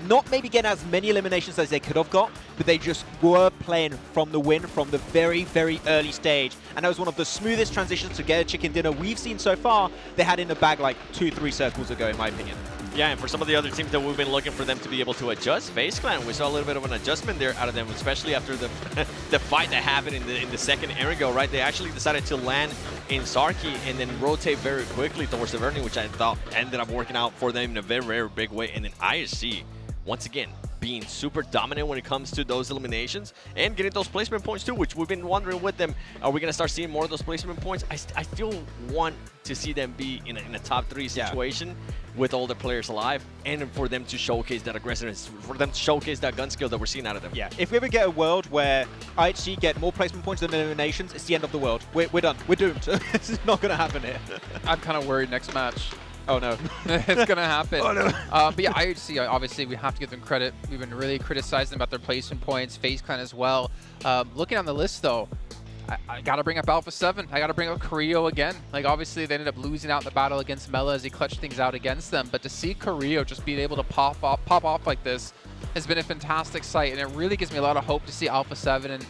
Not maybe getting as many eliminations as they could have got, but they just were playing from the win from the very, very early stage. And that was one of the smoothest transitions to get a chicken dinner we've seen so far. They had in the bag like 2-3 circles ago, in my opinion. Yeah, and for some of the other teams that we've been looking for them to be able to adjust, FaZe Clan, we saw a little bit of an adjustment there out of them, especially after the the fight that happened in the second Erigo, right? They actually decided to land in Sarki and then rotate very quickly towards the Verni, which I thought ended up working out for them in a very, very big way. And then ISC, once again, being super dominant when it comes to those eliminations and getting those placement points too, which we've been wondering with them. Are we going to start seeing more of those placement points? I still want to see them be in a top 3 situation with all the players alive, and for them to showcase that aggressiveness, for them to showcase that gun skill that we're seeing out of them. Yeah, if we ever get a world where IHC get more placement points than eliminations, it's the end of the world. We're done. We're doomed. This is not going to happen here. I'm kind of worried next match. Oh no. It's going to happen. Oh no. But yeah, IHC, obviously, we have to give them credit. We've been really criticizing about their placement points, FaZe Clan as well. Looking on the list, though, I got to bring up Alpha 7. I got to bring up Carrillo again. Like, obviously, they ended up losing out in the battle against Mela as he clutched things out against them. But to see Carrillo just being able to pop off like this has been a fantastic sight. And it really gives me a lot of hope to see Alpha 7 and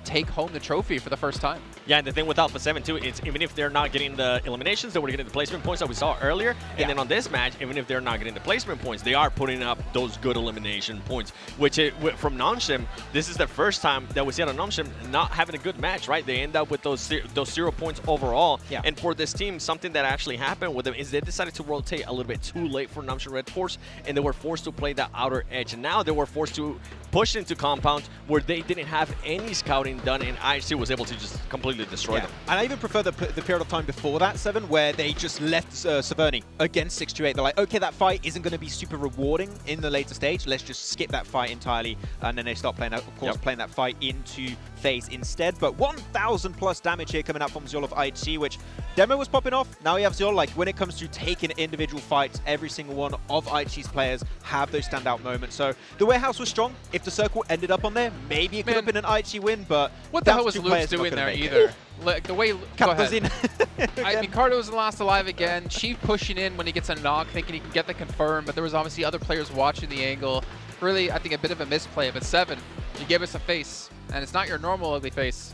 take home the trophy for the first time. Yeah, and the thing with Alpha 7 too, it's even if they're not getting the eliminations, they were getting the placement points that we saw earlier. And then on this match, even if they're not getting the placement points, they are putting up those good elimination points. Which from Nonshim, this is the first time that we see out of Nonshim not having a good match, right? They end up with those 0 points overall. Yeah. And for this team, something that actually happened with them is they decided to rotate a little bit too late for Nonshim Red Force, and they were forced to play that outer edge. And now they were forced to push into compounds where they didn't have any scouting done, and IHC was able to just completely destroy them. And I even prefer the period of time before that, 7, where they just left Severny against 628. They're like, okay, that fight isn't going to be super rewarding in the later stage. Let's just skip that fight entirely. And then they start playing, of course, playing that fight into phase instead. But 1,000 plus damage here coming out from Zul of IHC, which demo was popping off. Now we have Zul. Like, when it comes to taking individual fights, every single one of IHC's players have those standout moments. So the warehouse was strong. If the circle ended up on there, maybe it could have been an IHC win, but what the hell was Luke doing there either? Like the way I mean, Cardo's last alive again. Chief pushing in when he gets a knock, thinking he can get the confirm, but there was obviously other players watching the angle. Really, I think a bit of a misplay. But 7, you gave us a face, and it's not your normal ugly face.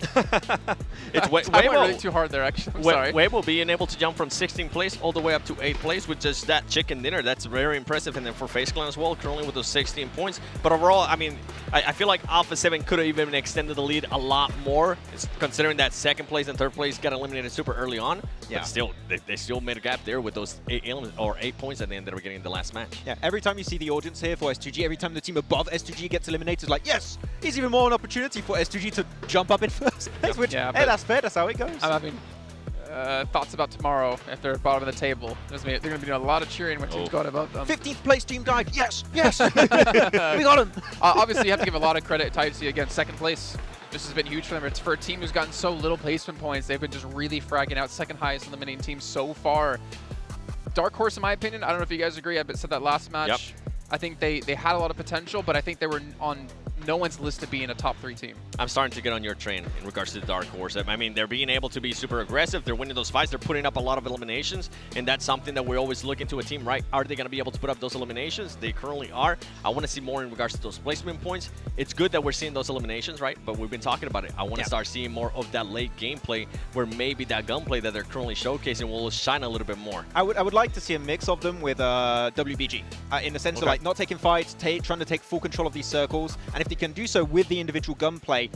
It's I went really too hard there, actually. I'm sorry. Weibo being able to jump from 16th place all the way up to 8th place with just that chicken dinner, that's very impressive. And then for FaZe Clan as well, currently with those 16 points. But overall, I mean, I feel like Alpha 7 could have even extended the lead a lot more, considering that 2nd place and 3rd place got eliminated super early on. Yeah. But still, they still made a gap there with those 8 points at the end that were getting in the last match. Yeah, every time you see the audience here for S2G, every time the team above S2G gets eliminated, like, yes, it's even more an opportunity for S2G to jump up in first place, which, hey, that's fair, that's how it goes. I'm having thoughts about tomorrow if they're at the bottom of the table. They're going to be doing a lot of cheering when teams got above them. 15th place team died, yes, yes, we got him. Obviously, you have to give a lot of credit to IHC again, 2nd place. This has been huge for them. It's for a team who's gotten so little placement points. They've been just really fragging out, 2nd highest eliminating team so far. Dark Horse, in my opinion, I don't know if you guys agree, I said that last match. I think they had a lot of potential, but I think they were on no one's list to be in a top 3 team. I'm starting to get on your train in regards to the Dark Horse. I mean, they're being able to be super aggressive. They're winning those fights. They're putting up a lot of eliminations, and that's something that we're always looking to a team, right? Are they going to be able to put up those eliminations? They currently are. I want to see more in regards to those placement points. It's good that we're seeing those eliminations, right? But we've been talking about it. I want to start seeing more of that late gameplay where maybe that gunplay that they're currently showcasing will shine a little bit more. I would like to see a mix of them with WBG in the sense of like not taking fights, trying to take full control of these circles, and if they can do so with the individual gunplay,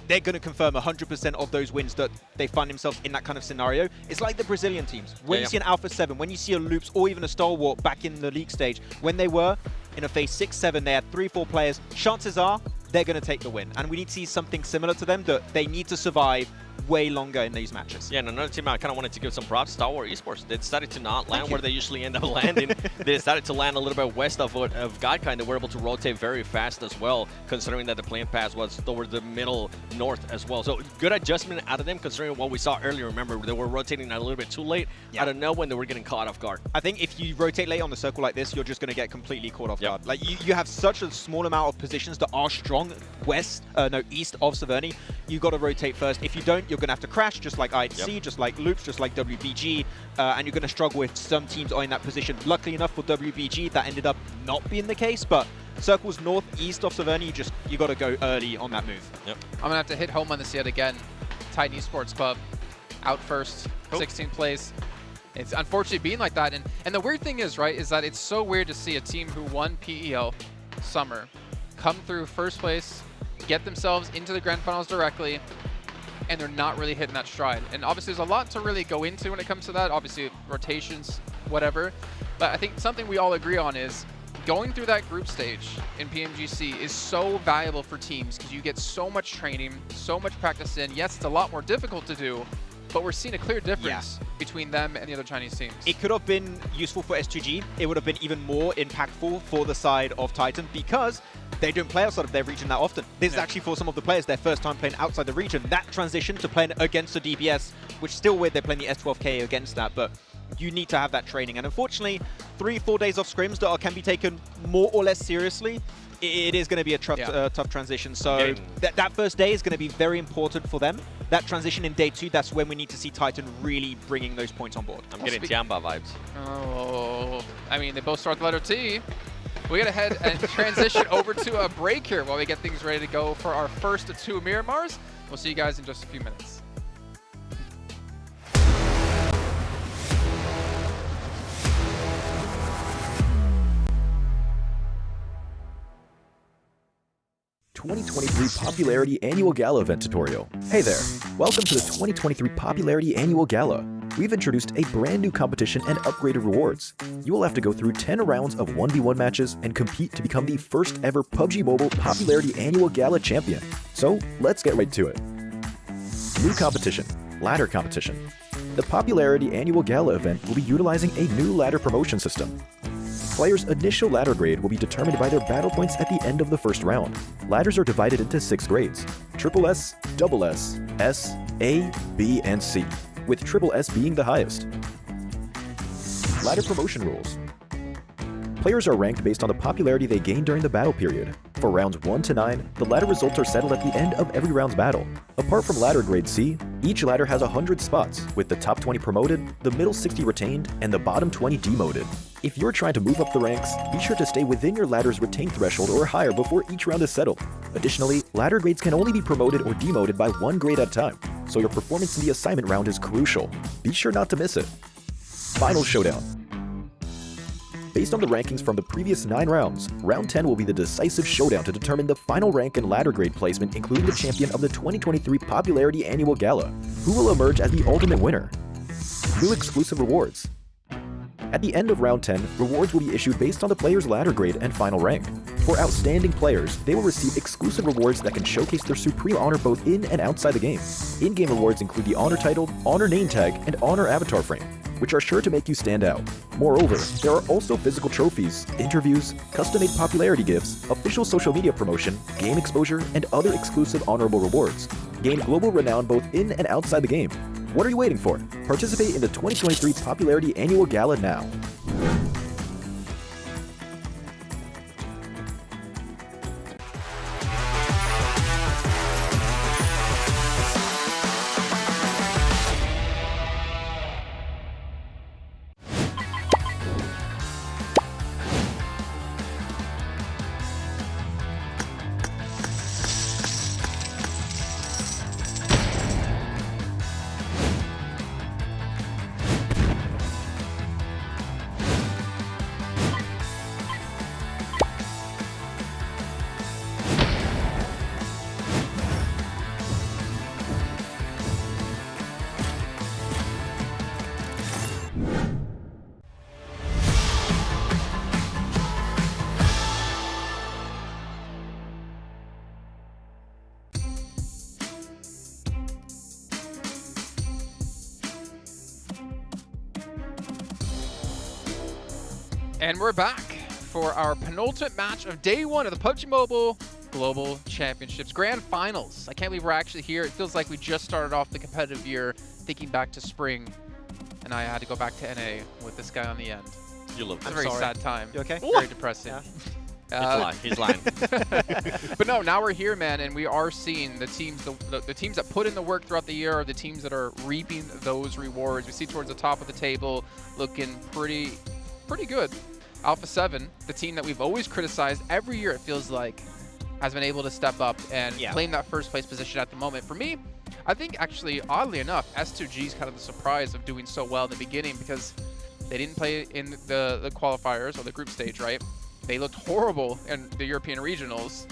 they're going to confirm 100% of those wins that they find themselves in that kind of scenario. It's like the Brazilian teams. When you see an Alpha 7, when you see a Loops, or even a Stalwart back in the league stage, when they were in a phase 6-7, they had 3-4 players. Chances are they're going to take the win, and we need to see something similar to them, that they need to survive way longer in these matches. Yeah, and another team I kind of wanted to give some props, Star Wars Esports. They decided to not land where they usually end up landing. They decided to land a little bit west of Godkind. They were able to rotate very fast as well, considering that the plane pass was toward the middle north as well. So good adjustment out of them, considering what we saw earlier. Remember, they were rotating a little bit too late. I don't know when they were getting caught off guard. I think if you rotate late on the circle like this, you're just going to get completely caught off guard. Like you have such a small amount of positions that are strong east of Severny. You got to rotate first. If you don't, you're going to have to crash, just like IHC, just like Loops, just like WBG, and you're going to struggle if some teams are in that position. Luckily enough for WBG, that ended up not being the case, but circles northeast of Severny, you got to go early on that move. I'm going to have to hit home on this yet again. Titan Esports Club, out first, 16th place. It's unfortunately being like that, and the weird thing is, right, is that it's so weird to see a team who won PEL Summer come through first place, get themselves into the grand finals directly, and they're not really hitting that stride. And obviously there's a lot to really go into when it comes to that. Obviously rotations, whatever. But I think something we all agree on is going through that group stage in PMGC is so valuable for teams because you get so much training, so much practice in. Yes, it's a lot more difficult to do, but we're seeing a clear difference between them and the other Chinese teams. It could have been useful for S2G. It would have been even more impactful for the side of Titan because they don't play outside of their region that often. This is actually for some of the players their first time playing outside the region. That transition to playing against the DPS, which is still weird they're playing the S12K against that, but you need to have that training. And unfortunately, 3-4 days off scrims that can be taken more or less seriously, it is going to be a tough transition. So that first day is going to be very important for them. That transition in day 2, that's when we need to see Titan really bringing those points on board. I'm getting Tiamba vibes. Oh, I mean, they both start the letter T. We got to head and transition over to a break here while we get things ready to go for our first of 2 Miramars. We'll see you guys in just a few minutes. ...2023 Popularity Annual Gala event tutorial. Hey there, welcome to the 2023 Popularity Annual Gala. We've introduced a brand new competition and upgraded rewards. You will have to go through 10 rounds of 1v1 matches and compete to become the first ever PUBG Mobile Popularity Annual Gala champion. So let's get right to it. New competition, ladder competition. The Popularity Annual Gala event will be utilizing a new ladder promotion system. Players' initial ladder grade will be determined by their battle points at the end of the first round. Ladders are divided into 6 grades: Triple S, Double S, S, A, B, and C, with Triple S being the highest. Ladder promotion rules. Players are ranked based on the popularity they gain during the battle period. For rounds 1 to 9, the ladder results are settled at the end of every round's battle. Apart from ladder grade C, each ladder has 100 spots, with the top 20 promoted, the middle 60 retained, and the bottom 20 demoted. If you're trying to move up the ranks, be sure to stay within your ladder's retained threshold or higher before each round is settled. Additionally, ladder grades can only be promoted or demoted by 1 grade at a time, so your performance in the assignment round is crucial. Be sure not to miss it. Final showdown. Based on the rankings from the previous 9 rounds, round 10 will be the decisive showdown to determine the final rank and ladder grade placement, including the champion of the 2023 Popularity Annual Gala. Who will emerge as the ultimate winner? New exclusive rewards. At the end of round 10, rewards will be issued based on the player's ladder grade and final rank. For outstanding players, they will receive exclusive rewards that can showcase their supreme honor both in and outside the game. In-game rewards include the honor title, honor name tag, and honor avatar frame, which are sure to make you stand out. Moreover, there are also physical trophies, interviews, custom-made popularity gifts, official social media promotion, game exposure, and other exclusive honorable rewards. Gain global renown both in and outside the game. What are you waiting for? Participate in the 2023 Popularity Annual Gala now. And we're back for our penultimate match of day 1 of the PUBG Mobile Global Championships Grand Finals. I can't believe we're actually here. It feels like we just started off the competitive year, thinking back to spring, and I had to go back to NA with this guy on the end. You love It's a very sad time. You okay? Very depressing. Yeah. He's lying. But no, now we're here, man, and we are seeing the teams, the teams that put in the work throughout the year are the teams that are reaping those rewards. We see towards the top of the table looking pretty good. Alpha 7, the team that we've always criticized every year, it feels like, has been able to step up and claim that first place position at the moment. For me, I think actually, oddly enough, S2G is kind of the surprise of doing so well in the beginning because they didn't play in the qualifiers or the group stage, right? They looked horrible in the European regionals,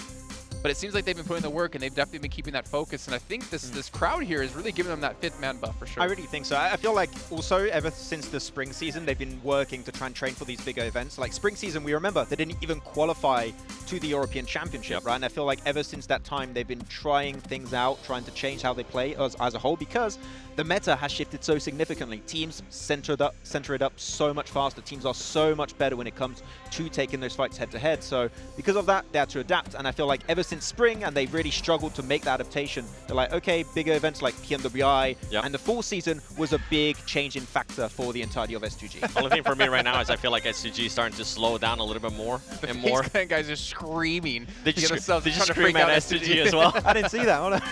but it seems like they've been putting the work and they've definitely been keeping that focus. And I think this crowd here is really giving them that 5th man buff for sure. I really think so. I feel like also ever since the spring season, they've been working to try and train for these bigger events. Like spring season, we remember they didn't even qualify to the European Championship, right? And I feel like ever since that time, they've been trying things out, trying to change how they play as a whole because the meta has shifted so significantly. Teams center it up so much faster. Teams are so much better when it comes to taking those fights head to head. So because of that, they had to adapt. And I feel like ever since spring, and they really struggled to make that adaptation. They're like, okay, bigger events like PMWI, and the full season was a big changing factor for the entirety of S2G. The only thing for me right now is I feel like S2G is starting to slow down a little bit more and more. These guys are screaming. They just scream at S2G as well. I didn't see that.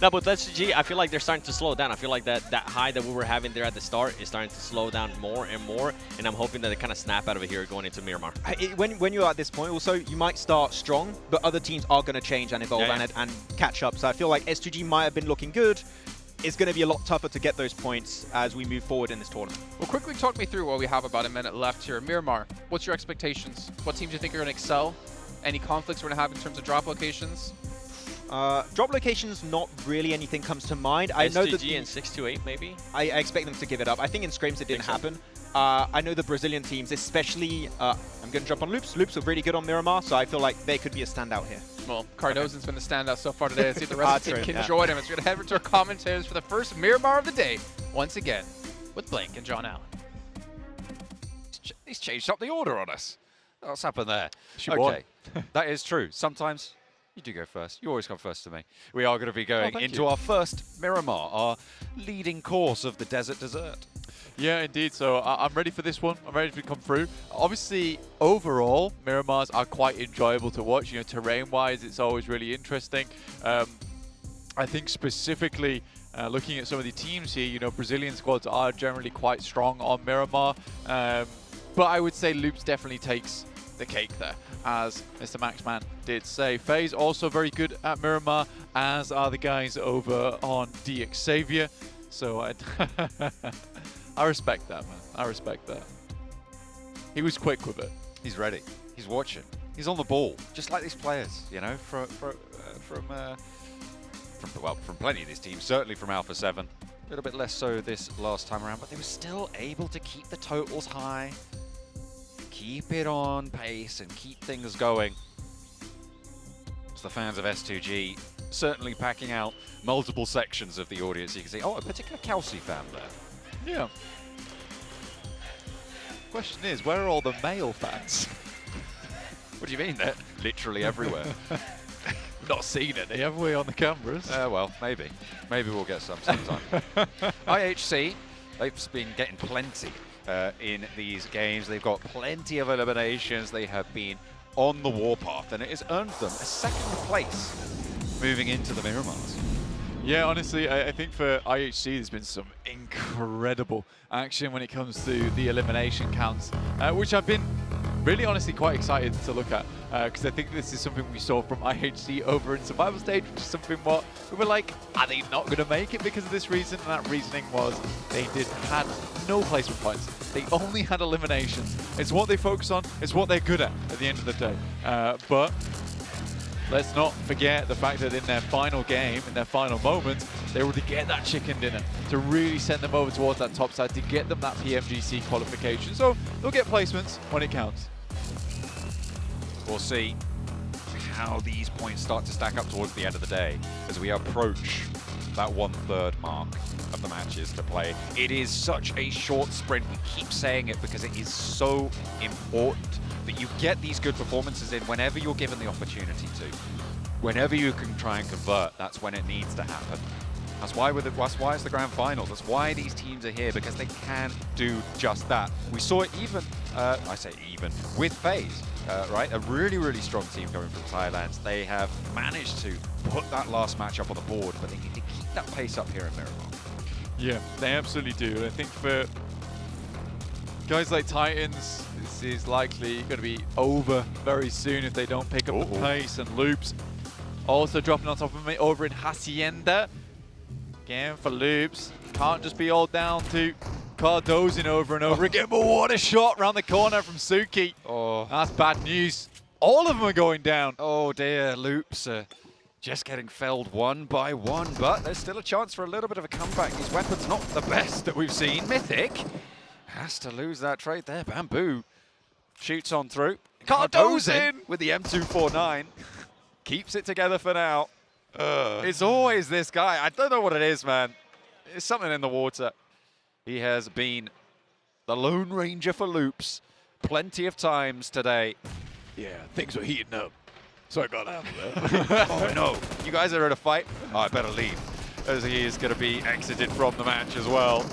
No, but STG, I feel like they're starting to slow down. I feel like that high that we were having there at the start is starting to slow down more and more, and I'm hoping that they kind of snap out of it here going into Miramar. When you're at this point, also, you might start strong, but other teams are going to change and evolve and catch up. So I feel like STG might have been looking good. It's going to be a lot tougher to get those points as we move forward in this tournament. Well, quickly talk me through what we have about a minute left here. Miramar, what's your expectations? What teams do you think are going to excel? Any conflicts we're going to have in terms of drop locations? Drop locations, not really anything comes to mind. I know that and 628 maybe? I expect them to give it up. I think in scrims it didn't happen. I know the Brazilian teams, especially, I'm going to jump on Loops. Loops are really good on Miramar, so I feel like they could be a standout here. Well, Cardozo's been the standout so far today. Let's see if the rest of the team can join him. It's going to head to our commentators for the first Miramar of the day, once again, with Blake and John Allen. He's changed up the order on us. What's happened there? Okay, that is true. Sometimes you do go first. You always come first to me. We are going to be going into our first Miramar, our leading course of the Desert Dessert. Yeah, indeed. So I'm ready for this one. I'm ready to come through. Obviously, overall, Miramars are quite enjoyable to watch. You know, terrain-wise, it's always really interesting. I think specifically looking at some of the teams here, you know, Brazilian squads are generally quite strong on Miramar. But I would say Loops definitely takes the cake there, as Mr. Maxman did say. FaZe also very good at Miramar, as are the guys over on DX Xavier. So I respect that, man. I respect that. He was quick with it. He's ready. He's watching. He's on the ball, just like these players, you know, from plenty of these teams, certainly from Alpha 7. A little bit less so this last time around, but they were still able to keep the totals high, keep it on pace, and keep things going. It's the fans of S2G certainly packing out multiple sections of the audience. You can see, oh, a particular Kelsey fan there. Yeah. Question is, where are all the male fans? What do you mean? They're literally everywhere. Not seen any, have we, on the cameras? Well, maybe. Maybe we'll get some sometime. IHC, they've been getting plenty in these games. They've got plenty of eliminations. They have been on the warpath, and it has earned them a second place moving into the Miramars. Yeah, honestly, I think for IHC, there's been some incredible action when it comes to the elimination counts, which I've been really honestly quite excited to look at, because I think this is something we saw from IHC over in Survival Stage, which is something what we were like, are they not going to make it because of this reason? And that reasoning was they had no placement points. They only had eliminations. It's what they focus on. It's what they're good at the end of the day. But let's not forget the fact that in their final game, in their final moment, they were to get that chicken dinner, to really send them over towards that top side, to get them that PMGC qualification. So they'll get placements when it counts. We'll see how these points start to stack up towards the end of the day as we approach that 1/3 mark of the matches to play. It is such a short sprint. We keep saying it because it is so important that you get these good performances in whenever you're given the opportunity to. Whenever you can try and convert, that's when it needs to happen. That's why it's the grand finals. That's why these teams are here, because they can do just that. We saw it even, I say even, with FaZe, right? A really, really strong team coming from Thailand. They have managed to put that last match up on the board, but they need to keep that pace up here in Miramar. Yeah, they absolutely do. I think for guys like Titans, this is likely going to be over very soon if they don't pick up the pace. And Loops also dropping on top of me over in Hacienda. Again for Loops, can't just be all down to Cardozing over and over again, but what a shot around the corner from Suki. Oh, that's bad news. All of them are going down. Oh dear, Loops just getting felled one by one, but there's still a chance for a little bit of a comeback. His weapon's not the best that we've seen. Mythic has to lose that trade there. Bamboo shoots on through. Cardozing with the M249. Keeps it together for now. It's always this guy. I don't know what it is, man. It's something in the water. He has been the Lone Ranger for Loops plenty of times today. Yeah, things were heating up. So I got out of there. Oh no, you guys are in a fight? Oh, I better leave, as he is going to be exited from the match as well.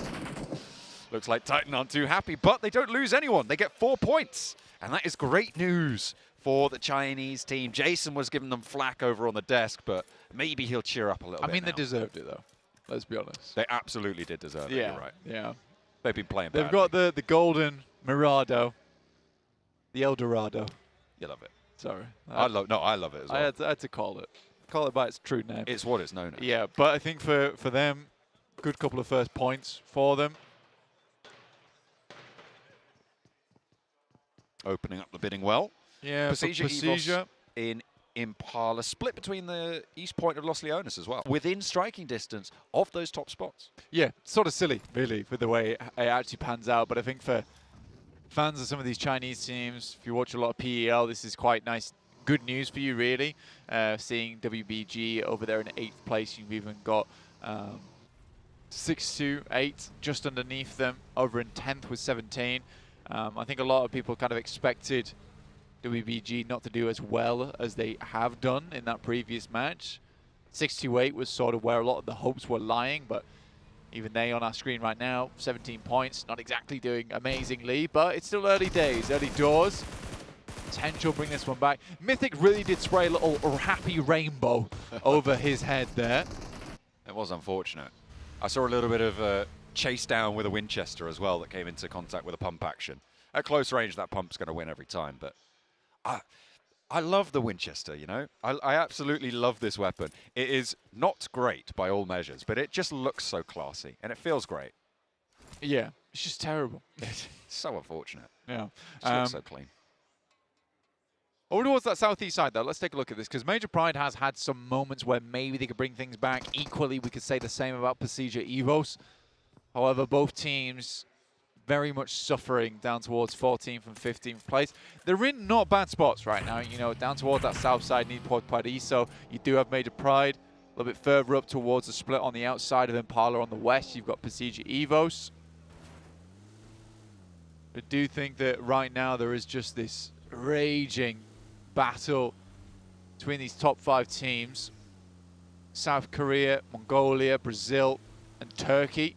Looks like Titan aren't too happy, but they don't lose anyone. They get 4 points, and that is great news for the Chinese team. Jason was giving them flack over on the desk, but maybe he'll cheer up a little bit. I mean, now. they deserved it, though. Let's be honest. They absolutely did deserve it. Yeah, You're right. yeah. They've been playing They've badly. got the golden Mirado, the El Dorado. You love it. Sorry. I love it as well. I had to call it by its true name. It's what it's known as. Yeah, but I think for them, good couple of first points for them. Opening up the bidding well. Yeah, Pasija in Impala, split between the east point of Los Leones as well, within striking distance of those top spots. Yeah, sort of silly, really, with the way it actually pans out. But I think for fans of some of these Chinese teams, if you watch a lot of PEL, this is quite nice, good news for you, really. Seeing WBG over there in 8th place, you've even got 6-2-8 just underneath them, over in 10th with 17. I think a lot of people kind of expected WBG not to do as well as they have done in that previous match. 6-2-8 was sort of where a lot of the hopes were lying, but even they on our screen right now, 17 points, not exactly doing amazingly, but it's still early days, early doors. Potential bring this one back. Mythic really did spray a little happy rainbow over his head there. It was unfortunate. I saw a little bit of a chase down with a Winchester as well that came into contact with a pump action. At close range, that pump's going to win every time, but I love the Winchester, you know? I absolutely love this weapon. It is not great by all measures, but it just looks so classy, and it feels great. Yeah, it's just terrible. It's so unfortunate. Yeah. It just looks so clean. Over towards that southeast side, though, let's take a look at this, because Major Pride has had some moments where maybe they could bring things back. Equally, we could say the same about Pasija Evos. However, both teams very much suffering down towards 14th and 15th place. They're in not bad spots right now, you know, down towards that south side, Newport Paraiso. You do have Major Pride. A little bit further up towards the split on the outside of Impala on the west, you've got Pasija Evos. I do think that right now there is just this raging battle between these top 5 teams. South Korea, Mongolia, Brazil, and Turkey.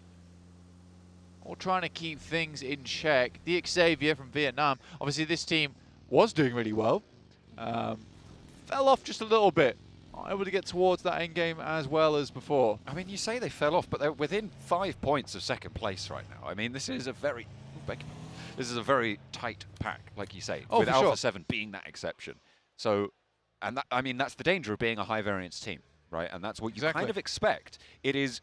All trying to keep things in check. The Xavier from Vietnam. Obviously, this team was doing really well. Fell off just a little bit. Not able to get towards that end game as well as before. I mean, you say they fell off, but they're within 5 points of second place right now. I mean, this is a very tight pack, like you say, with Alpha 7 being that exception. So, and that, I mean, that's the danger of being a high variance team, right? And that's what you kind of expect. It is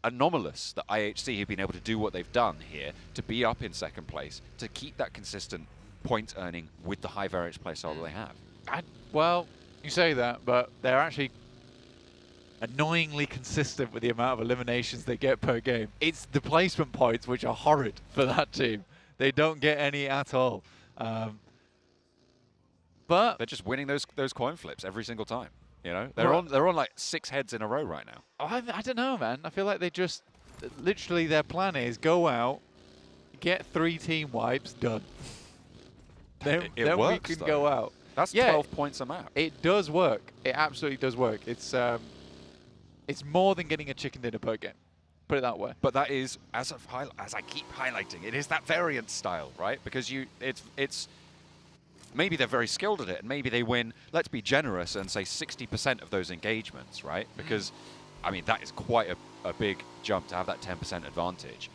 anomalous that IHC have been able to do what they've done here, to be up in second place, to keep that consistent point earning with the high variance playstyle that they have. Well, you say that, but they're actually annoyingly consistent with the amount of eliminations they get per game. It's the placement points which are horrid for that team. They don't get any at all. But they're just winning those coin flips every single time. You know, they're on like 6 heads in a row right now. I don't know, man. I feel like they just literally their plan is go out, get 3 team wipes, done. then works, we can though. go out. That's 12 points a map. It does work. It absolutely does work. It's more than getting a chicken dinner per game. Put it that way. But that is, as I keep highlighting, it is that variant style, right? Because it's maybe they're very skilled at it, and maybe they win, let's be generous and say 60% of those engagements, right? Because, I mean, that is quite a big jump to have that 10% advantage.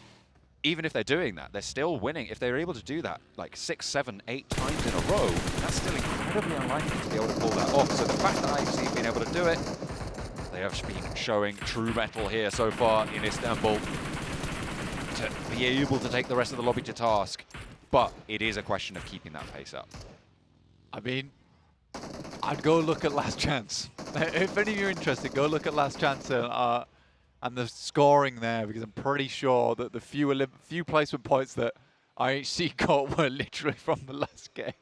Even if they're doing that, they're still winning. If they're able to do that like 6, 7, 8 times in a row, that's still incredibly unlikely to be able to pull that off. So the fact that IFC have been able to do it, they have been showing true metal here so far in Istanbul to be able to take the rest of the lobby to task. But it is a question of keeping that pace up. I mean, I'd go look at Last Chance. If any of you are interested, go look at Last Chance and the scoring there, because I'm pretty sure that the few placement points that IHC got were literally from the last game.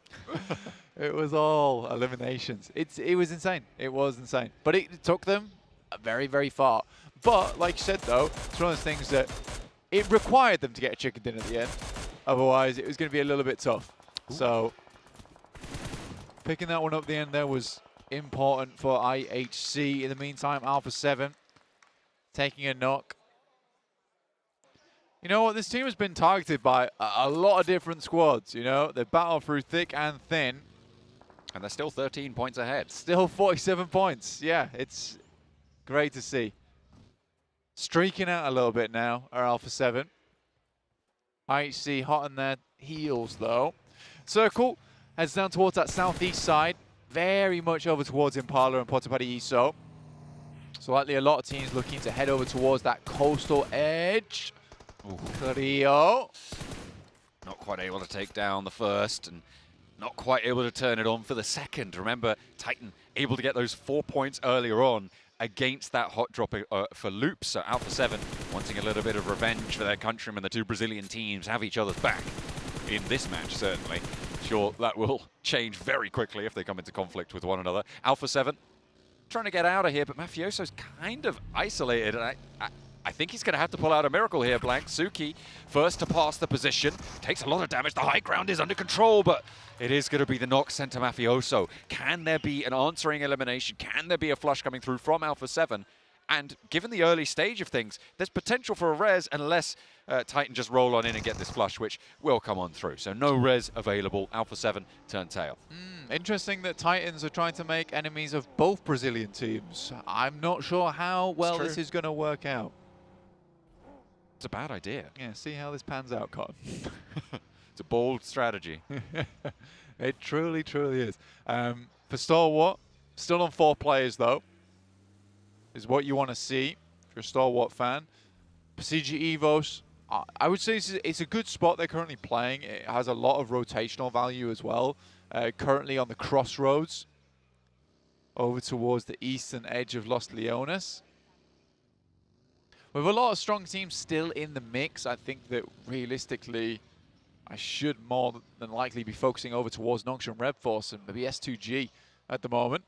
It was all eliminations. It was insane. It was insane. But it took them very, very far. But like you said, though, it's one of those things that it required them to get a chicken dinner at the end. Otherwise, it was going to be a little bit tough. Ooh. So picking that one up at the end there was important for IHC. In the meantime, Alpha 7 taking a knock. You know what? This team has been targeted by a lot of different squads, you know? They battle through thick and thin. And they're still 13 points ahead. Still 47 points. Yeah, it's great to see. Streaking out a little bit now are Alpha 7. IHC hot on their heels though. Circle heads down towards that southeast side. Very much over towards Impala and Porta Paraiso. So likely a lot of teams looking to head over towards that coastal edge. Cleo. Not quite able to take down the first and not quite able to turn it on for the second. Remember, Titan able to get those 4 points earlier on against that hot drop for Loops. So Alpha 7 wanting a little bit of revenge for their countrymen. The two Brazilian teams have each other's back in this match, certainly. Sure, that will change very quickly if they come into conflict with one another. Alpha 7 trying to get out of here, but Mafioso's kind of isolated. And I think he's going to have to pull out a miracle here, Blank. Suki, first to pass the position, takes a lot of damage. The high ground is under control, but it is going to be the knock sent to Mafioso. Can there be an answering elimination? Can there be a flush coming through from Alpha 7? And given the early stage of things, there's potential for a res unless Titan just roll on in and get this flush, which will come on through. So no res available. Alpha 7 turn tail. Interesting that Titans are trying to make enemies of both Brazilian teams. I'm not sure how well this is going to work out. It's a bad idea. Yeah, see how this pans out, Cotton. It's a bold strategy. It truly, truly is. For Stalwart, still on 4 players though, is what you want to see if you're a Stalwart fan. CG Evos, I would say it's a good spot they're currently playing. It has a lot of rotational value as well. Currently on the crossroads over towards the eastern edge of Los Leones. With a lot of strong teams still in the mix, I think that realistically, I should more than likely be focusing over towards Nongshim Red Force and maybe S2G at the moment.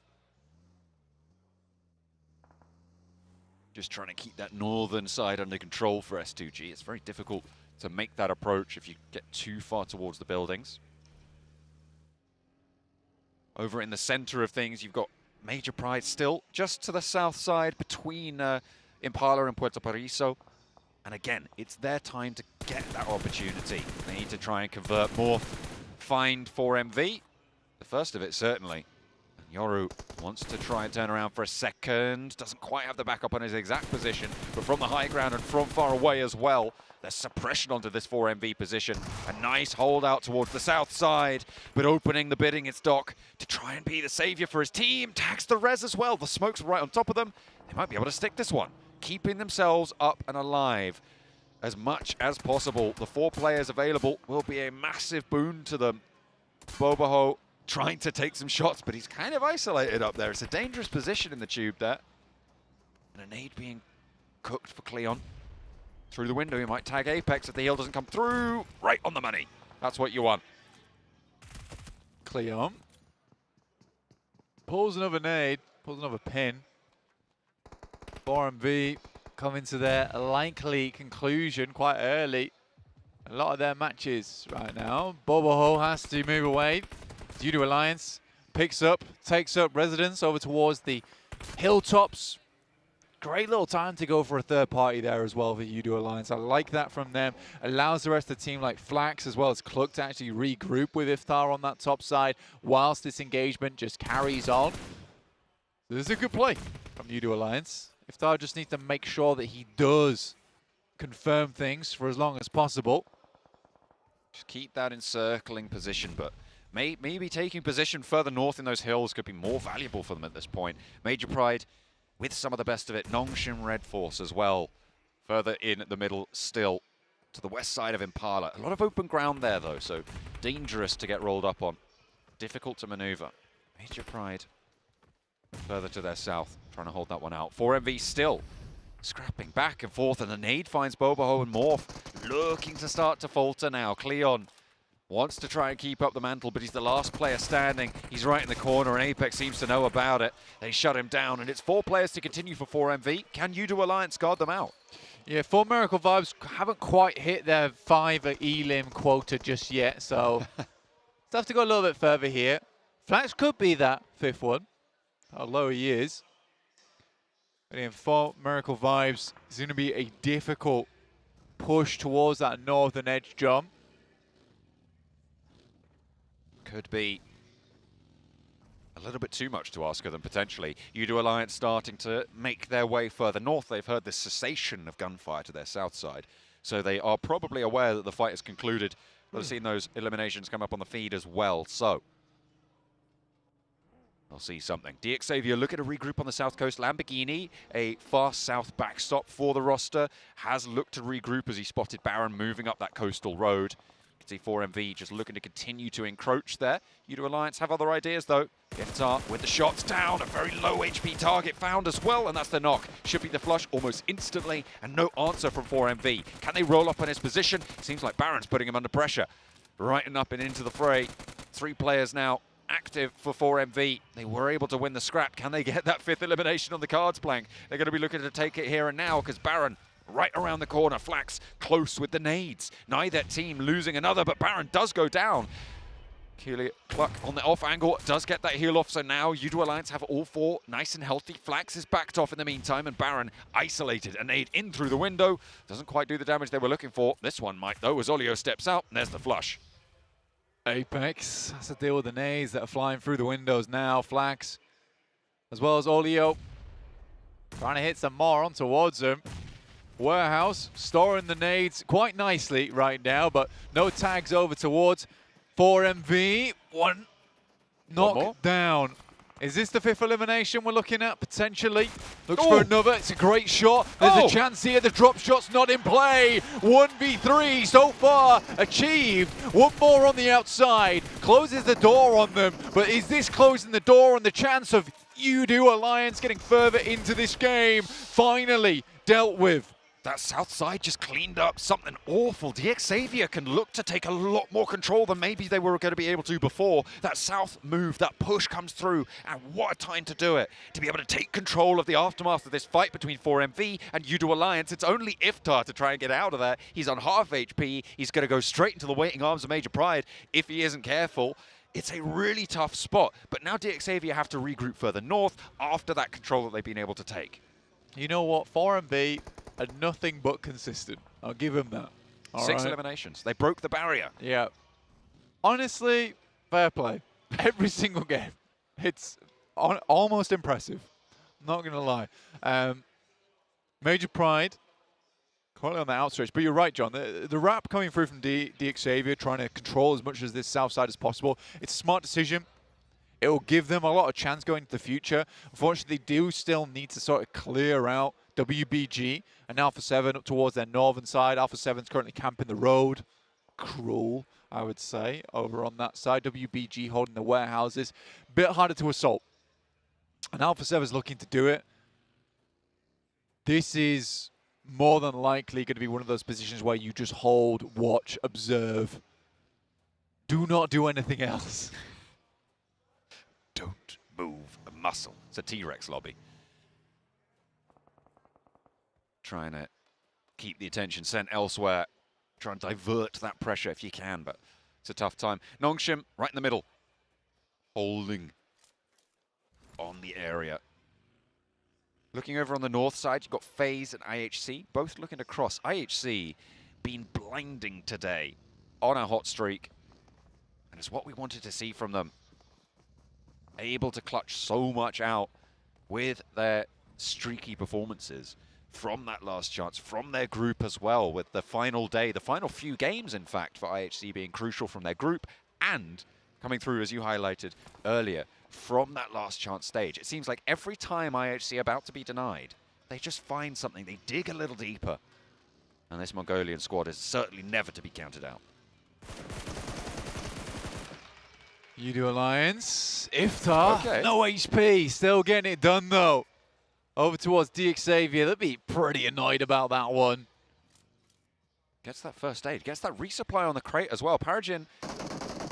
Just trying to keep that northern side under control for S2G. It's very difficult to make that approach if you get too far towards the buildings. Over in the center of things, you've got Major Pride still just to the south side between Impala and Puerto Paraiso. And again, it's their time to get that opportunity. They need to try and convert more, find 4MV. The first of it, certainly. And Yoru wants to try and turn around for a second. Doesn't quite have the backup on his exact position, but from the high ground and from far away as well. There's suppression onto this 4MV position. A nice hold out towards the south side, but opening the bidding, it's Doc to try and be the savior for his team. Tags the res as well. The smoke's right on top of them. They might be able to stick this one. Keeping themselves up and alive as much as possible. The 4 players available will be a massive boon to them. Boboho trying to take some shots, but he's kind of isolated up there. It's a dangerous position in the tube there. And a nade being cooked for Cleon. Through the window, he might tag Apex if the heal doesn't come through. Right on the money. That's what you want. Cleon pulls another nade, pulls another pin. 4MV coming to their likely conclusion quite early. A lot of their matches right now. Boboho has to move away. Judo Alliance picks up, takes up residence over towards the hilltops. Great little time to go for a third party there as well for Judo Alliance. I like that from them. Allows the rest of the team like Flax as well as Cluck to actually regroup with Iftar on that top side whilst this engagement just carries on. This is a good play from Judo Alliance. Iftar just needs to make sure that he does confirm things for as long as possible. Just keep that encircling position, but maybe taking position further north in those hills could be more valuable for them at this point. Major Pride with some of the best of it. Nongshim Red Force as well. Further in the middle still to the west side of Impala. A lot of open ground there though, so dangerous to get rolled up on. Difficult to maneuver. Major Pride further to their south, trying to hold that one out. 4MV still scrapping back and forth, and the nade finds Boboho and Morph looking to start to falter now. Cleon wants to try and keep up the mantle, but he's the last player standing. He's right in the corner, and Apex seems to know about it. They shut him down, and it's 4 players to continue for 4MV. Can Judo Alliance guard them out? Yeah, 4 Miracle Vibes haven't quite hit their 5 elim quota just yet, so they have to go a little bit further here. Flax could be that 5th one, how low he is. But in 4 Miracle Vibes, it's going to be a difficult push towards that northern edge jump. Could be. a little bit too much to ask of them, potentially. Udo Alliance starting to make their way further north. They've heard the cessation of gunfire to their south side, so they are probably aware that the fight has concluded. They've seen those eliminations come up on the feed as well, so I'll see something. DXavier looking to regroup on the south coast. Lamborghini, a fast south backstop for the roster, has looked to regroup as he spotted Baron moving up that coastal road. You can see 4MV just looking to continue to encroach there. Udo Alliance have other ideas though. Iftar with the shots down, a very low HP target found as well, and that's the knock. Should be the flush almost instantly, and no answer from 4MV. Can they roll up on his position? Seems like Baron's putting him under pressure. Right up and into the fray. 3 players now active for 4MV. They were able to win the scrap. Can they get that 5th elimination on the cards, Blank? They're going to be looking to take it here and now because Baron right around the corner. Flax close with the nades. Neither team losing another, but Baron does go down. Keely Cluck on the off angle does get that heal off, so now Udo Alliance have all 4 nice and healthy. Flax is backed off in the meantime, and Baron isolated. A nade in through the window. Doesn't quite do the damage they were looking for. This one might though, as Olio steps out, and there's the flush. Apex has to deal with the nades that are flying through the windows now. Flax, as well as Olio, trying to hit some more on towards him. Warehouse storing the nades quite nicely right now, but no tags over towards 4MV. One knock down. Is this the 5th elimination we're looking at, potentially? Looks for another. It's a great shot. There's a chance here. The drop shot's not in play. 1v3 so far achieved. One more on the outside. Closes the door on them. But is this closing the door on the chance of Udo Alliance getting further into this game? Finally dealt with. That south side just cleaned up something awful. DXavier can look to take a lot more control than maybe they were going to be able to before. That south move, that push comes through, and what a time to do it. To be able to take control of the aftermath of this fight between 4MV and Udo Alliance. It's only Iftar to try and get out of there. He's on half HP. He's going to go straight into the waiting arms of Major Pride if he isn't careful. It's a really tough spot, but now DXavier have to regroup further north after that control that they've been able to take. You know what? 4MV are nothing but consistent. I'll give him that. 6 eliminations. They broke the barrier. Yeah. Honestly, fair play. Every single game. It's almost impressive. Not going to lie. Major Pride, currently on the outstretch. But you're right, John. The wrap coming through from DXavier, trying to control as much of this south side as possible. It's a smart decision. It will give them a lot of chance going into the future. Unfortunately, they do still need to sort of clear out WBG and Alpha 7 up towards their northern side. Alpha 7's currently camping the road. Cruel, I would say, over on that side. WBG holding the warehouses. Bit harder to assault. And Alpha 7's looking to do it. This is more than likely going to be one of those positions where you just hold, watch, observe. Do not do anything else. Don't move a muscle. It's a T-Rex lobby. Trying to keep the attention sent elsewhere. Try and divert that pressure if you can, but it's a tough time. Nongshim right in the middle. Holding on the area. Looking over on the north side, you've got FaZe and IHC, both looking to cross. IHC been blinding today on a hot streak, and it's what we wanted to see from them. Able to clutch so much out with their streaky performances from that last chance, from their group as well, with the final day, the final few games, in fact, for IHC being crucial from their group and coming through, as you highlighted earlier, from that last chance stage. It seems like every time IHC are about to be denied, they just find something, they dig a little deeper. And this Mongolian squad is certainly never to be counted out. Udo Alliance, Iftar, no HP, still getting it done though. Over towards DXavier, they'll be pretty annoyed about that one. Gets that first aid, gets that resupply on the crate as well. Paragin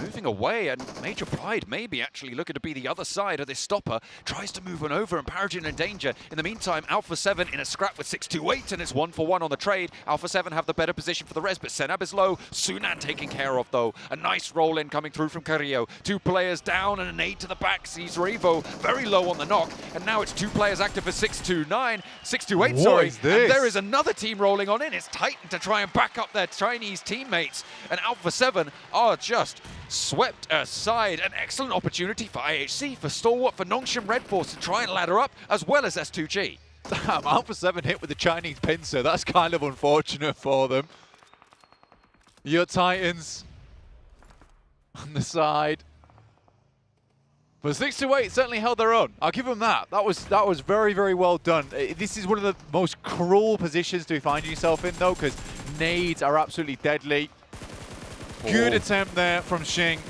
moving away, and Major Pride maybe actually looking to be the other side of this stopper. Tries to move one over, and Paragin in danger. In the meantime, Alpha 7 in a scrap with 628, and it's 1-for-1 on the trade. Alpha 7 have the better position for the res, but Senab is low. Sunan taken care of, though. A nice roll-in coming through from Carrillo. 2 players down, and an aid to the back. Sees Revo very low on the knock, and now it's 2 players active for 628, sorry. Is this? And there is another team rolling on in. It's Titan to try and back up their Chinese teammates, and Alpha 7 are just swept aside. An excellent opportunity for IHC, for Stalwart, for Nongshim Red Force to try and ladder up, as well as S2G. Damn, Alpha 7 hit with the Chinese pincer. That's kind of unfortunate for them. Your Titans on the side. But 6-8 certainly held their own. I'll give them that. That was very, very well done. This is one of the most cruel positions to find yourself in, though, because nades are absolutely deadly. Good attempt there from Xing.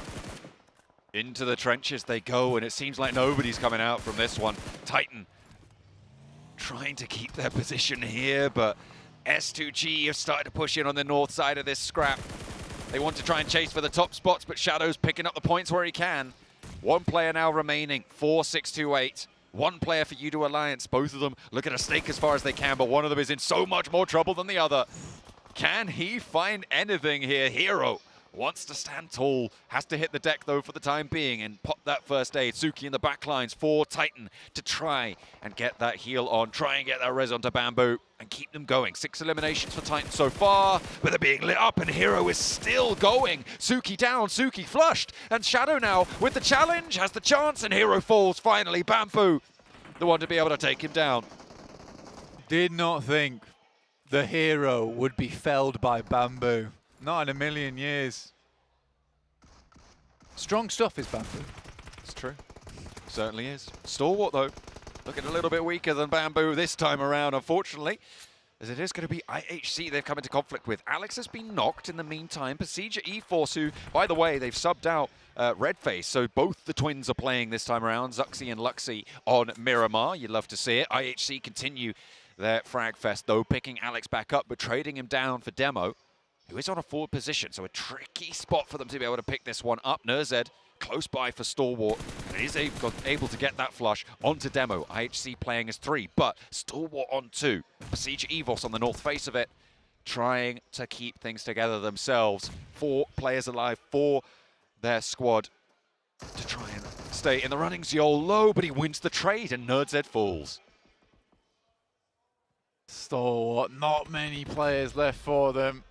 Into the trenches they go, and it seems like nobody's coming out from this one. Titan trying to keep their position here, but S2G have started to push in on the north side of this scrap. They want to try and chase for the top spots, but Shadow's picking up the points where he can. One player now remaining for 6-8. One player for Udo Alliance. Both of them looking to stake as far as they can, but one of them is in so much more trouble than the other. Can he find anything here? Hero wants to stand tall, has to hit the deck though for the time being and pop that first aid. Suki in the back lines for Titan to try and get that heal on, try and get that res onto Bamboo and keep them going. 6 eliminations for Titan so far, but they're being lit up and Hero is still going. Suki down, Suki flushed, and Shadow now with the challenge has the chance and Hero falls finally. Bamboo, the one to be able to take him down. Did not think the Hero would be felled by Bamboo. Not in a million years. Strong stuff is Bamboo. It's true. Certainly is. Stalwart, though, looking a little bit weaker than Bamboo this time around, unfortunately, as it is going to be IHC they've come into conflict with. Alex has been knocked in the meantime. Pasija E-Force, who, by the way, they've subbed out Redface, so both the twins are playing this time around, Zuxi and Luxi on Miramar. You'd love to see it. IHC continue their frag fest, though, picking Alex back up, but trading him down for Demo, who is on a forward position, so a tricky spot for them to be able to pick this one up. Nurzed close by for Stalwart, and is able to get that flush onto Demo. IHC playing as 3, but Stalwart on 2. Pasija Evos on the north face of it, trying to keep things together themselves. 4 players alive for their squad to try and stay in the running. Ziol low, but he wins the trade, and Nurzed falls. Stalwart, not many players left for them.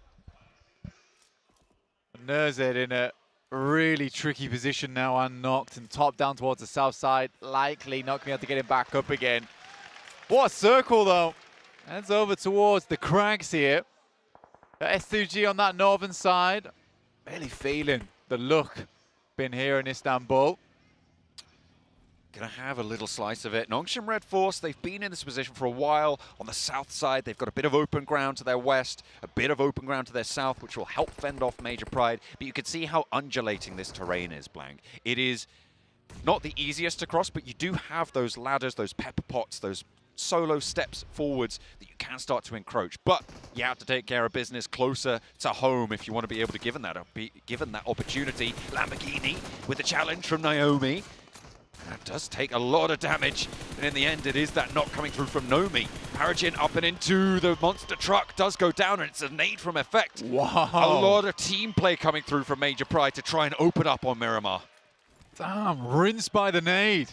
Nurzed in a really tricky position now, unknocked and top down towards the south side. Likely not going to be able to get him back up again. What a circle, though. Heads over towards the crags here. The S2G on that northern side. Really feeling the look been here in Istanbul. Gonna have a little slice of it. Nongshim Red Force, they've been in this position for a while. On the south side, they've got a bit of open ground to their west, a bit of open ground to their south, which will help fend off Major Pride. But you can see how undulating this terrain is, Blank. It is not the easiest to cross, but you do have those ladders, those pepper pots, those solo steps forwards that you can start to encroach. But you have to take care of business closer to home if you want to be able to be given that opportunity. Lamborghini with a challenge from Naomi. That does take a lot of damage, and in the end it is that knock coming through from Nomi. Paragin up and into the monster truck, does go down, and it's a nade from effect. Wow. A lot of team play coming through from Major Pride to try and open up on Miramar. Damn, rinsed by the nade.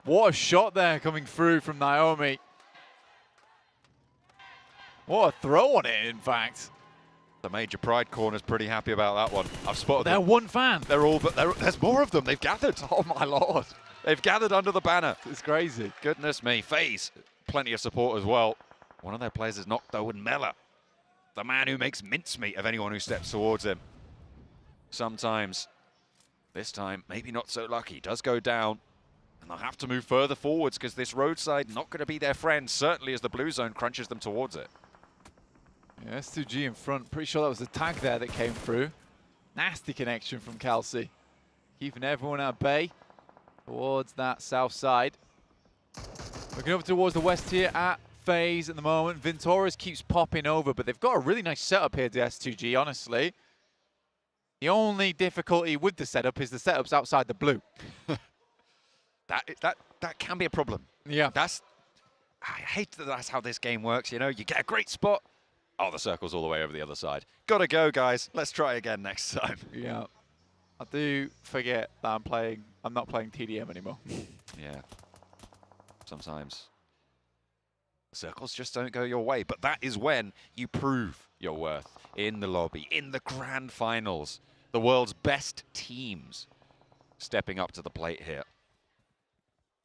What a shot there coming through from Naomi. What a throw on it, in fact. The Major Pride corner's pretty happy about that one. I've spotted They're them. one fan. They're all, but there's more of them. They've gathered. Oh my lord. They've gathered under the banner. It's crazy. Goodness me. FaZe, plenty of support as well. One of their players is knocked though, and Mella, the man who makes mincemeat of anyone who steps towards him. Sometimes, this time, maybe not so lucky. Does go down, and they'll have to move further forwards because this roadside not going to be their friend, certainly as the blue zone crunches them towards it. Yeah, S2G in front. Pretty sure that was the tag there that came through. Nasty connection from Kelsey. Keeping everyone at bay towards that south side. Looking over towards the west here at FaZe at the moment. Vintoris keeps popping over, but they've got a really nice setup here to S2G, honestly. The only difficulty with the setup is the setup's outside the blue. That can be a problem. Yeah. I hate that that's how this game works, you know? You get a great spot. Oh, the circle's all the way over the other side. Gotta go, guys. Let's try again next time. Yeah. I do forget that I'm not playing TDM anymore. Yeah. Sometimes circles just don't go your way, but that is when you prove your worth in the lobby, in the grand finals the world's best teams stepping up to the plate here.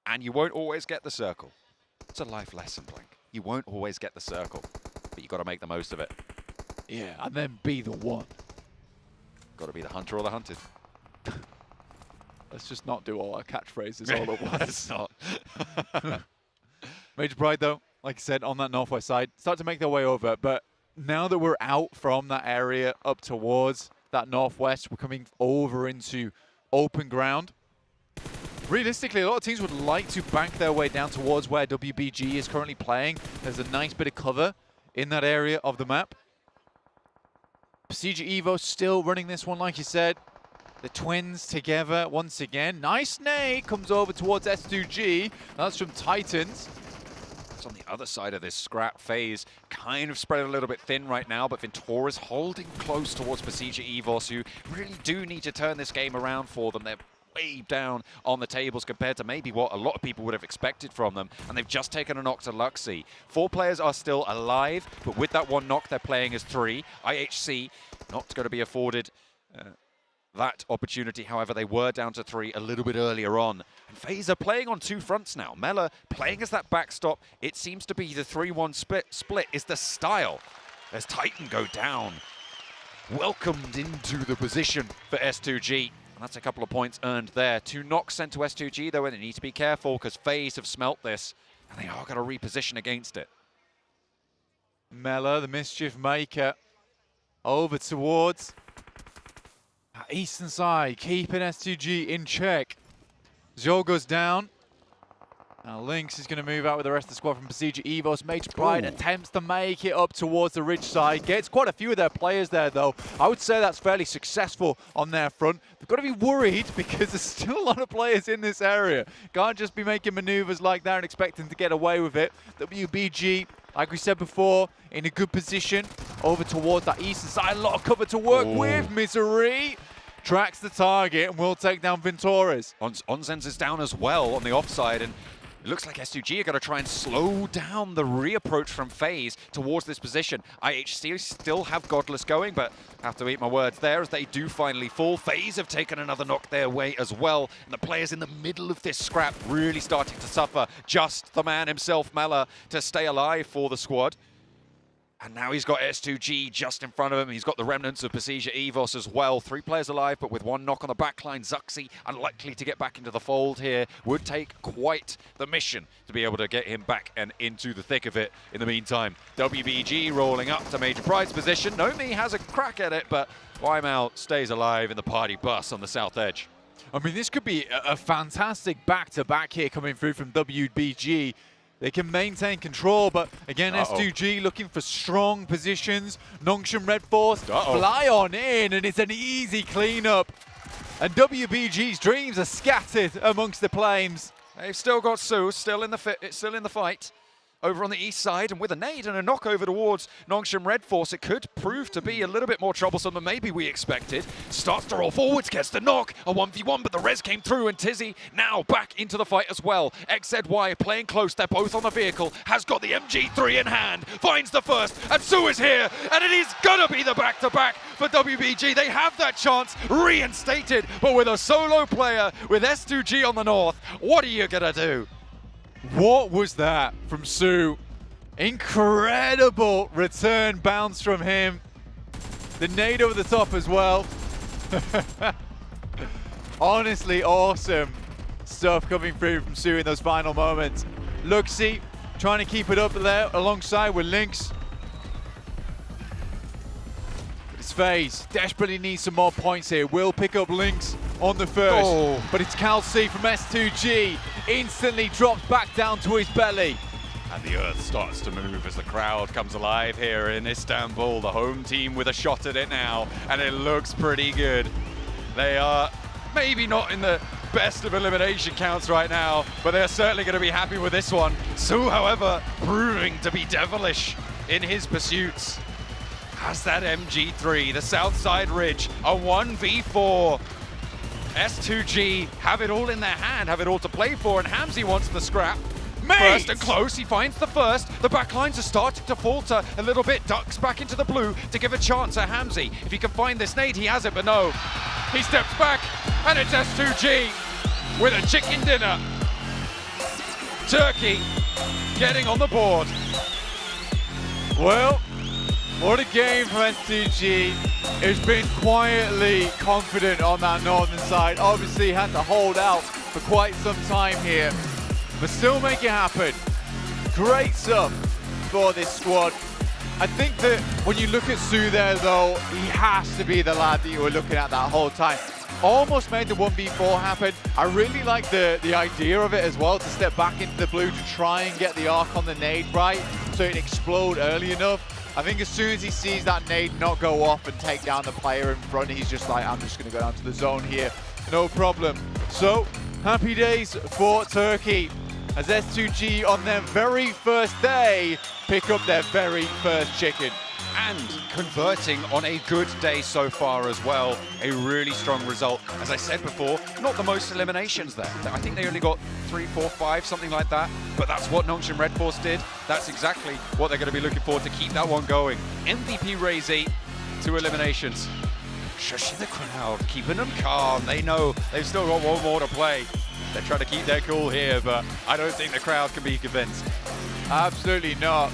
And you won't always get the circle. It's a life lesson, Blink. You won't always get the circle, but you got to make the most of it. Yeah, and then be the one. Got to be the hunter or the hunted. Let's just not do all our catchphrases all at once. Let's not. Major Pride, though, like I said, on that northwest side, start to make their way over. But now that we're out from that area up towards that northwest, we're coming over into open ground. Realistically, a lot of teams would like to bank their way down towards where WBG is currently playing. There's a nice bit of cover in that area of the map. PMGC Evo still running this one, like you said. The twins together once again. Nice nade comes over towards S2G. That's from Titans. It's on the other side of this scrap phase. Kind of spread a little bit thin right now, but Ventura's holding close towards PMGC Evos, who really do need to turn this game around for them. They're way down on the tables compared to maybe what a lot of people would have expected from them, and they've just taken a knock to Luxy. 4 players are still alive, but with that one knock, they're playing as 3. IHC not going to be afforded that opportunity. However, they were down to 3 a little bit earlier on. And FaZe are playing on 2 fronts now. Mela playing as that backstop. It seems to be the 3-1 split is the style. As Titan go down. Welcomed into the position for S2G. And that's a couple of points earned there. 2 knocks sent to S2G, though, and they need to be careful because FaZe have smelt this. And they are going to reposition against it. Mela, the mischief maker, over towards eastern side, keeping S2G in check. Zhou goes down. Now Lynx is going to move out with the rest of the squad from PMGC Evos. Major Pride attempts to make it up towards the ridge side. Gets quite a few of their players there, though. I would say that's fairly successful on their front. They've got to be worried because there's still a lot of players in this area. Can't just be making maneuvers like that and expecting to get away with it. WBG, like we said before, in a good position over towards that eastern side. A lot of cover to work with. Misery tracks the target and will take down Ventura's. Onzen's is down as well on the offside, and it looks like S2G are going to try and slow down the reapproach from FaZe towards this position. IHC still have Godless going, but have to eat my words there as they do finally fall. FaZe have taken another knock their way as well, and the players in the middle of this scrap really starting to suffer. Just the man himself, Mela, to stay alive for the squad. And now he's got S2G just in front of him. He's got the remnants of PMGC Evos as well. 3 players alive, but with 1 knock on the backline. Zuxi, unlikely to get back into the fold here. Would take quite the mission to be able to get him back and into the thick of it. In the meantime, WBG rolling up to Major Pride's position. Nomi has a crack at it, but Wymal stays alive in the party bus on the south edge. I mean, this could be a fantastic back-to-back here coming through from WBG. They can maintain control, but again, S2G looking for strong positions. Nongshim Red Force fly on in, and it's an easy cleanup. And WBG's dreams are scattered amongst the flames. They've still got Su, still in the fight. Over on the east side, and with a nade and a knock over towards Nongshim Red Force, it could prove to be a little bit more troublesome than maybe we expected. Starts to roll forwards, gets the knock, a 1v1, but the res came through, and Tizzy now back into the fight as well. XZY playing close, they're both on the vehicle, has got the MG3 in hand, finds the first, and Su is here, and it is gonna be the back-to-back for WBG. They have that chance reinstated, but with a solo player, with S2G on the north, what are you gonna do? What was that from Su? Incredible return bounce from him. The nade over the top as well. Honestly awesome stuff coming through from Su in those final moments. Luxy trying to keep it up there alongside with Lynx. But it's FaZe. Desperately needs some more points here. Will pick up Lynx on the first, but it's Calci from S2G. Instantly drops back down to his belly. And the earth starts to move as the crowd comes alive here in Istanbul. The home team with a shot at it now, and it looks pretty good. They are maybe not in the best of elimination counts right now, but they're certainly going to be happy with this one. Su, however, proving to be devilish in his pursuits. Has that MG3, the south side ridge, a 1v4. S2G have it all in their hand, have it all to play for, and Hamzy wants the scrap. First and close, he finds the first. The back lines are starting to falter a little bit. Ducks back into the blue to give a chance at Hamzy. If he can find this nade, he has it, but no. He steps back, and it's S2G with a chicken dinner. Turkey getting on the board. Well, what a game from S2G. It's been quietly confident on that northern side. Obviously had to hold out for quite some time here, but still make it happen. Great stuff for this squad. I think that when you look at Su there though, he has to be the lad that you were looking at that whole time. Almost made the 1v4 happen. I really like the idea of it as well, to step back into the blue to try and get the arc on the nade right so it explode early enough. I think as soon as he sees that nade not go off and take down the player in front, he's just like, I'm just going to go down to the zone here. No problem. So, happy days for Turkey as S2G on their very first day pick up their very first chicken. And converting on a good day so far as well. A really strong result. As I said before, not the most eliminations there. I think they only got 3, 4, 5, something like that. But that's what Nongshim Red Force did. That's exactly what they're going to be looking for to keep that one going. MVP Razy, 2 eliminations. Shushing the crowd, keeping them calm. They know they've still got one more to play. They're trying to keep their cool here, but I don't think the crowd can be convinced. Absolutely not.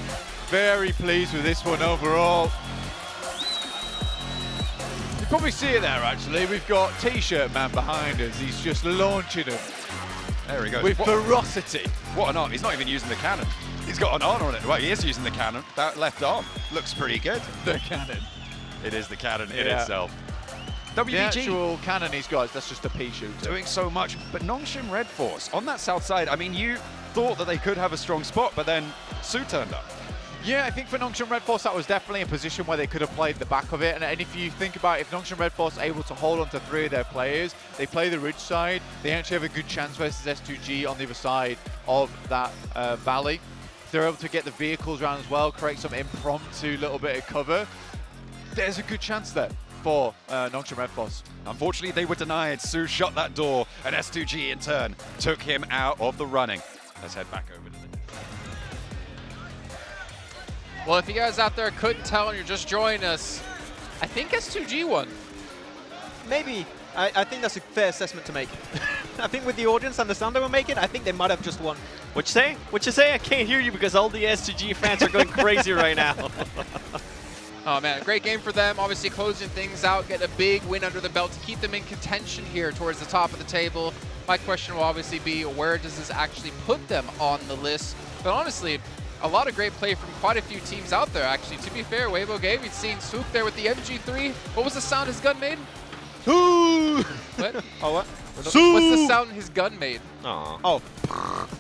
Very pleased with this one overall. You probably see it there actually. We've got T-shirt man behind us. He's just launching them. There he goes. With ferocity. What an arm. He's not even using the cannon. He's got an arm on it. Well, he is using the cannon. That left arm looks pretty good. The cannon. It is the cannon in itself. WBG. The actual cannon he's got, that's just a pea shooter. Doing so much. But Nongshim Red Force, on that south side, I mean, you thought that they could have a strong spot, but then Su turned up. Yeah, I think for Nongshim Red Force, that was definitely a position where they could have played the back of it. And if you think about it, if Nongshim Red Force are able to hold on to 3 of their players, they play the ridge side, they actually have a good chance versus S2G on the other side of that valley. If they're able to get the vehicles around as well, create some impromptu little bit of cover, there's a good chance there for Nongshim Red Force. Unfortunately, they were denied. Su shut that door, and S2G in turn took him out of the running. Let's head back over to the... Well, if you guys out there couldn't tell and you're just joining us, I think S2G won. Maybe. I think that's a fair assessment to make. I think with the audience and the sound they were making, I think they might have just won. What you say? What you say? I can't hear you because all the S2G fans are going crazy right now. Oh man, a great game for them. Obviously closing things out, getting a big win under the belt to keep them in contention here towards the top of the table. My question will obviously be, where does this actually put them on the list? But honestly, a lot of great play from quite a few teams out there, actually. To be fair, Weibo Game, we've seen Swoop there with the MG3. What was the sound his gun made? What? Oh, what? What's the sound his gun made? Aww. Oh.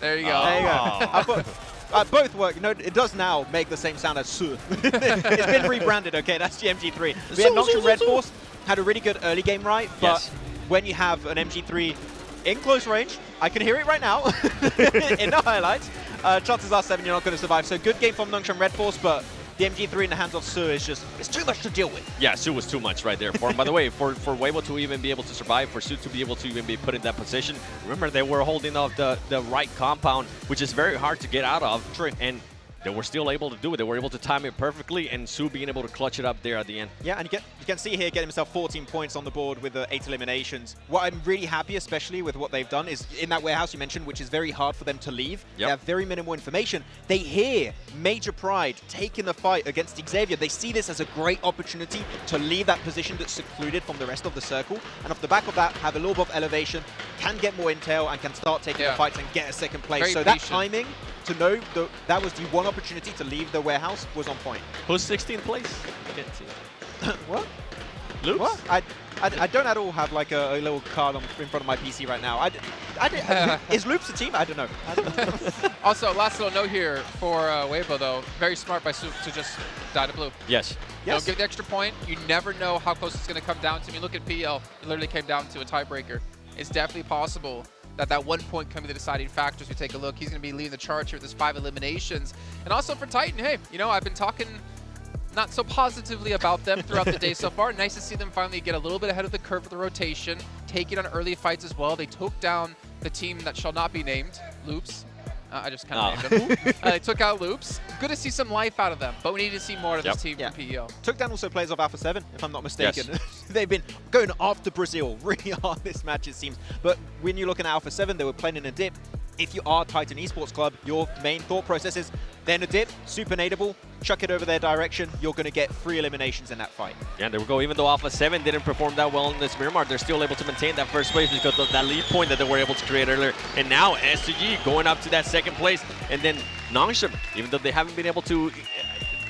There you go. There you go. Both work. No, it does now make the same sound as Su. It's been rebranded, okay? That's the MG3. We had Nongshim Red Force, had a really good early game right, but when you have an MG3 in close range, I can hear it right now in the highlights. Chances are 7 you're not going to survive. So good game from Nongshim Red Force, but the MG3 in the hands of Su is just, it's too much to deal with. Yeah, Su was too much right there for him. By the way, for Weibo to even be able to survive, for Su to be able to even be put in that position, remember they were holding off the right compound, which is very hard to get out of. True. And they were still able to do it. They were able to time it perfectly, and Su being able to clutch it up there at the end. Yeah, and you can see here getting himself 14 points on the board with the 8 eliminations. What I'm really happy, especially with what they've done, is in that warehouse you mentioned, which is very hard for them to leave. They have very minimal information. They hear Major Pride taking the fight against Xavier. They see this as a great opportunity to leave that position that's secluded from the rest of the circle. And off the back of that, have a little bit of elevation, can get more intel, and can start taking the fights and get a second place. Very so patient. that timing to know that was the one opportunity to leave the warehouse was on point. Who's 16th place? I can't see it. What? Loops? What? I don't at all have like a little card in front of my PC right now. Is Loops a team? I don't know. Also, last little note here for Weibo though. Very smart by Swoop to just die to blue. Yes. Don't give the extra point. You never know how close it's going to come down to. I mean, look at PL. It literally came down to a tiebreaker. It's definitely possible that 1 point can be the deciding factor as we take a look. He's going to be leading the charge here with his 5 eliminations. And also for Titan, hey, you know, I've been talking not so positively about them throughout the day so far. Nice to see them finally get a little bit ahead of the curve of the rotation, taking on early fights as well. They took down the team that shall not be named, Loops. I just kind of named them. They took out Loops. Good to see some life out of them, but we need to see more of this team from PEO. Took down also players of Alpha 7, if I'm not mistaken. Yes. They've been going after Brazil really hard this match, it seems. But when you're looking at Alpha 7, they were playing in a dip. If you are Titan Esports Club, your main thought process is, they're in a dip, super nadable, chuck it over their direction, you're going to get 3 eliminations in that fight. Yeah, there we go. Even though Alpha 7 didn't perform that well in this Miramar, they're still able to maintain that first place because of that lead point that they were able to create earlier. And now STG going up to that second place. And then Nongshim, even though they haven't been able to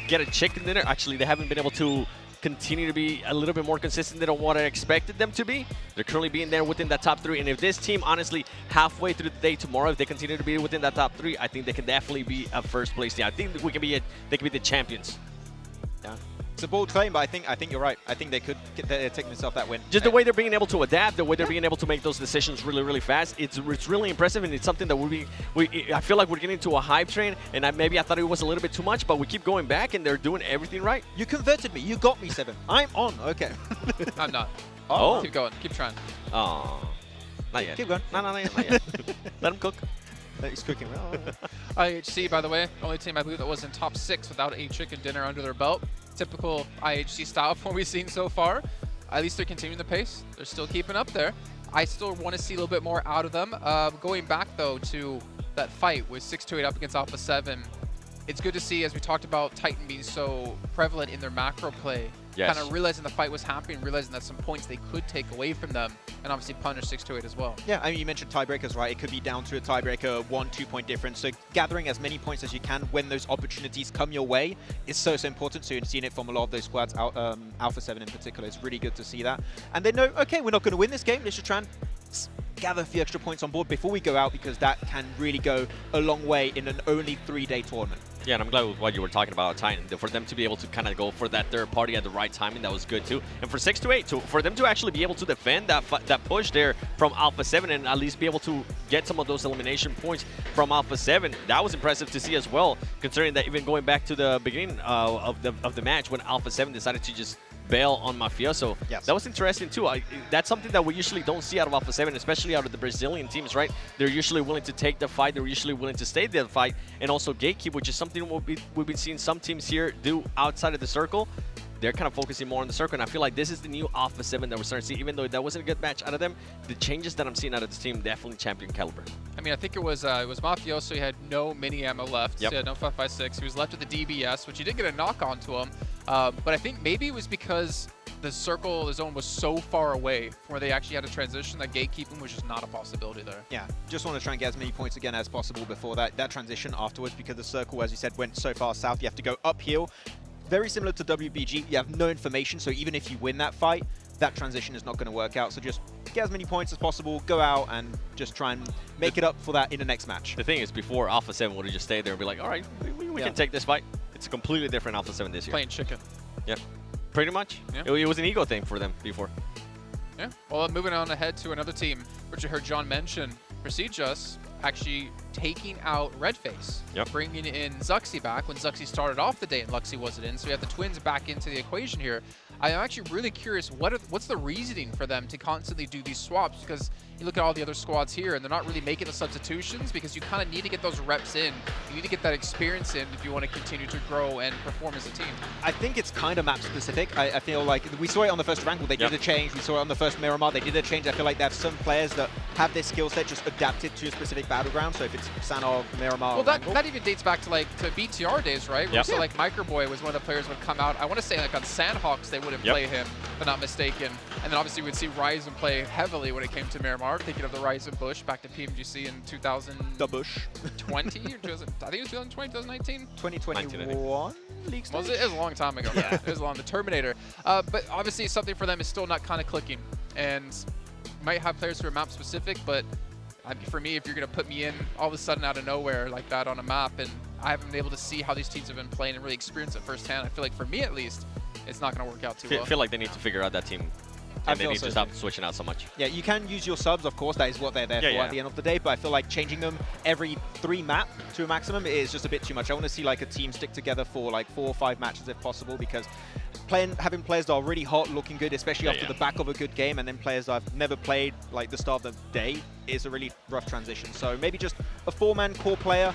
get a chicken dinner, actually they haven't been able to continue to be a little bit more consistent than what I expected them to be. They're currently being there within that top 3, and if this team, honestly, halfway through the day tomorrow, if they continue to be within that top 3, I think they can definitely be a first place team. I think we can be they can be the champions. Yeah. It's a bold claim, but I think you're right. I think they could take themselves that win. Just the way they're being able to adapt, the way they're being able to make those decisions really, really fast, it's really impressive, and it's something that I feel like we're getting into a hype train, and maybe I thought it was a little bit too much, but we keep going back, and they're doing everything right. You converted me. You got me, 7. I'm on. Okay. I'm not. Oh. Keep going. Keep trying. Oh. Not yet. Keep going. No, not yet. Let him cook. He's cooking well. IHC, by the way, only team I believe that was in top 6 without a chicken dinner under their belt. Typical IHC style from what we've seen so far. At least they're continuing the pace. They're still keeping up there. I still want to see a little bit more out of them. Going back, though, to that fight with 628 up against Alpha 7, it's good to see, as we talked about, Titan being so prevalent in their macro play. Yes. Kind of realizing the fight was happening, realizing that some points they could take away from them, and obviously punish 628 as well. Yeah, I mean, you mentioned tiebreakers, right? It could be down to a tiebreaker, 1-2 point difference. So gathering as many points as you can when those opportunities come your way is so important. So you've seen it from a lot of those squads, Alpha 7 in particular. It's really good to see that. And they know, okay, we're not going to win this game. Let's just try and gather a few extra points on board before we go out, because that can really go a long way in an only 3-day tournament. Yeah, and I'm glad with what you were talking about, Titan. For them to be able to kind of go for that third party at the right timing, that was good too. And for 628, for them to actually be able to defend that push there from Alpha 7 and at least be able to get some of those elimination points from Alpha 7, that was impressive to see as well, considering that even going back to the beginning of the match when Alpha 7 decided to just bail on Mafioso. Yes. That was interesting too. That's something that we usually don't see out of Alpha 7, especially out of the Brazilian teams, right? They're usually willing to take the fight. They're usually willing to stay the fight and also gatekeep, which is something we've been seeing some teams here do outside of the circle. They're kind of focusing more on the circle, and I feel like this is the new Alpha 7 that we're starting to see. Even though that wasn't a good match out of them, the changes that I'm seeing out of this team definitely champion caliber. I mean, I think it was Mafioso. He had no mini ammo left. Yep. He had no 5.56. He was left with the DBS, which he did get a knock onto him. But I think maybe it was because the circle, the zone was so far away from where they actually had to transition that gatekeeping was just not a possibility there. Yeah, just want to try and get as many points again as possible before that transition afterwards, because the circle, as you said, went so far south. You have to go uphill. Very similar to WBG, you have no information, so even if you win that fight, that transition is not going to work out. So just get as many points as possible, go out and just try and make it up for that in the next match. The thing is, before Alpha 7 would have just stayed there and be like, all right, we can take this fight. It's a completely different Alpha 7 this year. Playing chicken. Yep. Pretty much. Yeah. It was an ego thing for them before. Yeah. Well, moving on ahead to another team, which you heard John mention, Prestigious actually taking out Redface, bringing in Zuxi back when Zuxi started off the day and Luxy wasn't in. So we have the twins back into the equation here. I am actually really curious, what's the reasoning for them to constantly do these swaps? Because you look at all the other squads here and they're not really making the substitutions, because you kind of need to get those reps in. You need to get that experience in if you want to continue to grow and perform as a team. I think it's kind of map specific. I feel like we saw it on the first Wrangle, they did a change. We saw it on the first Miramar, they did a change. I feel like they have some players that have this skill set just adapted to a specific battleground. So if it's Sanhok, Miramar, well, that even dates back to BTR days, right? Where so like Microboy was one of the players who would come out. I want to say like on Sandhawks they wouldn't play him, if I'm not mistaken. And then obviously we'd see Ryzen play heavily when it came to Miramar. Thinking of the Ryzen Bush back to PMGC in 2020. The Bush. 20 or I think it was 2020, 2019? 2021 league stage? Well, it was a long time ago. It was long. The Terminator. But obviously something for them is still not kind of clicking. And might have players who are map specific, but for me, if you're going to put me in all of a sudden out of nowhere like that on a map, and I haven't been able to see how these teams have been playing and really experience it firsthand, I feel like for me at least, it's not going to work out too well. I feel like they need to figure out that team. And they need to stop switching out so much. Yeah, you can use your subs, of course. That is what they're there for at the end of the day. But I feel like changing them every 3 map to a maximum is just a bit too much. I want to see like a team stick together for like 4 or 5 matches if possible, because having players that are really hot, looking good, especially after the back of a good game, and then players that I've never played like the start of the day is a really rough transition. So maybe just a 4-man core player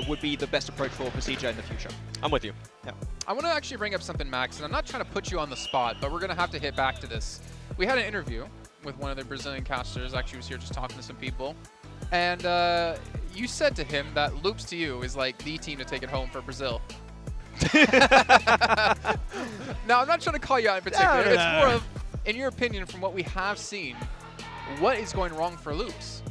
would be the best approach for Procedure in the future. I'm with you. Yeah. I want to actually bring up something, Max, and I'm not trying to put you on the spot, but we're going to have to hit back to this. We had an interview with one of the Brazilian casters. Actually, was here just talking to some people. And you said to him that Loops to you is like the team to take it home for Brazil. Now, I'm not trying to call you out in particular. It's more of, in your opinion, from what we have seen, what is going wrong for Loops?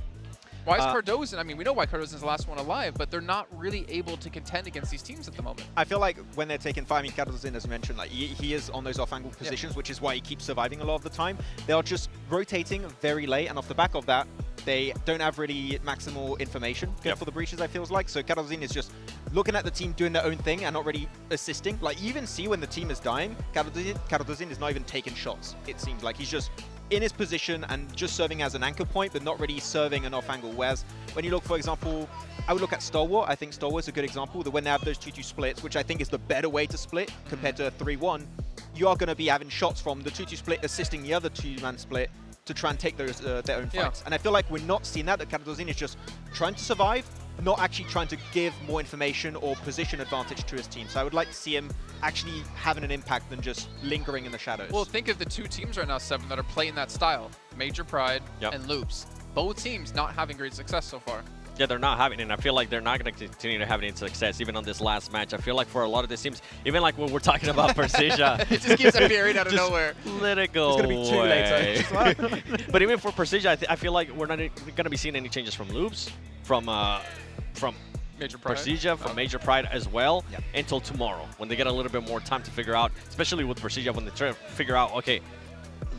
Why is Cardozen? I mean, we know why Cardozen is the last one alive, but they're not really able to contend against these teams at the moment. I feel like when they're taking fire, I mean, Cardozen, as mentioned, like he is on those off-angle positions, which is why he keeps surviving a lot of the time. They are just rotating very late, and off the back of that, they don't have really maximal information for the breaches, I feels like. So Cardozen is just looking at the team doing their own thing and not really assisting. Like, you even see when the team is dying, Cardozen is not even taking shots. It seems like he's just in his position and just serving as an anchor point, but not really serving an off-angle. Whereas when you look, for example, I would look at Stalwart. I think Stalwart's a good example. That when they have those 2-2 splits, which I think is the better way to split compared to a 3-1, you are going to be having shots from the 2-2 split assisting the other 2-man split to try and take those their own fights. And I feel like we're not seeing that. That Cardozen is just trying to survive, not actually trying to give more information or position advantage to his team. So I would like to see him actually having an impact than just lingering in the shadows. Well, think of the two teams right now, Seven, that are playing that style. Major Pride and Loops. Both teams not having great success so far. Yeah, they're not having it, and I feel like they're not going to continue to have any success, even on this last match. I feel like for a lot of these teams, even like when we're talking about Precision, it just keeps appearing out of nowhere. Let it go. It's going to be too late. But even for Precision, I feel like we're not going to be seeing any changes from Loops, from Major Pride. Precision, from Major Pride as well, until tomorrow, when they get a little bit more time to figure out, especially with Precision, when they try to figure out, okay,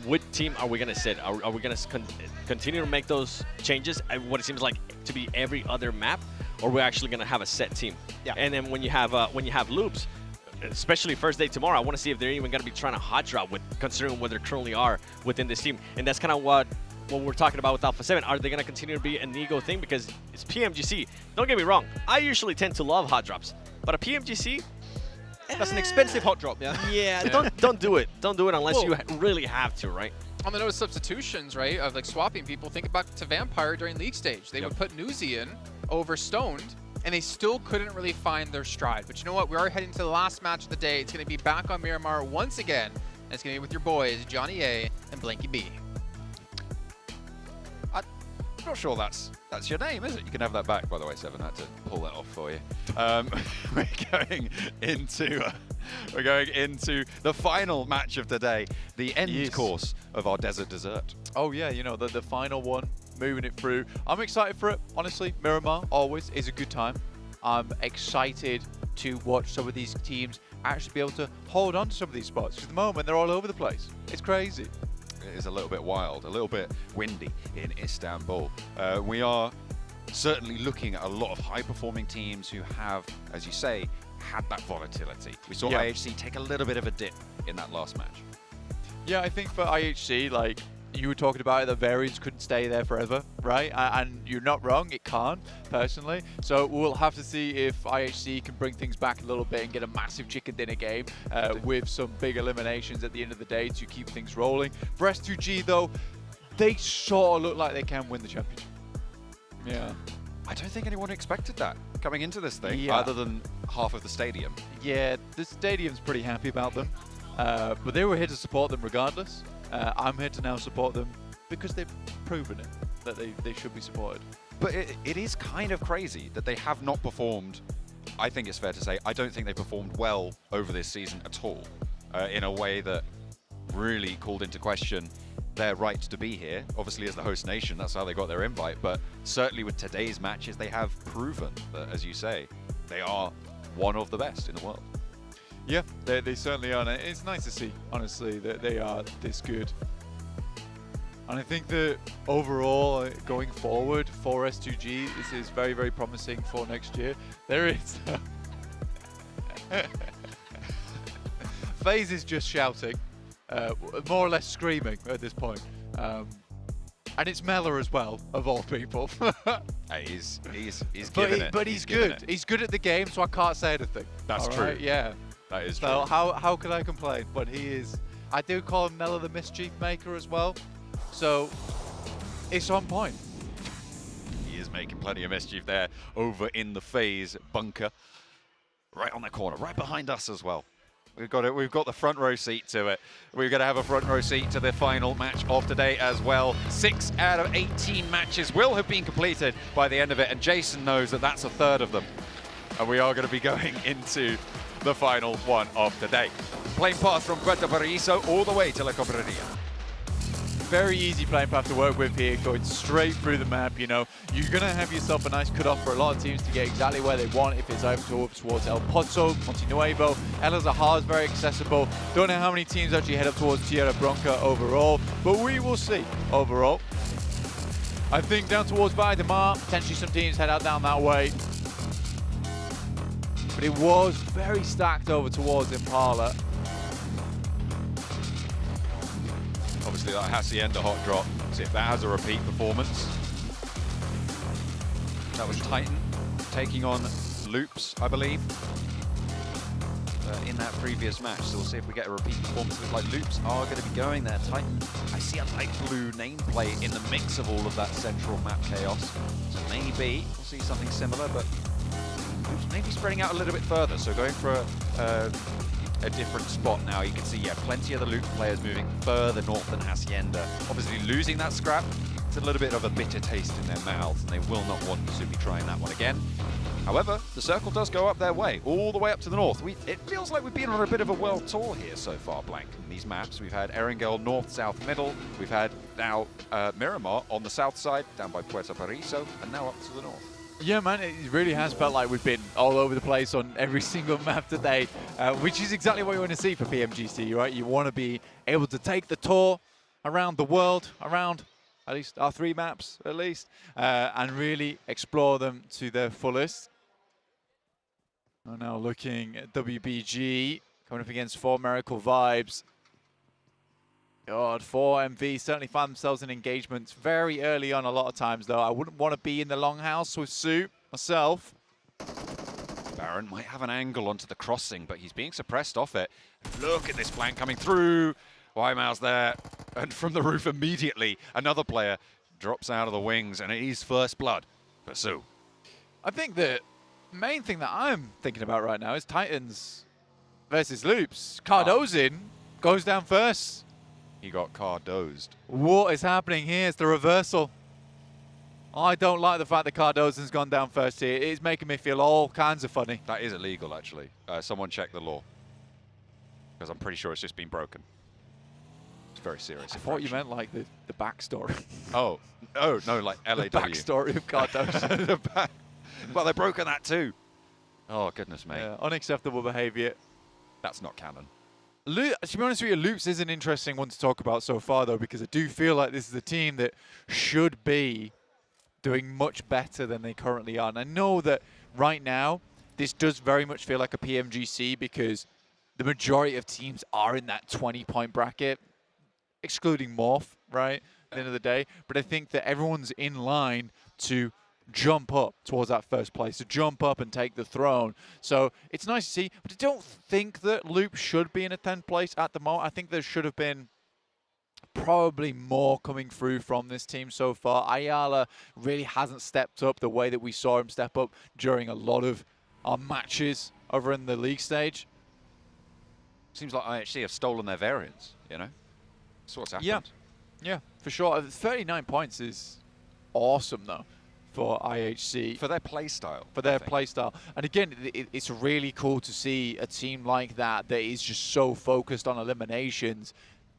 what team are we going to sit? Are we going to continue to make those changes at what it seems like to be every other map, or we're actually going to have a set team? And then when you have Loops, especially first day tomorrow, I want to see if they're even going to be trying to hot drop with considering where they currently are within this team. And that's kind of what we're talking about with Alpha 7. Are they going to continue to be an ego thing? Because it's PMGC. Don't get me wrong. I usually tend to love hot drops, but a PMGC, that's an expensive hot drop, don't do it. Don't do it unless you really have to, right? On the note of substitutions, right, of like swapping people, think back to Vampire during league stage. They would put Newsy in over Stoned, and they still couldn't really find their stride. But you know what? We are heading to the last match of the day. It's going to be back on Miramar once again. And it's going to be with your boys, Johnny A and Blanky B. I'm not sure that's your name, is it? You can have that back, by the way, Seven. I had to pull that off for you. We're going into the final match of the day, the end course of our Desert Dessert. Oh yeah, you know, the final one, moving it through. I'm excited for it, honestly. Miramar always is a good time. I'm excited to watch some of these teams actually be able to hold on to some of these spots. At the moment, they're all over the place. It's crazy. It is a little bit wild, a little bit windy in Istanbul. We are certainly looking at a lot of high-performing teams who have, as you say, had that volatility. We saw IHC take a little bit of a dip in that last match. Yeah, I think for IHC, like you were talking about it, the variance couldn't stay there forever, right? And you're not wrong, it can't, personally. So we'll have to see if IHC can bring things back a little bit and get a massive chicken dinner game with some big eliminations at the end of the day to keep things rolling. For S2G, though, they sort of look like they can win the championship. Yeah. I don't think anyone expected that coming into this thing, other than half of the stadium. Yeah, the stadium's pretty happy about them. But they were here to support them regardless. I'm here to now support them because they've proven it, that they should be supported. But it is kind of crazy that they have not performed. I think it's fair to say, I don't think they performed well over this season at all, in a way that really called into question their right to be here. Obviously, as the host nation, that's how they got their invite, but certainly with today's matches, they have proven that, as you say, they are one of the best in the world. Yeah, they certainly are. And it's nice to see, honestly, that they are this good. And I think that overall, going forward for S2G, this is very, very promising for next year. There is... FaZe is just shouting, more or less screaming at this point. And it's Mella as well, of all people. He's giving it. But he's good. He's good at the game, so I can't say anything. That's true. Right? Yeah. That is true. So how could I complain? But he is. I do call him Nella the Mischief Maker as well. So it's on point. He is making plenty of mischief there over in the phase bunker. Right on the corner, right behind us as well. We've got it. We've got the front row seat to it. We're going to have a front row seat to the final match of today as well. 6 out of 18 matches will have been completed by the end of it, and Jason knows that that's a third of them. And we are going to be going into the final one of today. Plane path from Puerto Paraíso all the way to La Cobreria. Very easy playing path to work with here, going straight through the map. You know, you're going to have yourself a nice cutoff for a lot of teams to get exactly where they want. If it's over towards El Pozo, Monte Nuevo, El Azahar is very accessible. Don't know how many teams actually head up towards Tierra Bronca overall, but we will see overall. I think down towards Valle de Mar, potentially some teams head out down that way. But it was very stacked over towards Impala. Obviously that Hacienda hot drop, see if that has a repeat performance. That was Titan taking on Loops, I believe, in that previous match. So we'll see if we get a repeat performance. Looks like Loops are going to be going there. Titan, I see a light blue nameplate in the mix of all of that central map chaos. So maybe we'll see something similar, but Loops maybe spreading out a little bit further. So going for a different spot now. You can see, yeah, plenty of the Loop players moving further north than Hacienda. Obviously losing that scrap, it's a little bit of a bitter taste in their mouths, and they will not want to be trying that one again. However, the circle does go up their way, all the way up to the north. It feels like we've been on a bit of a world tour here so far, Blank. In these maps, we've had Erangel north, south, middle. We've had now Miramar on the south side, down by Puerto Paraíso, and now up to the north. Yeah, man, it really has felt like we've been all over the place on every single map today, which is exactly what you want to see for PMGC, right? You want to be able to take the tour around the world, around at least our 3 maps, at least, and really explore them to their fullest. We're now looking at WBG, coming up against 4 Miracle Vibes. God, 4MV certainly find themselves in engagements very early on a lot of times, though. I wouldn't want to be in the longhouse with Sue myself. Baron might have an angle onto the crossing, but he's being suppressed off it. Look at this flank coming through. Wymouse there, and from the roof immediately, another player drops out of the wings, and it is first blood for Sue. I think the main thing that I'm thinking about right now is Titans versus Loops. Cardozin goes down first. He got Cardozed. What is happening here? It's the reversal. I don't like the fact that Cardozin's gone down first here. It is making me feel all kinds of funny. That is illegal, actually. Someone check the law, because I'm pretty sure it's just been broken. It's very serious. I thought you meant like the backstory. Oh, no, like LAW. The backstory of Cardozin. Well, they've broken that too. Oh, goodness me. Yeah, unacceptable behavior. That's not canon. To be honest with you, Loops is an interesting one to talk about so far, though, because I do feel like this is a team that should be doing much better than they currently are. And I know that right now, this does very much feel like a PMGC because the majority of teams are in that 20-point bracket, excluding Morph, right, at the end of the day. But I think that everyone's in line to jump up towards that first place, to jump up and take the throne. So it's nice to see, but I don't think that Loop should be in a 10th place at the moment. I think there should have been probably more coming through from this team so far. Ayala really hasn't stepped up the way that we saw him step up during a lot of our matches over in the league stage. Seems like IHC have stolen their variants, you know? That's what's happened. Yeah, for sure. 39 points is awesome, though, for IHC. For their play style. For their play style. And again, it's really cool to see a team like that that is just so focused on eliminations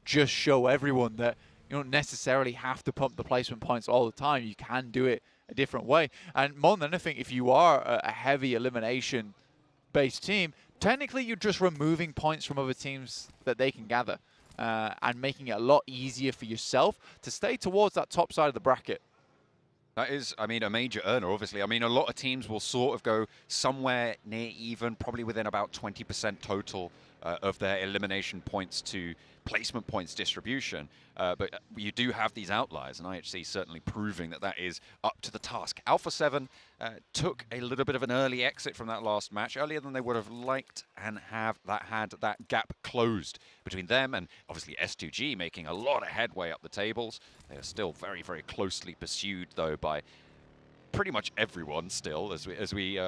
just show everyone that you don't necessarily have to pump the placement points all the time. You can do it a different way. And more than anything, if you are a heavy elimination-based team, technically you're just removing points from other teams that they can gather and making it a lot easier for yourself to stay towards that top side of the bracket. That is, I mean, a major earner, obviously. I mean, a lot of teams will sort of go somewhere near even, probably within about 20% total of their elimination points to placement points distribution. But you do have these outliers, and IHC certainly proving that that is up to the task. Alpha 7 took a little bit of an early exit from that last match, earlier than they would have liked, and had that gap closed between them and obviously S2G making a lot of headway up the tables. They are still very, very closely pursued, though, by pretty much everyone still, as we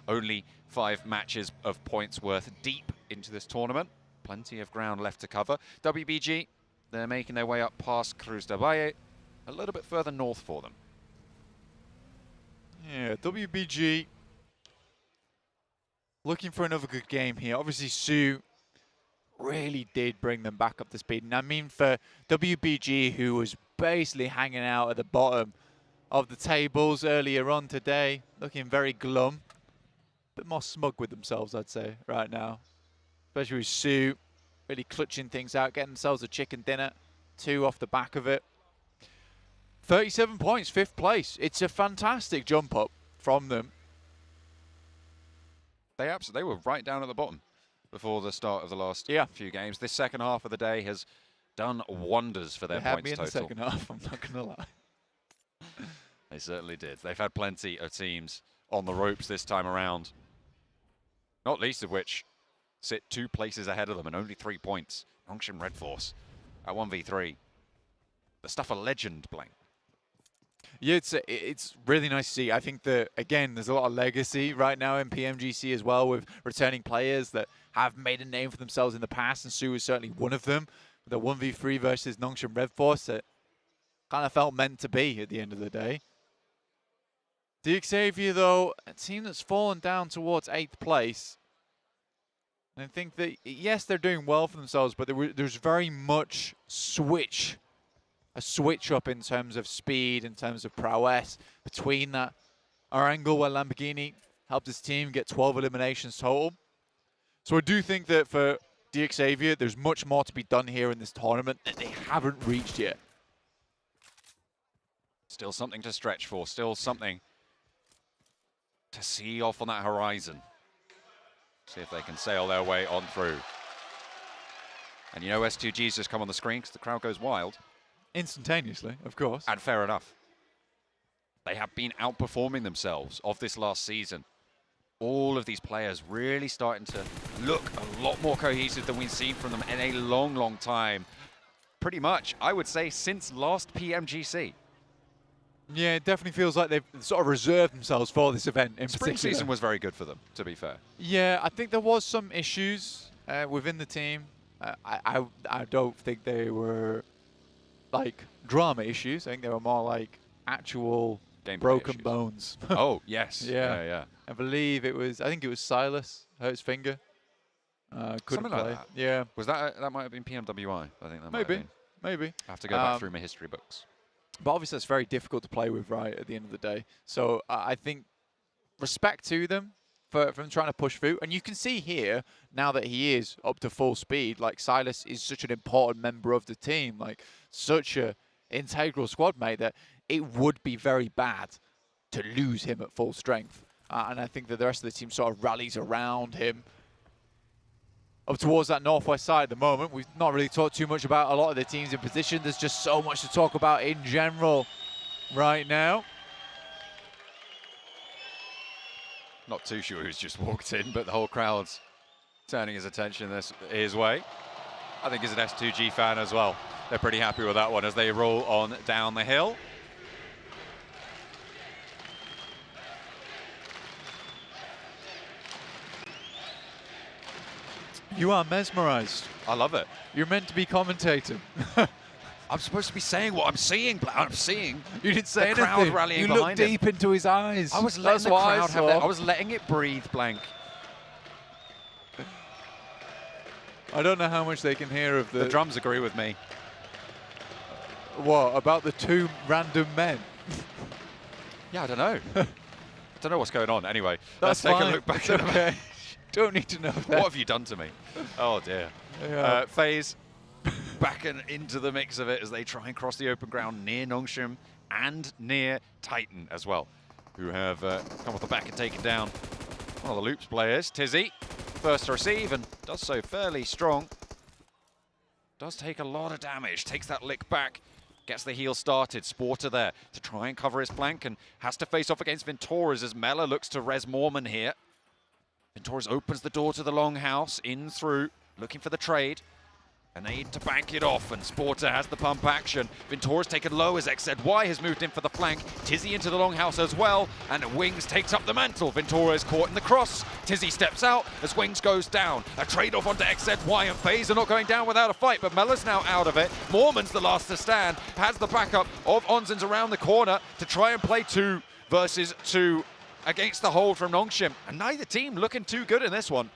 only 5 matches of points worth deep into this tournament. Plenty of ground left to cover. WBG, they're making their way up past Cruz del Valle, a little bit further north for them. Yeah, WBG looking for another good game here. Obviously, Sue really did bring them back up to speed. And I mean, for WBG, who was basically hanging out at the bottom of the tables earlier on today, looking very glum. A bit more smug with themselves, I'd say, right now. Especially with Sue really clutching things out, getting themselves a chicken dinner. 2 off the back of it. 37 points, 5th place. It's a fantastic jump up from them. They were right down at the bottom before the start of the last few games. This second half of the day has done wonders for their points total. They had me in the second half, I'm not going to lie. They certainly did. They've had plenty of teams on the ropes this time around. Not least of which sit 2 places ahead of them and only 3 points. Nongshim Red Force at 1v3. The stuff a legend, Blank. Yeah, it's really nice to see. I think that, again, there's a lot of legacy right now in PMGC as well, with returning players that have made a name for themselves in the past, and Sue is certainly one of them. The 1v3 versus Nongshim Red Force, that kind of felt meant to be at the end of the day. The Xavier, though, a team that's fallen down towards 8th place. And I think that, yes, they're doing well for themselves, but there's very much a switch up in terms of speed, in terms of prowess between that. Our angle where Lamborghini helped his team get 12 eliminations total. So I do think that for the Xavier, there's much more to be done here in this tournament that they haven't reached yet. Still something to stretch for, still something to see off on that horizon. See if they can sail their way on through. And you know S2G's just come on the screen because the crowd goes wild. Instantaneously, of course. And fair enough. They have been outperforming themselves of this last season. All of these players really starting to look a lot more cohesive than we've seen from them in a long, long time. Pretty much, I would say, since last PMGC. Yeah, it definitely feels like they've sort of reserved themselves for this event in Spring particular. season was very good for them, to be fair. Yeah, I think there was some issues within the team. I don't think they were like drama issues. I think they were more like actual gameplay broken issues. Bones. Oh, yes. Yeah. I believe it was, I think it was Silas, hurt his finger. Couldn't Something play. like that. Yeah. Was that might have been PMWI? I think that might have been. Maybe. I have to go back through my history books. But obviously, that's very difficult to play with, right, at the end of the day. So I think respect to them for them trying to push through. And you can see here, now that he is up to full speed, like Silas is such an important member of the team, like such a integral squad mate, that it would be very bad to lose him at full strength. And I think that the rest of the team sort of rallies around him. Up towards that northwest side at the moment. We've not really talked too much about a lot of the teams in position. There's just so much to talk about in general right now. Not too sure who's just walked in, but the whole crowd's turning his attention his way. I think he's an S2G fan as well. They're pretty happy with that one as they roll on down the hill. You are mesmerized. I love it. You're meant to be commentating. I'm supposed to be saying what I'm seeing. I'm seeing. You didn't say the anything. crowd rallying you behind looked deep into his eyes. I was letting the crowd have that. I was letting it breathe, Blank. I don't know how much they can hear of The drums agree with me. What, about the 2 random men? Yeah, I don't know. I don't know what's going on. Anyway, That's let's take fine. a look back It's at okay. Don't need to know that. What have you done to me? Oh, dear. Yeah. FaZe back into the mix of it as they try and cross the open ground near Nongshim and near Titan as well, who have come off the back and taken down one of the Loops players, Tizzy. first to receive and does so fairly strong. Does take a lot of damage, takes that lick back, gets the heal started. Sporter there to try and cover his flank and has to face off against Ventoras as Mela looks to res Mormon here. Ventoras opens the door to the longhouse, in through, looking for the trade. A nade to bank it off, and Sporter has the pump action. Ventora's taken low as XZY has moved in for the flank. Tizzy into the longhouse as well, and Wings takes up the mantle. Ventora is caught in the cross. Tizzy steps out as Wings goes down. A trade-off onto XZY, and FaZe are not going down without a fight, but Mela's now out of it. Mormon's the last to stand, has the backup of Onzins around the corner to try and play 2 versus 2 against the hold from Nongshim. And neither team looking too good in this one.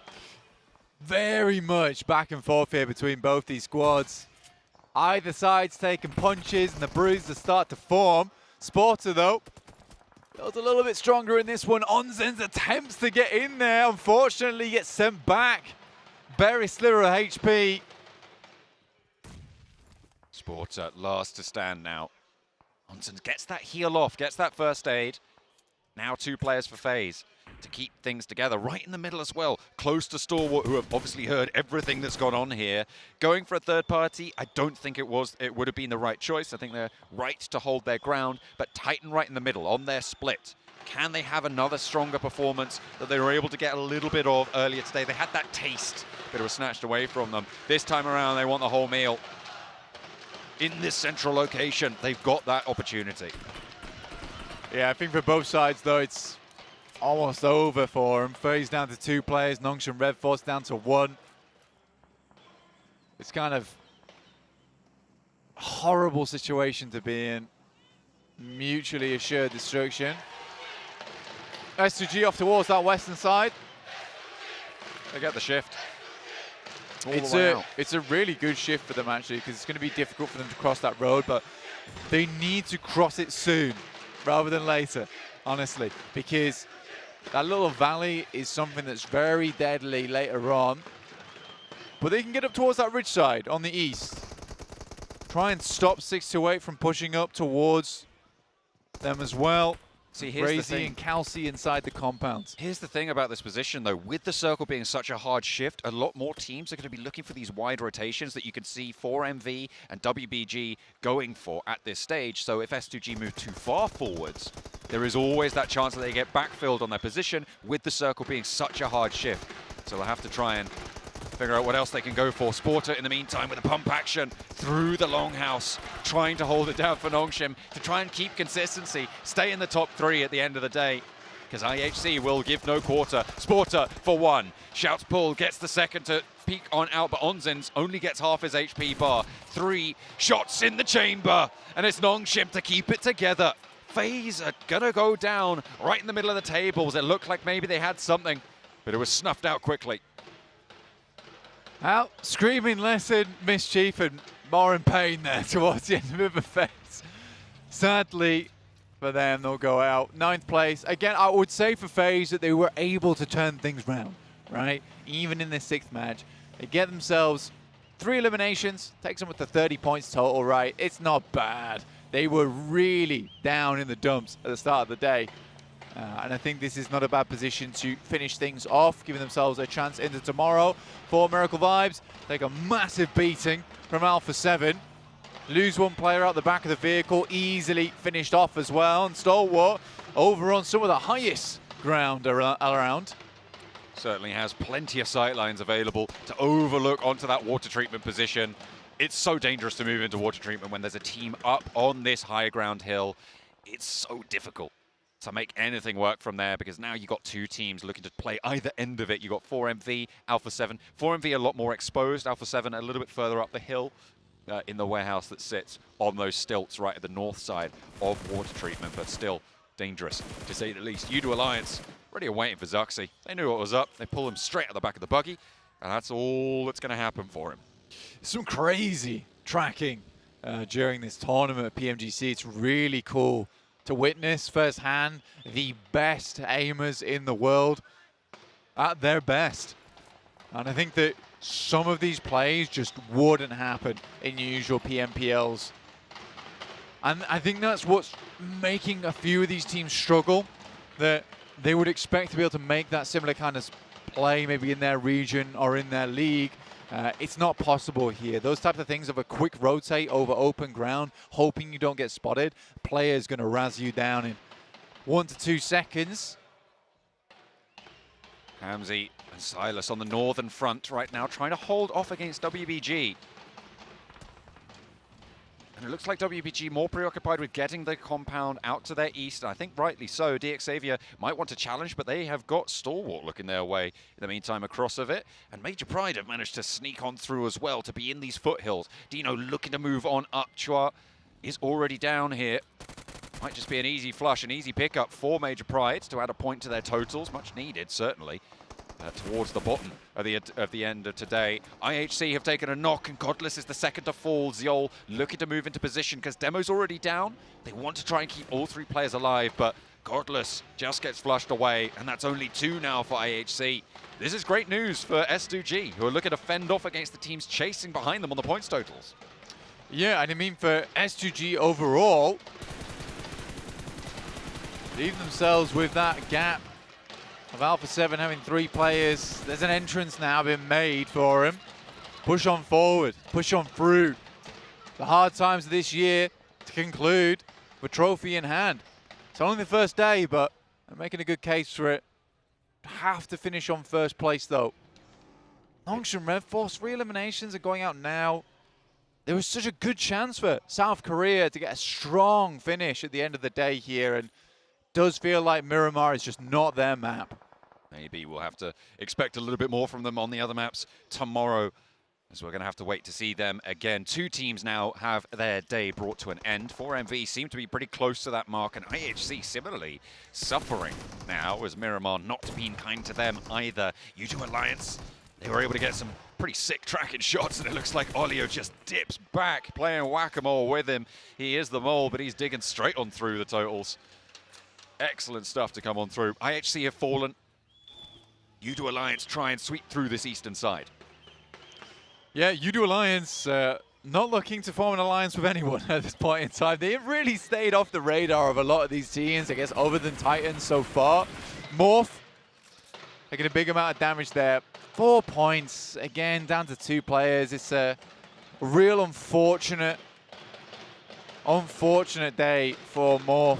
Very much back and forth here between both these squads. Either side's taking punches and the bruises start to form. Sporter, though, goes a little bit stronger in this one. Onzins attempts to get in there, unfortunately gets sent back. Very sliver of HP. Sporter last to stand now. Onzins gets that heal off, gets that first aid. Now 2 players for FaZe to keep things together, right in the middle as well, close to Stalwart, who have obviously heard everything that's gone on here. Going for a third party, I don't think it would have been the right choice. I think they're right to hold their ground, but Titan right in the middle on their split. Can they have another stronger performance that they were able to get a little bit of earlier today? They had that taste, but it was snatched away from them. This time around, they want the whole meal. In this central location, they've got that opportunity. Yeah, I think for both sides, though, it's almost over for him. FaZe down to 2 players, Nongshim Red Force down to 1. It's kind of a horrible situation to be in. Mutually assured destruction. S2G off towards that western side. They get the shift. It's a really good shift for them, actually, because it's going to be difficult for them to cross that road, but they need to cross it soon rather than later, honestly, because that little valley is something that's very deadly later on. But they can get up towards that ridge side on the east. Try and stop 628 from pushing up towards them as well. See, here's the thing. and Kelsey inside the compounds. Here's the thing about this position, though. With the circle being such a hard shift, a lot more teams are going to be looking for these wide rotations that you can see 4MV and WBG going for at this stage. So if S2G move too far forwards, there is always that chance that they get backfilled on their position with the circle being such a hard shift. So they'll have to try and figure out what else they can go for. Sporter, in the meantime, with a pump action through the longhouse, trying to hold it down for Nongshim to try and keep consistency, stay in the top 3 at the end of the day, because IHC will give no quarter. Sporter for 1. Shouts pull, gets the second to peek on out, but Onzins only gets half his HP bar. 3 shots in the chamber, and it's Nongshim to keep it together. FaZe are gonna go down right in the middle of the tables. It looked like maybe they had something, but it was snuffed out quickly. Out screaming less in mischief and more in pain there towards the end of the phase. Sadly for them, they'll go out. 9th place. Again, I would say for FaZe that they were able to turn things round, right? Even in this 6th match. They get themselves 3 eliminations, takes them up to 30 points total, right? It's not bad. They were really down in the dumps at the start of the day. And I think this is not a bad position to finish things off, giving themselves a chance into tomorrow. For Miracle Vibes, take a massive beating from Alpha 7. Lose 1 player out the back of the vehicle, easily finished off as well. And Stalwart over on some of the highest ground around. Certainly has plenty of sightlines available to overlook onto that water treatment position. It's so dangerous to move into water treatment when there's a team up on this high ground hill. It's so difficult to make anything work from there, because now you've got 2 teams looking to play either end of it. You've got 4MV, Alpha 7. 4MV a lot more exposed, Alpha 7 a little bit further up the hill in the warehouse that sits on those stilts right at the north side of water treatment, but still dangerous, to say the least. U2 Alliance already waiting for Zuxi. They knew what was up. They pull him straight at the back of the buggy, and that's all that's going to happen for him. Some crazy tracking during this tournament at PMGC. It's really cool to witness firsthand the best aimers in the world at their best. And I think that some of these plays just wouldn't happen in usual PMPLs. And I think that's what's making a few of these teams struggle, that they would expect to be able to make that similar kind of play maybe in their region or in their league. It's not possible here. Those types of things of a quick rotate over open ground, hoping you don't get spotted. Player's going to razz you down in 1 to 2 seconds. Hamzy and Silas on the northern front right now, trying to hold off against WBG. And it looks like WBG more preoccupied with getting the compound out to their east. And I think rightly so. DX Xavier might want to challenge, but they have got Stalwart looking their way in the meantime across of it. And Major Pride have managed to sneak on through as well to be in these foothills. Dino looking to move on up. Chua is already down here. Might just be an easy flush, an easy pickup for Major Pride to add a point to their totals. Much needed, certainly. Towards the bottom of the end of today. IHC have taken a knock, and Godless is the second to fall. Ziol looking to move into position because Demo's already down. They want to try and keep all 3 players alive, but Godless just gets flushed away, and that's only 2 now for IHC. This is great news for S2G, who are looking to fend off against the teams chasing behind them on the points totals. Yeah, and I mean for S2G overall, leave themselves with that gap of Alpha 7 having 3 players. There's an entrance now been made for him. Push on forward, push on through. The hard times of this year to conclude with trophy in hand. It's only the first day, but I'm making a good case for it. Have to finish on first place though. Longshan Red Force 3 eliminations are going out now. There was such a good chance for South Korea to get a strong finish at the end of the day here, and does feel like Miramar is just not their map. Maybe we'll have to expect a little bit more from them on the other maps tomorrow, as we're going to have to wait to see them again. 2 teams now have their day brought to an end. 4MV seem to be pretty close to that mark, and IHC similarly suffering now, as Miramar not being kind to them either. U2 Alliance, they were able to get some pretty sick tracking shots, and it looks like Olio just dips back, playing whack-a-mole with him. He is the mole, but he's digging straight on through the totals. Excellent stuff to come on through. IHC have fallen. U2 Alliance try and sweep through this eastern side. Yeah, U2 Alliance not looking to form an alliance with anyone at this point in time. They've really stayed off the radar of a lot of these teams, I guess, other than Titans so far. Morph taking a big amount of damage there. 4 points, again, down to 2 players. It's a real unfortunate day for Morph.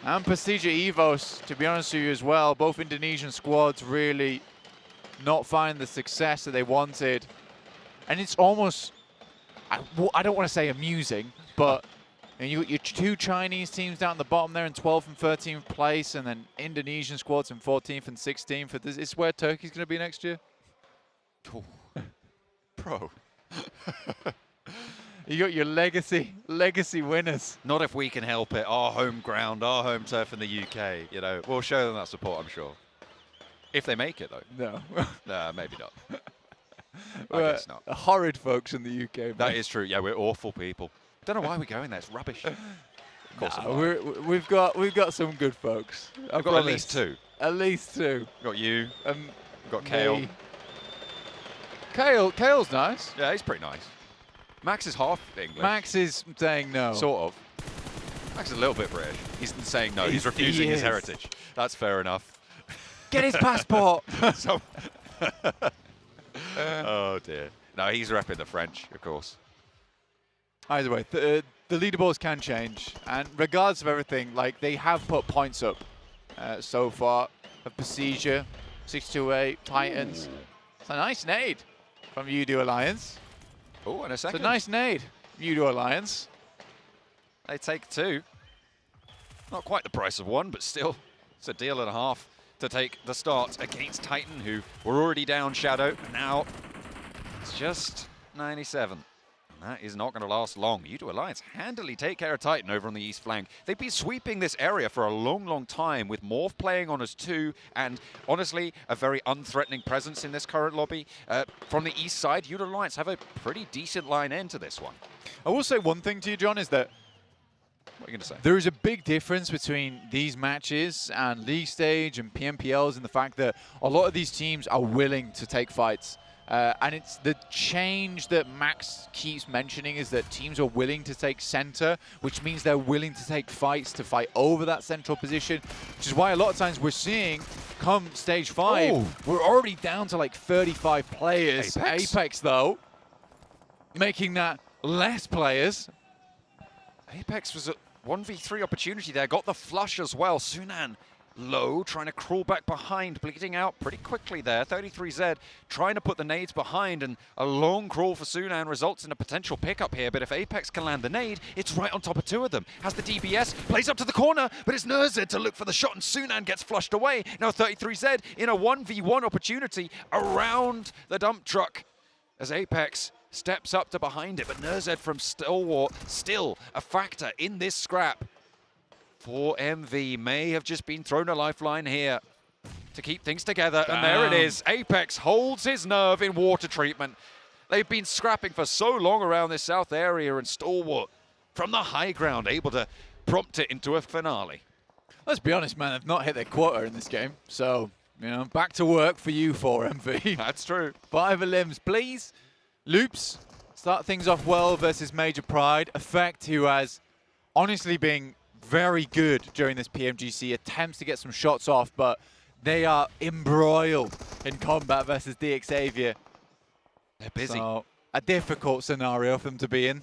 And Prestige Evos, to be honest with you as well, both Indonesian squads really not finding the success that they wanted. And it's almost, I don't want to say amusing, but you got your 2 Chinese teams down at the bottom there in 12th and 13th place, and then Indonesian squads in 14th and 16th. This is where Turkey's going to be next year? Oh. Bro. You got your legacy winners. Not if we can help it. Our home ground, our home turf in the UK. You know, we'll show them that support, I'm sure. If they make it, though. No. No, maybe not. I guess not. Horrid folks in the UK. That is true. Yeah, we're awful people. Don't know why we're going there. It's rubbish. Of course. Nah, we've got some good folks. I've got at least 2. At least 2. Got you. We've got Kale. Kale's nice. Yeah, he's pretty nice. Max is half English. Max is saying no. Sort of. Max is a little bit British. He's saying no. He's refusing his heritage. That's fair enough. Get his passport. Oh, dear. No, he's repping the French, of course. Either way, the leaderboards can change. And regardless of everything, like, they have put points up so far. Of Prestige, 628, Titans. It's a nice nade from U2 Alliance. Oh, and a second. It's a nice nade, U2 Alliance. They take 2. Not quite the price of 1, but still, it's a deal and a half to take the start against Titan, who were already down Shadow. Now, it's just 97. And that is not going to last long. U2 Alliance handily take care of Titan over on the east flank. They've been sweeping this area for a long, long time, with Morph playing on as 2, and honestly, a very unthreatening presence in this current lobby. From the east side, U2 Alliance have a pretty decent line end to this one. I will say one thing to you, John, is that what are you going to say? There is a big difference between these matches and league stage and PMPLs in the fact that a lot of these teams are willing to take fights. And it's the change that Max keeps mentioning is that teams are willing to take center, which means they're willing to take fights to fight over that central position, which is why a lot of times we're seeing come stage 5, we're already down to like 35 players. Apex though, making that less players. Apex was a 1v3 opportunity there, got the flush as well. Sunan low, trying to crawl back behind, bleeding out pretty quickly there. 33Z trying to put the nades behind, and a long crawl for Sunan results in a potential pickup here. But if Apex can land the nade, it's right on top of 2 of them. Has the DBS, plays up to the corner, but it's Nerzed to look for the shot, and Sunan gets flushed away. Now 33Z in a 1v1 opportunity around the dump truck as Apex steps up to behind it, but Nerzed from Stalwart still a factor in this scrap. 4MV may have just been thrown a lifeline here to keep things together, and there it is. Apex holds his nerve in water treatment. They've been scrapping for so long around this south area, and Stalwart from the high ground able to prompt it into a finale. Let's be honest, man, they've not hit their quota in this game, so, you know, back to work for you, 4MV. That's true. 5 limbs, please. Loops, start things off well versus Major Pride. Effect, who has honestly been very good during this PMGC, attempts to get some shots off, but they are embroiled in combat versus Xavier. They're busy. So, a difficult scenario for them to be in.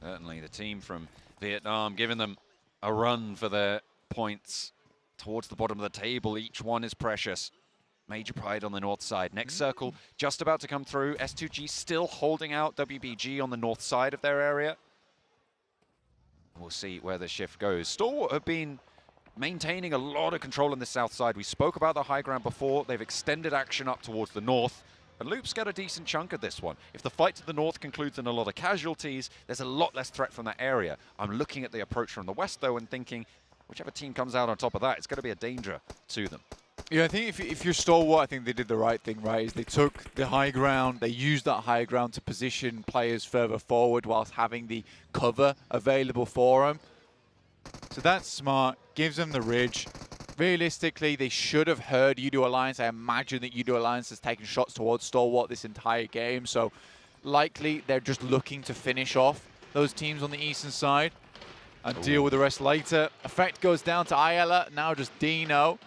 Certainly the team from Vietnam giving them a run for their points towards the bottom of the table. Each one is precious. Major Pride on the north side. Next circle just about to come through. S2G still holding out WBG on the north side of their area. We'll see where the shift goes. Stalwart have been maintaining a lot of control on the south side. We spoke about the high ground before. They've extended action up towards the north. And Loops get a decent chunk of this one. If the fight to the north concludes in a lot of casualties, there's a lot less threat from that area. I'm looking at the approach from the west, though, and thinking, whichever team comes out on top of that, it's going to be a danger to them. Yeah, I think if you're Stalwart, I think they did the right thing, right? Is they took the high ground, they used that high ground to position players further forward whilst having the cover available for them. So that's smart, gives them the ridge. Realistically, they should have heard Udo Alliance. I imagine that Udo Alliance has taken shots towards Stalwart this entire game, so likely they're just looking to finish off those teams on the eastern side and deal with the rest later. Effect goes down to Ayala, now just Dino,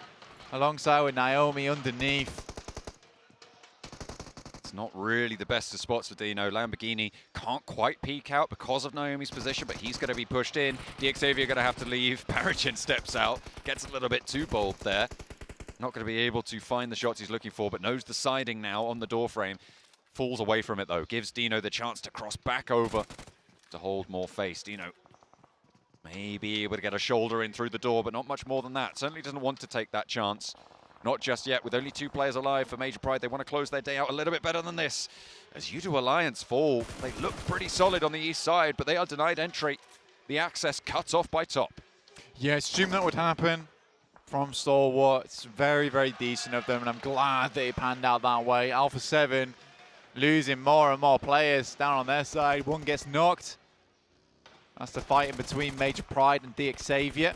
alongside with Naomi underneath. It's not really the best of spots for Dino. Lamborghini can't quite peek out because of Naomi's position, but he's going to be pushed in. Xavier going to have to leave. Parachin steps out, gets a little bit too bold there. Not going to be able to find the shots he's looking for, but knows the siding now on the door frame. Falls away from it though, gives Dino the chance to cross back over to hold more face. Dino may be able to get a shoulder in through the door, but not much more than that. Certainly doesn't want to take that chance. Not just yet. With only 2 players alive for Major Pride, they want to close their day out a little bit better than this. As Udo Alliance fall, they look pretty solid on the east side, but they are denied entry. The access cut off by top. Yeah, I assumed that would happen from Stalwart. It's very, very decent of them, and I'm glad that it panned out that way. Alpha 7 losing more and more players down on their side. One gets knocked. That's the fight in between Major Pride and Xavier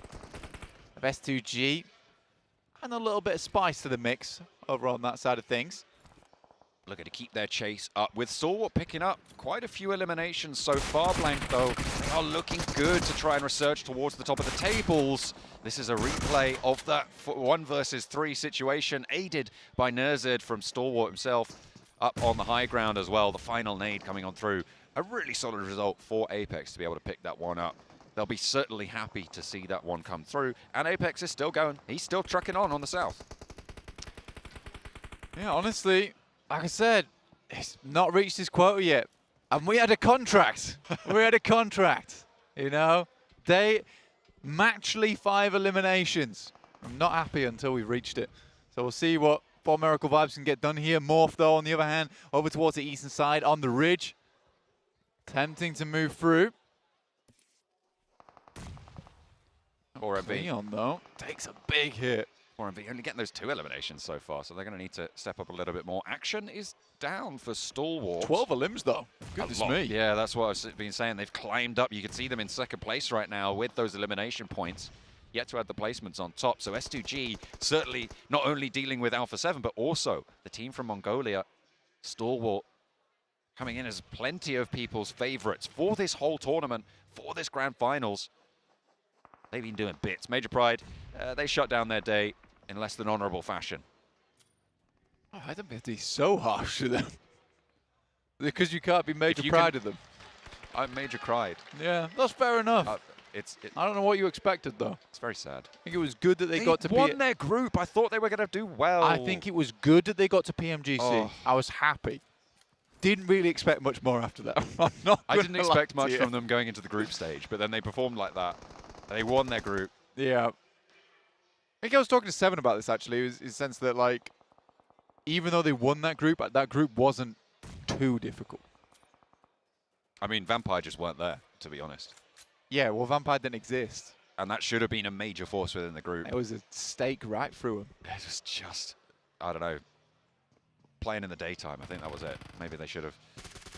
of S2G. And a little bit of spice to the mix over on that side of things. Looking to keep their chase up, with Stalwart picking up quite a few eliminations so far. Blank, though, they are looking good to try and resurge towards the top of the tables. This is a replay of that 1 versus 3 situation, aided by Nerzed from Stalwart himself up on the high ground as well. The final nade coming on through. A really solid result for Apex to be able to pick that one up. They'll be certainly happy to see that one come through. And Apex is still going. He's still trucking on the south. Yeah, honestly, like I said, it's not reached his quota yet. And we had a contract. We had a contract, you know. They matchly 5 eliminations. I'm not happy until we've reached it. So we'll see what 4 Miracle Vibes can get done here. Morph, though, on the other hand, over towards the eastern side on the ridge. Tempting to move through. 4MV. Leon, though, takes a big hit. 4MV only getting those 2 eliminations so far, so they're going to need to step up a little bit more. Action is down for Stalwart. 12 limbs, though. Goodness me. Yeah, that's what I've been saying. They've climbed up. You can see them in 2nd place right now with those elimination points. Yet to add the placements on top. So S2G certainly not only dealing with Alpha 7, but also the team from Mongolia Stalwart coming in as plenty of people's favorites for this whole tournament, for this grand finals. They've been doing bits. Major Pride, they shut down their day in less than honorable fashion. Oh, I don't have to be so harsh to them. Because you can't be Major Pride of them. I'm Major Pride. Yeah, that's fair enough. I don't know what you expected, though. It's very sad. I think it was good that they got to won their group. I thought they were going to do well. I think it was good that they got to PMGC. Oh. I was happy. Didn't really expect much more after that. I'm not I didn't gonna expect lie much to you. from them going into the group stage, but then they performed like that. They won their group. Yeah. I think I was talking to Seven about this, actually, in the sense that, like, even though they won that group wasn't too difficult. I mean, Vampire just weren't there, to be honest. Yeah, well, Vampire didn't exist. And that should have been a major force within the group. It was a stake right through them. It was just, I don't know, playing in the daytime. I think that was it. Maybe they should have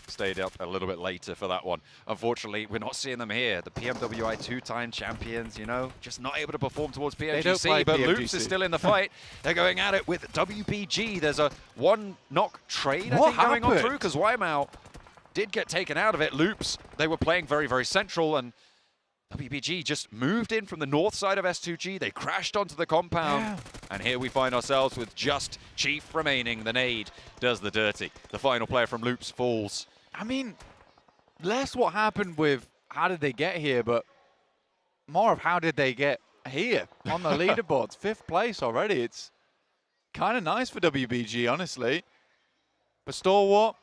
stayed up a little bit later for that one. Unfortunately, we're not seeing them here. The PMWI two-time champions, you know, just not able to perform towards PMGC, but Loops is still in the fight. They're going at it with WBG. There's a one-knock trade, I think, going on through, because Waimau did get taken out of it. Loops, they were playing very, very central, and WBG just moved in from the north side of S2G. They crashed onto the compound. And here we find ourselves with just Chief remaining. The nade does the dirty. The final player from Loops falls. I mean, less what happened with how did they get here, but more of how did they get here on the leaderboards. 5th place already. It's kind of nice for WBG, honestly. But Stalwart,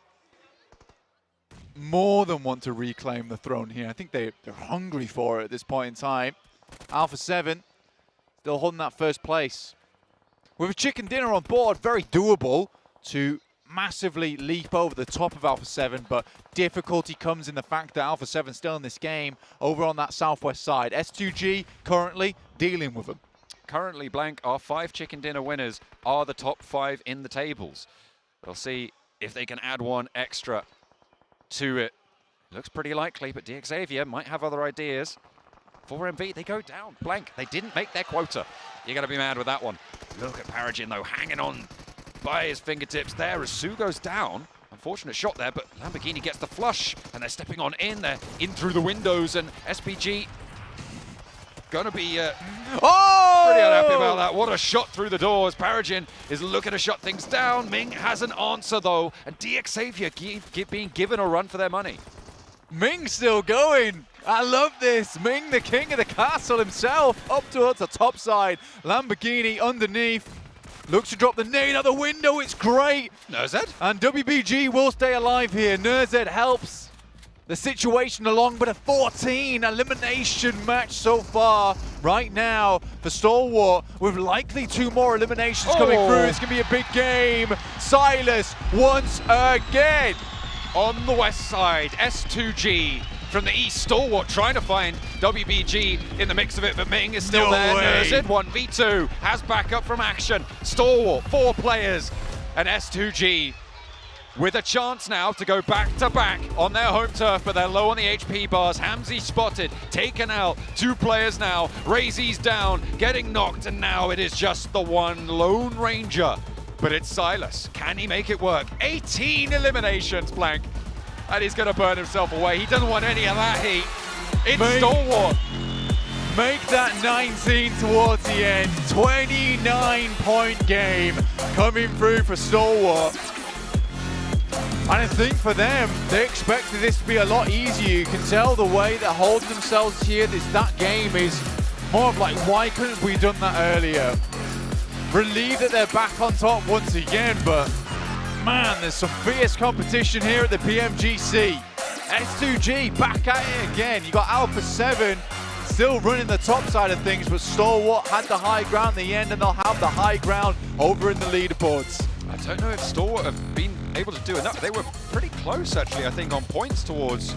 more than want to reclaim the throne here. I think they're hungry for it at this point in time. Alpha 7 still holding that 1st place. With a chicken dinner on board, very doable to massively leap over the top of Alpha 7, but difficulty comes in the fact that Alpha 7 still in this game over on that southwest side. S2G currently dealing with them. Currently, Blank, our 5 chicken dinner winners are the top 5 in the tables. We'll see if they can add one extra to it. Looks pretty likely, but Xavier might have other ideas. 4MV, they go down. Blank, they didn't make their quota. You're going to be mad with that one. Look at Paragin, though, hanging on by his fingertips there as Sue goes down. Unfortunate shot there, but Lamborghini gets the flush, and they're stepping on in. They're in through the windows, and SPG gonna be pretty unhappy about that. What a shot through the doors. Paragin is looking to shut things down. Ming has an answer, though, and Xavier being given a run for their money. Ming still going. I love this. Ming, the king of the castle himself, up towards the top side. Lamborghini underneath. Looks to drop the nade out the window. It's great. Nurzed. And WBG will stay alive here. Nurzed helps the situation along, but a 14 elimination match so far right now for Stalwart, with likely 2 more eliminations coming through. It's going to be a big game. Silas once again. On the west side, S2G from the east. Stalwart trying to find WBG in the mix of it, but Ming is still there. Nurzed 1v2 has backup from Action. Stalwart, 4 players, and S2G with a chance now to go back-to-back on their home turf, but they're low on the HP bars. Hamzy spotted, taken out. 2 players now. Razy's down, getting knocked, and now it is just the one Lone Ranger. But it's Silas. Can he make it work? 18 eliminations, Blank. And he's going to burn himself away. He doesn't want any of that heat. It's Stalwart. Make that 19 towards the end. 29-point game coming through for Stalwart. And I think for them, they expected this to be a lot easier. You can tell the way they're holding themselves here. That game is more of like, why couldn't we done that earlier? Relieved that they're back on top once again, but man, there's some fierce competition here at the PMGC. S2G back at it again. You got Alpha 7 still running the top side of things, but Stalwart had the high ground in the end, and they'll have the high ground over in the leaderboards. I don't know if Stalwart have been able to do enough. They were pretty close, actually, I think, on points towards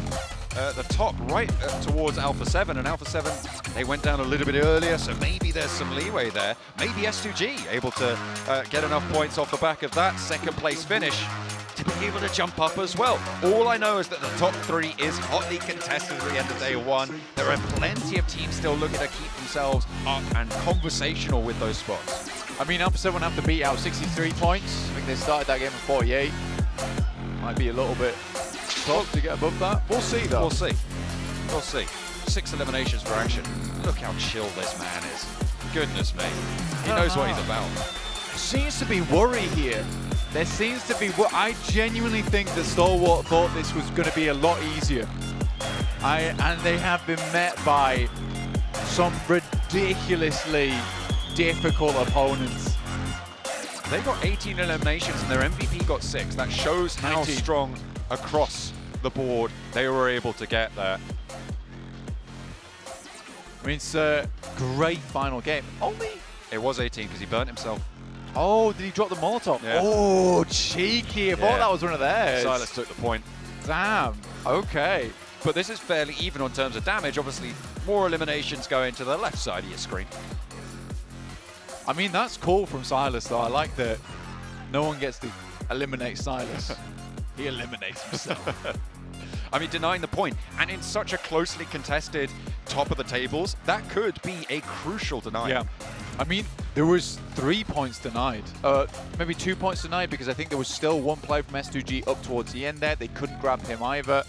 the top, right towards Alpha 7. And Alpha 7, they went down a little bit earlier, so maybe there's some leeway there. Maybe S2G able to get enough points off the back of that 2nd place finish to be able to jump up as well. All I know is that the top 3 is hotly contested at the end of day 1. There are plenty of teams still looking to keep themselves up and conversational with those spots. I mean, Alpha 7 have to beat out 63 points. I think they started that game at 48. Might be a little bit tough to get above that. We'll see, though. We'll see. We'll see. 6 eliminations for action. Look how chill this man is. Goodness me. He knows what he's about. Seems to be worry here. There seems to be. I genuinely think that Stalwart thought this was going to be a lot easier. And they have been met by some ridiculously difficult opponents. They got 18 eliminations and their MVP got 6. That shows how 19. strong across the board they were able to get there. I mean, it's a great final game. It was 18 because he burnt himself. Oh, did he drop the Molotov? Yeah. Oh, cheeky. I thought that was one of theirs. Silas took the point. Damn. Okay. But this is fairly even on terms of damage. Obviously, more eliminations going to the left side of your screen. I mean, that's cool from Silas, though. I like that no one gets to eliminate Silas. He eliminates himself. I mean, denying the point. And in such a closely contested top of the tables, that could be a crucial denial. Yeah. I mean, there was 3 points denied. Maybe 2 points denied because I think there was still one player from S2G up towards the end there. They couldn't grab him either.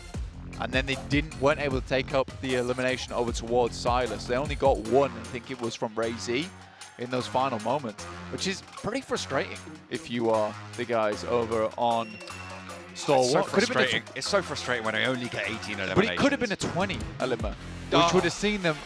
And then they weren't able to take up the elimination over towards Silas. They only got one, I think it was from Ray Z, in those final moments, which is pretty frustrating if you are the guys over on Stalwart. It's so frustrating when I only get 18 eliminations. But it could have been a 20 element, which would have seen them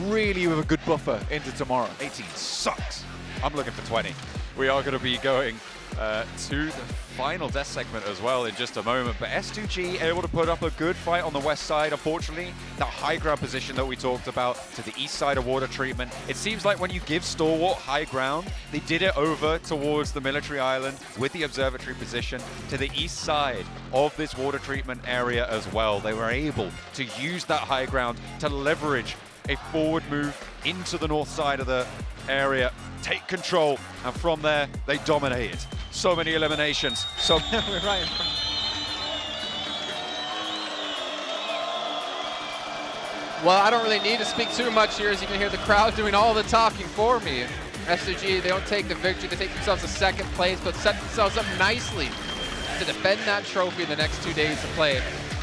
really with a good buffer into tomorrow. 18 sucks. I'm looking for 20. We are going to be going to the final death segment as well in just a moment. But S2G able to put up a good fight on the west side. Unfortunately, that high ground position that we talked about to the east side of water treatment. It seems like when you give Stalwart high ground, they did it over towards the military island with the observatory position to the east side of this water treatment area as well. They were able to use that high ground to leverage a forward move into the north side of the area, take control, and from there, they dominated. So many eliminations. So We're right in front. Well, I don't really need to speak too much here, as you can hear the crowd doing all the talking for me. S2G, they don't take the victory, they take themselves to second place, but set themselves up nicely to defend that trophy in the next 2 days to play.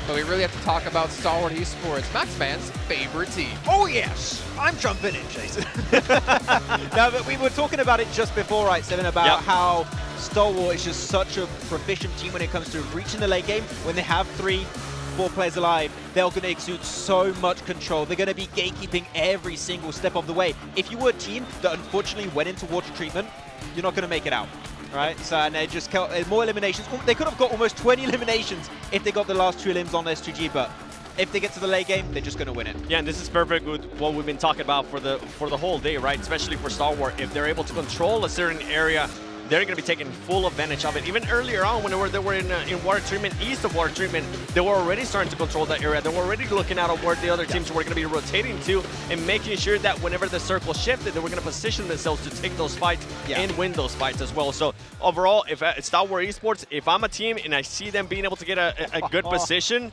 But we really have to talk about Stalwart Esports, Max Fan's favorite team. Oh yes, I'm jumping in, Jason. No, but we were talking about it just before, right, Seven, about how Stalwart is just such a proficient team when it comes to reaching the late game. When they have 3-4 players alive, they're going to exude so much control. They're going to be gatekeeping every single step of the way. If you were a team that unfortunately went into water treatment, you're not going to make it out. Right, so and they just more eliminations. They could have got almost 20 eliminations if they got the last 2 elims on S2G, but if they get to the late game, they're just going to win it. Yeah, and this is perfect with what we've been talking about for the whole day, right? Especially for Stalwart, if they're able to control a certain area, they're going to be taking full advantage of it. Even earlier on, when they were in water treatment, east of water treatment, they were already starting to control that area. They were already looking out of where the other teams were going to be rotating to and making sure that whenever the circle shifted, they were going to position themselves to take those fights and win those fights as well. So overall, if Stalwart Esports, if I'm a team and I see them being able to get a good position,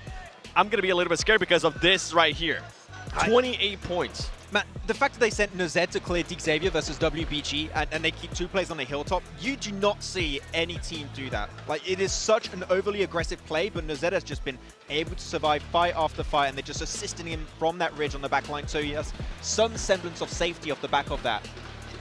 I'm going to be a little bit scared because of this right here. 28 points. Man, the fact that they sent Nozed to clear Dig Xavier versus WBG and they keep 2 players on the hilltop, you do not see any team do that. Like, it is such an overly aggressive play, but Nozed has just been able to survive fight after fight, and they're just assisting him from that ridge on the back line, so he has some semblance of safety off the back of that.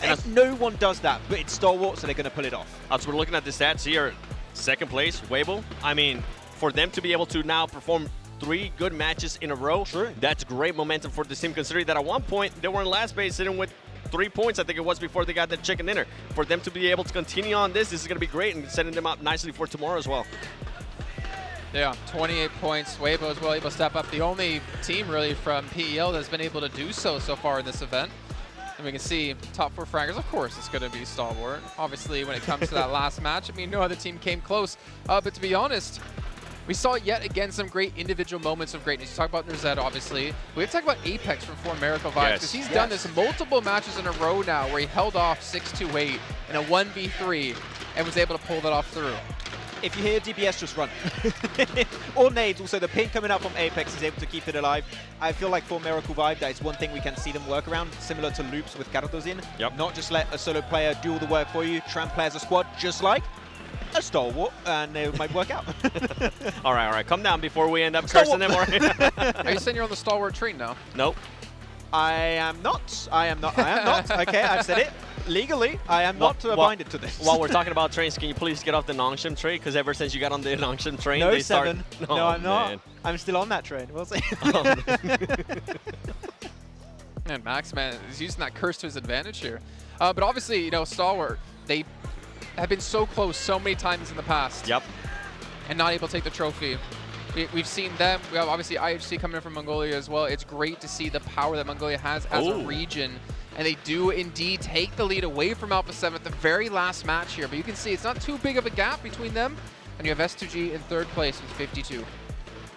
And no one does that, but it's Stalwart, so they're going to pull it off. As we're looking at the stats here, second place, Weibo. I mean, for them to be able to now perform 3 good matches in a row, that's great momentum for this team, considering that at one point they were in last place sitting with 3 points, I think it was, before they got that chicken dinner. For them to be able to continue on this is going to be great and setting them up nicely for tomorrow as well. Yeah, 28 points. Weibo as well able to step up. The only team really from PEL that's been able to do so far in this event. And we can see top 4 fraggers, of course, it's going to be Stalwart. Obviously, when it comes to that last match, I mean, no other team came close. But to be honest, we saw yet again some great individual moments of greatness. You talk about Nozed, obviously. We have to talk about Apex from 4 Miracle Vibes, because he's done this multiple matches in a row now where he held off 6-2-8 in a 1v3 and was able to pull that off through. If you hear DPS, just run. Or nades. Also, the ping coming out from Apex is able to keep it alive. I feel like for Miracle Vibe, that is one thing we can see them work around, similar to loops with Cardos in. Not just let a solo player do all the work for you, try and play as a squad, just like a stalwart, and it might work out. All right. Calm down before we end up cursing them. Are you saying you're on the stalwart train now? Nope. I am not. I am not. Okay, I've said it. Legally, I am not binded to this. While we're talking about trains, can you please get off the Nongshim train? Because ever since you got on the Nongshim train, no, they Seven. start... No, I'm not. Man. I'm still on that train. We'll see. Man, Max, man, is using that curse to his advantage here. But obviously, you know, Stalwart, they have been so close so many times in the past. Yep. And not able to take the trophy. We've seen them. We have obviously IHC coming in from Mongolia as well. It's great to see the power that Mongolia has as a region. And they do indeed take the lead away from Alpha 7 at the very last match here. But you can see it's not too big of a gap between them. And you have S2G in third place with 52.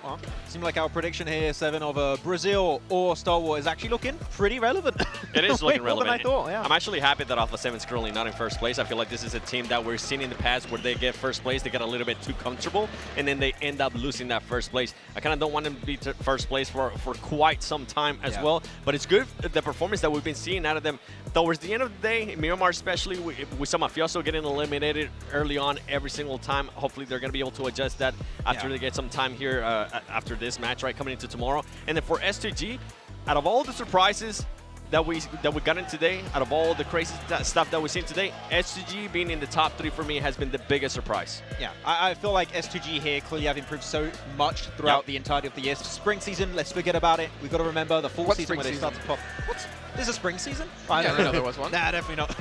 Well, seemed like our prediction here, Seven, of Brazil or Stalwart is actually looking pretty relevant. It is looking relevant. More than I thought, yeah. I'm actually happy that Alpha 7 is currently not in first place. I feel like this is a team that we're seeing in the past where they get first place, they get a little bit too comfortable, and then they end up losing that first place. I kind of don't want them to be first place for quite some time as well, but it's good, the performance that we've been seeing out of them. Towards the end of the day, Miramar especially, we saw Mafioso getting eliminated early on every single time. Hopefully they're going to be able to adjust that after they get some time here after this match, right, coming into tomorrow. And then for S2G, out of all the surprises that we got in today, out of all the crazy stuff that we've seen today, S2G being in the top 3 for me has been the biggest surprise. Yeah, I feel like S2G here clearly have improved so much throughout the entirety of the year. Spring season, let's forget about it. We've got to remember the fall season where they start to pop. What? There's a spring season? I don't know there was one. Nah, definitely not.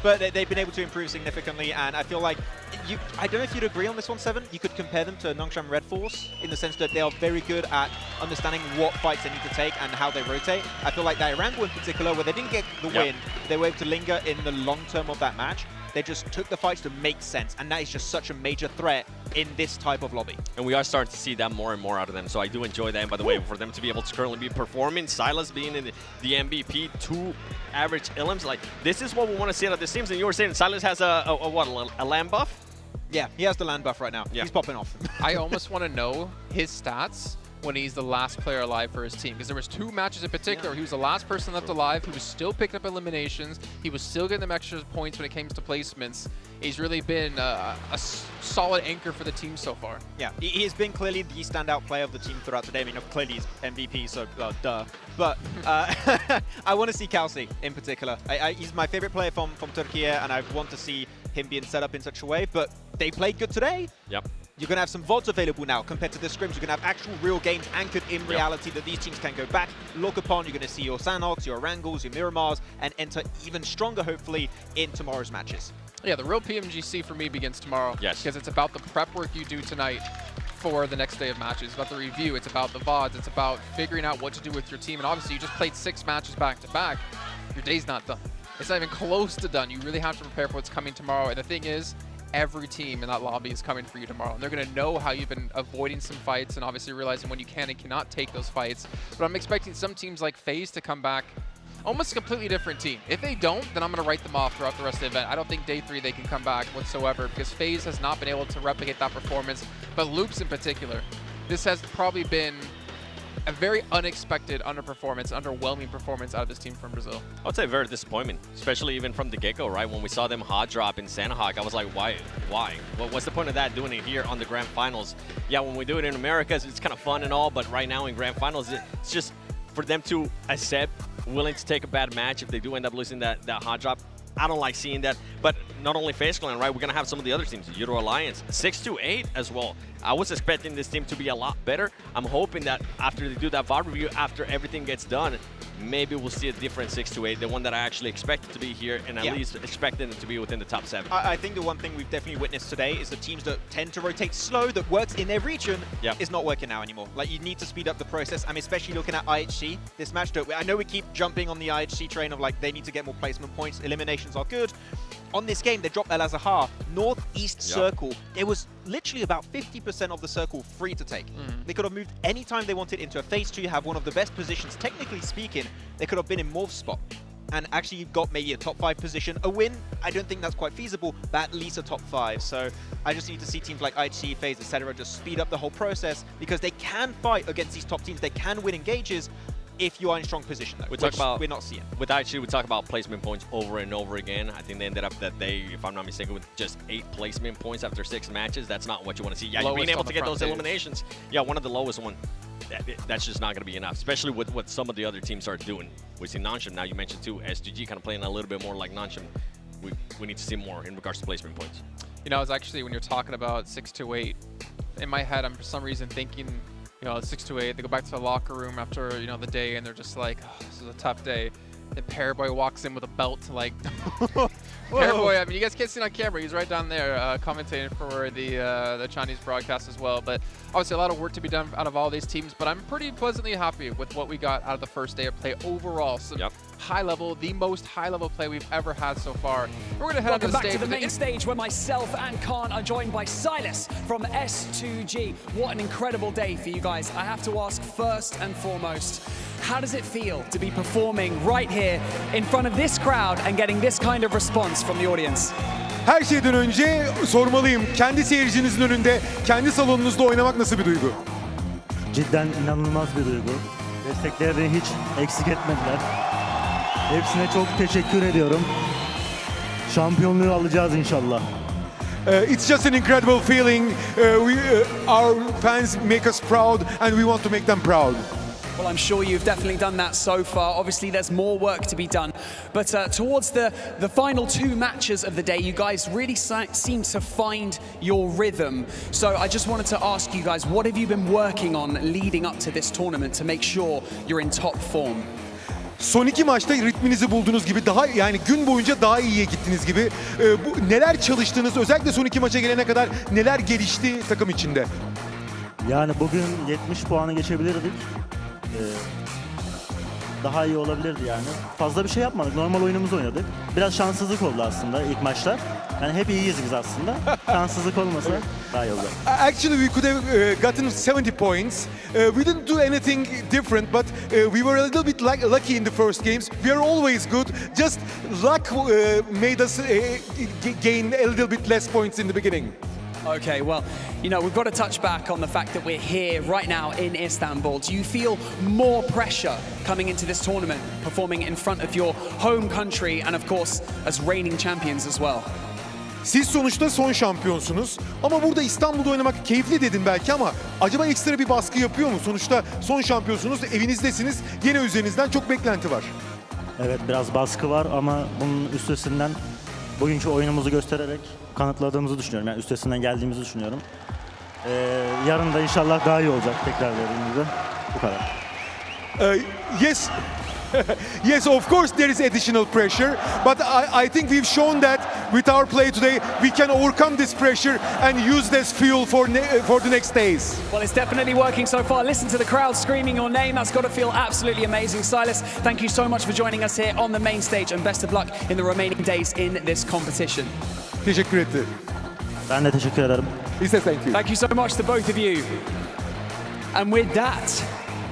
But they've been able to improve significantly, and I feel like I don't know if you'd agree on this one, Seven. You could compare them to Nongshim Red Force in the sense that they are very good at understanding what fights they need to take and how they rotate. I feel like that Irango in particular, where they didn't get the win, they were able to linger in the long term of that match. They just took the fights to make sense, and that is just such a major threat in this type of lobby. And we are starting to see that more and more out of them, so I do enjoy that. And by the way, for them to be able to currently be performing, Silas being in the MVP, 2 average elims, like, this is what we want to see out of this team. And you were saying Silas has a land buff? Yeah, he has the land buff right now. Yeah. He's popping off. I almost want to know his stats when he's the last player alive for his team, because there was 2 matches in particular where he was the last person left alive. He was still picking up eliminations. He was still getting them extra points when it came to placements. He's really been a solid anchor for the team so far. Yeah, he has been clearly the standout player of the team throughout today. I mean, clearly he's MVP, so duh. But I want to see Kalsi in particular. He's my favorite player from Türkiye, and I want to see him being set up in such a way. But they played good today. Yep. You're going to have some VODs available now compared to the scrims. You're going to have actual real games anchored in reality that these teams can go back, look upon. You're going to see your Sandhogs, your Orangles, your Miramars, and enter even stronger, hopefully, in tomorrow's matches. Yeah, the real PMGC for me begins tomorrow. Yes. Because it's about the prep work you do tonight for the next day of matches. It's about the review. It's about the VODs. It's about figuring out what to do with your team. And obviously, you just played 6 matches back-to-back. Your day's not done. It's not even close to done. You really have to prepare for what's coming tomorrow. And the thing is, every team in that lobby is coming for you tomorrow. And they're going to know how you've been avoiding some fights and obviously realizing when you can and cannot take those fights. But I'm expecting some teams like FaZe to come back almost a completely different team. If they don't, then I'm going to write them off throughout the rest of the event. I don't think day 3 they can come back whatsoever because FaZe has not been able to replicate that performance. But Loops in particular, this has probably been a very unexpected underperformance, underwhelming performance out of this team from Brazil. I would say very disappointment, especially even from the get-go, right? When we saw them hot drop in Sanahawk, I was like, why? Well, what's the point of that, doing it here on the Grand Finals? Yeah, when we do it in America, it's kind of fun and all, but right now in Grand Finals, it's just for them to accept, willing to take a bad match if they do end up losing that hot drop. I don't like seeing that, but not only FaZe Clan, right? We're going to have some of the other teams, Euro Alliance, 6-8 as well. I was expecting this team to be a lot better. I'm hoping that after they do that VOD review, after everything gets done, maybe we'll see a different 6-8, the one that I actually expected to be here and at least expecting them to be within the top 7. I think the one thing we've definitely witnessed today is the teams that tend to rotate slow, that works in their region, is not working now anymore. Like, you need to speed up the process. I'm especially looking at IHC this match. I know we keep jumping on the IHC train of like, they need to get more placement points. Eliminations are good. On this game, they dropped El Azahar, northeast circle. It was literally about 50% of the circle free to take. They could have moved anytime they wanted into a phase 2, have one of the best positions, technically speaking. They could have been in Morph's spot and actually got maybe a top 5 position. A win, I don't think that's quite feasible, but at least a top 5. So I just need to see teams like IHC, FaZe, etc. just speed up the whole process because they can fight against these top teams. They can win engages, if you are in strong position, though, We talk which about we're not seeing. With Etched, we talk about placement points over and over again. I think they ended up that day, if I'm not mistaken, with just 8 placement points after 6 matches. That's not what you want to see. Yeah, you're being able to get those eliminations. Yeah, one of the lowest one. That's just not going to be enough, especially with what some of the other teams are doing. We see Noncham now. You mentioned too, SGG kind of playing a little bit more like Noncham. We need to see more in regards to placement points. You know, it's actually when you're talking about 6 to 8, in my head, I'm for some reason thinking, you know, 6 to 8, they go back to the locker room after, you know, the day, and they're just like, oh, this is a tough day. The Paraboy walks in with a belt, like, Paraboy, I mean, you guys can't see it on camera. He's right down there commentating for the Chinese broadcast as well. But obviously a lot of work to be done out of all these teams, but I'm pretty pleasantly happy with what we got out of the first day of play overall. Some high level, the most high level play we've ever had so far. We're going to head Welcome on to the back stage. to the main stage where myself and Khan are joined by Silas from S2G. What an incredible day for you guys. I have to ask first and foremost, how does it feel to be performing right here in front of this crowd and getting this kind of response from the audience? Her şeyden önce sormalıyım. Kendi seyircinizin önünde, kendi salonunuzda oynamak nasıl bir duygu? Cidden inanılmaz bir duygu. Desteklerini hiç eksik etmediler. Hepsine çok teşekkür ediyorum. Şampiyonluğu alacağız inşallah. It's just an incredible feeling. Our fans make us proud and we want to make them proud. Well, I'm sure you've definitely done that so far. Obviously, there's more work to be done. But towards the final 2 matches of the day, you guys really seem to find your rhythm. So I just wanted to ask you guys, what have you been working on leading up to this tournament to make sure you're in top form? Son 2 maçta ritminizi bulduğunuz gibi yani gün boyunca daha iyiye gittiniz gibi. Neler çalıştınız, özellikle son 2 maça gelene kadar neler gelişti takım içinde? Yani bugün 70 puanı geçebilirdik. Daha iyi olabilirdi yani. Fazla bir şey yapmadık. Normal oyunumuzu oynadık. Biraz şanssızlık oldu aslında ilk maçlar. Yani hep iyiyiz biz aslında. Şanssızlık olmasa daha iyi oldu. Actually, we could have gotten 70 points. We didn't do anything different, but we were a little bit lucky in the first games. We are always good. Just luck made us gain a little bit less points in the beginning. Okay, well, you know, we've got to touch back on the fact that we're here right now in Istanbul. Do you feel more pressure coming into this tournament, performing in front of your home country and, of course, as reigning champions as well? Siz sonuçta son şampiyonsunuz ama burada İstanbul'da oynamak keyifli dedim belki ama acaba ekstra bir baskı yapıyor mu? Sonuçta son şampiyonsunuz, evinizdesiniz, yine üzerinizden çok beklenti var. Evet, biraz baskı var ama bunun üstesinden bugünkü oyunumuzu göstererek kanıtladığımızı düşünüyorum. Yani üstesinden geldiğimizi düşünüyorum. Yarın da inşallah daha iyi olacak tekrar verdiğimizde. Bu kadar. Yes, yes, of course there is additional pressure, but I think we've shown that with our play today we can overcome this pressure and use this fuel for the next days. Well, it's definitely working so far. Listen to the crowd screaming your name. That's got to feel absolutely amazing. Silas, thank you so much for joining us here on the main stage and best of luck in the remaining days in this competition. Teşekkür ederim. Ben de teşekkür ederim. He says thank you. Thank you so much to both of you. And with that,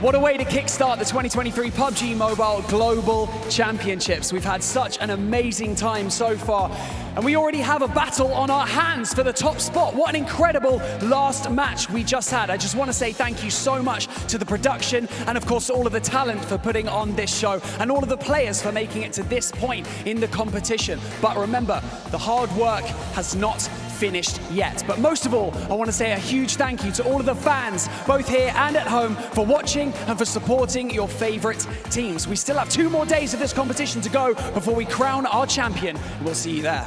what a way to kickstart the 2023 PUBG Mobile Global Championships. We've had such an amazing time so far, and we already have a battle on our hands for the top spot. What an incredible last match we just had. I just want to say thank you so much to the production and, of course, all of the talent for putting on this show and all of the players for making it to this point in the competition. But remember, the hard work has not finished yet. But most of all, I want to say a huge thank you to all of the fans, both here and at home, for watching and for supporting your favorite teams. We still have 2 more days of this competition to go before we crown our champion. We'll see you there.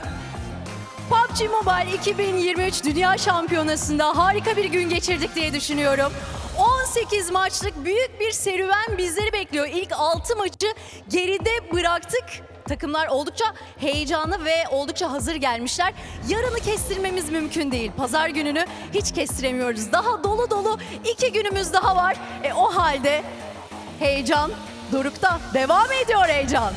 PUBG Mobile 2023 Dünya Şampiyonası'nda harika bir gün geçirdik diye düşünüyorum. 18 maçlık büyük bir serüven bizleri bekliyor. İlk 6 maçı geride bıraktık. Takımlar oldukça heyecanlı ve oldukça hazır gelmişler. Yarını kestirmemiz mümkün değil. Pazar gününü hiç kestiremiyoruz. Daha dolu dolu 2 günümüz daha var. O halde heyecan dorukta. Devam ediyor heyecan.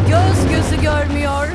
Göz gözü görmüyor.